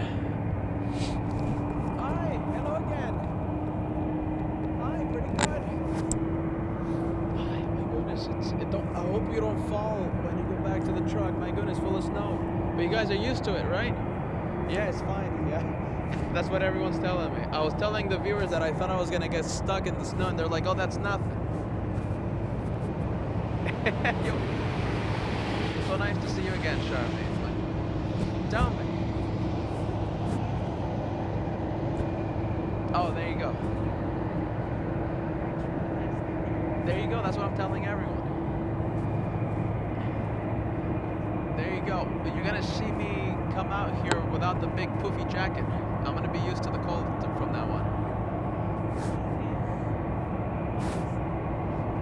I hope you don't fall when you go back to the truck. My goodness, full of snow. But you guys are used to it, right? Yeah, it's fine. Yeah. That's what everyone's telling me. I was telling the viewers that I thought I was going to get stuck in the snow, and they're like, oh, that's nothing. Yo. So nice to see you again, Charmaine. Tell me. Oh, there you go. There you go. That's what I'm telling everyone. There you go. You're gonna see me come out here without the big poofy jacket. I'm gonna be used to the cold from now on.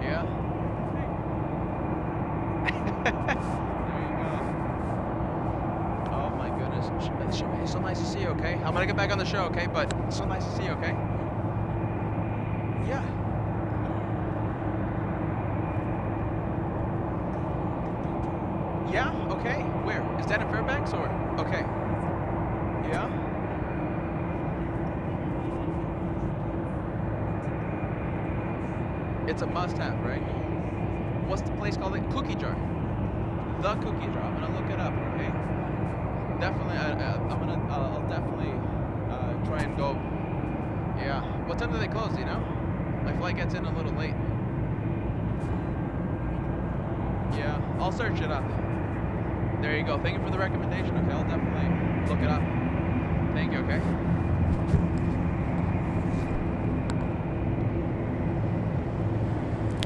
Yeah? There you go. Oh my goodness. It's so nice to see you, okay? I'm gonna get back on the show, okay? But it's so nice to see you, okay? Yeah. Yeah? Okay. Where? Is that in Fairbanks or? Okay. Yeah? It's a must-have, right? What's the place called? Cookie Jar. The Cookie Jar. I'm gonna look it up, okay? Definitely, I'll definitely try and go. Yeah. What time do they close, do you know? My flight gets in a little late. Yeah, I'll search it up. There you go. Thank you for the recommendation. Okay, I'll definitely look it up. Thank you, okay?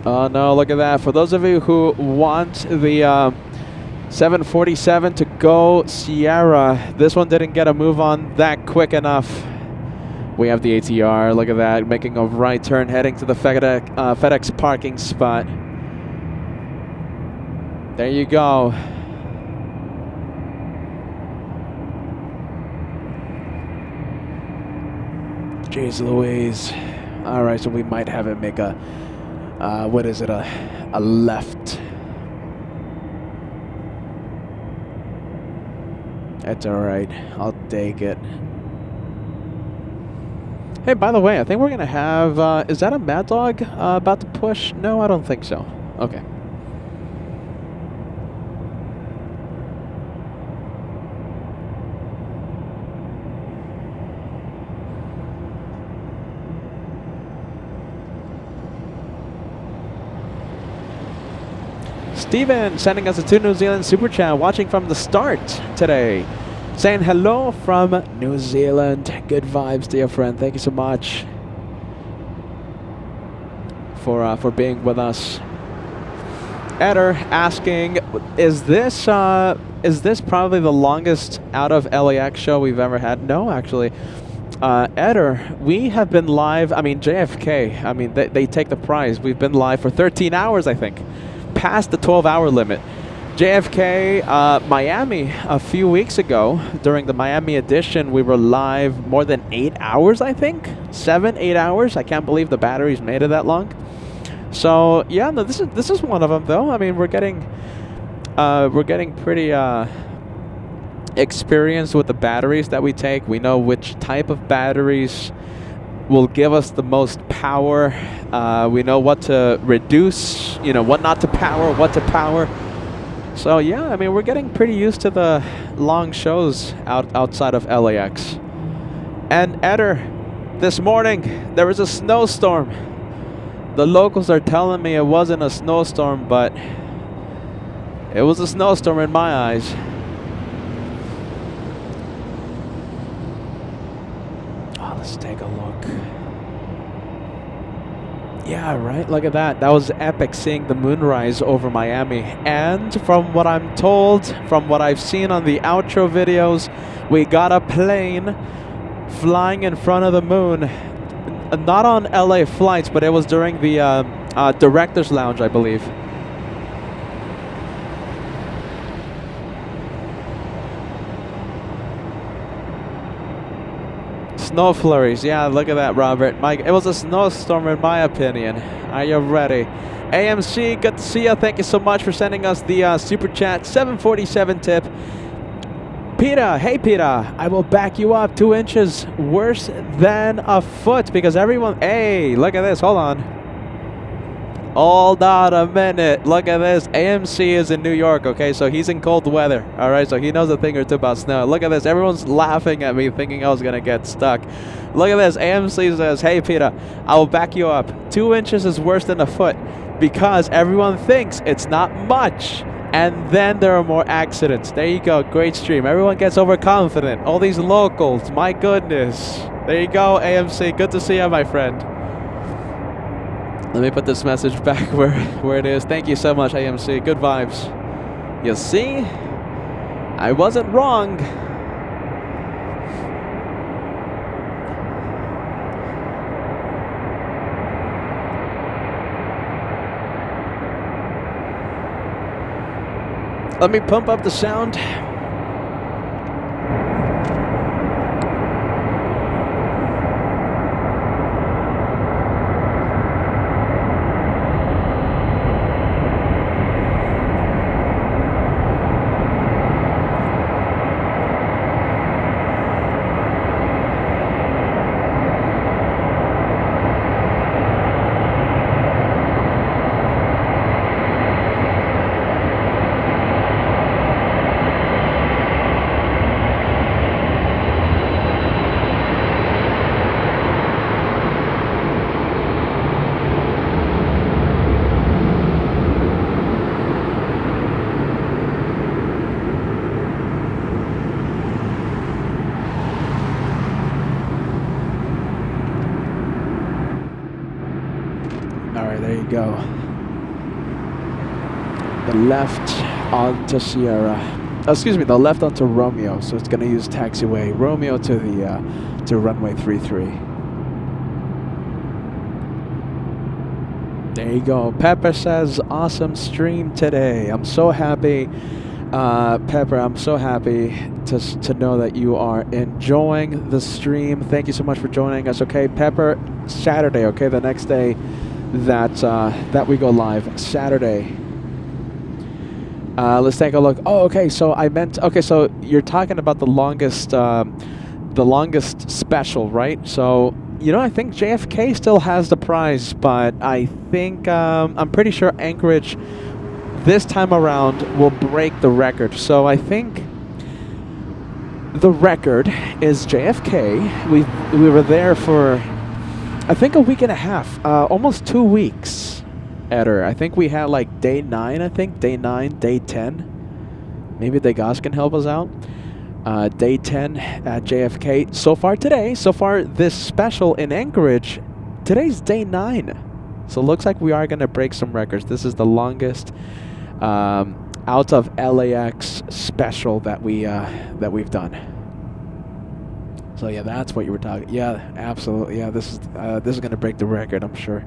Oh no, look at that. For those of you who want the 747 to go Sierra, this one didn't get a move on that quick enough. We have the ATR, look at that, making a right turn heading to the FedEx parking spot. There you go. Jeez Louise. All right, so we might have it make a, what is it, a left. That's all right, I'll take it. Hey, by the way, I think we're gonna have, is that a Mad Dog about to push? No, I don't think so. Okay. Steven sending us a 2 New Zealand super chat, watching from the start today. Saying hello from New Zealand. Good vibes, dear friend. Thank you so much for being with us. Eder asking, is this probably the longest out of LAX show we've ever had? No, actually. Eder, we have been live. I mean, JFK. I mean, they take the prize. We've been live for 13 hours, I think, past the 12-hour limit. JFK, Miami, a few weeks ago, during the Miami edition, we were live more than 8 hours, I think. 7, 8 hours. I can't believe the batteries made it that long. So, yeah, no, this is one of them, though. I mean, we're getting pretty experienced with the batteries that we take. We know which type of batteries will give us the most power. We know what to reduce, you know, what not to power, what to power. So yeah, I mean, we're getting pretty used to the long shows outside of LAX. And Eder, this morning there was a snowstorm. The locals are telling me it wasn't a snowstorm, but it was a snowstorm in my eyes. Oh, let's take a look. Yeah, right, look at that. That was epic, seeing the moonrise over Miami. And from what I'm told, from what I've seen on the outro videos, we got a plane flying in front of the moon. Not on LA flights, but it was during the director's lounge, I believe. Snow flurries, yeah, look at that, Robert. Mike, it was a snowstorm in my opinion. Are you ready? AMC, good to see you. Thank you so much for sending us the super chat. 747 tip. Peter, hey Peter, I will back you up 2 inches worse than a foot because everyone, hey, look at this, hold on. Hold on a minute. Look at this. AMC is in New York, okay? So he's in cold weather, all right? So he knows a thing or two about snow. Look at this. Everyone's laughing at me thinking I was going to get stuck. Look at this. AMC says, hey, Peter, I will back you up. 2 inches is worse than a foot because everyone thinks it's not much. And then there are more accidents. There you go. Great stream. Everyone gets overconfident. All these locals. My goodness. There you go, AMC. Good to see you, my friend. Let me put this message back where it is. Thank you so much, AMC. Good vibes. You see? I wasn't wrong. Let me pump up the sound. All right, there you go. The left onto Sierra. Excuse me, the left onto Romeo. So it's going to use taxiway Romeo to the to runway 33. There you go. Pepper says, awesome stream today. I'm so happy. Pepper, I'm so happy to know that you are enjoying the stream. Thank you so much for joining us. Okay, Pepper, Saturday, okay, the next day that we go live, Saturday. Let's take a look. Oh, okay, so so you're talking about the longest special, right? So, you know, I think JFK still has the prize, but I think, I'm pretty sure Anchorage this time around will break the record. So I think the record is JFK. We were there for, I think, a week and a half, almost 2 weeks. Eder, I think we had like day 9, I think, day 9, day 10. Maybe Degas can help us out. Day 10 at JFK. So far this special in Anchorage, today's day 9. So it looks like we are going to break some records. This is the longest out of LAX special that we've done. So yeah, that's what you were talking. Yeah, absolutely. Yeah, this is going to break the record, I'm sure.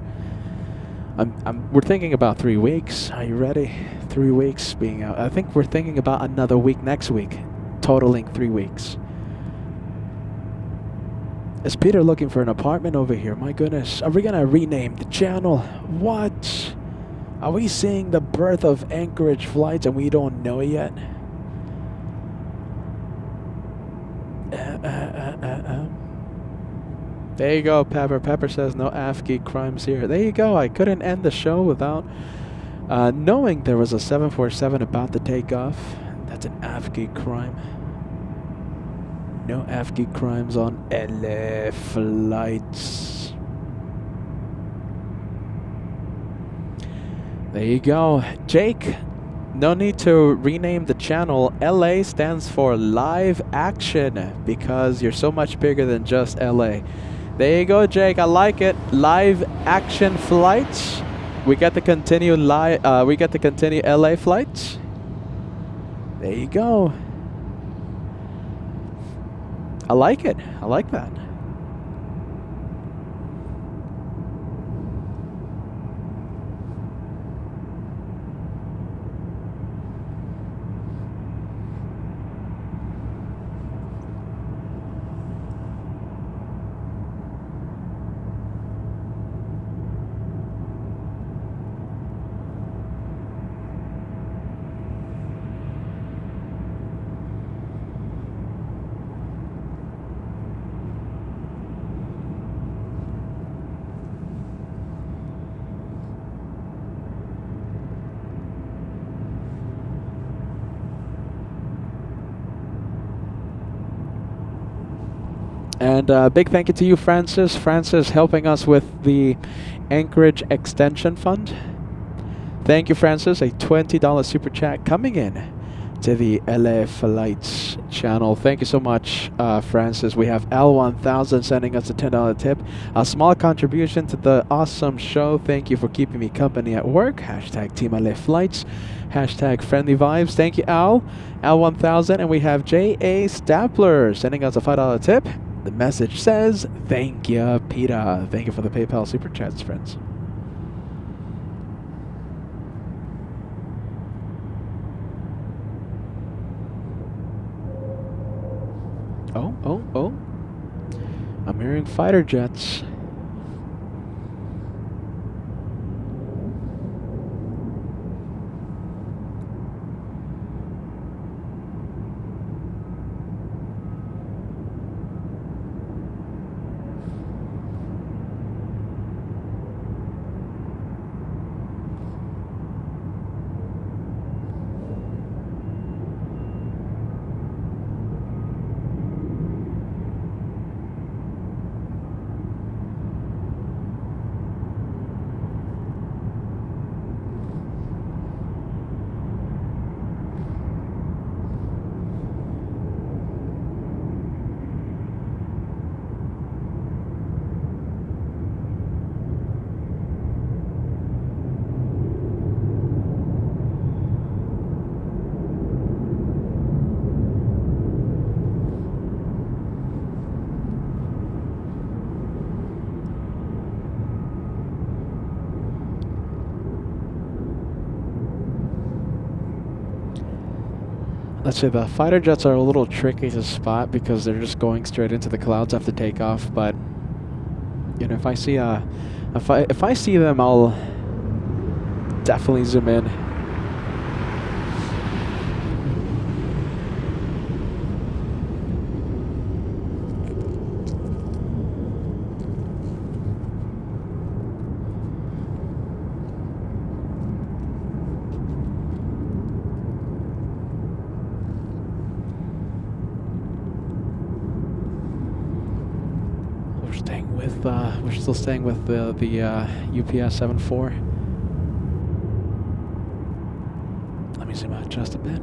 We're thinking about 3 weeks. Are you ready? 3 weeks being out. I think we're thinking about another week next week, totaling 3 weeks. Is Peter looking for an apartment over here? My goodness. Are we going to rename the channel? What? Are we seeing the birth of Anchorage flights and we don't know it yet? There you go, Pepper. Pepper says no AFGI crimes here. There you go. I couldn't end the show without knowing there was a 747 about to take off. That's an AFGI crime. No AFGI crimes on LA flights. There you go. Jake, no need to rename the channel. LA stands for live action because you're so much bigger than just LA. There you go, Jake. I like it. Live action flights. We get to continue LA flights. There you go. I like it. I like that. And big thank you to you, Francis. Francis helping us with the Anchorage Extension Fund. Thank you, Francis. A $20 super chat coming in to the LA Flights channel. Thank you so much, Francis. We have L1000 sending us a $10 tip. A small contribution to the awesome show. Thank you for keeping me company at work. Hashtag Team LA Flights. Hashtag friendly vibes. Thank you, Al. L1000. And we have J.A. Stapler sending us a $5 tip. The message says, thank you, Peter. Thank you for the PayPal super chats, friends. Oh. I'm hearing fighter jets. let's say the fighter jets are a little tricky to spot because they're just going straight into the clouds after takeoff. But you know, if I see if I see them, I'll definitely zoom in. We're still staying with the UPS 74. Let me zoom out just a bit.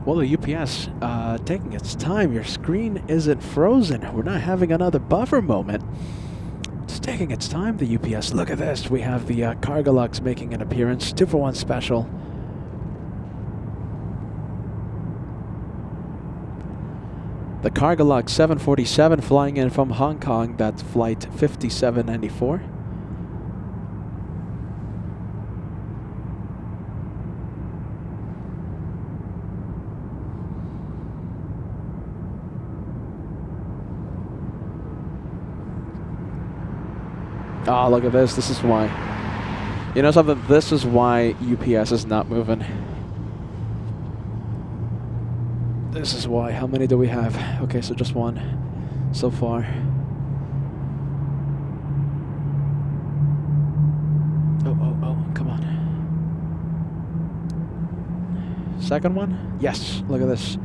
Well, the UPS taking its time. Your screen isn't frozen. We're not having another buffer moment. It's taking its time, the UPS. Look at this. We have the Cargolux making an appearance. 2-for-1 special. The Cargolux 747 flying in from Hong Kong. That's flight 5794. Oh, look at this. This is why. You know something? This is why UPS is not moving. This is why. How many do we have? Okay, so just one so far. Oh, come on. Second one? Yes, look at this.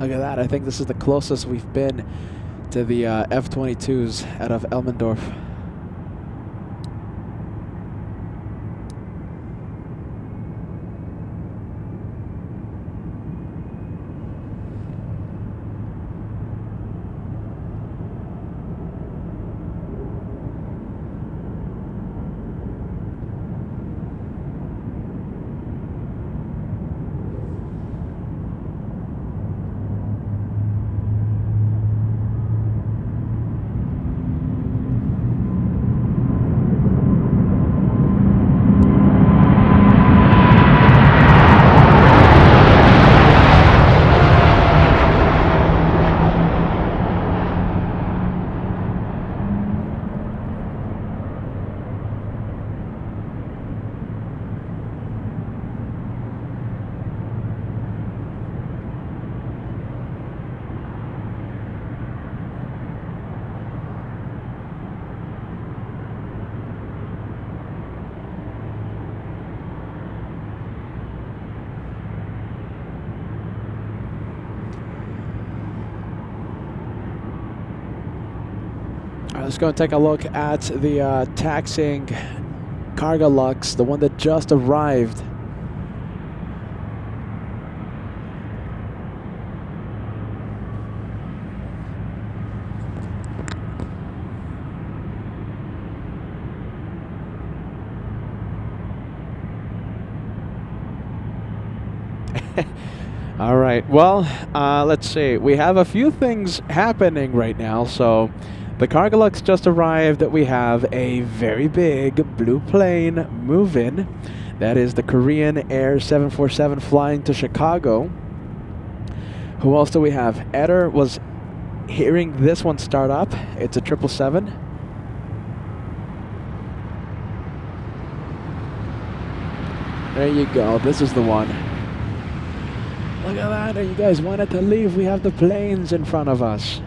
Look at that. I think this is the closest we've been to the F-22s out of Elmendorf. Let's go and take a look at the taxiing Cargolux, the one that just arrived. All right, well, let's see. We have a few things happening right now. So the Cargolux just arrived. We have a very big blue plane move-in. That is the Korean Air 747 flying to Chicago, Who else do we have? Eder was hearing this one start up. It's a 777. There you go. This is the one. Look at that. You guys wanted to leave. We have the planes in front of us.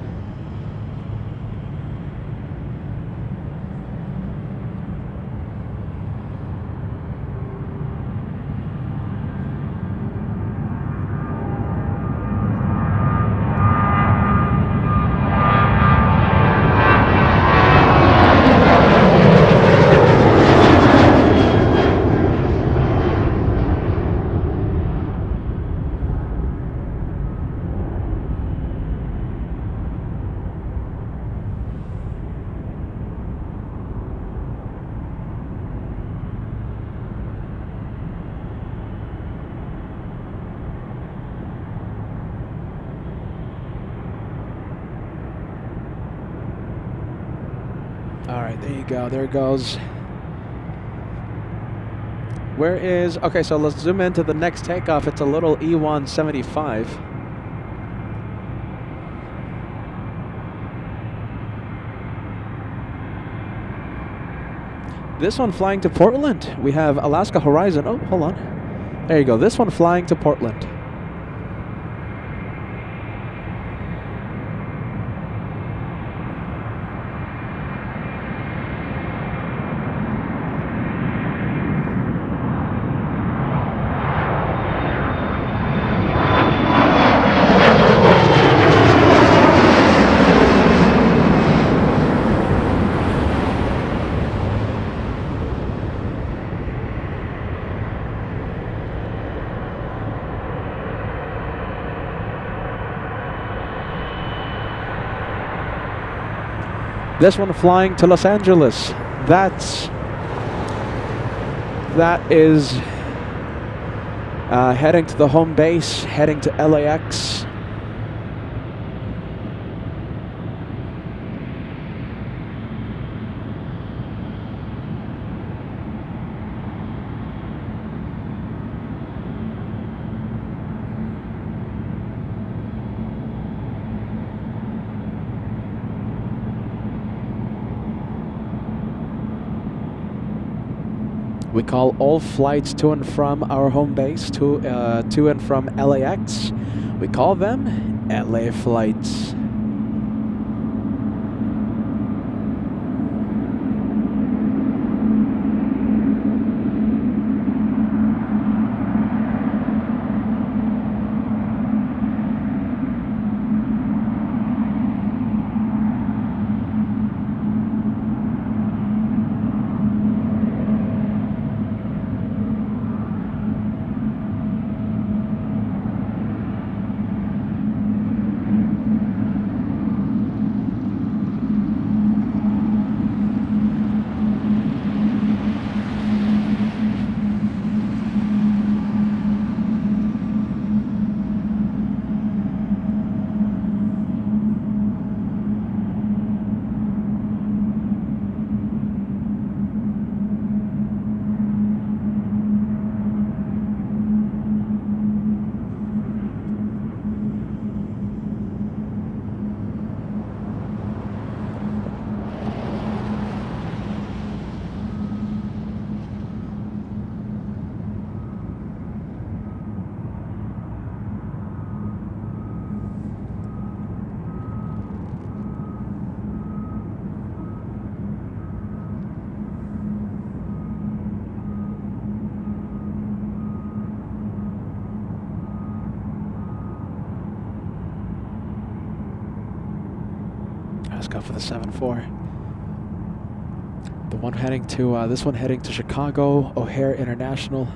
All right, there you go. There it goes. Where is... Okay, so let's zoom into the next takeoff. It's a little E175. This one flying to Portland. We have Alaska Horizon. Oh, hold on. There you go. This one flying to Portland. This one flying to Los Angeles. That is heading to the home base, heading to LAX. We call all flights to and from our home base, to and from LAX. We call them LA flights. Let's go for the 7-4. The one heading to, this one heading to Chicago, O'Hare International.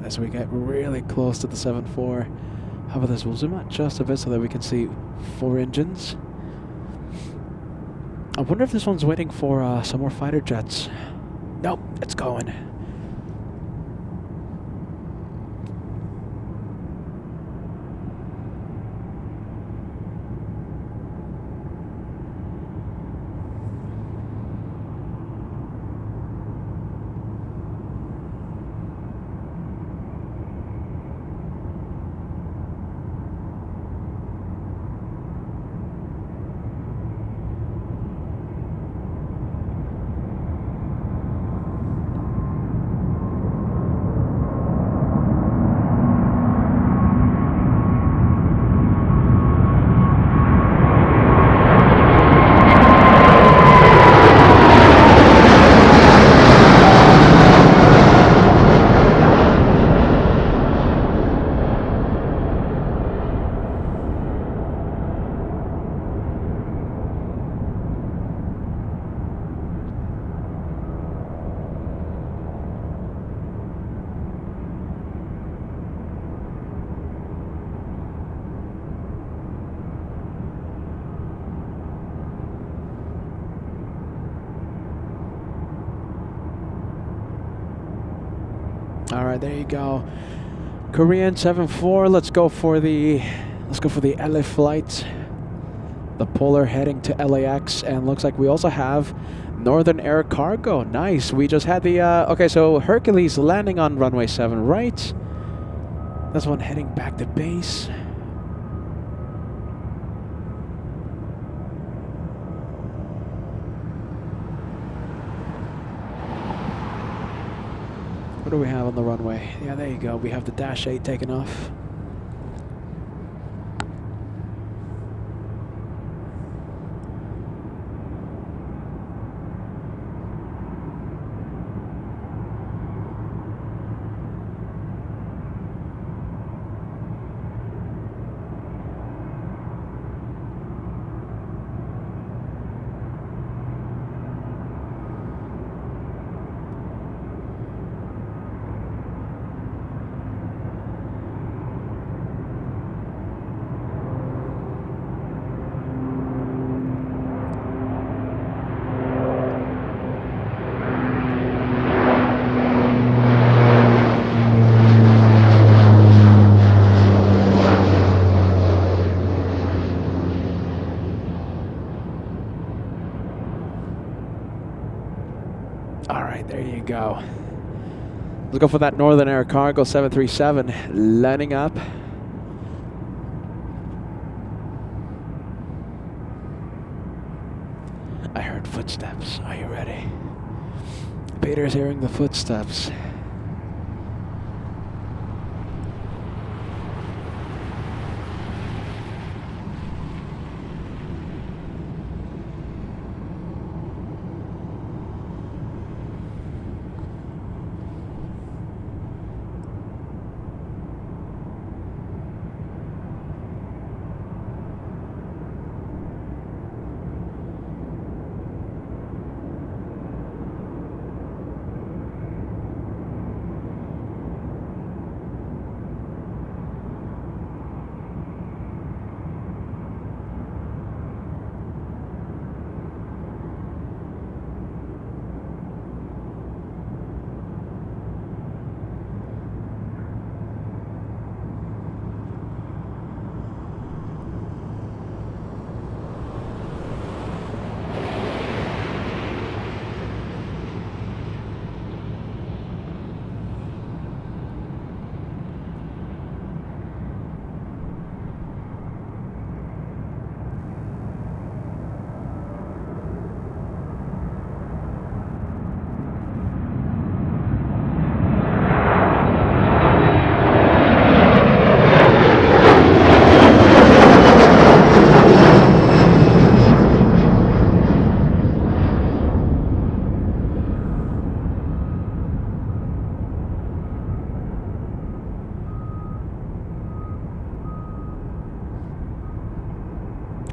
as we get really close to the 7.4. How about this? We'll zoom out just a bit so that we can see 4 engines. I wonder if this one's waiting for some more fighter jets. Nope, it's going. All right, there you go. Korean 7.4. Let's go for the LA flight. The Polar heading to LAX, and looks like we also have Northern Air Cargo. Nice. We just had the okay. So Hercules landing on runway 7 right. That's one heading back to base. What do we have on the runway? Yeah, there you go. We have the Dash 8 taking off. All right, there you go. Let's go for that Northern Air Cargo 737 landing up. I heard footsteps. Are you ready? Peter's hearing the footsteps.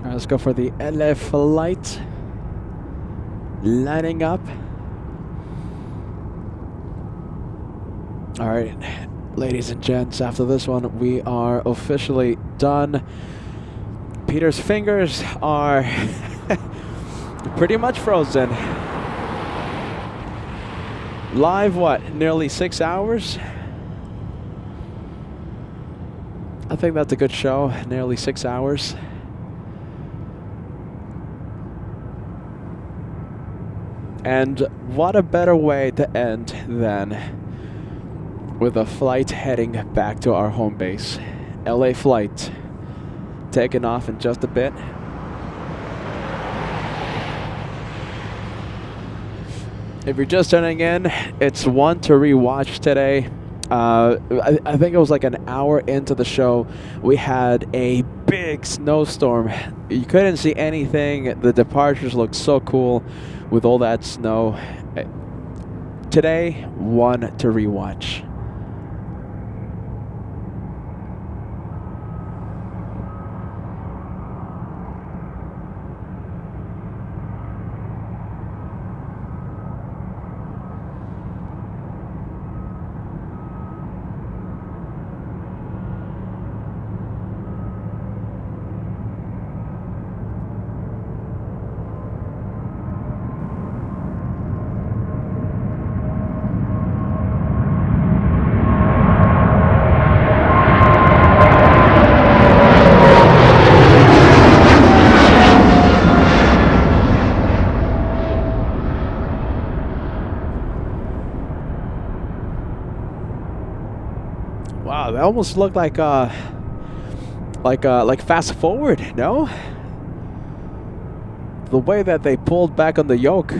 Let's go for the LA flight. Lining up. All right. Ladies and gents, after this one, we are officially done. Peter's fingers are pretty much frozen. Live, what, nearly 6 hours? I think that's a good show, nearly 6 hours. And what a better way to end than with a flight heading back to our home base. LA flight taking off in just a bit. If you're just tuning in, it's one to rewatch today. I think it was like an hour into the show, we had a big snowstorm. You couldn't see anything. The departures looked so cool with all that snow. Today, one to rewatch. Wow, that almost looked like fast forward, no? The way that they pulled back on the yoke.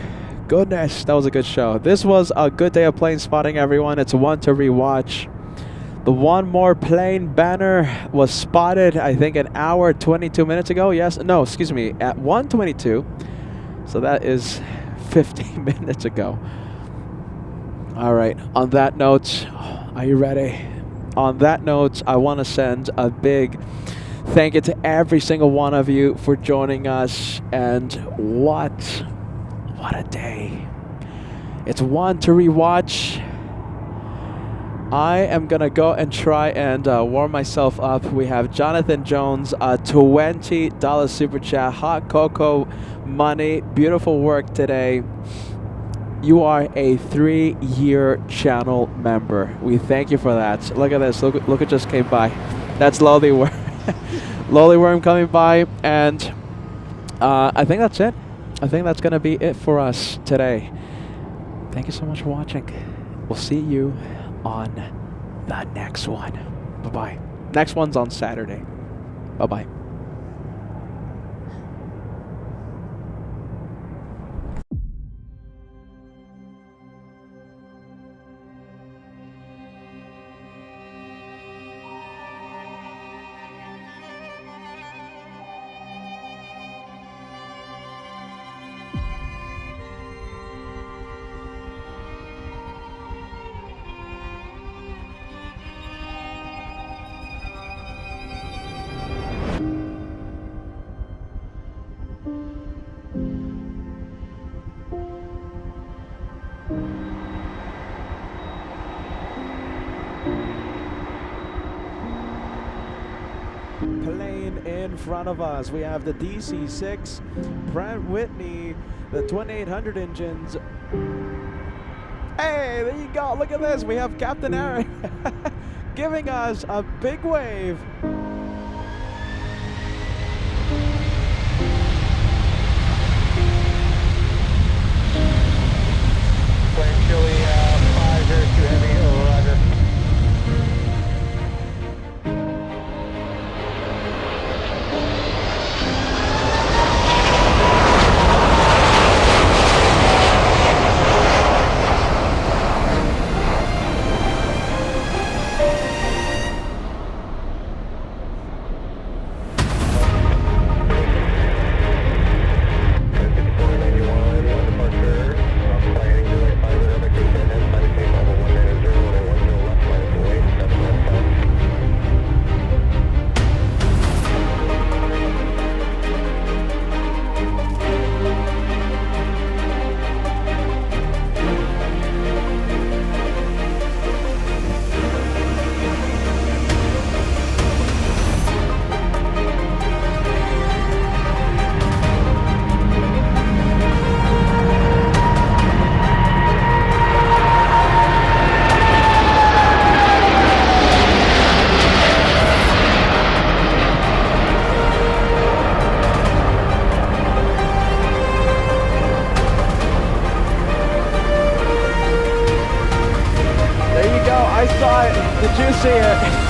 Goodness, that was a good show. This was a good day of plane spotting, everyone. It's one to rewatch. The one more plane banner was spotted, I think, an hour 22 minutes ago. Yes, no, excuse me, at 1:22. So that is 15 minutes ago. All right, on that note, are you ready? On that note, I want to send a big thank you to every single one of you for joining us. And what a day. It's one to rewatch. I am going to go and try and warm myself up. We have Jonathan Jones, $20 super chat, hot cocoa money, beautiful work today. You are a 3-year channel member. We thank you for that. Look at this. Look what just came by. That's Lowly Worm. Lowly Worm coming by. And I think that's it. I think that's going to be it for us today. Thank you so much for watching. We'll see you on the next one. Bye-bye. Next one's on Saturday. Bye-bye. Plane in front of us, we have the DC-6 Pratt Whitney, the 2800 engines. Hey, there you go. Look at this. We have Captain Aaron giving us a big wave. Plane Chili 502 heavy, over, roger. Did you see it?